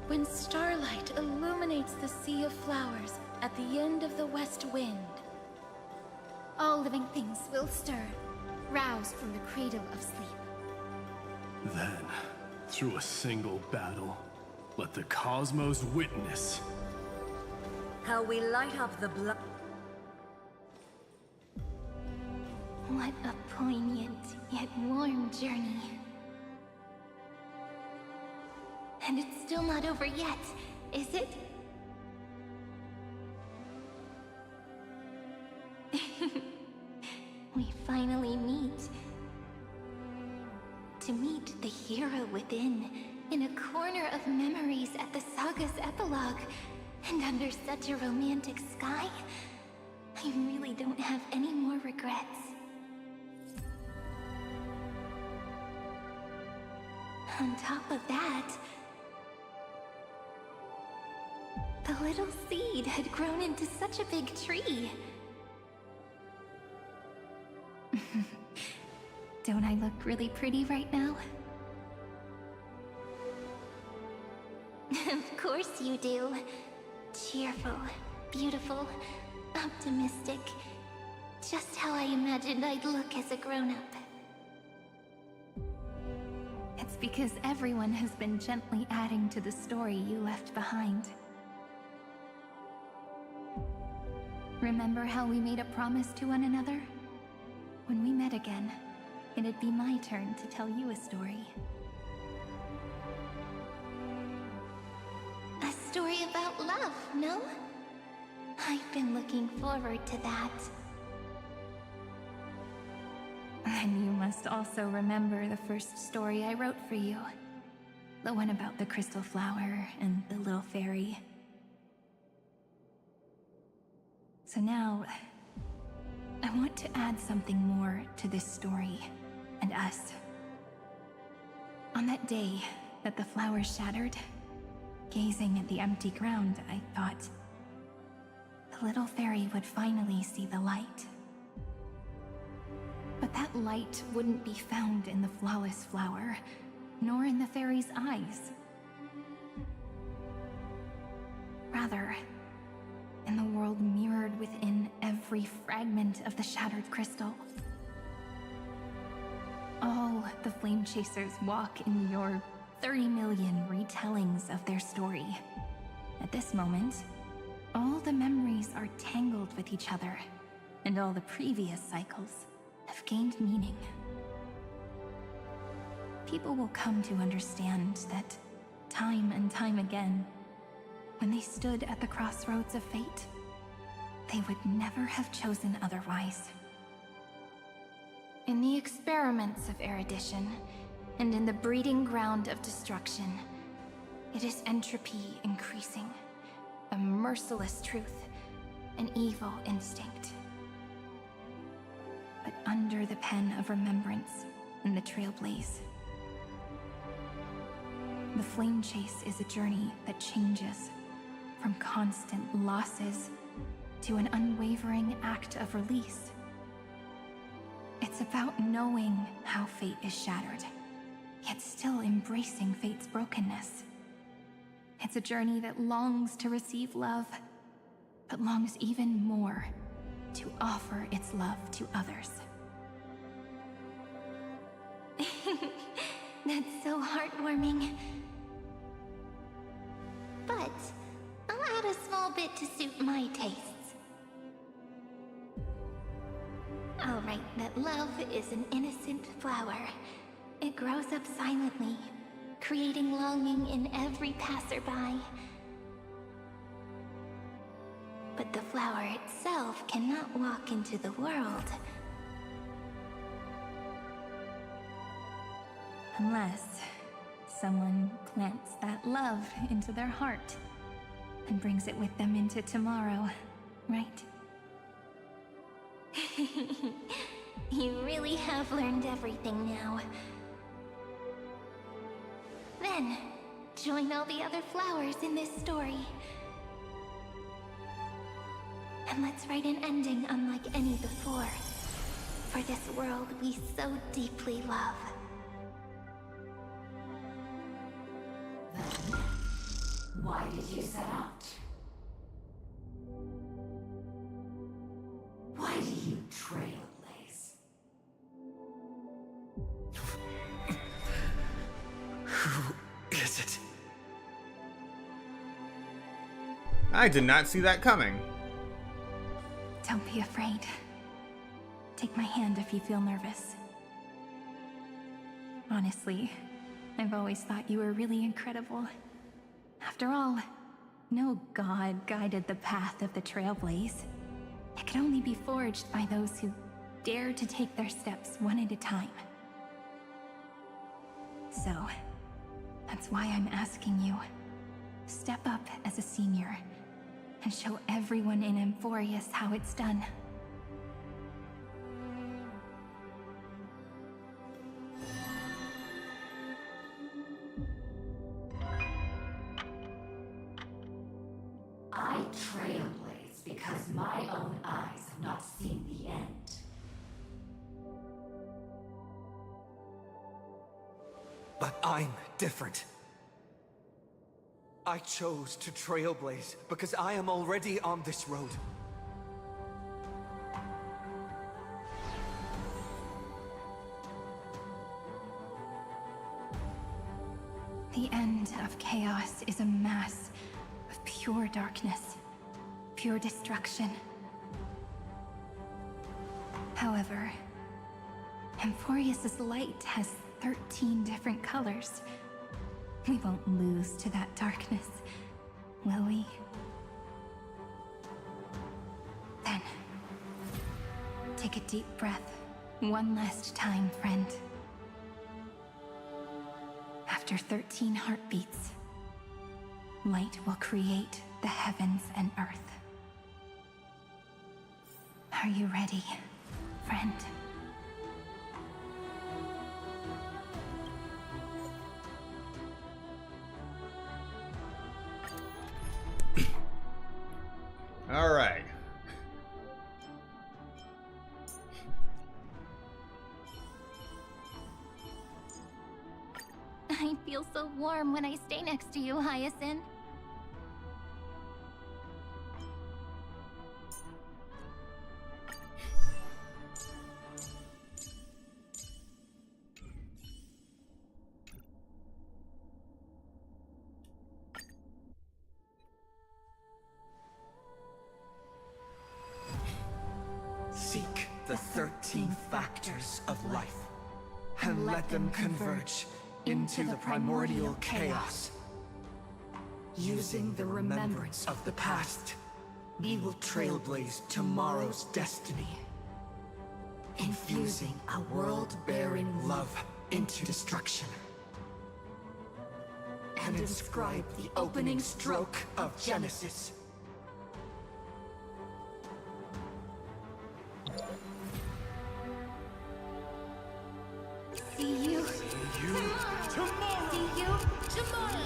When starlight illuminates the sea of flowers at the end of the west wind, all living things will stir, roused from the cradle of sleep. Then, through a single battle, let the cosmos witness how we light up the blood. What a poignant yet warm journey. And it's still not over yet, is it? We finally meet. To meet the hero within, in a corner of memories at the saga's epilogue, and under such a romantic sky, I really don't have any more regrets. On top of that, the little seed had grown into such a big tree. Don't I look really pretty right now? Of course you do. Cheerful, beautiful, optimistic. Just how I imagined I'd look as a grown-up. It's because everyone has been gently adding to the story you left behind. Remember how we made a promise to one another? When we met again, it'd be my turn to tell you a story. A story about love, no? I've been looking forward to that. And you must also remember the first story I wrote for you. The one about the crystal flower and the little fairy. So now, I want to add something more to this story, and us. On that day that the flowers shattered, gazing at the empty ground, I thought the little fairy would finally see the light. But that light wouldn't be found in the flawless flower, nor in the fairy's eyes. other, and the world mirrored within every fragment of the shattered crystal. All the Flame Chasers walk in your 30 million retellings of their story. At this moment, all the memories are tangled with each other, and all the previous cycles have gained meaning. People will come to understand that time and time again, when they stood at the crossroads of fate, they would never have chosen otherwise. In the experiments of erudition, and in the breeding ground of destruction, it is entropy increasing, a merciless truth, an evil instinct. But under the pen of remembrance and the trailblaze, the flame chase is a journey that changes from constant losses to an unwavering act of release. It's about knowing how fate is shattered, yet still embracing fate's brokenness. It's a journey that longs to receive love, but longs even more to offer its love to others. That's so heartwarming. But I'll add a small bit to suit my tastes. I'll write that love is an innocent flower. It grows up silently, creating longing in every passerby. But the flower itself cannot walk into the world. Unless someone plants that love into their heart and brings it with them into tomorrow, right? You really have learned everything now. Then, join all the other flowers in this story. And let's write an ending unlike any before, for this world we so deeply love. Why did you set out? Why do you trailblaze? Who is it? I did not see that coming. Don't be afraid. Take my hand if you feel nervous. Honestly, I've always thought you were really incredible. After all, no god guided the path of the Trailblaze. It could only be forged by those who dare to take their steps one at a time. So, that's why I'm asking you. Step up as a senior and show everyone in Amphorius how it's done. I trailblaze because my own eyes have not seen the end. But I'm different. I chose to trailblaze because I am already on this road. The end of chaos is a mass of pure darkness, pure destruction. However, Amphorius' light has 13 different colors. We won't lose to that darkness, will we? Then, take a deep breath, one last time, friend. After 13 heartbeats, light will create the heavens and earth. Are you ready, friend? All right. I feel so warm when I stay next to you, Hyacinth. the 13 factors of life, and let them converge into the primordial chaos. Using the remembrance of the past, we will trailblaze tomorrow's destiny, infusing a world-bearing love into destruction, and inscribe the opening stroke of Genesis. See you. See you tomorrow. See you tomorrow.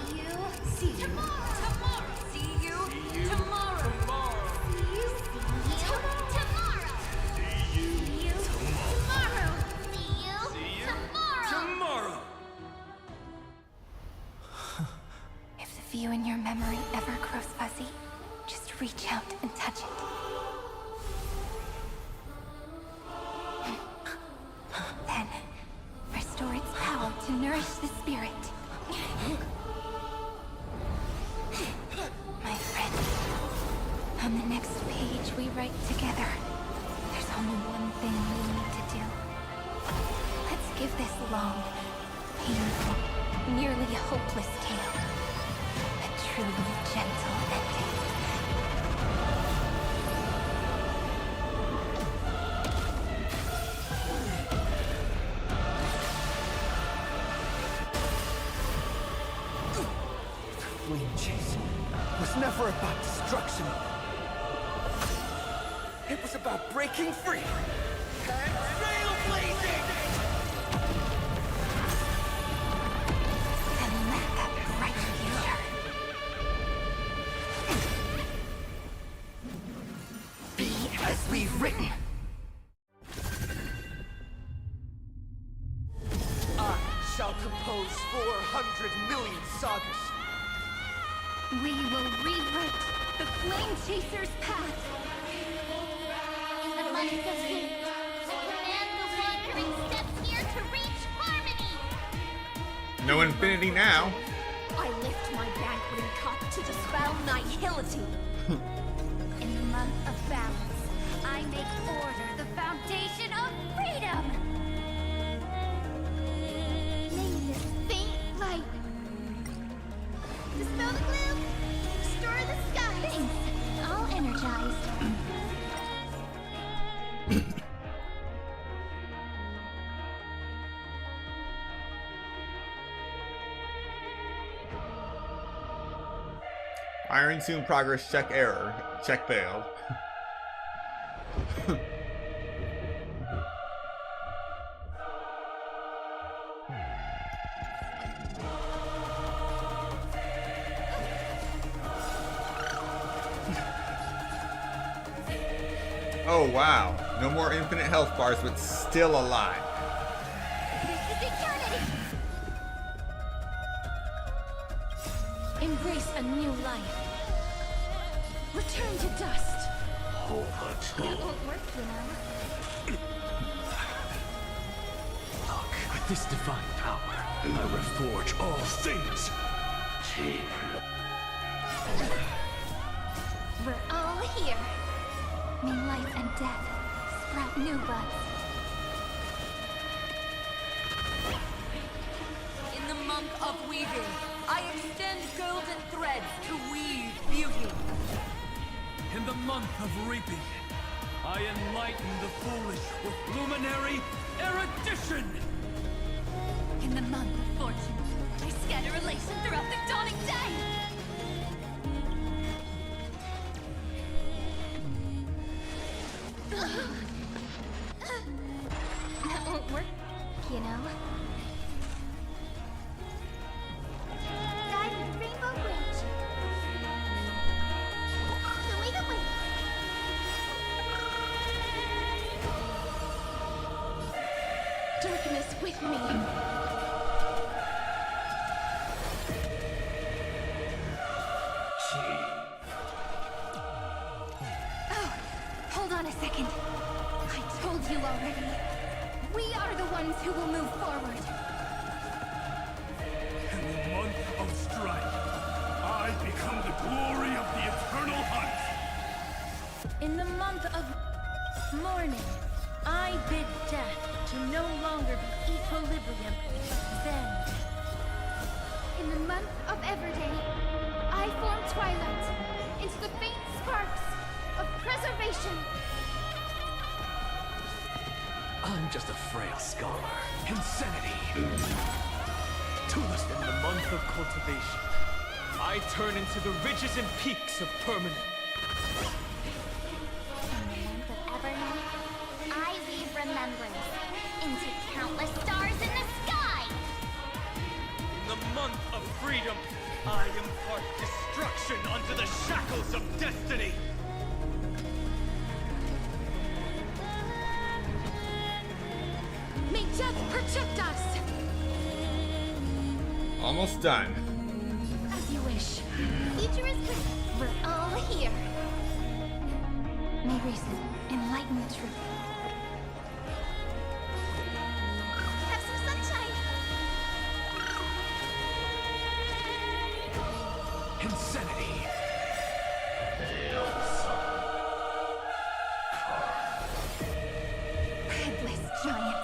See you tomorrow. See you tomorrow. See you tomorrow. See you See you tomorrow. See you tomorrow. If the view in your memory ever grows fuzzy, just reach out and touch it. Then, restore its power to nourish the spirit. My friend, on the next page we write together, there's only one thing we need to do. Let's give this long, painful, nearly hopeless tale a truly gentle ending. Flame chase was never about destruction. It was about breaking free and trailblazing! And let that bright future be as we've written. I shall compose 400 million sagas. We will rewrite the Flame Chaser's path. The light of hate. Command the wandering steps here to reach harmony. No infinity now. I lift my banqueting cup to dispel nihility. In the month of balance, I make order the foundation of freedom. May this faint light dispel the gloom, restore the skies. Thanks. All energized. Iron soon progress check error. Check failed. Oh wow. No more infinite health bars, but still alive. This is eternity. Embrace a new life. Return to dust. That won't work, you know. Look, with this divine power, I reforge all things. We're all here. May life and death sprout new buds. In the month of weaving, I extend golden threads to weave beauty. In the month of reaping, I enlighten the foolish with luminary erudition. In the month of fortune, I scatter elation throughout the dawning day. That won't work, you know. Guided Rainbow Bridge. The way to win. Darkness with me. Oh, hold on a second. I told you already. We are the ones who will move forward. In the month of strife, I become the glory of the eternal hunt. In the month of mourning, I bid death to no longer be equilibrium. Then, In the month of Everday, I form twilight into the faint sparks of preservation. I'm just a frail scholar. Insanity. In the month of cultivation, I turn into the ridges and peaks of permanent. In the month of Evernight, I weave remembrance into countless stars in the sky! In the month of freedom, I impart destruction onto the shackles of destiny! May death protect us! Almost done. As you wish. Future is good. We're all here. May reason enlighten the truth. Have some sunshine. Insanity. Headless giant.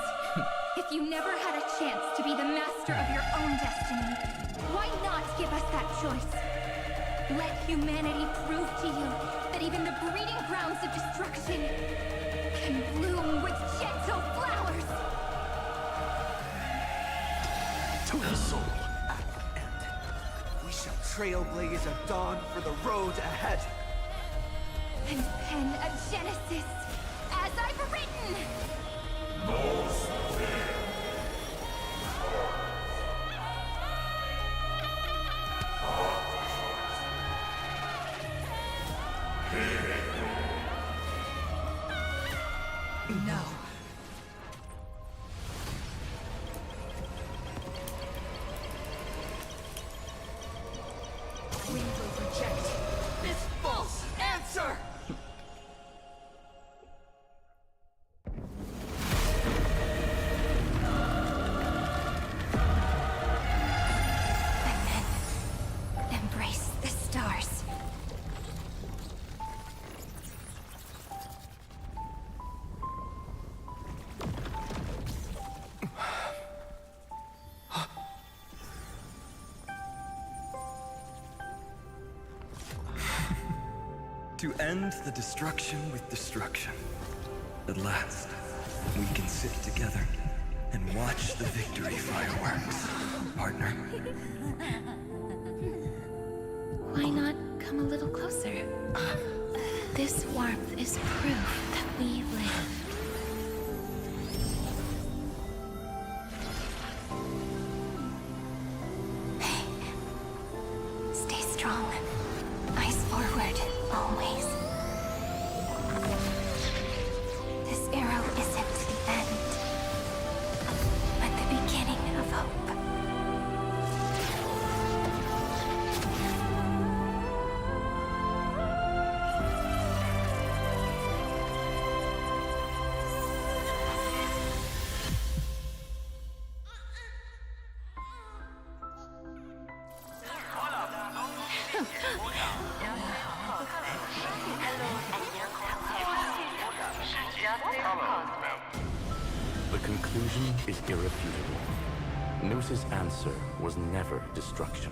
If you never had a chance to be the master of your own destiny, why not give us that choice? Let humanity prove to you that even the breeding grounds of destruction can bloom with gentle flowers! To the soul at the end. We shall trailblaze a dawn for the road ahead. And pen a genesis, as I've written! No. We will reject this false answer! Embrace the stars. To end the destruction with destruction. At last, we can sit together and watch the victory fireworks, partner. Why not come a little closer? This warmth is proof that we live. Stay strong. Eyes forward, always. This arrow isn't the end, but the beginning of hope. The conclusion is irrefutable. Noose's answer was never destruction.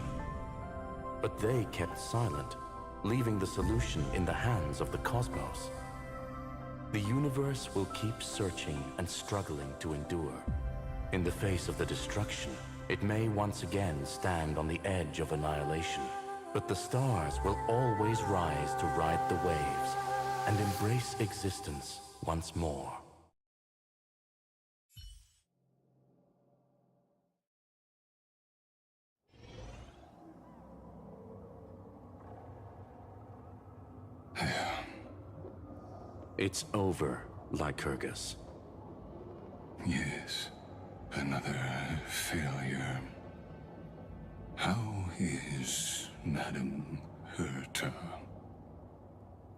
But they kept silent, leaving the solution in the hands of the cosmos. The universe will keep searching and struggling to endure. In the face of the destruction, it may once again stand on the edge of annihilation. But the stars will always rise to ride the waves and embrace existence once more. It's over, Lycurgus. Yes, another failure. How is Madame Herta?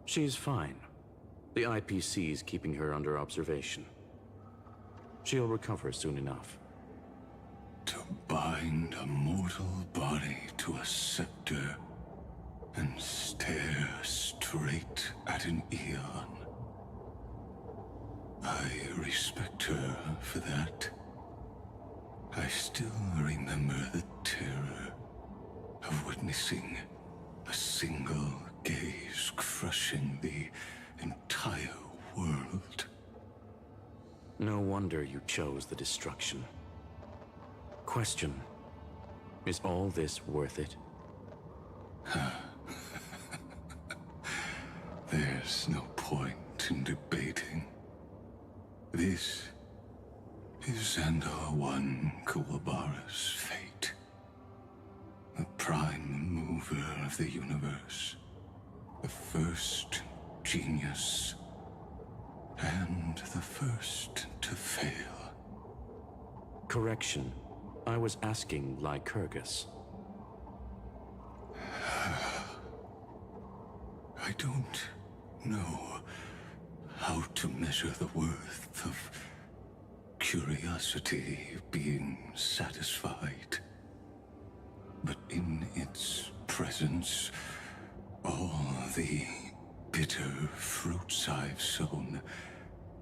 She's fine. The IPC's keeping her under observation. She'll recover soon enough. To bind a mortal body to a scepter and stare straight at an eon. I respect her for that. I still remember the terror of witnessing a single gaze crushing the entire world. No wonder you chose the destruction. Question: is all this worth it? There's no point in debating. This is Xandar One Kuwabara's fate. The prime mover of the universe. The first genius. And the first to fail. Correction. I was asking Lycurgus. I don't know how to measure the worth of curiosity being satisfied. But in its presence, all the bitter fruits I've sown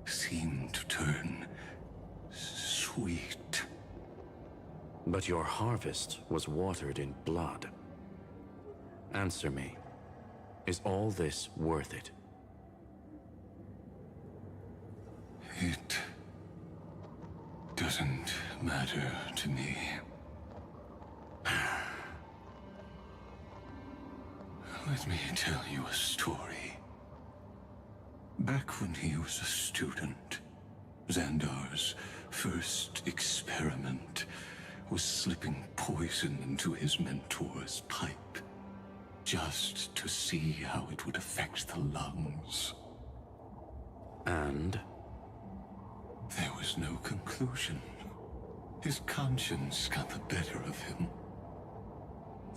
seem to turn sweet. But your harvest was watered in blood. Answer me. Is all this worth it? It doesn't matter to me. Let me tell you a story. Back when he was a student, Xandar's first experiment was slipping poison into his mentor's pipe, just to see how it would affect the lungs. And? There was no conclusion. His conscience got the better of him.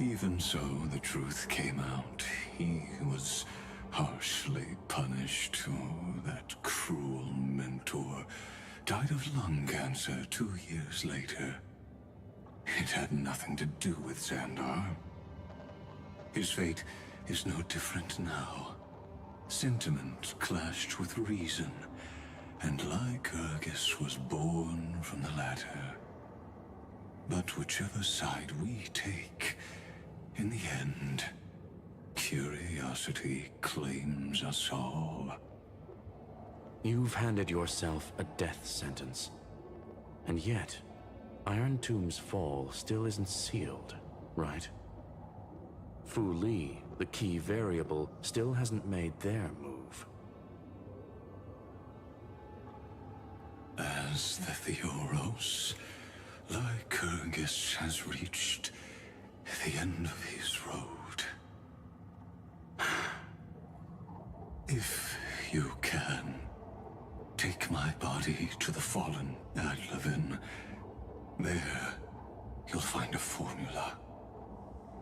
Even so, the truth came out. He was harshly punished. Oh, that cruel mentor died of lung cancer 2 years later. It had nothing to do with Xandar. His fate is no different now. Sentiment clashed with reason, and Lycurgus was born from the latter. But whichever side we take, in the end, curiosity claims us all. You've handed yourself a death sentence. And yet, Iron Tomb's fall still isn't sealed, right? Fu Li, the key variable, still hasn't made their move. As the Theoros, Lycurgus has reached the end of his road. If you can, take my body to the fallen Adlevin. There, you'll find a formula.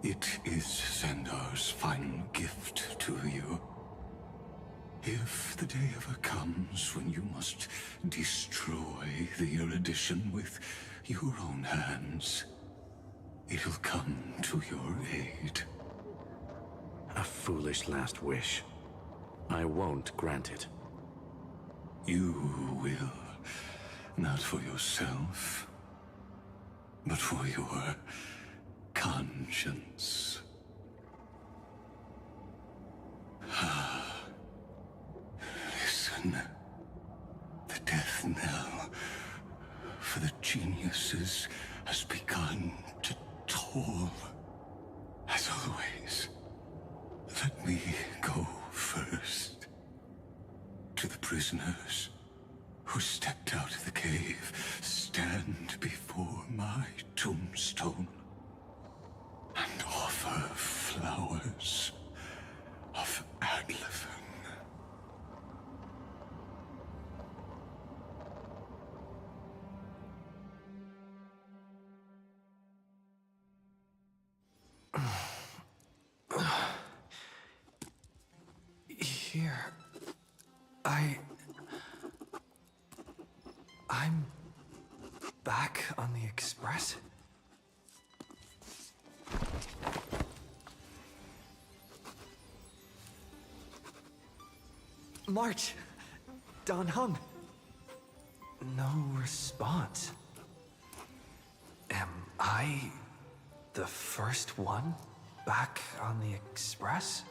It is Xandar's final gift to you. If the day ever comes when you must destroy the erudition with your own hands, it'll come to your aid. A foolish last wish. I won't grant it. You will. Not for yourself, but for your conscience. Listen. The death knell for the geniuses has begun to toll. As always, let me go first. To the prisoners who stepped out of the cave, stand before my tombstone and offer flowers of Adlevin. Here. I'm back on the Express? March! Don Hung! no response. Am I the first one back on the express?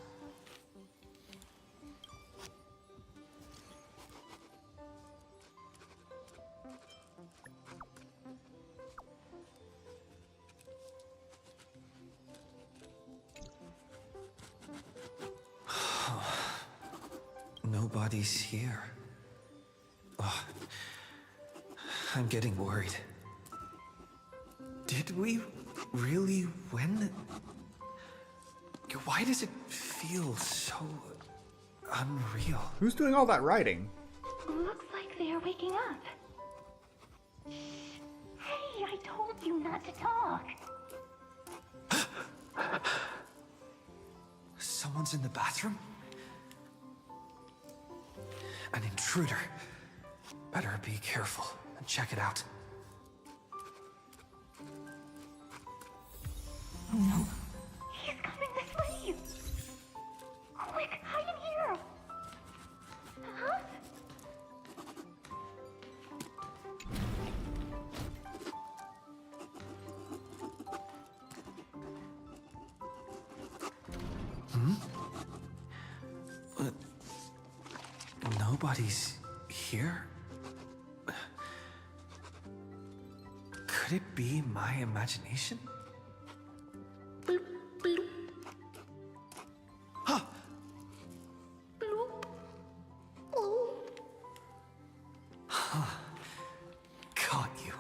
Nobody's here. Oh, I'm getting worried. Did we really win? Why does it feel so unreal? Who's doing all that writing? Looks like they are waking up. Hey, I told you not to talk. Someone's in the bathroom? An intruder. Better be careful and check it out. Oh no. He's coming this way! Quick, hide in here! Huh? Nobody's here? Could it be my imagination? Huh. Huh. Caught you.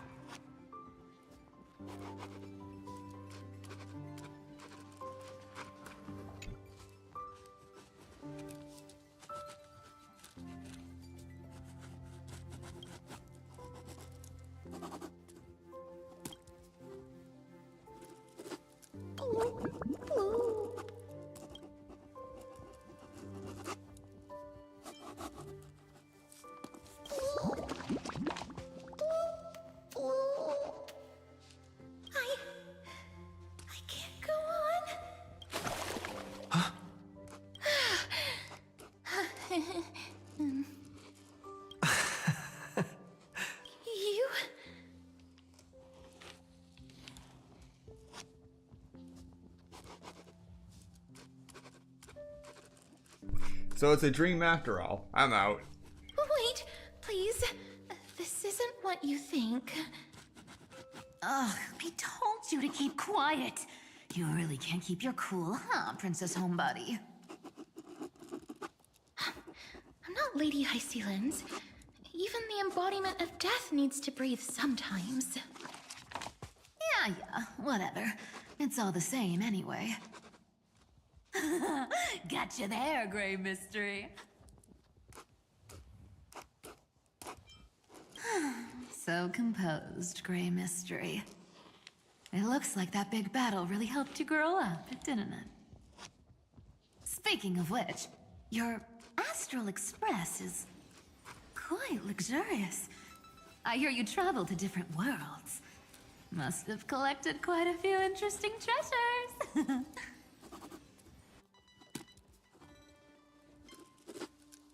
I can't go on. You? So it's a dream after all. I'm out. Wait, please. This isn't what you think. Ugh, I told you to keep quiet. You really can't keep your cool, huh, Princess Homebody? I'm not Lady High Sealands. Even the embodiment of death needs to breathe sometimes. Yeah, whatever. It's all the same anyway. Gotcha there, Grey Mystery. So composed, Grey Mystery. It looks like that big battle really helped you grow up, didn't it? Speaking of which, your Astral Express is quite luxurious. I hear you travel to different worlds. Must have collected quite a few interesting treasures.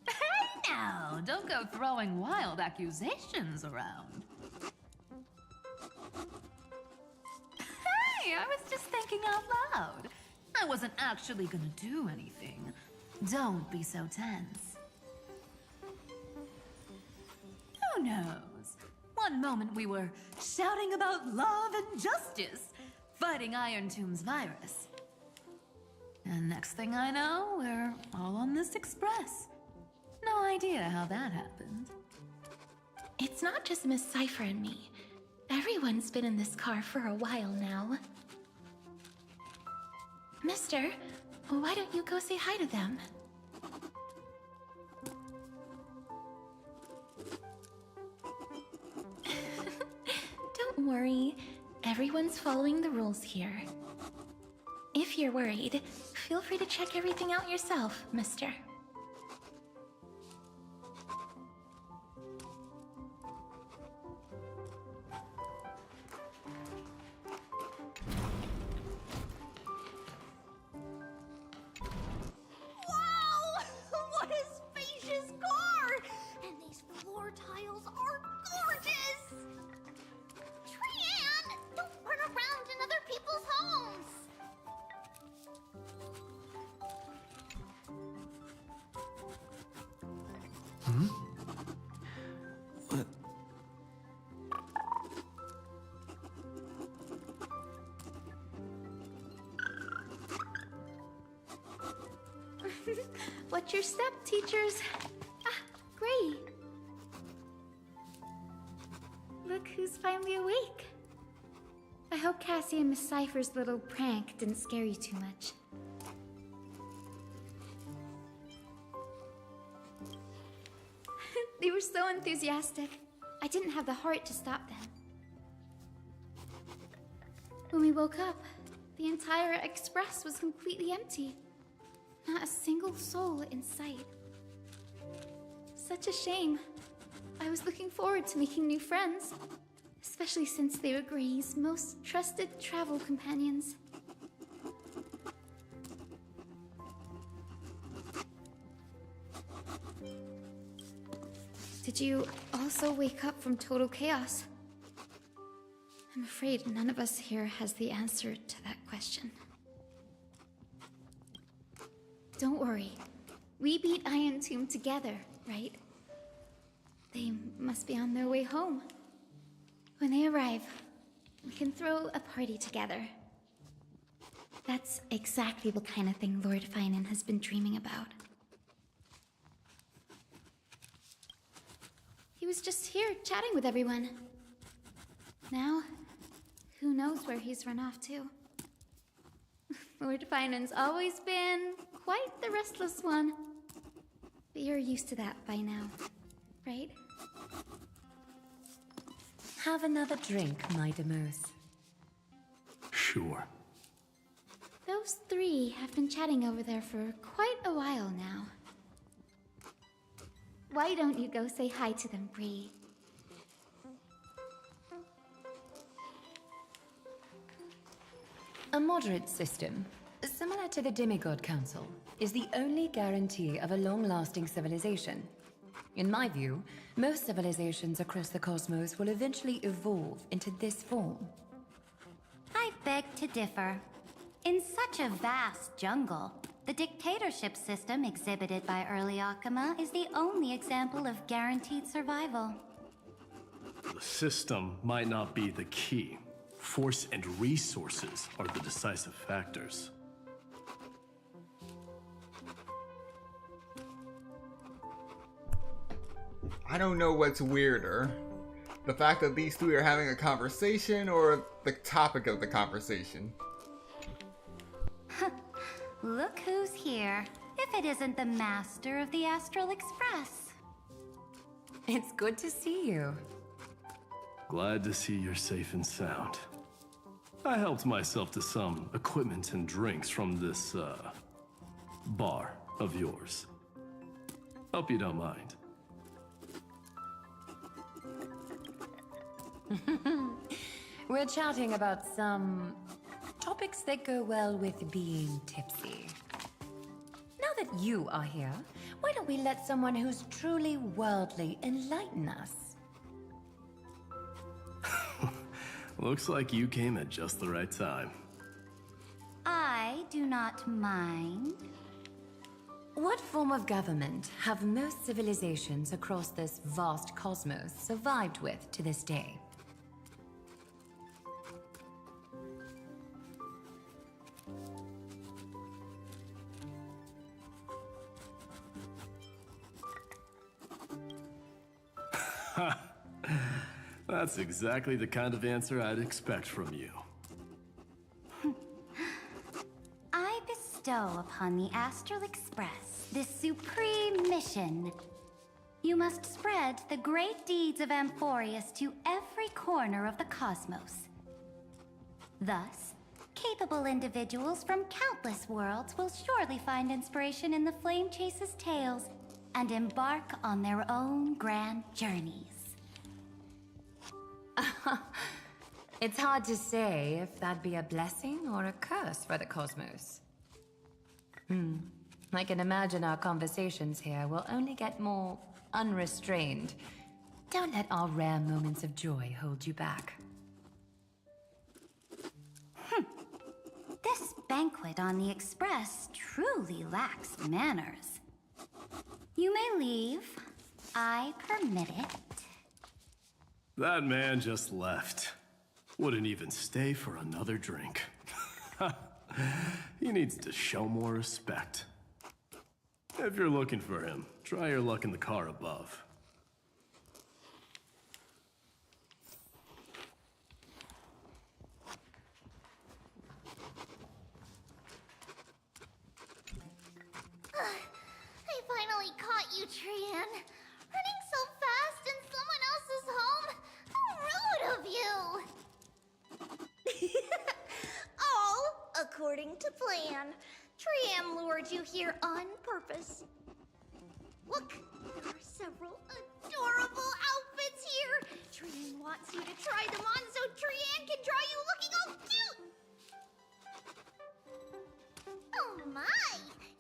Hey now, don't go throwing wild accusations around. Hey, I was just thinking out loud. I wasn't actually gonna do anything. Don't be so tense. Who knows? One moment we were shouting about love and justice, fighting Iron Tomb's virus. And next thing I know, we're all on this express. No idea how that happened. It's not just Miss Cypher and me. Everyone's been in this car for a while now. Mister, why don't you go say hi to them? Don't worry. Everyone's following the rules here. If you're worried, feel free to check everything out yourself, mister. Wow! What a spacious car! And these floor tiles are Watch your step, teachers. Ah, great. Look who's finally awake. I hope Cassie and Miss Cypher's little prank didn't scare you too much. They were so enthusiastic. I didn't have the heart to stop them. When we woke up, the entire express was completely empty. Not a single soul in sight. Such a shame. I was looking forward to making new friends, especially since they were Gray's most trusted travel companions. Did you also wake up from total chaos? I'm afraid none of us here has the answer to that question. Don't worry. We beat Iron Tomb together, right? They must be on their way home. When they arrive, we can throw a party together. That's exactly the kind of thing Lord Finan has been dreaming about. He was just here chatting with everyone. Now, who knows where he's run off to? Lord Finan's always been quite the restless one. But you're used to that by now, right? Have another drink, my Demos. Sure. Those three have been chatting over there for quite a while now. Why don't you go say hi to them, Bree? A moderate system, similar to the Demigod Council, is the only guarantee of a long-lasting civilization. In my view, most civilizations across the cosmos will eventually evolve into this form. I beg to differ. In such a vast jungle, the dictatorship system exhibited by early Akama is the only example of guaranteed survival. The system might not be the key. Force and resources are the decisive factors. I don't know what's weirder. The fact that these three are having a conversation or the topic of the conversation. Look who's here. If it isn't the master of the Astral Express. It's good to see you. Glad to see you're safe and sound. I helped myself to some equipment and drinks from this, bar of yours. Hope you don't mind. We're chatting about some topics that go well with being tipsy. Now that you are here, why don't we let someone who's truly worldly enlighten us? Looks like you came at just the right time. I do not mind. What form of government have most civilizations across this vast cosmos survived with to this day? That's exactly the kind of answer I'd expect from you. I bestow upon the Astral Express this supreme mission. You must spread the great deeds of Amphorius to every corner of the cosmos. Thus, capable individuals from countless worlds will surely find inspiration in the Flame Chase's tales and embark on their own grand journeys. It's hard to say if that'd be a blessing or a curse for the cosmos. I can imagine our conversations here will only get more unrestrained. Don't let our rare moments of joy hold you back. This banquet on the Express truly lacks manners. You may leave. I permit it. That man just left. Wouldn't even stay for another drink. He needs to show more respect. If you're looking for him, try your luck in the car above. I finally caught you, Trian. Running so fast in someone else's home? How rude of you! All according to plan. Trian lured you here on purpose. Look, there are several adorable outfits here. Trian wants you to try them on so Trian can draw you looking all cute. Oh my!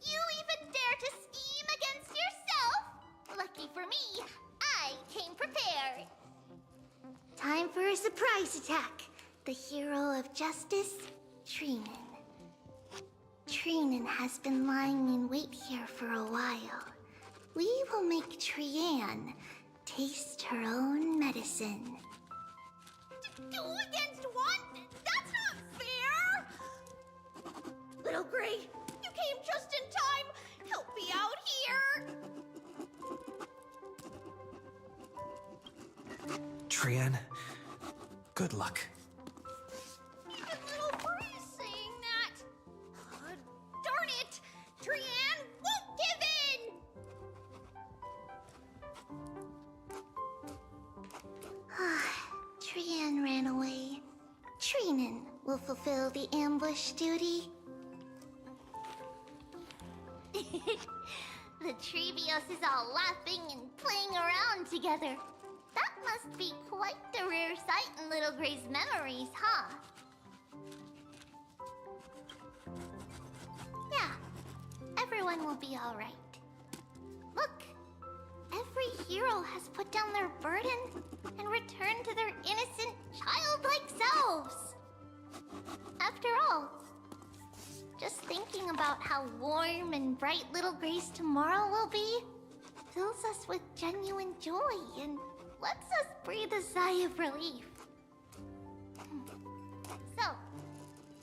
You even dare to scheme against yourself? Lucky for me, I came prepared. Time for a surprise attack. The hero of justice, Trinan. Trinan has been lying in wait here for a while. We will make Trian taste her own medicine. Two against one? That's not fair! Little Gray, you came just in time. Help me out here. Trian, good luck. Even Little Gray is saying that. Darn it! Trian won't give in! Trian ran away. Trinan will fulfill the ambush duty. The Treevios is all laughing and playing around together. That must be quite a rare sight in Little Gray's memories, huh? Yeah, everyone will be alright. Look, every hero has put down their burden and returned to their innocent, childlike selves. After all, just thinking about how warm and bright Little Gray's tomorrow will be fills us with genuine joy and lets us breathe a sigh of relief. So,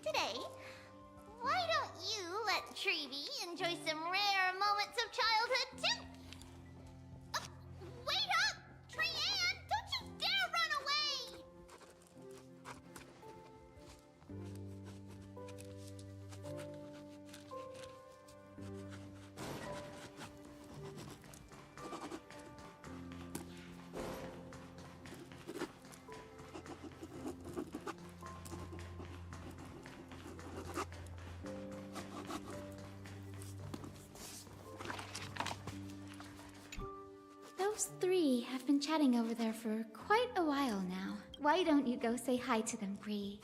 today, why don't you let Treevee enjoy some rare moments of childhood too? Wait up! Trian, don't you dare run away! Those three have been chatting over there for quite a while now. Why don't you go say hi to them, Bree?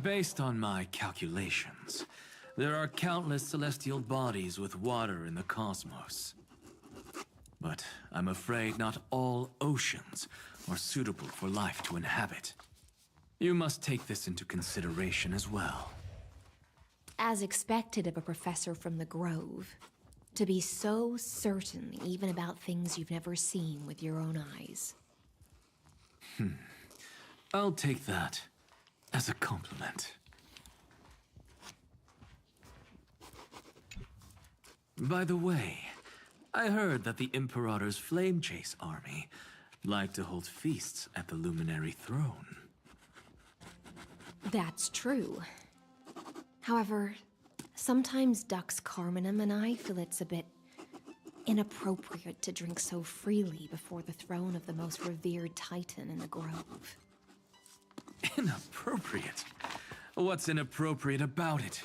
Based on my calculations, there are countless celestial bodies with water in the cosmos. But I'm afraid not all oceans are suitable for life to inhabit. You must take this into consideration as well. As expected of a professor from the Grove, to be so certain even about things you've never seen with your own eyes. I'll take that as a compliment. By the way, I heard that the Imperator's Flame Chase army like to hold feasts at the Luminary Throne. That's true. However, sometimes Dux Carminum and I feel it's a bit inappropriate to drink so freely before the throne of the most revered Titan in the Grove. Inappropriate? What's inappropriate about it?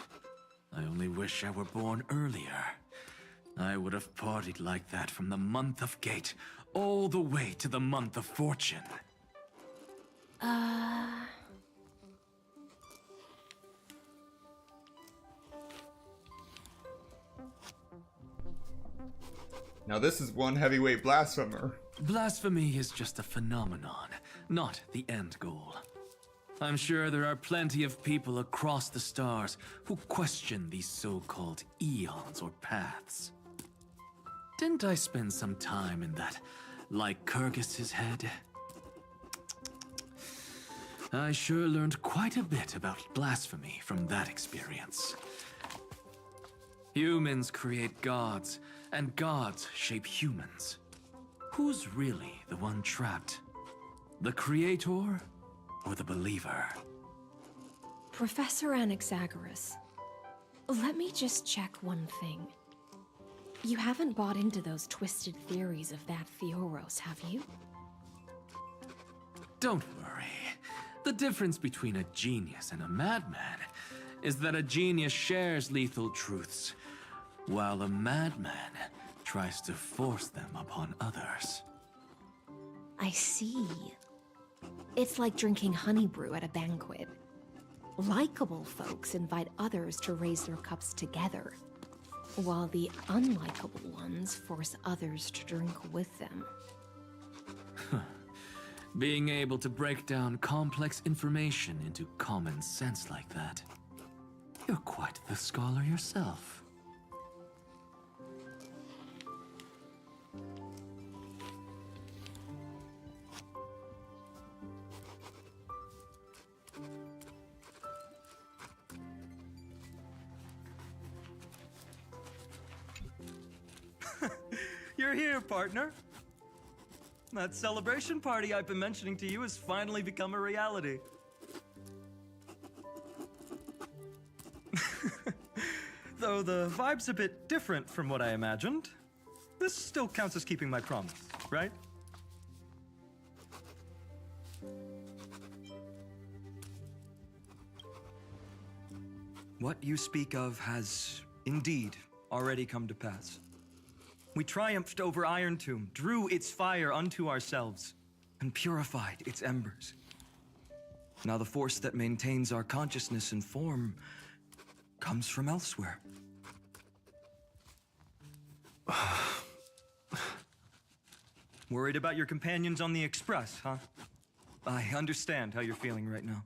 I only wish I were born earlier. I would have partied like that from the month of Gate all the way to the month of Fortune. Now this is one heavyweight blasphemer. Blasphemy is just a phenomenon, not the end goal. I'm sure there are plenty of people across the stars who question these so-called eons or paths. Didn't I spend some time in that Lycurgus's head? I sure learned quite a bit about blasphemy from that experience. Humans create gods, and gods shape humans. Who's really the one trapped? The creator or the believer? Professor Anaxagoras, let me just check one thing. You haven't bought into those twisted theories of that Theoros, have you? Don't worry. The difference between a genius and a madman is that a genius shares lethal truths, while a madman tries to force them upon others. I see. It's like drinking honey brew at a banquet. Likable folks invite others to raise their cups together, while the unlikable ones force others to drink with them. Being able to break down complex information into common sense like that. You're quite the scholar yourself. You're here, partner. That celebration party I've been mentioning to you has finally become a reality. Though the vibe's a bit different from what I imagined, this still counts as keeping my promise, right? What you speak of has indeed already come to pass. We triumphed over Iron Tomb, drew its fire unto ourselves, and purified its embers. Now the force that maintains our consciousness and form comes from elsewhere. Worried about your companions on the Express, huh? I understand how you're feeling right now.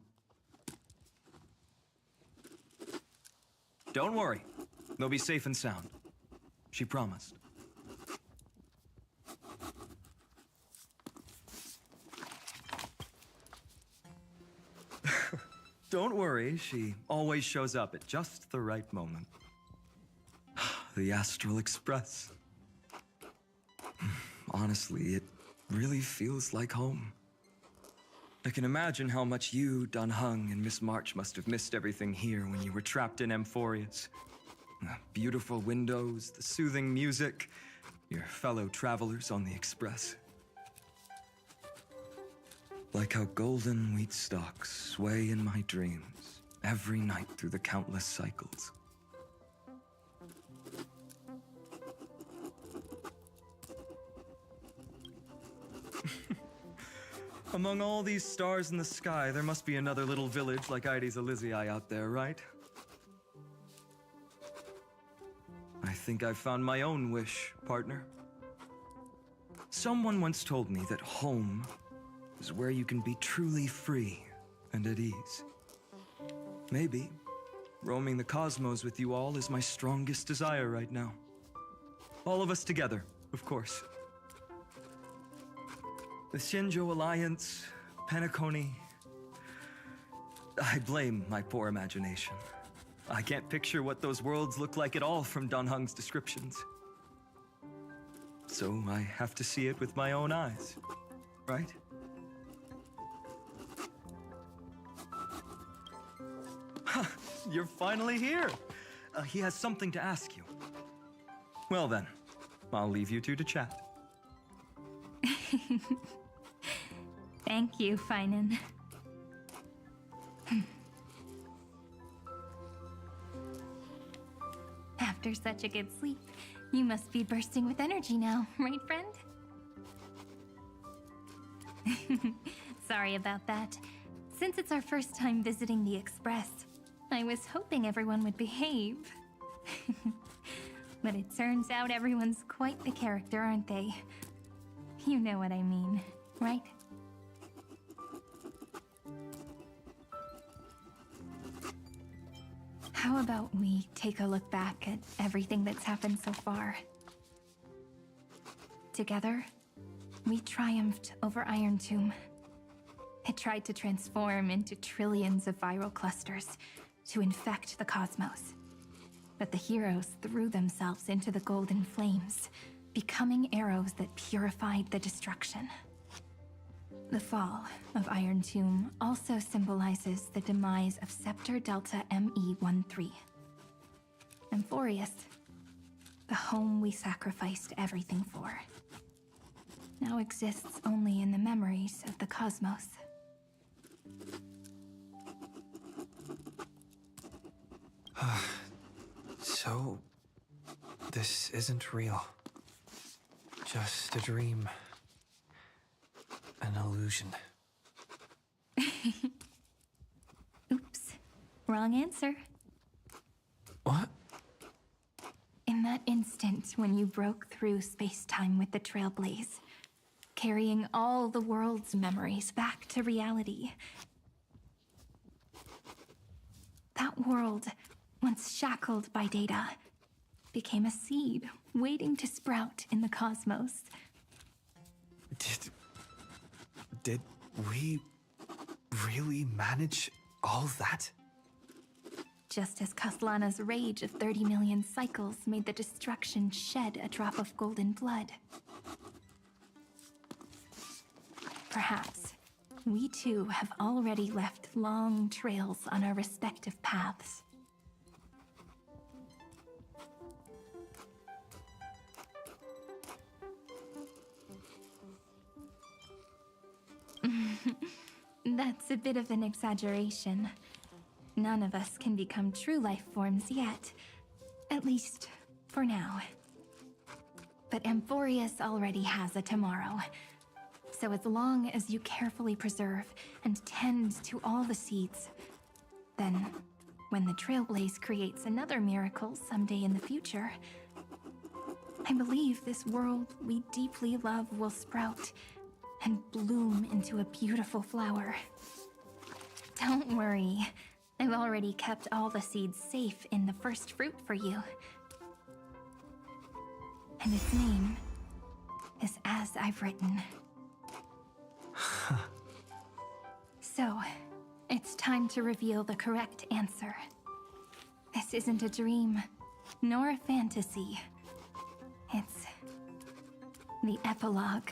Don't worry. They'll be safe and sound. She promised. Don't worry, she always shows up at just the right moment. The Astral Express. Honestly, it really feels like home. I can imagine how much you, Dun Hung, and Miss March must have missed everything here when you were trapped in Amphorius. The beautiful windows, the soothing music, your fellow travelers on the Express. Like how golden wheat stalks sway in my dreams every night through the countless cycles. Among all these stars in the sky, there must be another little village like Ides Elysiae out there, right? I think I found my own wish, partner. Someone once told me that home is where you can be truly free and at ease. Maybe roaming the cosmos with you all is my strongest desire right now. All of us together, of course. The Shinjo Alliance, Penacony. I blame my poor imagination. I can't picture what those worlds look like at all from Dun Hung's descriptions. So I have to see it with my own eyes, right? You're finally here. He has something to ask you. Well then, I'll leave you two to chat. Thank you, Finan. After such a good sleep, you must be bursting with energy now, right, friend? Sorry about that. Since it's our first time visiting the Express, I was hoping everyone would behave. But it turns out everyone's quite the character, aren't they? You know what I mean, right? How about we take a look back at everything that's happened so far? Together, we triumphed over Iron Tomb. It tried to transform into trillions of viral clusters to infect the cosmos. But the heroes threw themselves into the golden flames, becoming arrows that purified the destruction. The fall of Iron Tomb also symbolizes the demise of Scepter Delta ME-13. Amphorius, the home we sacrificed everything for, now exists only in the memories of the cosmos. So, this isn't real. Just a dream. An illusion. Oops. Wrong answer. What? In that instant when you broke through space-time with the Trailblaze, carrying all the world's memories back to reality, that world, once shackled by data, became a seed waiting to sprout in the cosmos. Did we really manage all that? Just as Kaslana's rage of 30 million cycles made the destruction shed a drop of golden blood. Perhaps we too have already left long trails on our respective paths. That's a bit of an exaggeration. None of us can become true life forms yet. At least, for now. But Amphorius already has a tomorrow. So as long as you carefully preserve and tend to all the seeds, then when the Trailblaze creates another miracle someday in the future, I believe this world we deeply love will sprout and bloom into a beautiful flower. Don't worry, I've already kept all the seeds safe in the first fruit for you. And its name is As I've Written. So, it's time to reveal the correct answer. This isn't a dream, nor a fantasy. It's the epilogue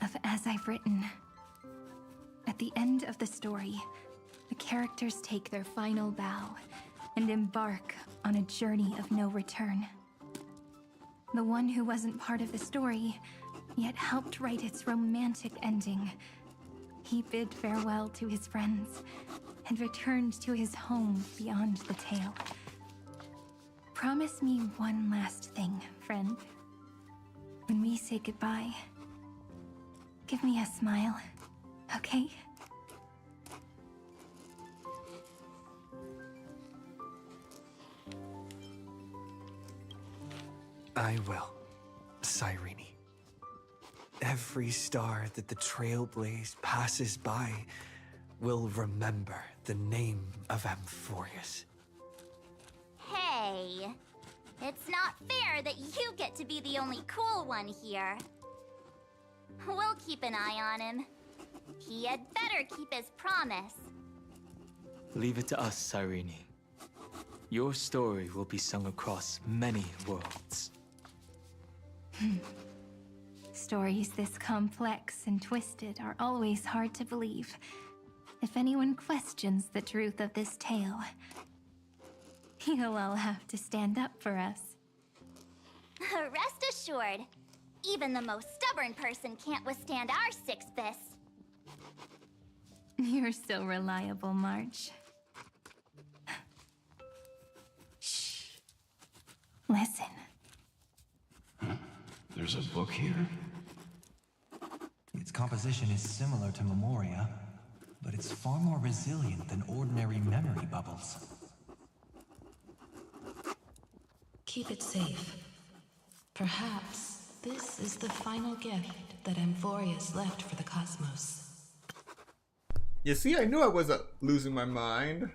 of As I've Written. At the end of the story, the characters take their final bow and embark on a journey of no return. The one who wasn't part of the story, yet helped write its romantic ending. He bid farewell to his friends and returned to his home beyond the tale. Promise me one last thing, friend. When we say goodbye, give me a smile, okay? I will, Cyrene. Every star that the Trailblaze passes by will remember the name of Amphorius. Hey, it's not fair that you get to be the only cool one here. We'll keep an eye on him. He had better keep his promise. Leave it to us, Cyrene. Your story will be sung across many worlds. Stories this complex and twisted are always hard to believe. If anyone questions the truth of this tale, you'll all have to stand up for us. Rest assured, even the most stubborn person can't withstand our six fists. You're so reliable, March. Shh. Listen. There's a book here? Its composition is similar to Memoria, but it's far more resilient than ordinary memory bubbles. Keep it safe. Perhaps this is the final gift that Amphorius left for the cosmos. You see, I knew I wasn't losing my mind.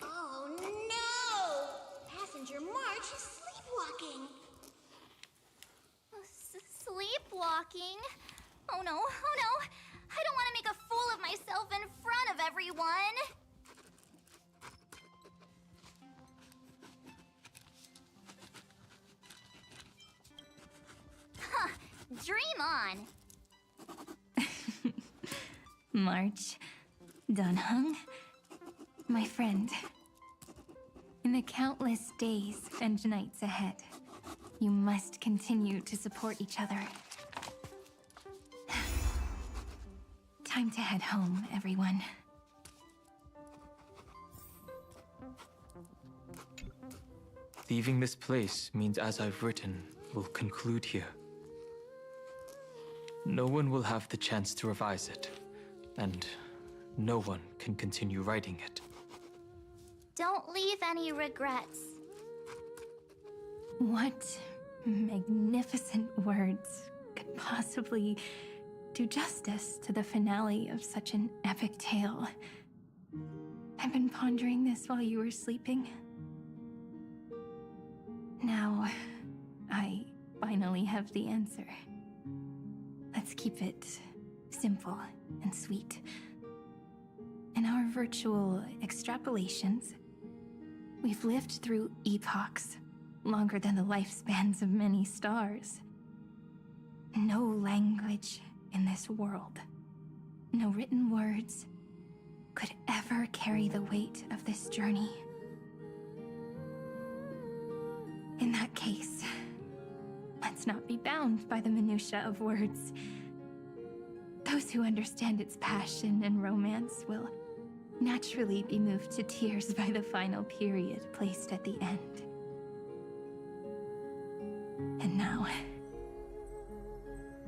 Oh no! Passenger March is sleepwalking. Sleepwalking? Oh no, oh no! I don't want to make a fool of myself in front of everyone! Huh, dream on! March, Dunhung, my friend. In the countless days and nights ahead, you must continue to support each other. Time to head home, everyone. Leaving this place means, as I've written, will conclude here. No one will have the chance to revise it, and no one can continue writing it. Don't leave any regrets. What magnificent words could possibly do justice to the finale of such an epic tale? I've been pondering this while you were sleeping. Now, I finally have the answer. Let's keep it simple and sweet. In our virtual extrapolations, we've lived through epochs longer than the lifespans of many stars. No language in this world, no written words, could ever carry the weight of this journey. In that case, let's not be bound by the minutiae of words. Those who understand its passion and romance will naturally be moved to tears by the final period placed at the end. And now,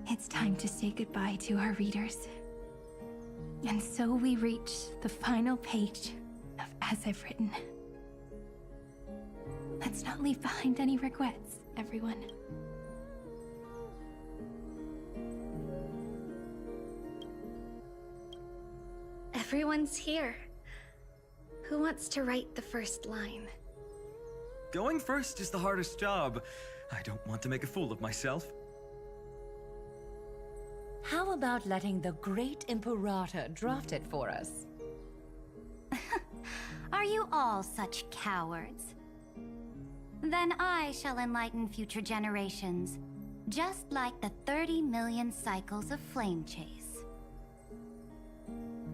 it's time to say goodbye to our readers. And so we reach the final page of As I've Written. Let's not leave behind any regrets, everyone. Everyone's here. Who wants to write the first line? Going first is the hardest job. I don't want to make a fool of myself. How about letting the great Imperator draft it for us? Are you all such cowards? Then I shall enlighten future generations, just like the 30 million cycles of flame chase.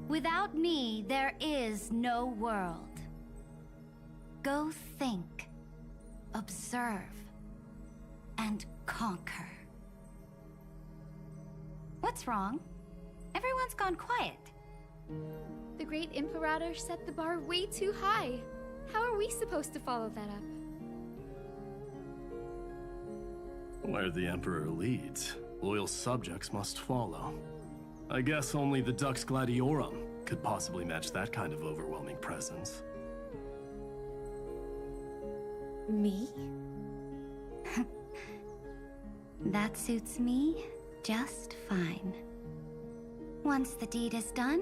Without me, there is no world. Go think, observe, and conquer. What's wrong? Everyone's gone quiet. The great Imperator set the bar way too high. How are we supposed to follow that up? Where the Emperor leads, loyal subjects must follow. I guess only the Dux Gladiorum could possibly match that kind of overwhelming presence. Me? That suits me just fine. Once the deed is done,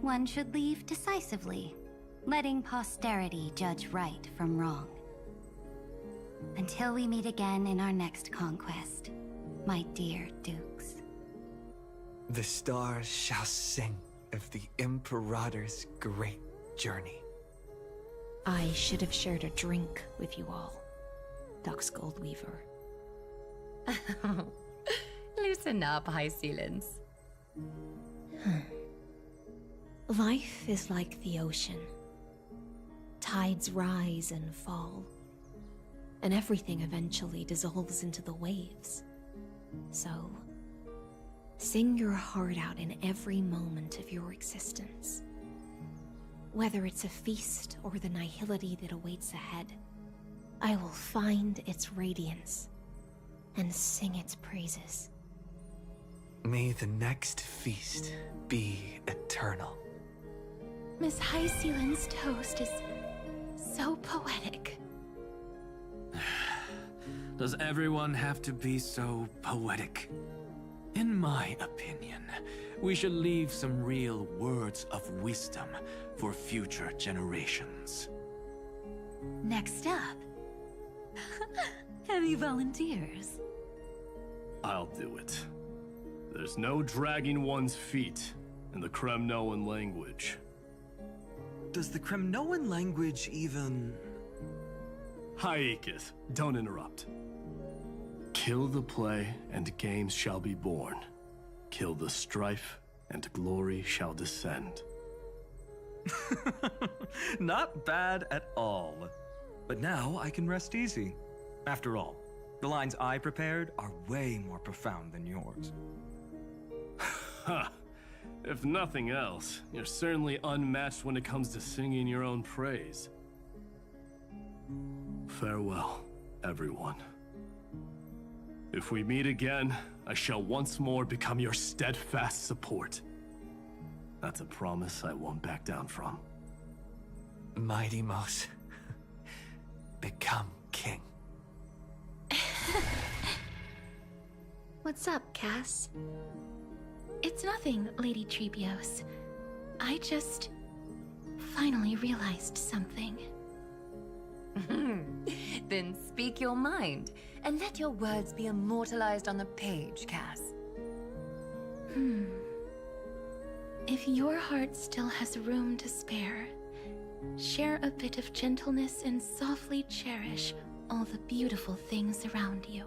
one should leave decisively, letting posterity judge right from wrong. Until we meet again in our next conquest, my dear dukes. The stars shall sing of the Imperator's great journey. I should have shared a drink with you all, Dux Goldweaver. Loosen up, High Sealants. Life is like the ocean. Tides rise and fall, and everything eventually dissolves into the waves. So, sing your heart out in every moment of your existence. Whether it's a feast or the nihility that awaits ahead, I will find its radiance and sing its praises. May the next feast be eternal. Miss High Sealand's toast is so poetic. Does everyone have to be so poetic? In my opinion, we should leave some real words of wisdom for future generations. Next up. Any volunteers? I'll do it. There's no dragging one's feet in the Kremnoan language. Does the Kremnoan language even... Haikith, don't interrupt. Kill the play, and games shall be born. Kill the strife, and glory shall descend. Not bad at all. But now I can rest easy. After all, the lines I prepared are way more profound than yours. Ha! If nothing else, you're certainly unmatched when it comes to singing your own praise. Farewell, everyone. If we meet again, I shall once more become your steadfast support. That's a promise I won't back down from. Mighty Mouse, become king. What's up, Cass? It's nothing, Lady Trebios. I just finally realized something. Then speak your mind, and let your words be immortalized on the page, Cass. If your heart still has room to spare, share a bit of gentleness and softly cherish all the beautiful things around you.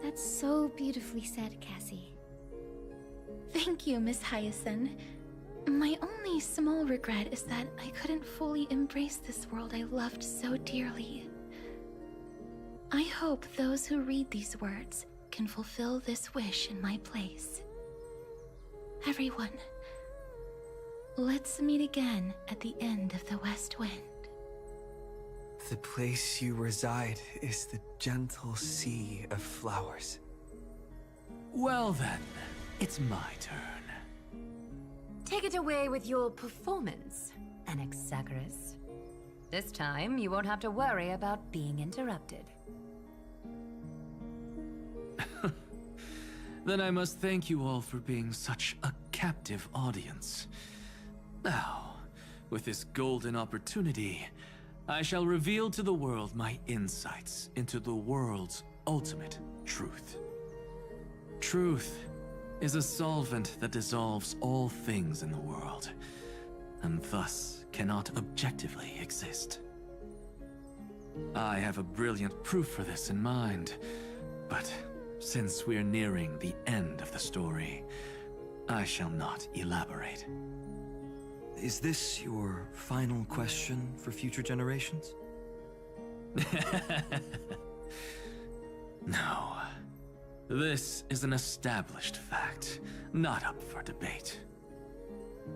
That's so beautifully said, Cassie. Thank you, Miss Hyacinth. My only small regret is that I couldn't fully embrace this world I loved so dearly. I hope those who read these words can fulfill this wish in my place. Everyone, let's meet again at the end of the West Wind. The place you reside is the gentle sea of flowers. Well then, it's my turn. Take it away with your performance, Anaxagoras. This time, you won't have to worry about being interrupted. Then I must thank you all for being such a captive audience. Now, with this golden opportunity, I shall reveal to the world my insights into the world's ultimate truth. Truth is a solvent that dissolves all things in the world, and thus cannot objectively exist. I have a brilliant proof for this in mind, but since we're nearing the end of the story, I shall not elaborate. Is this your final question for future generations? No. This is an established fact, not up for debate.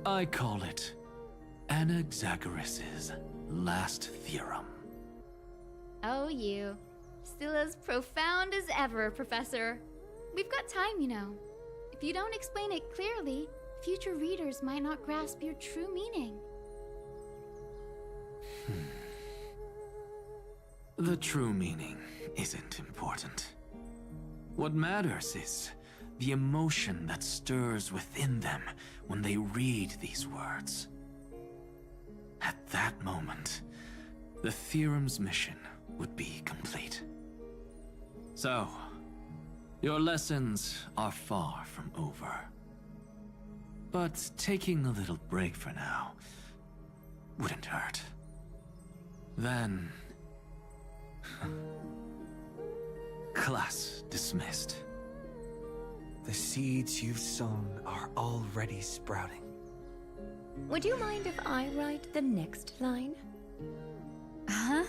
I call it Anaxagoras' last theorem. Oh, you. Still as profound as ever, Professor. We've got time, you know. If you don't explain it clearly, future readers might not grasp your true meaning. The true meaning isn't important. What matters is the emotion that stirs within them when they read these words. At that moment, the theorem's mission would be complete. So, your lessons are far from over. But taking a little break for now wouldn't hurt. Then... class dismissed. The seeds you've sown are already sprouting. Would you mind if I write the next line? Huh?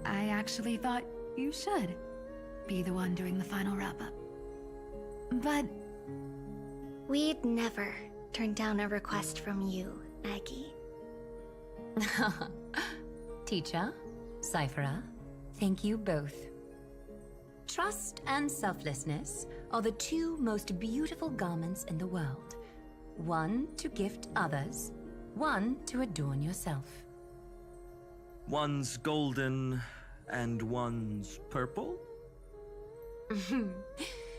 I actually thought you should be the one doing the final wrap-up. But... we'd never turn down a request from you, Aggie. Teacher, Cyphera, thank you both. Trust and selflessness are the two most beautiful garments in the world. One to gift others, one to adorn yourself. One's golden and one's purple?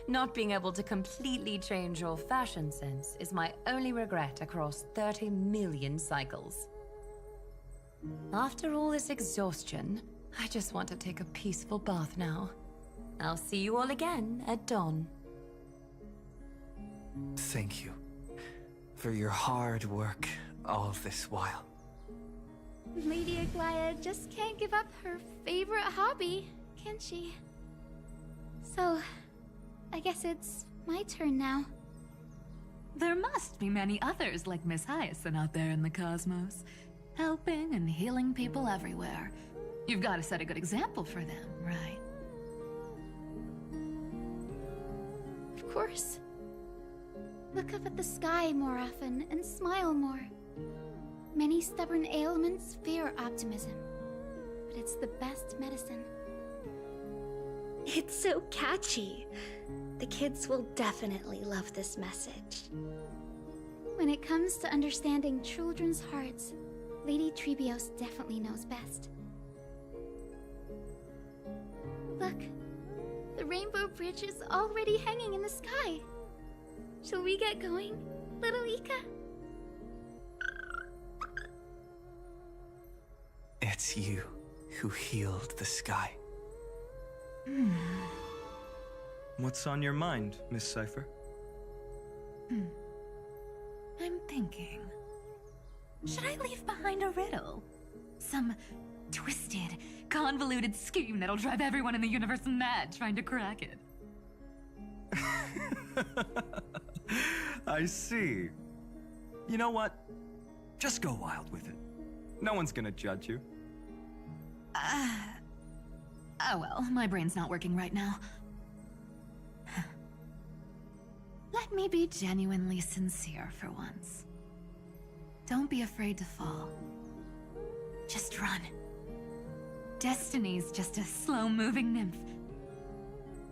Not being able to completely change your fashion sense is my only regret across 30 million cycles. After all this exhaustion, I just want to take a peaceful bath now. I'll see you all again at dawn. Thank you for your hard work all this while. Lady Aglaia just can't give up her favorite hobby, can she? So, I guess it's my turn now. There must be many others like Miss Hyacinth out there in the cosmos, helping and healing people everywhere. You've got to set a good example for them, right? Of course. Look up at the sky more often and smile more. Many stubborn ailments fear optimism, but it's the best medicine. It's so catchy. The kids will definitely love this message. When it comes to understanding children's hearts, Lady Trebios definitely knows best. Look, the Rainbow Bridge is already hanging in the sky. Shall we get going, little Ika? It's you who healed the sky. What's on your mind, Miss Cypher? I'm thinking. Should I leave behind a riddle? Some twisted, convoluted scheme that'll drive everyone in the universe mad trying to crack it. I see. You know what? Just go wild with it. No one's gonna judge you. Oh well, my brain's not working right now. Let me be genuinely sincere for once. Don't be afraid to fall. Just run. Destiny's just a slow-moving nymph.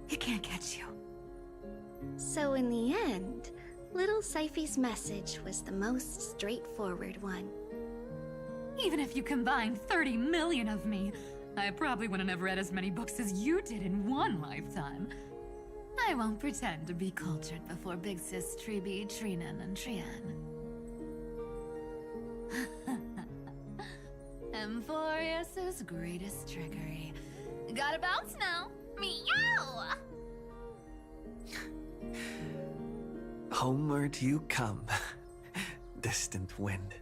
It can't catch you. So in the end, little Syphy's message was the most straightforward one. Even if you combined 30 million of me, I probably wouldn't have read as many books as you did in one lifetime. I won't pretend to be cultured before Big Sis Treeby, Trinan, and Trian. Emphorius's greatest trickery. Gotta bounce now. Meow! Homeward you come, distant wind.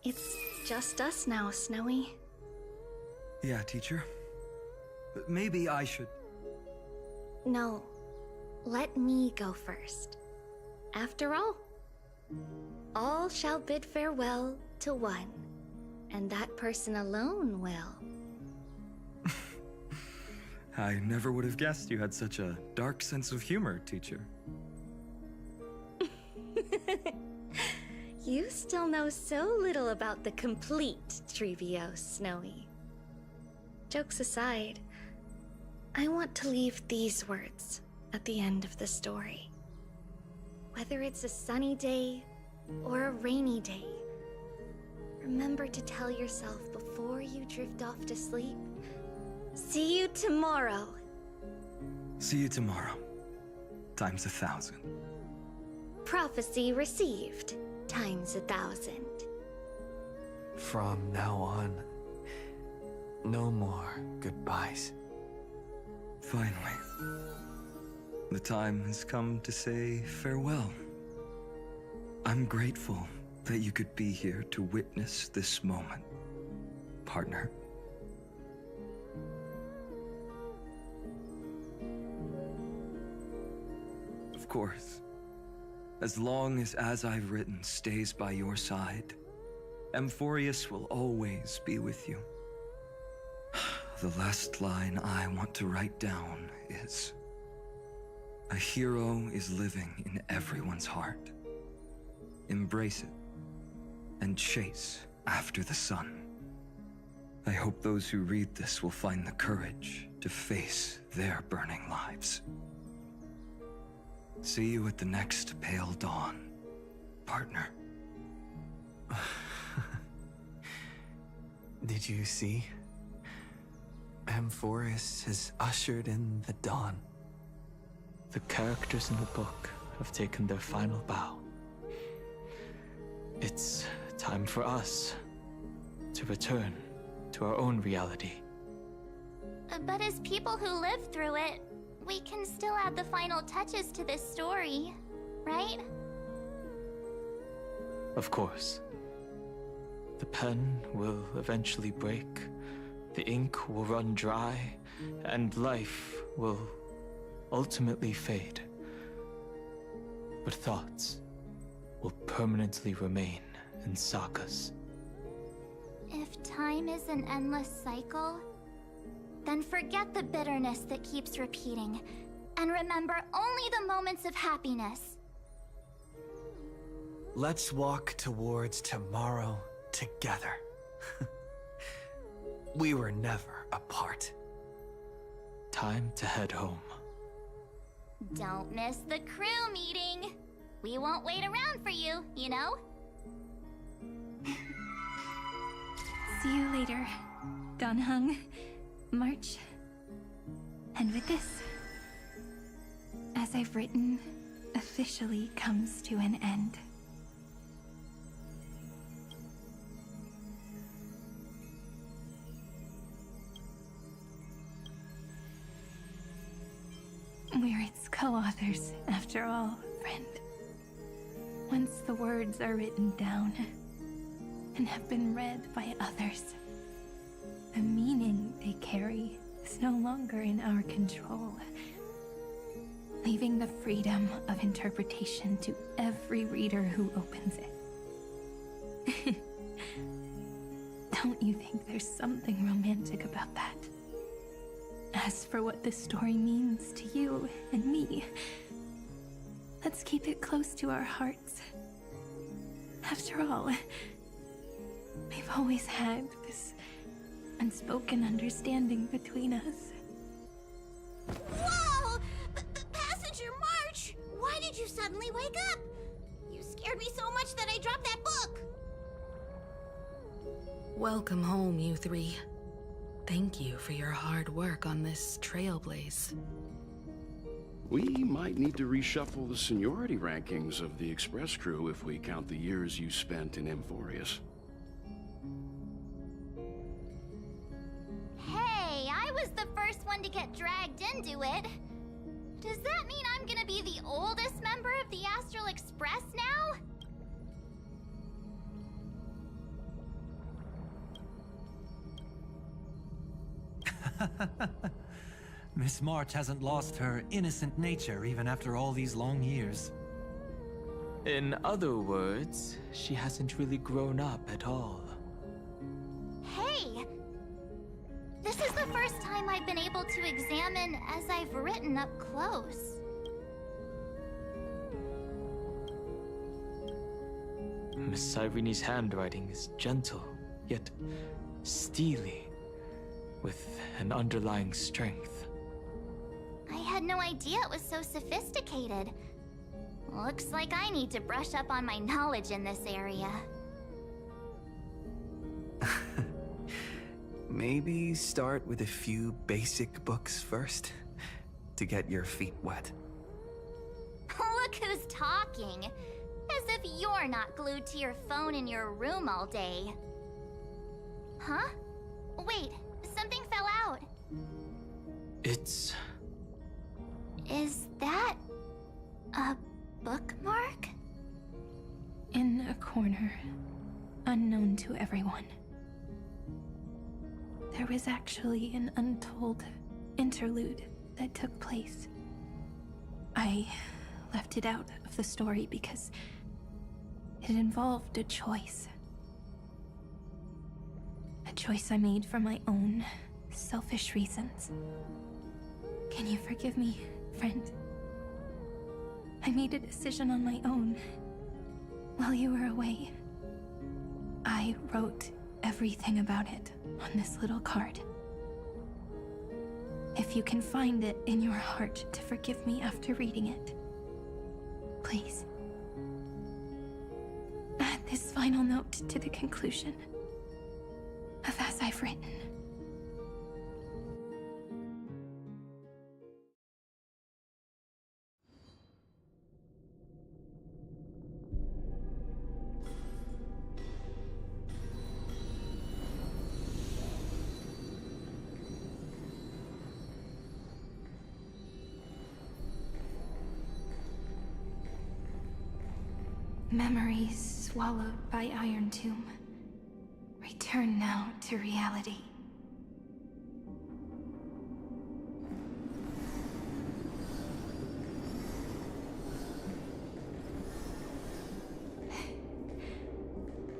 It's just us now, Snowy. Yeah, teacher. But maybe I should... No, let me go first. After all shall bid farewell to one, and that person alone will. I never would have guessed you had such a dark sense of humor, teacher. You still know so little about the complete Trebios, Snowy. Jokes aside, I want to leave these words at the end of the story. Whether it's a sunny day or a rainy day, remember to tell yourself before you drift off to sleep, see you tomorrow. See you tomorrow. Times 1,000. Prophecy received, times 1,000. From now on, no more goodbyes. Finally. The time has come to say farewell. I'm grateful that you could be here to witness this moment, partner. Of course, as long as I've written stays by your side, Emphorius will always be with you. The last line I want to write down is, a hero is living in everyone's heart. Embrace it and chase after the sun. I hope those who read this will find the courage to face their burning lives. See you at the next pale dawn, partner. Did you see? Emphorius has ushered in the dawn. The characters in the book have taken their final bow. It's time for us to return to our own reality. But as people who lived through it, we can still add the final touches to this story, right? Of course. The pen will eventually break, the ink will run dry, and life will ultimately fade. But thoughts will permanently remain in sagas. If time is an endless cycle, then forget the bitterness that keeps repeating, and remember only the moments of happiness. Let's walk towards tomorrow together. We were never apart. Time to head home. Don't miss the crew meeting. We won't wait around for you, you know? See you later, Donhung, March. And with this, as I've written, officially comes to an end. We're its co-authors, after all, friend. Once the words are written down and have been read by others, the meaning they carry is no longer in our control, leaving the freedom of interpretation to every reader who opens it. Don't you think there's something romantic about that? As for what this story means to you and me, let's keep it close to our hearts. After all, we've always had this unspoken understanding between us. Whoa! Passenger March! Why did you suddenly wake up? You scared me so much that I dropped that book! Welcome home, you three. Thank you for your hard work on this trailblaze. We might need to reshuffle the seniority rankings of the Express crew if we count the years you spent in Amphorius. Hey, I was the first one to get dragged into it. Does that mean I'm gonna be the oldest member of the Astral Express now? Miss March hasn't lost her innocent nature even after all these long years. In other words, she hasn't really grown up at all. Hey! This is the first time I've been able to examine as I've written up close. Miss Irene's handwriting is gentle, yet steely, with an underlying strength. I had no idea it was so sophisticated. Looks like I need to brush up on my knowledge in this area. Maybe start with a few basic books first, to get your feet wet. Look who's talking. As if you're not glued to your phone in your room all day. Huh? Wait, something fell out. It's... Is that a bookmark? In a corner, unknown to everyone. There was actually an untold interlude that took place. I left it out of the story because it involved a choice. A choice I made for my own selfish reasons. Can you forgive me, friend? I made a decision on my own while you were away. I wrote everything about it on this little card. If you can find it in your heart to forgive me after reading it, please. Add this final note to the conclusion of As I've Written. Memories swallowed by Iron Tomb. Return now to reality.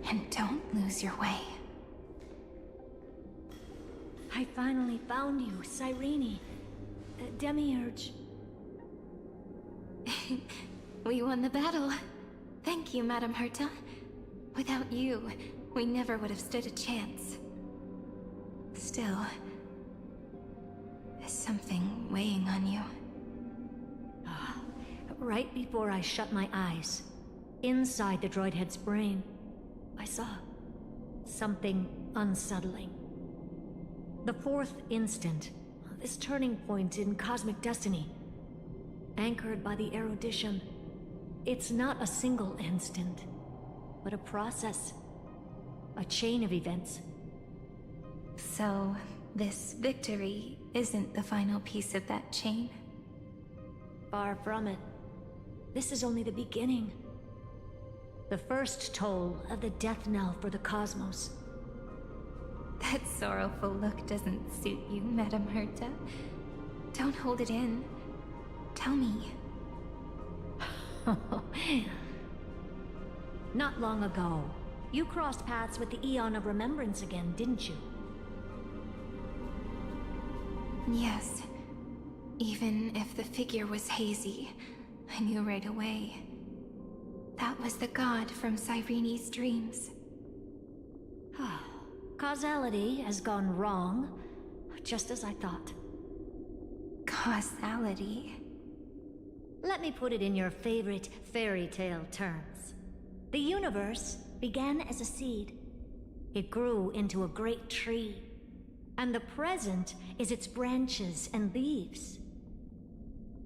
And don't lose your way. I finally found you, Cyrene. Demiurge. We won the battle. Thank you, Madame Herta. Without you, we never would have stood a chance. Still, is something weighing on you? Right before I shut my eyes, inside the droid head's brain, I saw something unsettling. The fourth instant, this turning point in cosmic destiny, anchored by the erudition. It's not a single instant, but a process, a chain of events. So, this victory isn't the final piece of that chain? Far from it. This is only the beginning. The first toll of the death knell for the cosmos. That sorrowful look doesn't suit you, Madame Herta. Don't hold it in. Tell me. Not long ago, you crossed paths with the Eon of Remembrance again, didn't you? Yes. Even if the figure was hazy, I knew right away. That was the god from Cyrene's dreams. Causality has gone wrong, just as I thought. Causality? Let me put it in your favorite fairy tale terms. The universe began as a seed. It grew into a great tree. And the present is its branches and leaves.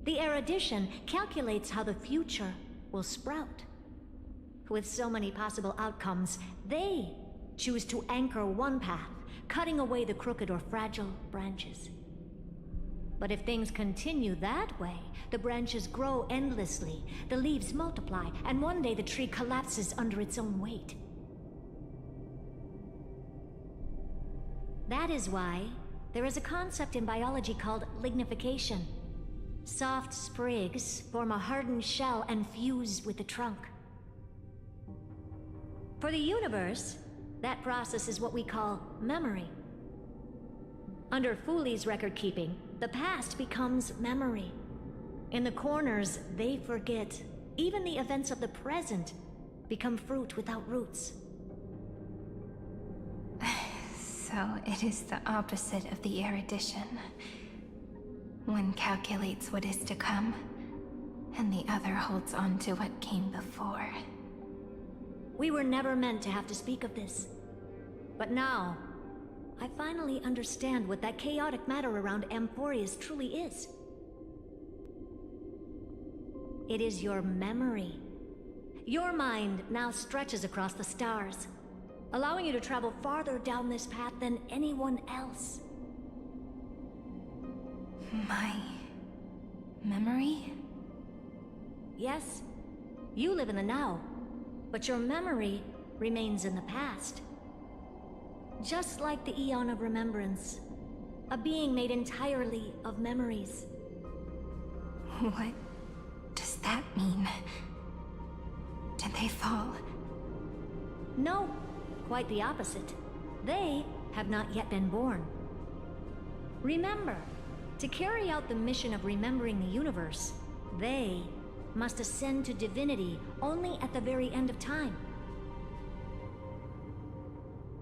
The erudition calculates how the future will sprout. With so many possible outcomes, they choose to anchor one path, cutting away the crooked or fragile branches. But if things continue that way, the branches grow endlessly, the leaves multiply, and one day the tree collapses under its own weight. That is why there is a concept in biology called lignification. Soft sprigs form a hardened shell and fuse with the trunk. For the universe, that process is what we call memory. Under Fooley's record keeping, the past becomes memory. In the corners, they forget. Even the events of the present become fruit without roots. So it is the opposite of the erudition. One calculates what is to come, and the other holds on to what came before. We were never meant to have to speak of this. But now, I finally understand what that chaotic matter around Amphorius truly is. It is your memory. Your mind now stretches across the stars, allowing you to travel farther down this path than anyone else. My memory? Yes, you live in the now, but your memory remains in the past. Just like the Eon of Remembrance, a being made entirely of memories. What does that mean? Did they fall? No, quite the opposite. They have not yet been born. Remember, to carry out the mission of remembering the universe, they must ascend to divinity only at the very end of time.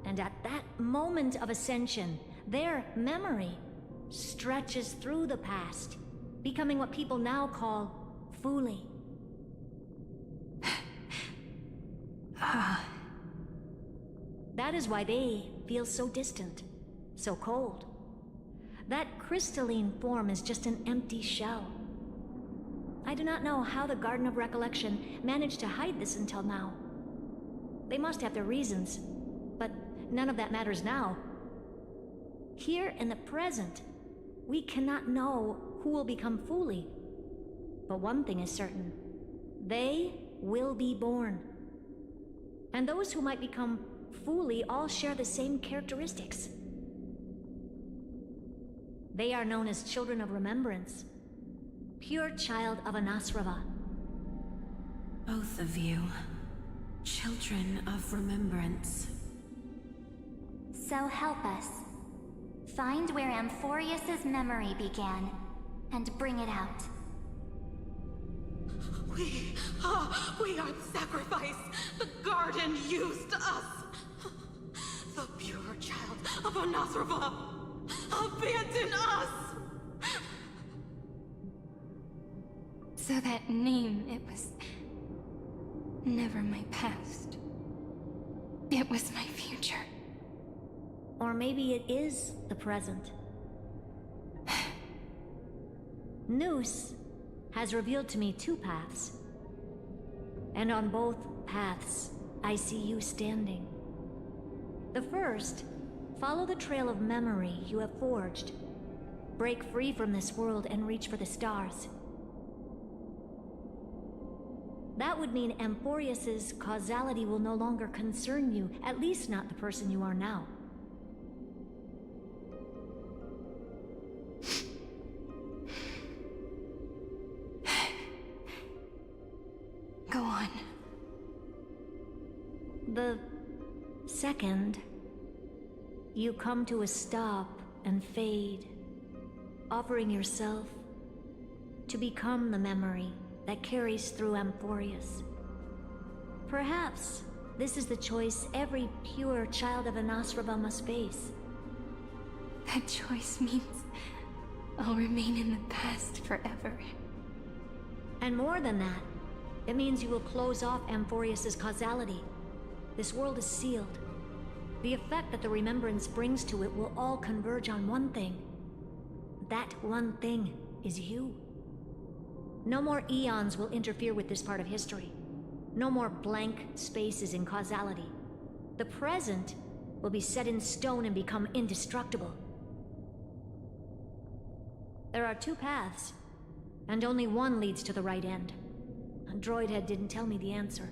And at that moment of ascension, their memory stretches through the past, becoming what people now call Fooley. That is why they feel so distant, so cold. That crystalline form is just an empty shell. I do not know how the Garden of Recollection managed to hide this until now. They must have their reasons, but none of that matters now. Here in the present, we cannot know who will become Fooley. But one thing is certain. They will be born. And those who might become Fuli all share the same characteristics. They are known as Children of Remembrance, pure child of Anasrava. Both of you, Children of Remembrance. So help us. Find where Amphorius's memory began, and bring it out. We are the sacrifice the garden used us. The pure child of Anasrava abandoned us. So that name, it was never my past. It was my future. Or maybe it is the present. Noose has revealed to me two paths. And on both paths, I see you standing. The first, follow the trail of memory you have forged. Break free from this world and reach for the stars. That would mean Amphorius's causality will no longer concern you, at least not the person you are now. Go on. The second, you come to a stop and fade, offering yourself to become the memory that carries through Amphorius. Perhaps this is the choice every pure child of Anasrava must face. That choice means I'll remain in the past forever. And more than that, it means you will close off Amphorius's causality. This world is sealed. The effect that the remembrance brings to it will all converge on one thing. That one thing is you. No more eons will interfere with this part of history. No more blank spaces in causality. The present will be set in stone and become indestructible. There are two paths, and only one leads to the right end. Droidhead didn't tell me the answer.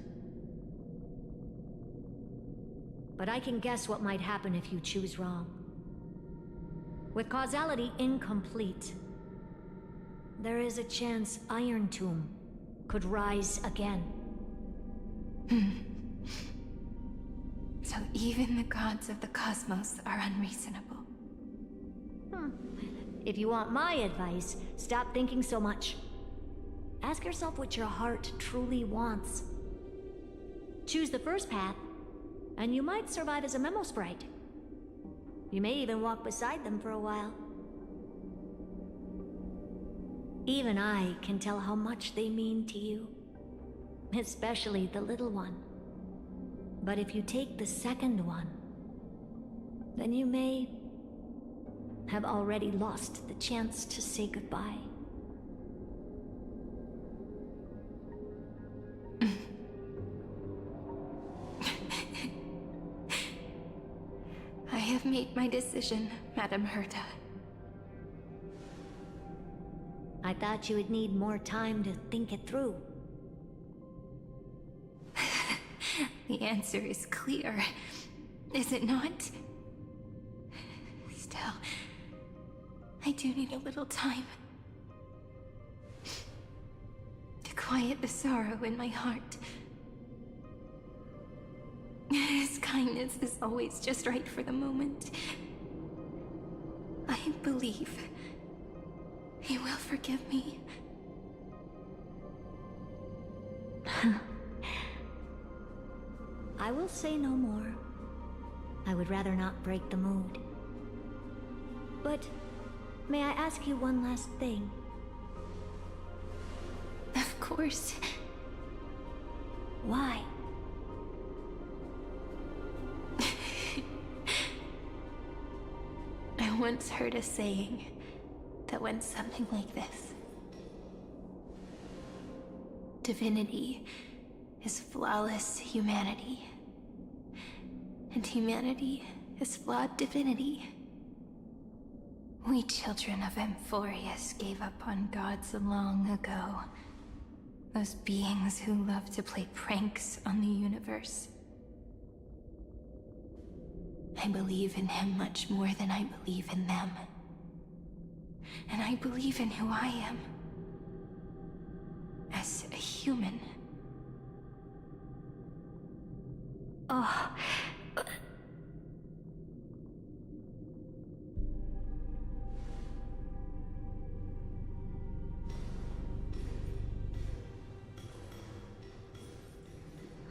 But I can guess what might happen if you choose wrong. With causality incomplete, there is a chance Iron Tomb could rise again. So even the gods of the cosmos are unreasonable. If you want my advice, stop thinking so much. Ask yourself what your heart truly wants. Choose the first path, and you might survive as a memo sprite. You may even walk beside them for a while. Even I can tell how much they mean to you. Especially the little one. But if you take the second one, then you may have already lost the chance to say goodbye. I have made my decision, Madame Herta. I thought you would need more time to think it through. The answer is clear, is it not? Still, I do need a little time to quiet the sorrow in my heart. His kindness is always just right for the moment. I believe he will forgive me. I will say no more. I would rather not break the mood. But may I ask you one last thing? Of course. Why? I once heard a saying that went something like this. Divinity is flawless humanity, and humanity is flawed divinity. We children of Amphorius gave up on gods long ago. Those beings who love to play pranks on the universe. I believe in him much more than I believe in them. And I believe in who I am. As a human. Oh.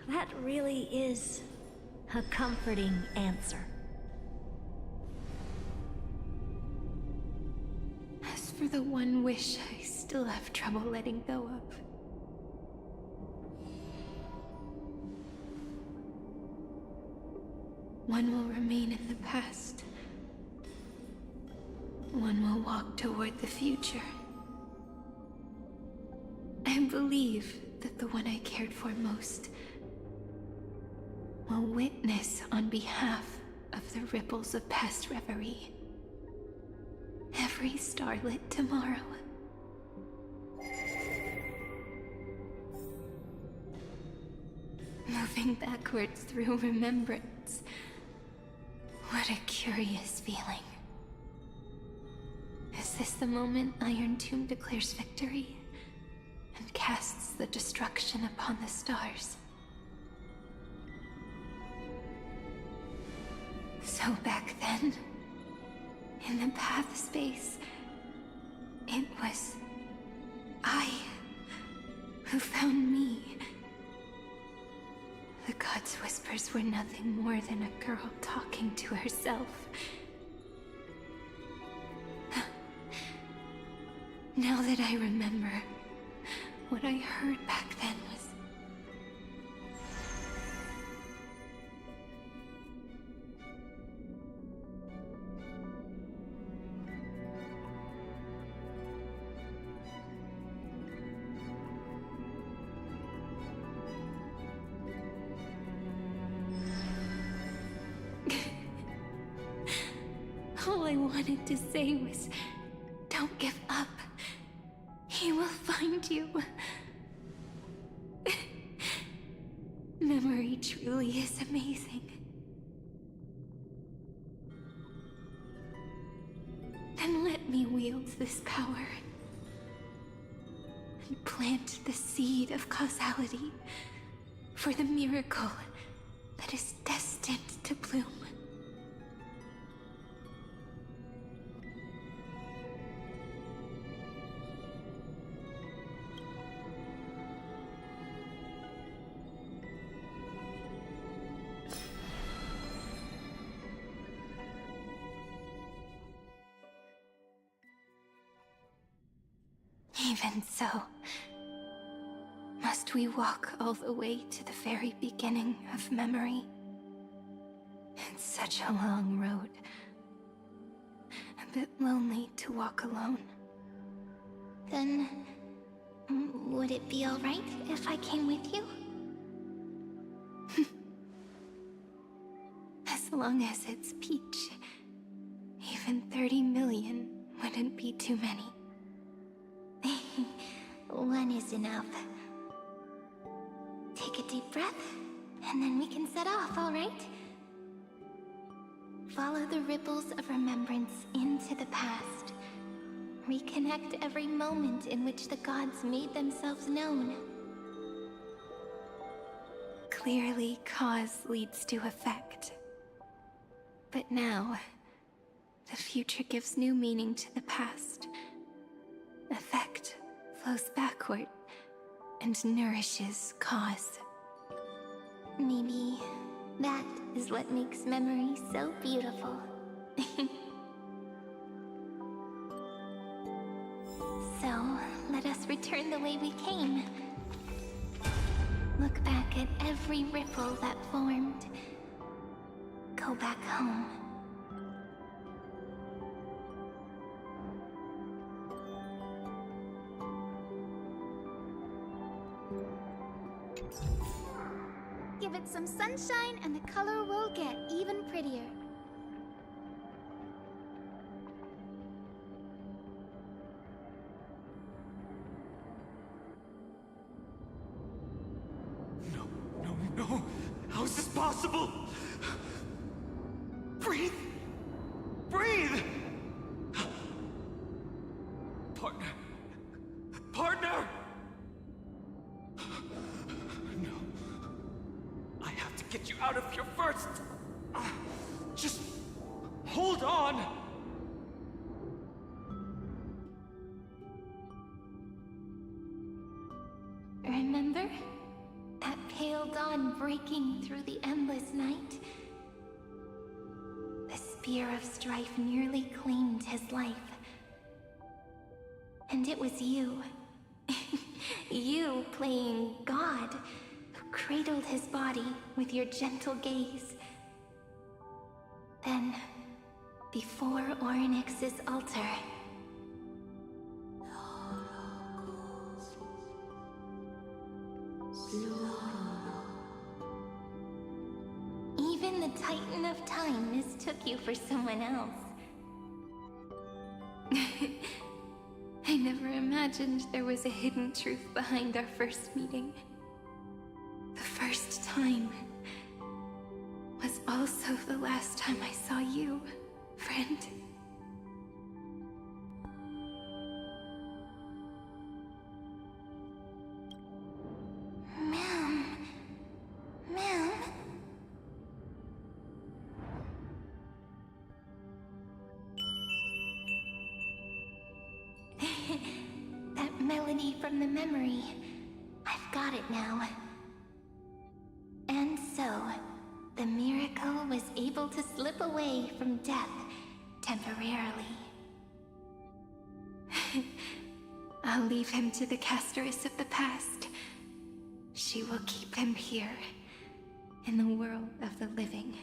That really is a comforting answer. As for the one wish I still have trouble letting go of. One will remain in the past. One will walk toward the future. I believe that the one I cared for most will witness on behalf of the ripples of past reverie. Every starlit tomorrow. Moving backwards through remembrance. What a curious feeling. Is this the moment Iron Tomb declares victory and casts the destruction upon the stars? So back then, in the path space, it was I who found me. The gods' whispers were nothing more than a girl talking to herself. Now that I remember, what I heard back then was... All I wanted to say was, don't give up. He will find you. Memory truly is amazing. Then let me wield this power and plant the seed of causality for the miracle that is destined to bloom. Even so, must we walk all the way to the very beginning of memory? It's such a long road. A bit lonely to walk alone. Then, would it be alright if I came with you? As long as it's Peach. Even 30 million wouldn't be too many. One is enough. Take a deep breath, and then we can set off, alright? Follow the ripples of remembrance into the past. Reconnect every moment in which the gods made themselves known. Clearly, cause leads to effect. But now, the future gives new meaning to the past. Effect flows backward and nourishes cause. Maybe that is what makes memory so beautiful. So, let us return the way we came. Look back at every ripple that formed. Go back home. Give it some sunshine and the color will get even prettier. No! How is this possible? Breathe! Breathe! Partner! Partner! No. I have to get you out of here first! Just hold on! Remember? That pale dawn breaking through the endless night? The spear of strife nearly claimed his life. And it was you. You playing God, who cradled his body with your gentle gaze. Then, before Orynyx's altar, even the Titan of Time mistook you for someone else. I never imagined there was a hidden truth behind our first meeting. The first time was also the last time I saw you, friend. Ma'am? That melody from the memory. I've got it now. And so, the miracle was able to slip away from death temporarily. I'll leave him to the casteress of the past. She will keep him here, in the world of the living.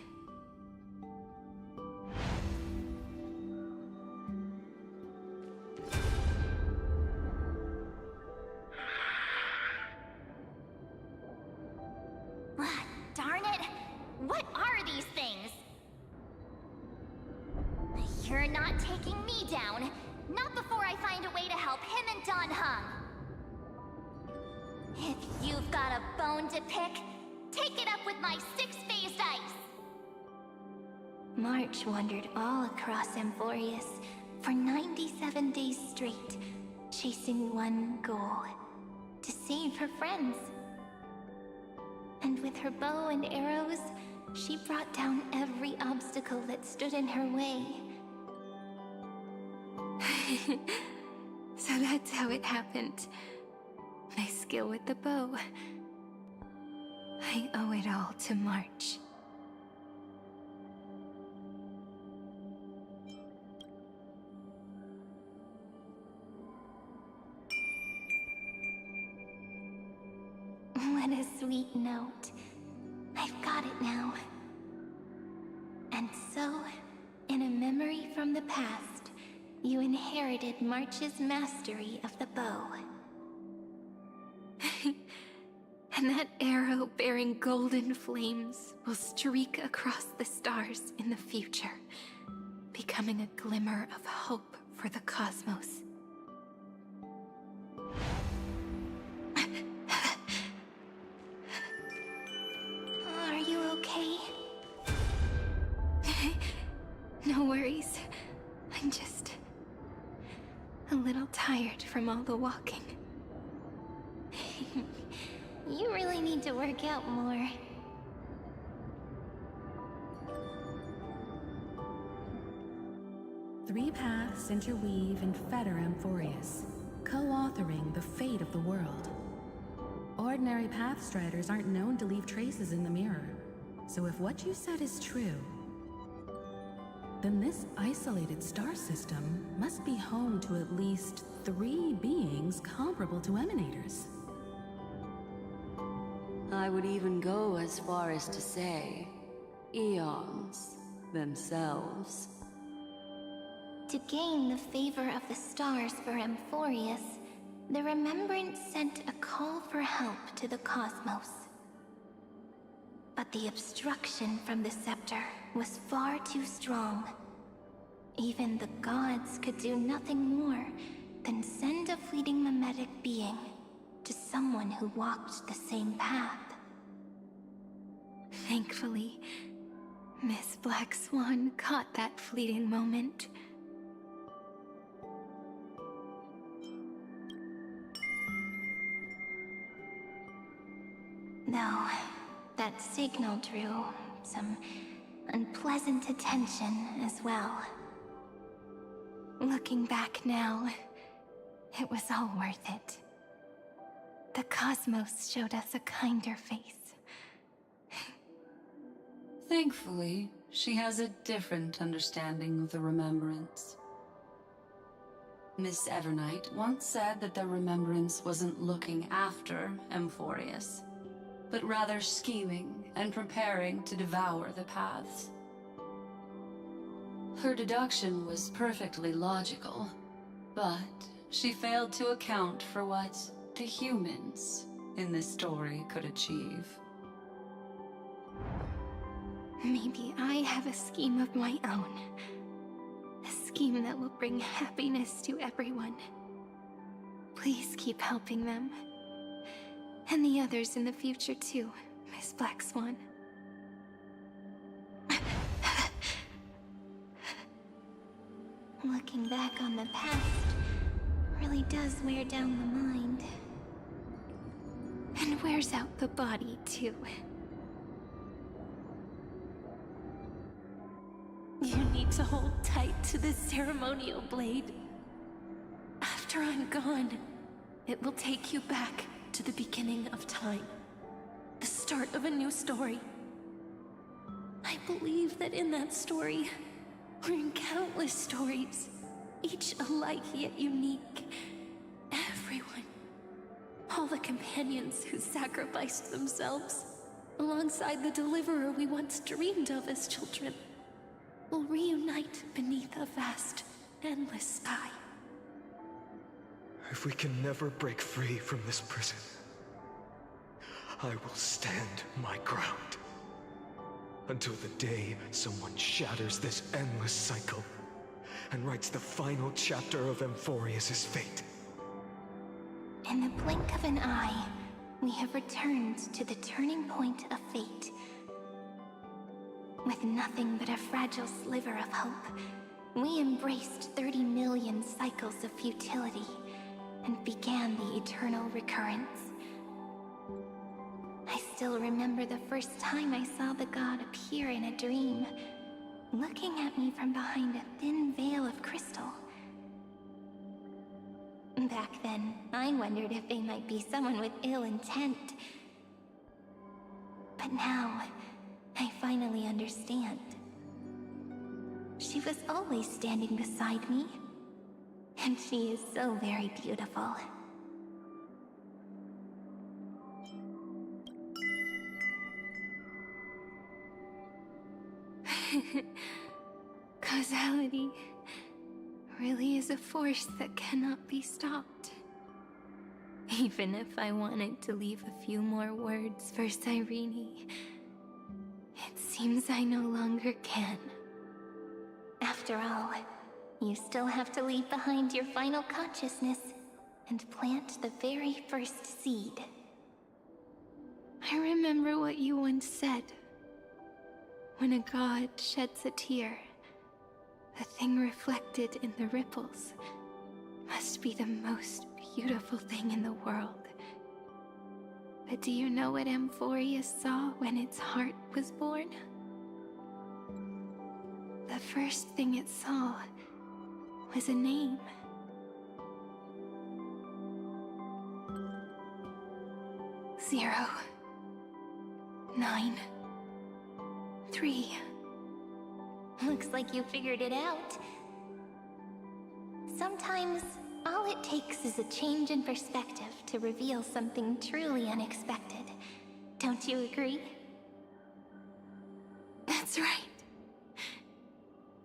Darn it! What are these things? You're not taking me down. Not before I find a way to help him and Don Hung. If you've got a bone to pick, take it up with my six-phased ice. March wandered all across Amphorius for 97 days straight, chasing one goal: to save her friends. And with her bow and arrows, she brought down every obstacle that stood in her way. So that's how it happened. My skill with the bow. I owe it all to March. What a sweet note. I've got it now. And so, in a memory from the past, you inherited March's mastery of the bow. And that arrow bearing golden flames will streak across the stars in the future, becoming a glimmer of hope for the cosmos. Are you okay? No worries. I'm just a little tired from all the walking. You really need to work out more. Three paths interweave and fetter Amphorius, co-authoring the fate of the world. Ordinary pathstriders aren't known to leave traces in the mirror, so if what you said is true, then this isolated star system must be home to at least 3 beings comparable to Emanators. I would even go as far as to say, eons themselves. To gain the favor of the stars for Amphorius, the Remembrance sent a call for help to the cosmos. But the obstruction from the scepter was far too strong. Even the gods could do nothing more than send a fleeting mimetic being to someone who walked the same path. Thankfully, Miss Black Swan caught that fleeting moment. Though, that signal drew some unpleasant attention as well. Looking back now, it was all worth it. The cosmos showed us a kinder face. Thankfully, she has a different understanding of the Remembrance. Miss Evernight once said that the Remembrance wasn't looking after Emphorius, but rather scheming and preparing to devour the paths. Her deduction was perfectly logical, but she failed to account for what the humans in this story could achieve. Maybe I have a scheme of my own. A scheme that will bring happiness to everyone. Please keep helping them. And the others in the future too, Miss Black Swan. Looking back on the past really does wear down the mind. And wears out the body too. You need to hold tight to this ceremonial blade. After I'm gone, it will take you back to the beginning of time. The start of a new story. I believe that in that story, or in countless stories, each alike yet unique, everyone, all the companions who sacrificed themselves, alongside the deliverer we once dreamed of as children, will reunite beneath a vast, endless sky. If we can never break free from this prison, I will stand my ground. Until the day someone shatters this endless cycle and writes the final chapter of Emphorius' fate. In the blink of an eye, we have returned to the turning point of fate. With nothing but a fragile sliver of hope, we embraced 30 million cycles of futility and began the eternal recurrence. I still remember the first time I saw the god appear in a dream, looking at me from behind a thin veil of crystal. Back then, I wondered if they might be someone with ill intent. But now, I finally understand. She was always standing beside me, and she is so very beautiful. Causality really is a force that cannot be stopped. Even if I wanted to leave a few more words for Cyrene, it seems I no longer can. After all, you still have to leave behind your final consciousness and plant the very first seed. I remember what you once said. When a god sheds a tear, the thing reflected in the ripples must be the most beautiful thing in the world. But do you know what Emphorius saw when its heart was born? The first thing it saw was a name. 0, 9, 3. Looks like you figured it out. Sometimes, all it takes is a change in perspective to reveal something truly unexpected. Don't you agree? That's right.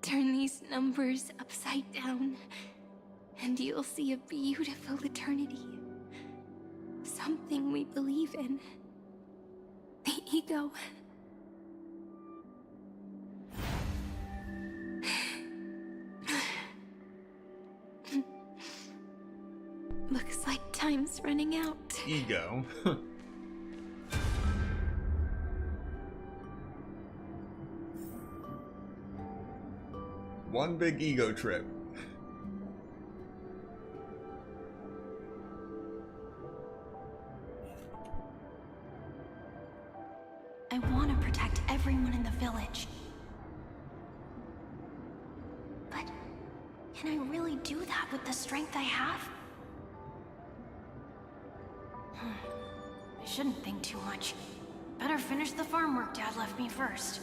Turn these numbers upside down, and you'll see a beautiful eternity. Something we believe in. The ego. Looks like time's running out. Ego. One big ego trip. I want to protect everyone in the village. But can I really do that with the strength I have? I shouldn't think too much. Better finish the farm work Dad left me first.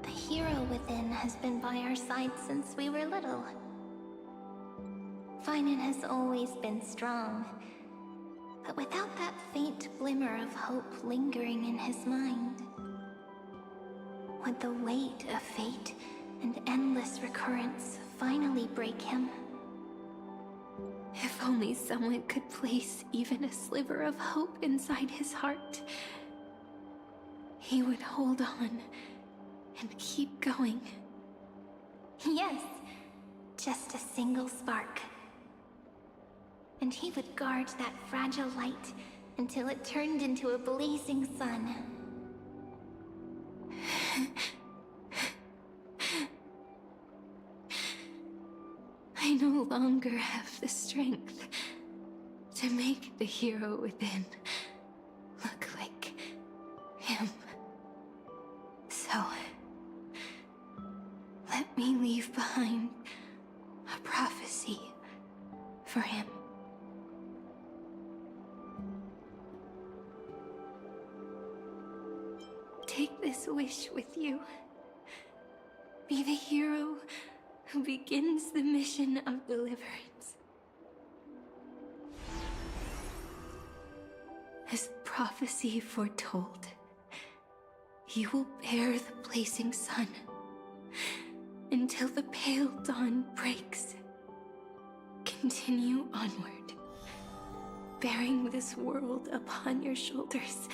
The hero within has been by our side since we were little. Finan has always been strong, but without that faint glimmer of hope lingering in his mind. Would the weight of fate and endless recurrence finally break him? If only someone could place even a sliver of hope inside his heart, he would hold on and keep going. Yes, just a single spark. And he would guard that fragile light until it turned into a blazing sun. I no longer have the strength to make the hero within look like him. So, let me leave behind a prophecy for him. Take this wish with you. Be the hero who begins the mission of deliverance. As prophecy foretold, you will bear the blazing sun until the pale dawn breaks. Continue onward, bearing this world upon your shoulders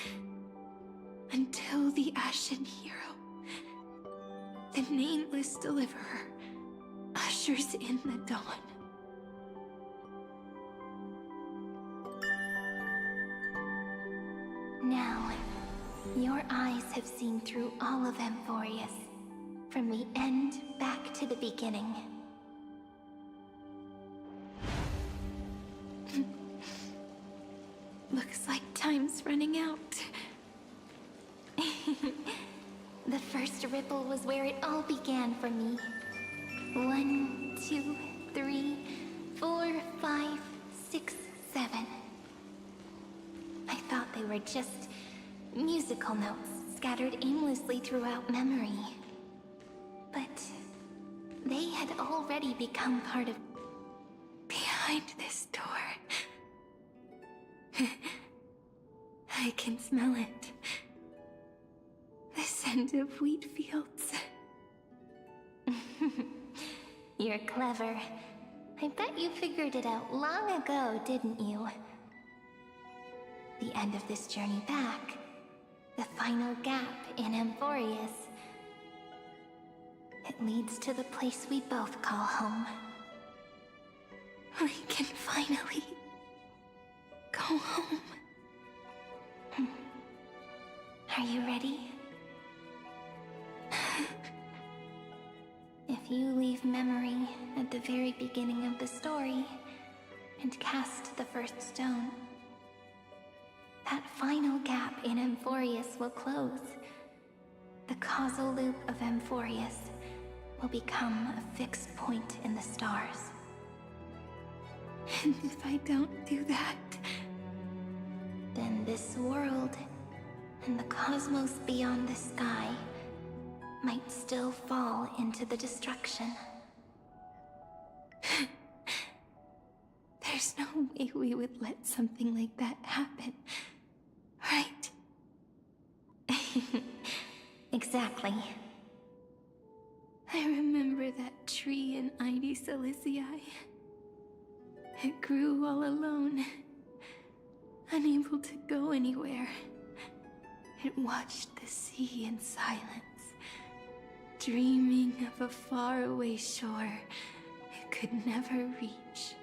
until the Ashen Hero, the nameless deliverer, ushers in the dawn. Now, your eyes have seen through all of Amphorius, from the end back to the beginning. Looks like time's running out. The first ripple was where it all began for me. 1, 2, 3, 4, 5, 6, 7. I thought they were just musical notes scattered aimlessly throughout memory. But they had already become part of... Behind this door, I can smell it. The scent of wheat fields. You're clever. I bet you figured it out long ago, didn't you? The end of this journey back. The final gap in Amphorius. It leads to the place we both call home. We can finally go home. Are you ready? If you leave memory at the very beginning of the story and cast the first stone, that final gap in Amphorius will close. The causal loop of Amphorius will become a fixed point in the stars. And if I don't do that, then this world and the cosmos beyond the sky might still fall into the destruction. There's no way we would let something like that happen, right? Exactly. I remember that tree in Ide Silicii. It grew all alone, unable to go anywhere. It watched the sea in silence, dreaming of a faraway shore it could never reach.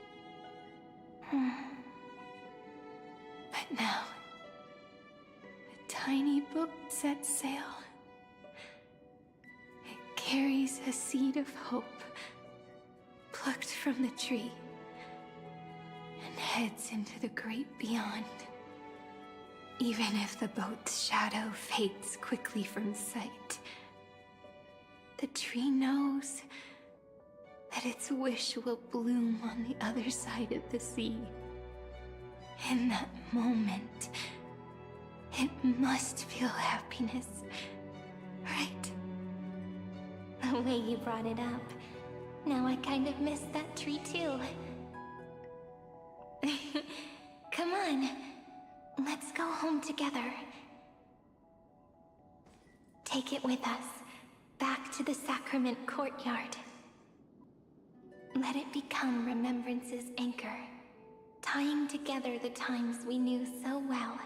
But now, a tiny boat set sail. It carries a seed of hope plucked from the tree and heads into the great beyond. Even if the boat's shadow fades quickly from sight, the tree knows that its wish will bloom on the other side of the sea. In that moment, it must feel happiness, right? The way you brought it up, now I kind of miss that tree too. Come on, let's go home together. Take it with us, back to the Sacrament Courtyard. Let it become Remembrance's anchor, tying together the times we knew so well.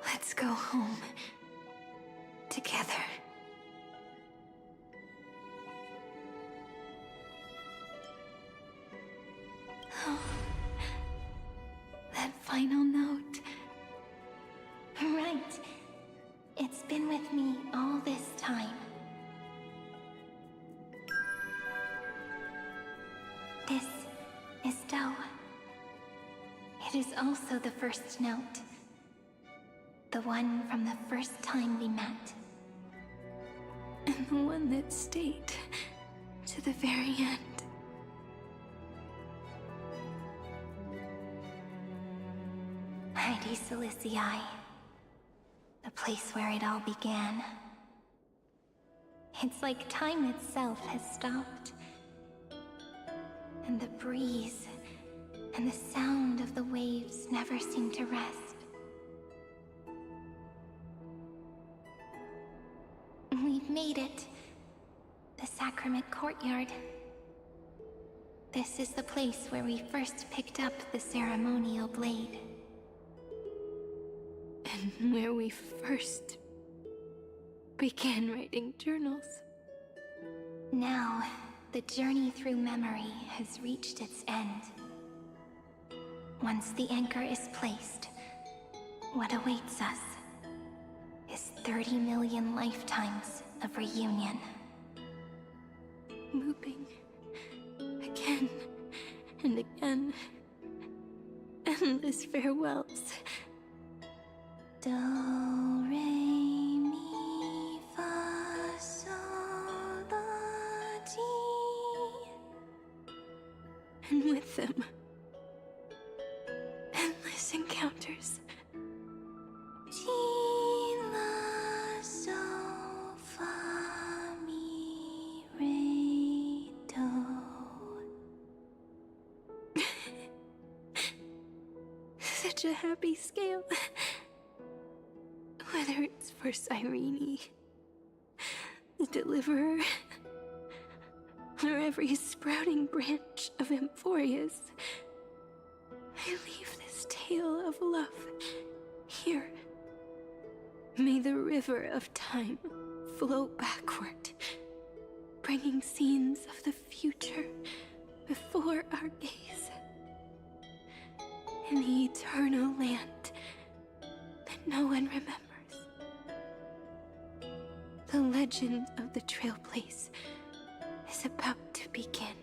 Let's go home together. Oh, that final note. Right. It's been with me all this time. This is Doe. It is also the first note. The one from the first time we met. And the one that stayed to the very end. Heidi Silicii. The place where it all began. It's like time itself has stopped. And the breeze and the sound of the waves never seem to rest. We've made it. The Sacrament Courtyard. This is the place where we first picked up the ceremonial blade. And where we first began writing journals. Now, the journey through memory has reached its end. Once the anchor is placed, what awaits us is 30 million lifetimes of reunion. Looping again and again. Endless farewells. Do, re, mi, fa, sol, la, ti. And with them, endless encounters. Ti, la, sol, fa, mi, re, do. Such a happy scale. Whether it's for Cyrene, the Deliverer, or every sprouting branch of Emphorius, I leave this tale of love here. May the river of time flow backward, bringing scenes of the future before our gaze. In the eternal land that no one remembers. The legend of the Trail Place is about to begin.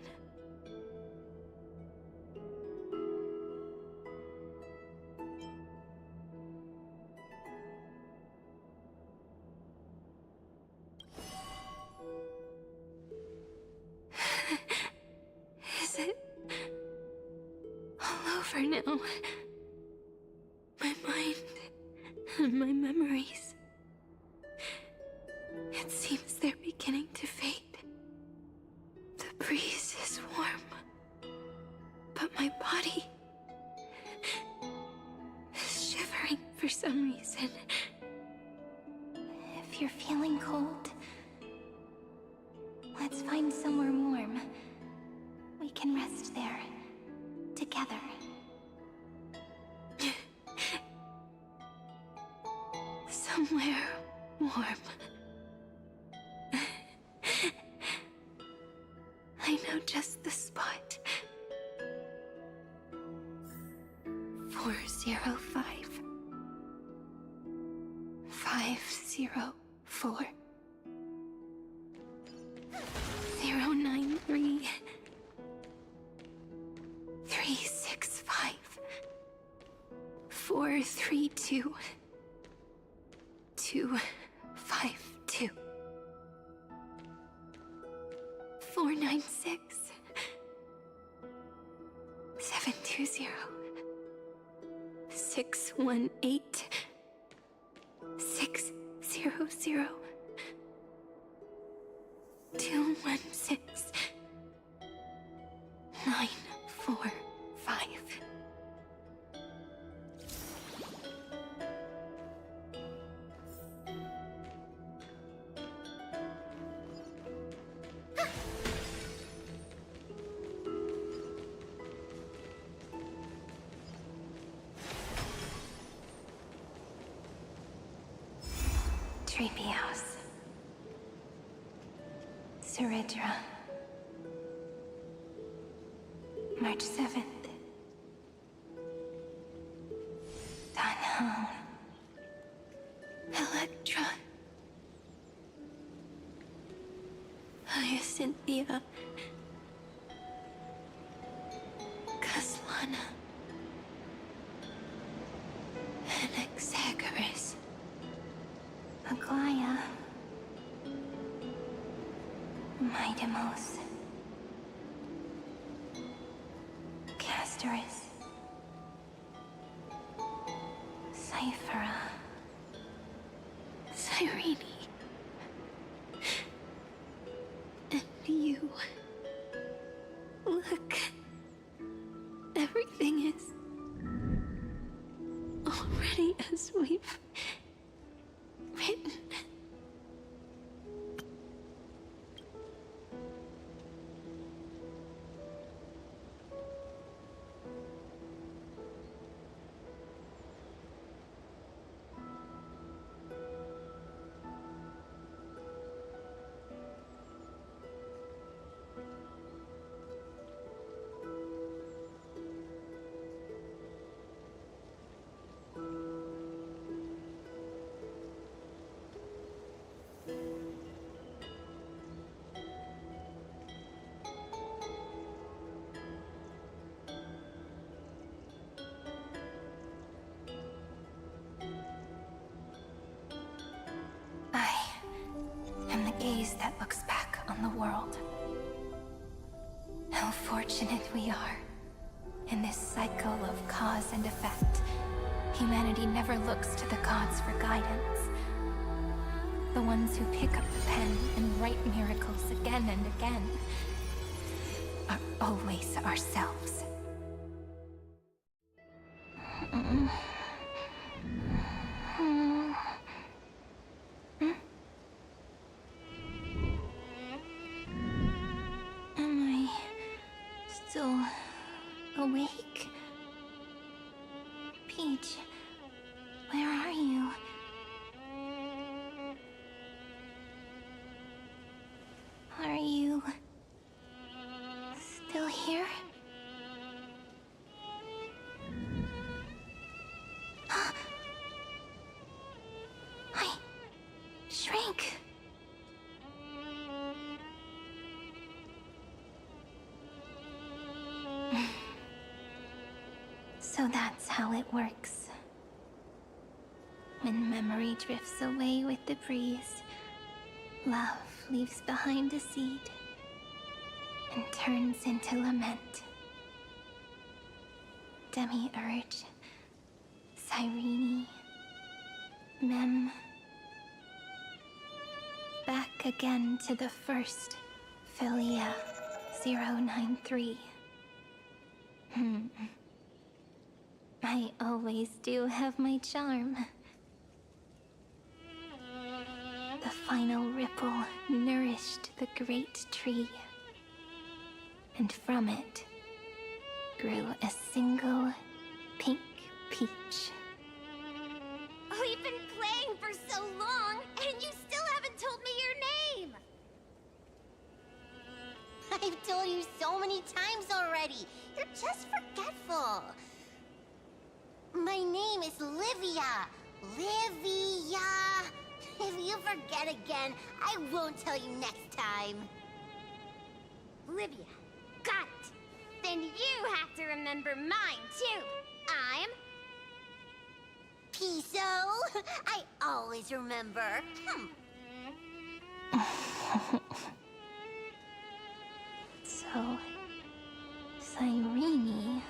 Is it all over now? My mind and my memories. It seems they're beginning to fade. The breeze is warm, but my body is shivering for some reason. If you're feeling cold, let's find somewhere warm. We can rest there, together. Somewhere warm. I know just the spot. 405. 504. 093. 365. 432. 252. 496. 720. 618. 600. 216. 945. Treehouse. Suridra. March 7th. Dunhound. Electra. Hyacinthia. Caslana. Anaxagoras. Aglaya. Midemos. Castorus. Cyphera. Cyrene. And you. Look. Everything is already as we've written. Gaze that looks back on the world. How fortunate we are. In this cycle of cause and effect, humanity never looks to the gods for guidance. The ones who pick up the pen and write miracles again and again are always ourselves. Still awake? Peach, where are you? Are you still here? I shrank. So that's how it works. When memory drifts away with the breeze, love leaves behind a seed and turns into lament. Demiurge, Cyrene, Mem. Back again to the first, Philia 093. I always do have my charm. The final ripple nourished the great tree, and from it grew a single pink peach. We've been playing for so long, and you still haven't told me your name! I've told you so many times already. You're just forgetful. My name is Livia. Livia. If you forget again, I won't tell you next time. Livia, got it. Then you have to remember mine, too. I'm... Piso. I always remember. So, Cyrene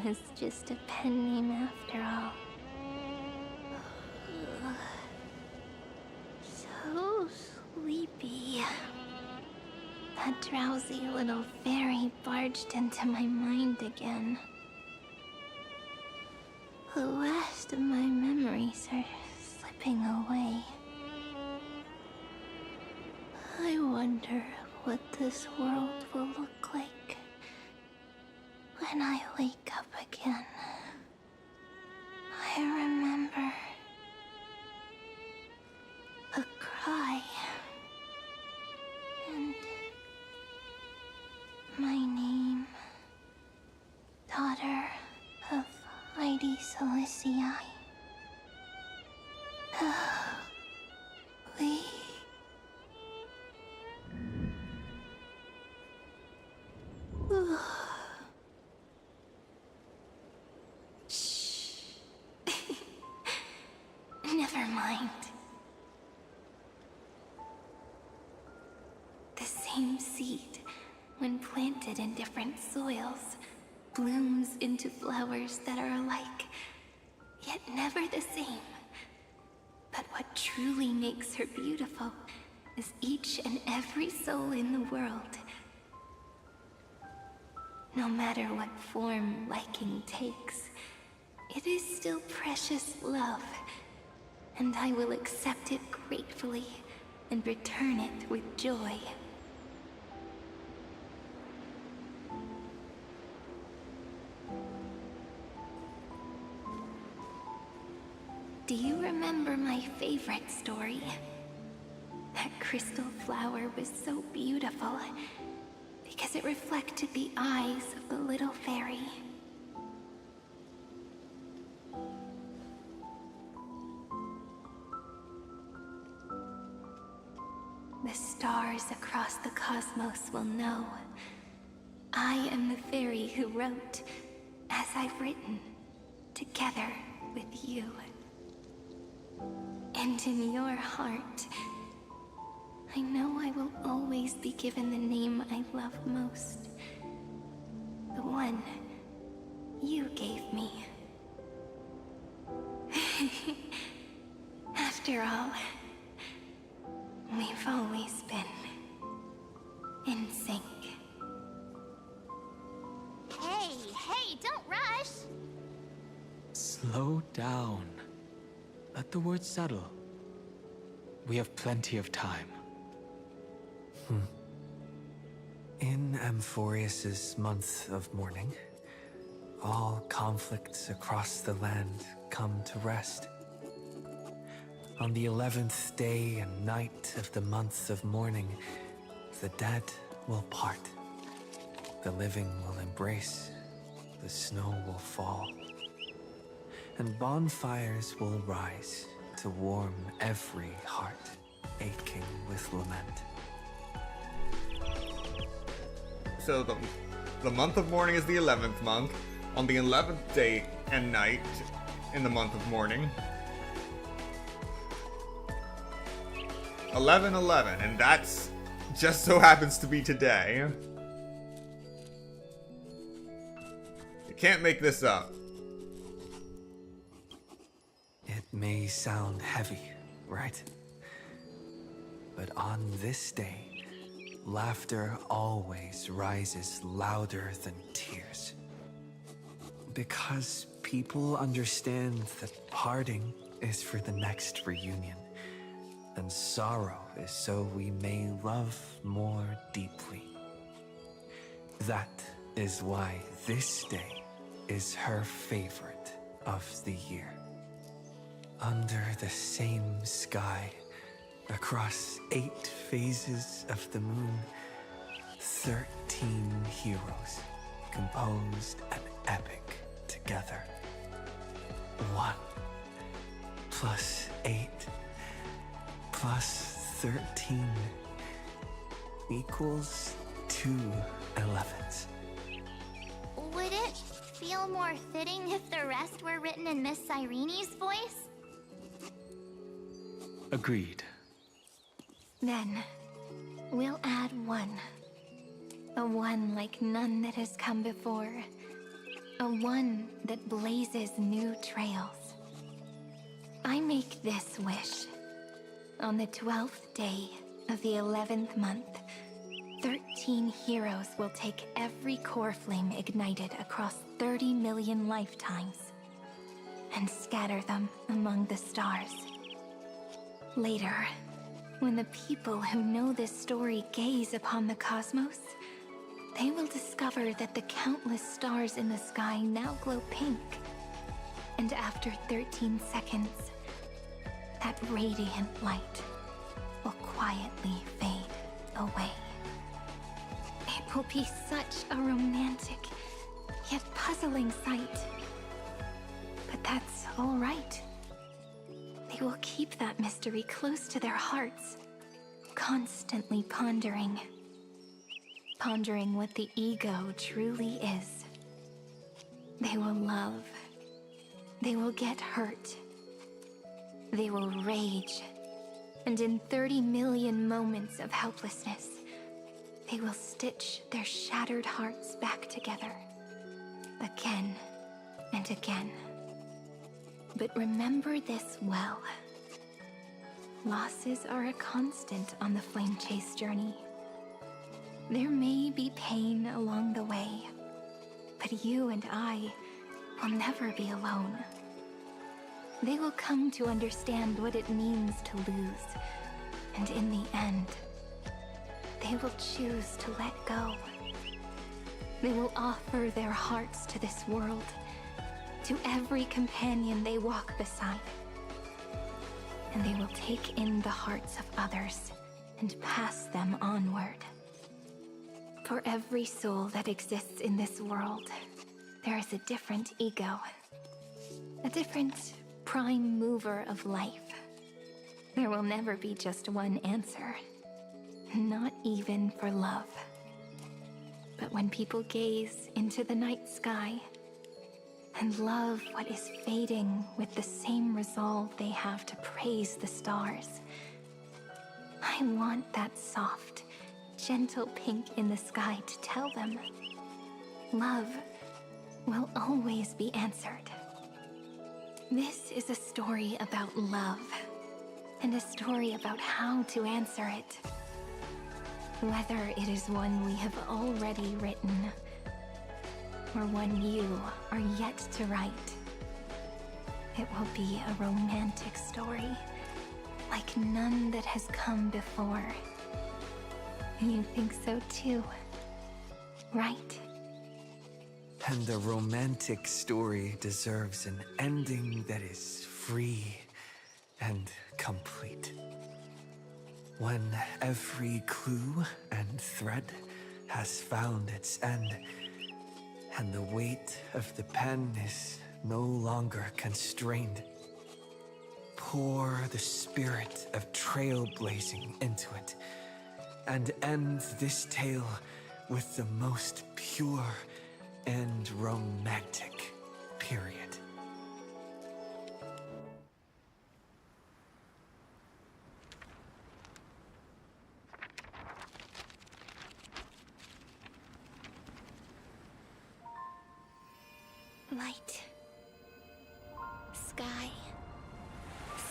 was just a pen name after all. So sleepy. That drowsy little fairy barged into my mind again. The last of my memories are slipping away. I wonder what this world will look like when I wake up again. I remember a cry and my name, daughter of Mighty Celestii. We... Shh. Never mind. The same seed, when planted in different soils, blooms into flowers that are alike, yet never the same. But what truly makes her beautiful is each and every soul in the world. No matter what form liking takes, it is still precious love, and I will accept it gratefully and return it with joy. Do you remember my favorite story? That crystal flower was so beautiful because it reflected the eyes of the little fairy. The stars across the cosmos will know. I am the fairy who wrote, as I've written, together with you. And in your heart, I know I will always be given the name I love most. The one you gave me. After all, we've always been in sync. Hey, don't rush! Slow down. Let the words settle. We have plenty of time. In Amphorius's month of mourning, all conflicts across the land come to rest. On the 11th day and night of the month of mourning, the dead will part. The living will embrace. The snow will fall. And bonfires will rise to warm every heart aching with lament. So the month of mourning is the 11th month. On the 11th day and night in the month of mourning, 11/11, and that's just so happens to be today. You can't make this up. It may sound heavy, right? But on this day, laughter always rises louder than tears. Because people understand that parting is for the next reunion, and sorrow is so we may love more deeply. That is why this day is her favorite of the year. Under the same sky, across 8 phases of the moon, 13 heroes composed an epic together. 1 plus 8 plus 13 equals 2 11s. Would it feel more fitting if the rest were written in Miss Cyrene's voice? Agreed. Then, we'll add 1. A 1 like none that has come before. A 1 that blazes new trails. I make this wish. On the 12th day of the 11th month, 13 heroes will take every core flame ignited across 30 million lifetimes and scatter them among the stars. Later, when the people who know this story gaze upon the cosmos, they will discover that the countless stars in the sky now glow pink. And after 13 seconds, that radiant light will quietly fade away. It will be such a romantic, yet puzzling sight. But that's all right. They will keep that mystery close to their hearts, constantly pondering. Pondering what the ego truly is. They will love. They will get hurt. They will rage. And in 30 million moments of helplessness, they will stitch their shattered hearts back together. Again and again. But remember this well. Losses are a constant on the flame chase journey. There may be pain along the way, but you and I will never be alone. They will come to understand what it means to lose, and in the end, they will choose to let go. They will offer their hearts to this world, to every companion they walk beside. And they will take in the hearts of others and pass them onward. For every soul that exists in this world, there is a different ego, a different prime mover of life. There will never be just one answer, not even for love. But when people gaze into the night sky and love what is fading with the same resolve they have to praise the stars, I want that soft, gentle pink in the sky to tell them, love will always be answered. This is a story about love, and a story about how to answer it. Whether it is one we have already written, or one you are yet to write, it will be a romantic story, like none that has come before. You think so too, right? And the romantic story deserves an ending that is free and complete. When every clue and thread has found its end, and the weight of the pen is no longer constrained, pour the spirit of trailblazing into it, and end this tale with the most pure and romantic period. Light, sky,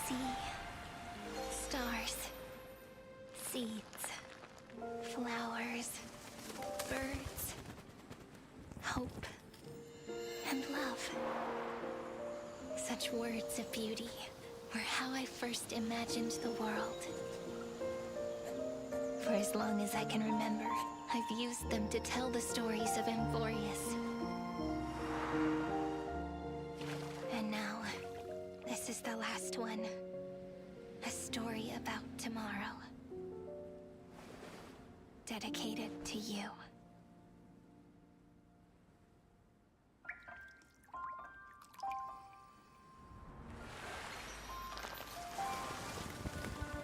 sea, stars, seeds, flowers, birds, hope, and love. Such words of beauty were how I first imagined the world. For as long as I can remember, I've used them to tell the stories of Amphorius. And now, this is the last one. A story about tomorrow. dedicated to you.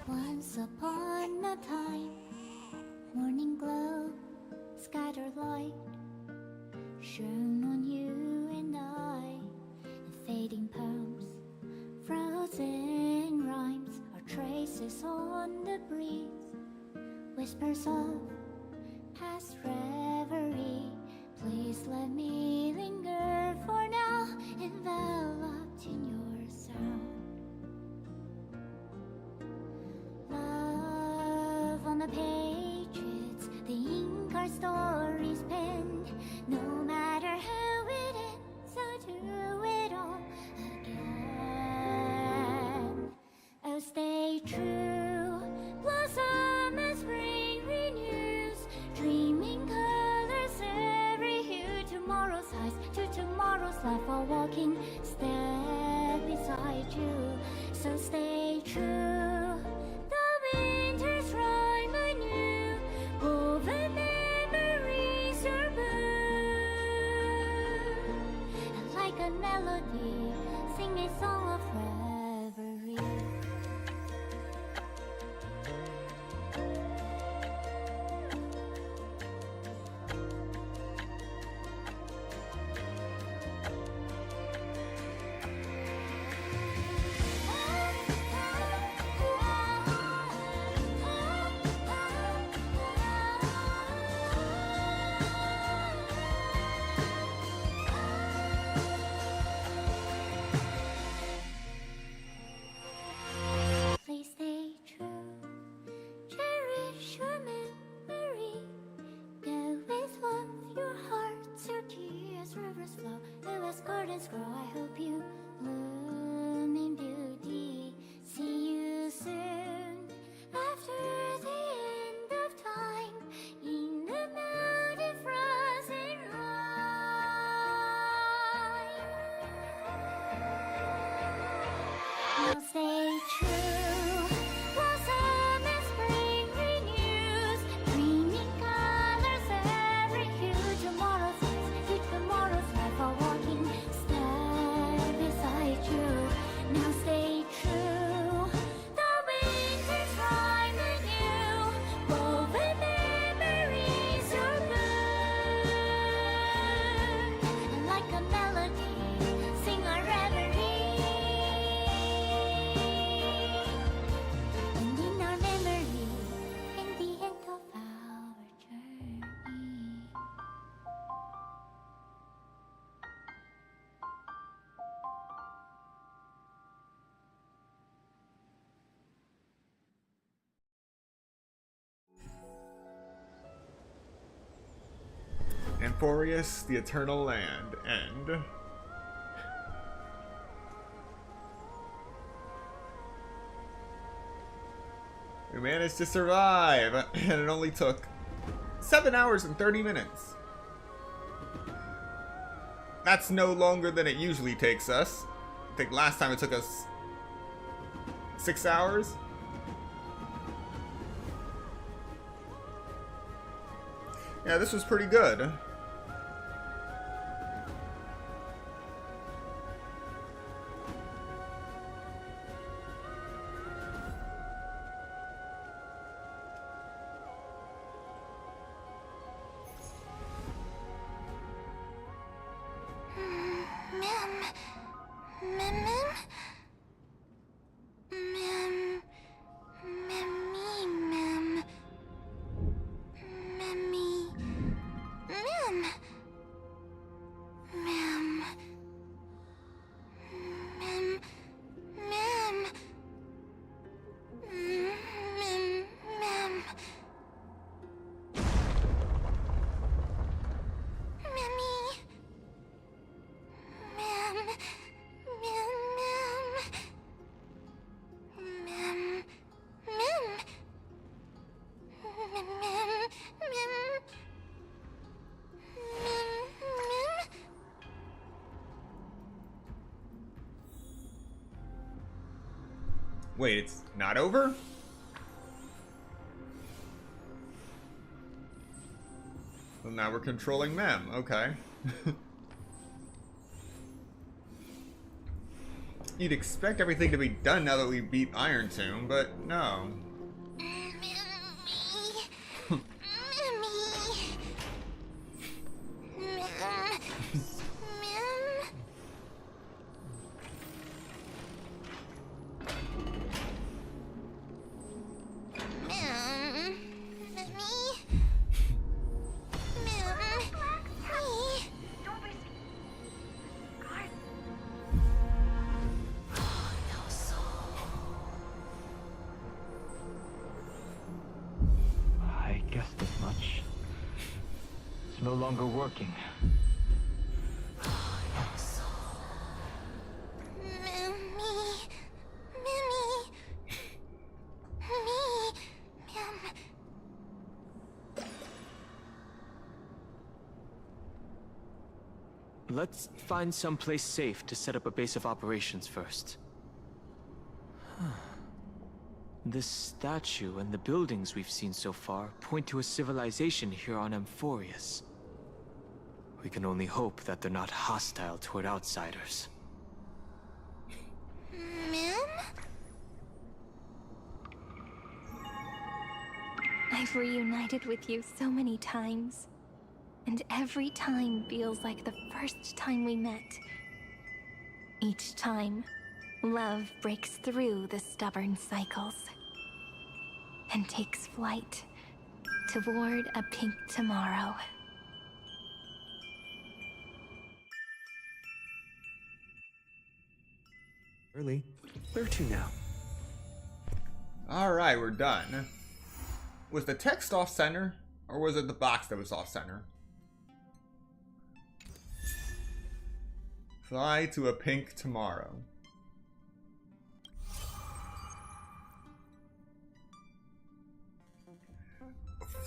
Once upon a time, morning glow, scattered light, shone on you and I. The fading poems, frozen rhymes, are traces on the breeze, whispers of past reverie. Please let me linger for now, enveloped in your sound. Love on the pages, the ink our stories penned. No matter how it ends, I'll do it all again. Oh, stay true, blossom as spring renews, dreaming colors every hue. Tomorrow's eyes to tomorrow's life, while walking step beside you. So stay true. The winter's rhyme anew, woven memories are blue. And like a melody, sing a song of reverie. Please stay true, cherish your memory. Go with love, your heart's your key as rivers flow, as gardens grow. I hope you bloom in beauty. See you soon, after the end of time, in the mountain frozen rime. Now stay true, blossom as spring renews, dreaming colors every hue. Tomorrow's eyes to tomorrow's life, while walking step beside you. Now stay true, the winter's rhyme anew, woven memories are blue. And like a melody, sing our reverie. And in our memory, in the end of our journey. Amphorius, the Eternal Land, and we managed to survive, and it only took 7 hours and 30 minutes. That's no longer than it usually takes us. I think last time it took us 6 hours. Yeah, this was pretty good. Wait, it's not over? So now we're controlling them. Okay. You'd expect everything to be done now that we beat Iron Tomb, but no. I guessed as much. It's no longer working. Let's find someplace safe to set up a base of operations first. This statue and the buildings we've seen so far point to a civilization here on Amphorius. We can only hope that they're not hostile toward outsiders. I've reunited with you so many times, and every time feels like the first time we met. Each time, love breaks through the stubborn cycles and takes flight toward a pink tomorrow. Early. Where to now? Alright, we're done. Was the text off center? Or was it the box that was off center? Fly to a pink tomorrow.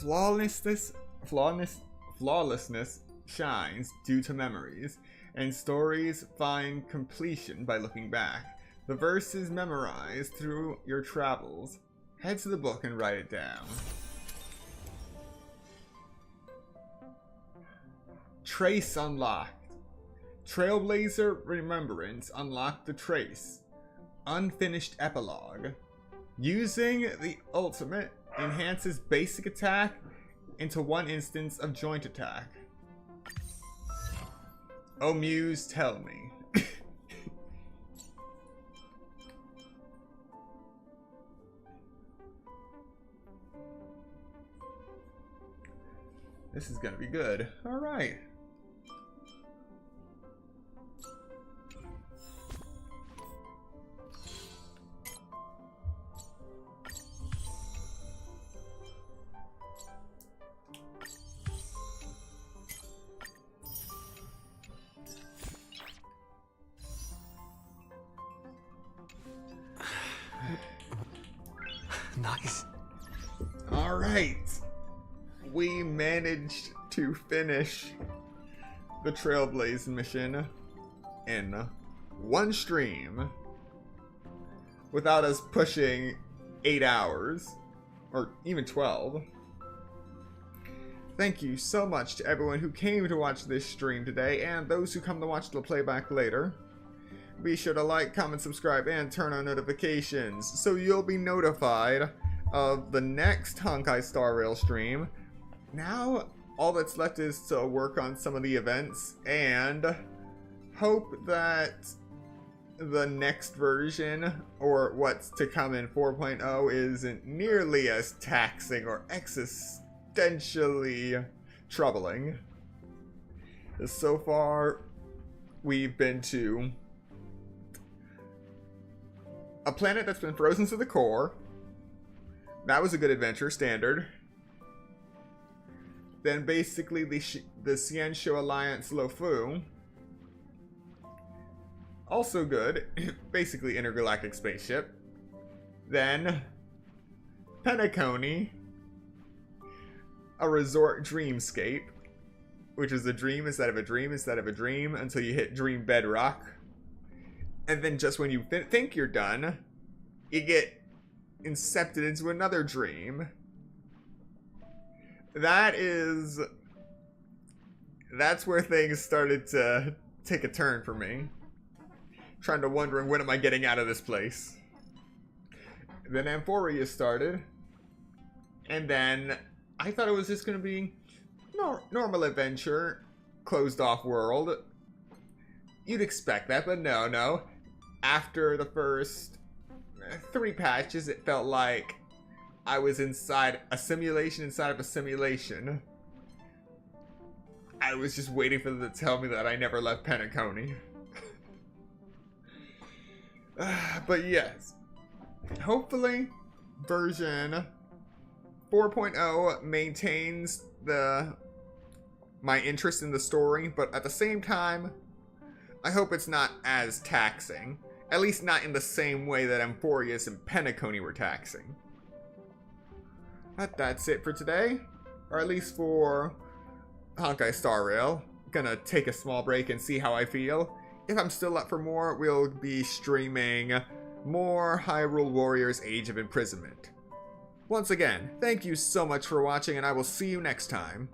Flawlessness shines due to memories, and stories find completion by looking back. The verses memorized through your travels. Head to the book and write it down. Trace unlocked. Trailblazer Remembrance unlocked the trace. Unfinished epilogue. Using the ultimate enhances basic attack into one instance of joint attack. Oh Muse, tell me. This is gonna be good. Alright. Nice. Alright. We managed to finish the Trailblaze mission in one stream without us pushing 8 hours or even 12. Thank you so much to everyone who came to watch this stream today and those who come to watch the playback later. Be sure to like, comment, subscribe, and turn on notifications so you'll be notified of the next Honkai Star Rail stream. Now, all that's left is to work on some of the events and hope that the next version, or what's to come in 4.0, isn't nearly as taxing or existentially troubling. So far, we've been to a planet that's been frozen to the core. That was a good adventure, standard. Then basically the Xianshu Alliance Lofu. Also good. Basically intergalactic spaceship. Then Penacony. A resort dreamscape. Which is a dream instead of a dream instead of a dream until you hit dream bedrock. And then just when you think you're done, you get incepted into another dream. That is that's where things started to take a turn for me. Trying to wondering, when am I getting out of this place? Then Amphoria started. And then I thought it was just going to be normal adventure, closed off world. You'd expect that, but no. After the first 3 patches, it felt like I was inside a simulation inside of a simulation. I was just waiting for them to tell me that I never left Penacony. But yes, hopefully version 4.0 maintains my interest in the story, but at the same time, I hope it's not as taxing. At least not in the same way that Amphorius and Penacony were taxing. But that's it for today, or at least for Honkai Star Rail. Gonna take a small break and see how I feel. If I'm still up for more, we'll be streaming more Hyrule Warriors Age of Imprisonment. Once again, thank you so much for watching, and I will see you next time.